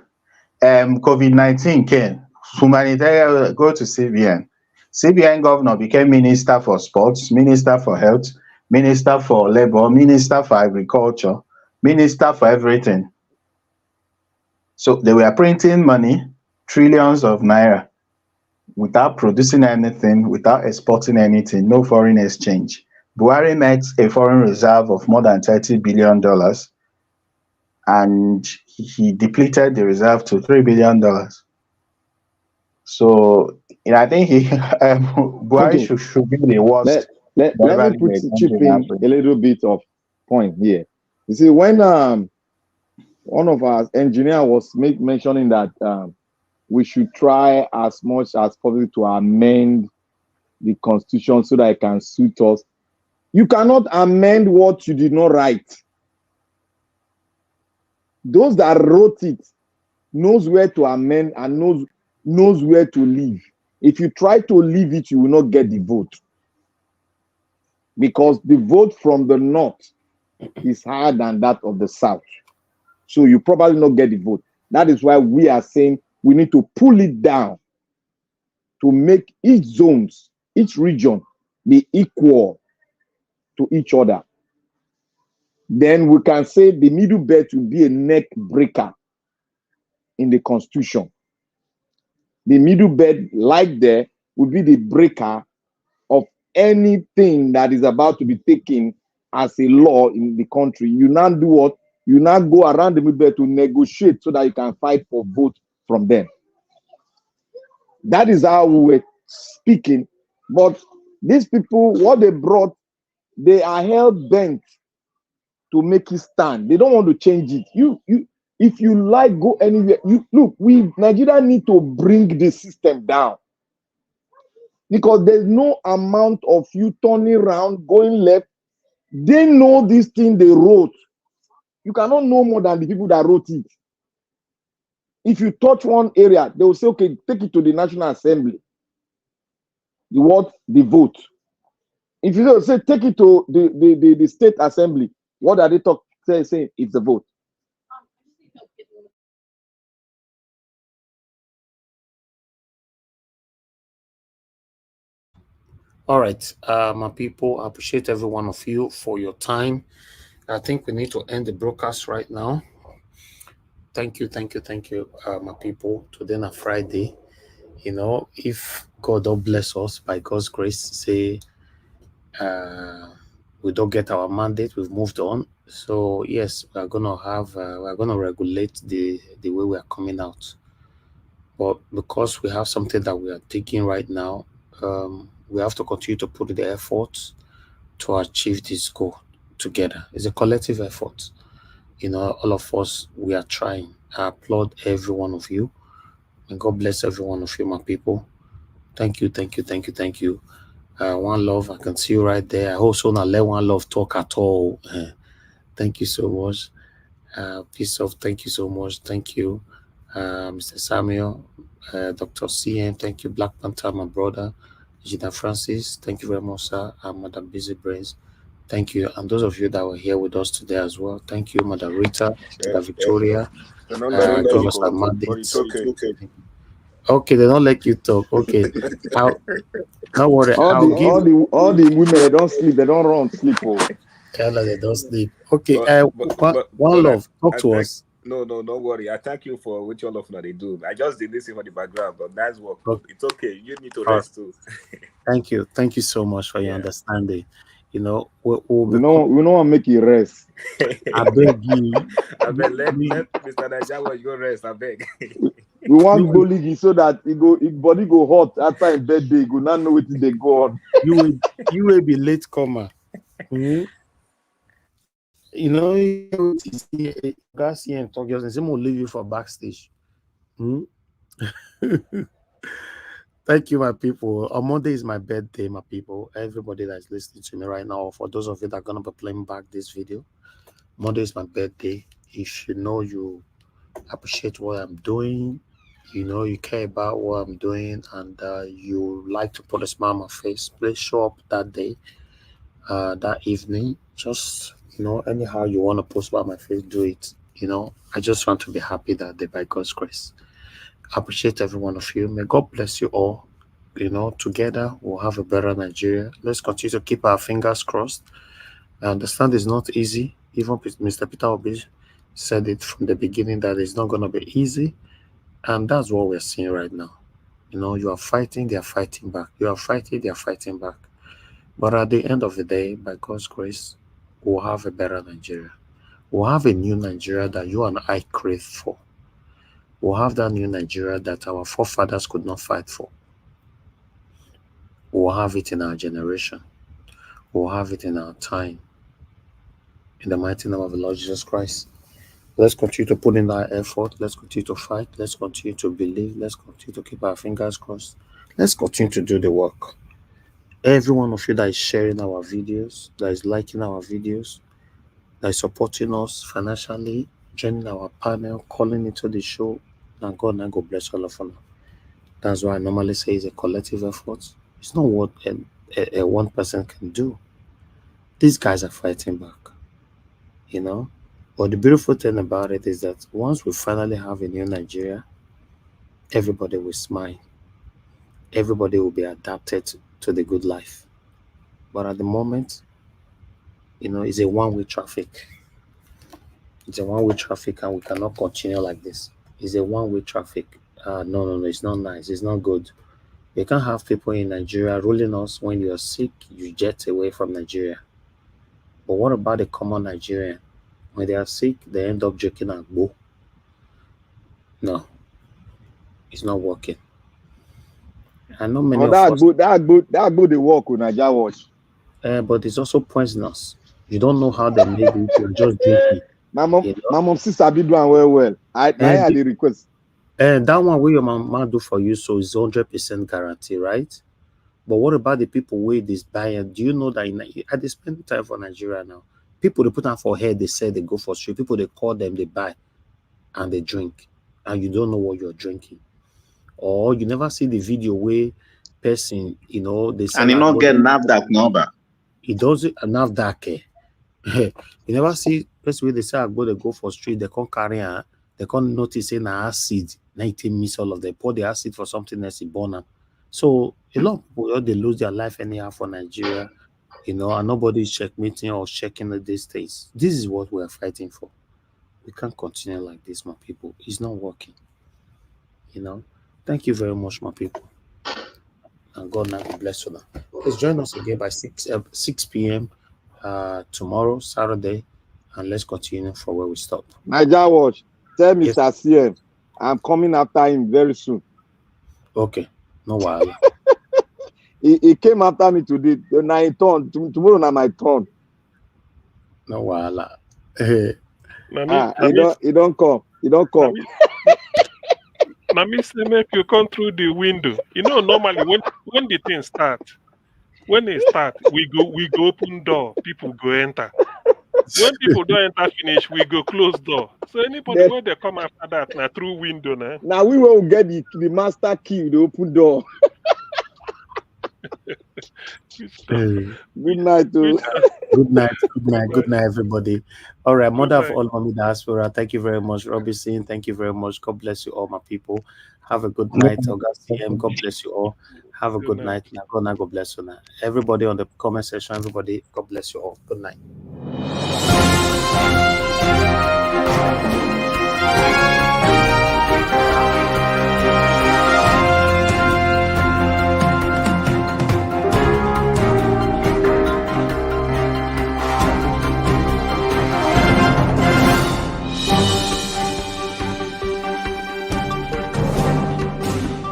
COVID-19 came, humanitarian go to CBN. CBN governor became minister for sports, minister for health, minister for labor, minister for agriculture, minister for everything. So they were printing money, trillions of naira, without producing anything, without exporting anything, no foreign exchange. Buhari met a foreign reserve of more than $30 billion, and he depleted the reserve to $3 billion. So I think Buhari should be the worst. Let me chip in a little bit of point here. You see, when one of our engineers was mentioning that we should try as much as possible to amend the constitution so that it can suit us. You cannot amend what you did not write. Those that wrote it knows where to amend and knows where to leave. If you try to leave it, you will not get the vote. Because the vote from the north is higher than that of the south. So you probably not get the vote. That is why we are saying we need to pull it down to make each zones, each region be equal to each other. Then we can say the middle belt will be a neck breaker in the constitution. The middle belt, like there, will be the breaker of anything that is about to be taken as a law in the country. You now do what? You now go around the middle belt to negotiate so that you can fight for vote from them. That is how we were speaking. But these people, what they brought, they are hell bent to make it stand. They don't want to change it. If you like, go anywhere. We Nigeria need to bring the system down. Because there's no amount of you turning around, going left. They know this thing they wrote. You cannot know more than the people that wrote it. If you touch one area, they will say, okay, take it to the National Assembly. The vote. If you say, take it to the State Assembly, what are they saying? It's the vote. All right, my people, I appreciate every one of you for your time. I think we need to end the broadcast right now. Thank you, my people. Today on Friday, if God don't bless us by God's grace, say we don't get our mandate, we've moved on. So yes, we're gonna regulate the way we are coming out. But because we have something that we are taking right now, we have to continue to put the effort to achieve this goal together. It's a collective effort. All of us, we are trying. I applaud every one of you. And God bless every one of you, my people. Thank you. One love, I can see you right there. I also not let one love talk at all. Thank you so much. Peace of, thank you so much. Thank you, Mr. Samuel, Dr. CM. Thank you, Black Panther, my brother. Gina Francis, thank you very much, sir. Madam Busy Brains, thank you. And those of you that were here with us today as well, thank you, Madam Rita, Madam Victoria. Give us a mandate. Okay, they don't let you talk. Okay, don't worry. All the women, they don't sleep. They don't run sleep. They don't sleep. Okay, one love. Talk to us. No, don't worry. I thank you for what all of they do. I just did listen for the background, but that's work. Okay. It's okay. You need to rest too. Thank you so much for your understanding. We don't want to make you rest. I beg you. I beg let Mr. Nigeria go rest. I beg. We want go league so that his body go hot after his birthday. He go not know what they go on. You will be late comer. You see guys here and talk just and will leave you for backstage. Thank you, my people. On Monday is my birthday, my people. Everybody that's listening to me right now, for those of you that are gonna be playing back this video, Monday is my birthday. If you appreciate what I'm doing, you care about what I'm doing, and you like to put a smile on my face, please show up that day, that evening. Just anyhow you want to post about my face, do it. I just want to be happy that day by God's grace. I appreciate every one of you. May God bless you all. Together we'll have a better Nigeria. Let's continue to keep our fingers crossed. I understand it's not easy. Even Mr. Peter Obi said it from the beginning that it's not going to be easy. And that's what we're seeing right now. You are fighting, they are fighting back. You are fighting, they are fighting back. But at the end of the day, by God's grace, we'll have a better Nigeria. We'll have a new Nigeria that you and I crave for. We'll have that new Nigeria that our forefathers could not fight for. We'll have it in our generation. We'll have it in our time. In the mighty name of the Lord Jesus Christ. Let's continue to put in our effort. Let's continue to fight. Let's continue to believe. Let's continue to keep our fingers crossed. Let's continue to do the work. Every one of you that is sharing our videos, that is liking our videos, that is supporting us financially, joining our panel, calling into the show, and God bless all of you. That's why I normally say it's a collective effort. It's not what a one person can do. These guys are fighting back, you know. But the beautiful thing about it is that once we finally have a new Nigeria, everybody will smile. Everybody will be adapted to the good life. But at the moment, you know, it's a one-way traffic. It's a one-way traffic, and we cannot continue like this. It's a one-way traffic. No, it's not nice. It's not good. You can't have people in Nigeria ruling us. When you're sick, you jet away from Nigeria. But what about the common Nigerian? When they are sick, they end up drinking and go. No, it's not working. I know many of us. That good they work with Nigeria Watch. But it's also poisonous. You don't know how they make it. You're just drinking. My mom sister be doing well. I had the request. And that one where your mama do for you, so it's 100% guarantee, right? But what about the people where this buying? Do you know that I spend time for Nigeria now? People they put on for head, they say they go for street. People they call them, they buy, and they drink, and you don't know what you're drinking, or you never see the video where person, you know, they say and you not get NAFDAC number. It doesn't NAFDAC. You never see person where they say I go for street, they can't carry her, they can't notice in acid, 19 miss all of them, pour the acid for something else in burn. So a lot of people they lose their life anyhow for Nigeria, you know, and nobody's checkmating or checking these things. This is what we are fighting for. We can't continue like this, my people. It's not working. You know. Thank you very much, my people. And God now bless you now. Please join us again by 6 p.m. Tomorrow, Saturday, and let's continue for where we stop. Nigeria Watch, tell Mr. CM, I'm coming after him very soon. Okay, no worry. he came after me today. Now he turn. Tomorrow now my turn. No worry. He don't come. He don't come. Now me say make you come through the window. You know, normally when the thing start, when they start, we go open door, people go enter. When people don't enter finish, we go close door. So anybody when they come after that, now through window now. Now we will get the master key, the open door. Good night, too. Good night, everybody. All right, mother of all mommy diaspora, thank you very much. Robinson, thank you very much. God bless you all, my people. Have a good night. CM, God bless you all. Have a good night. Now, God bless you now. Everybody on the comment section, everybody, God bless you all. Good night.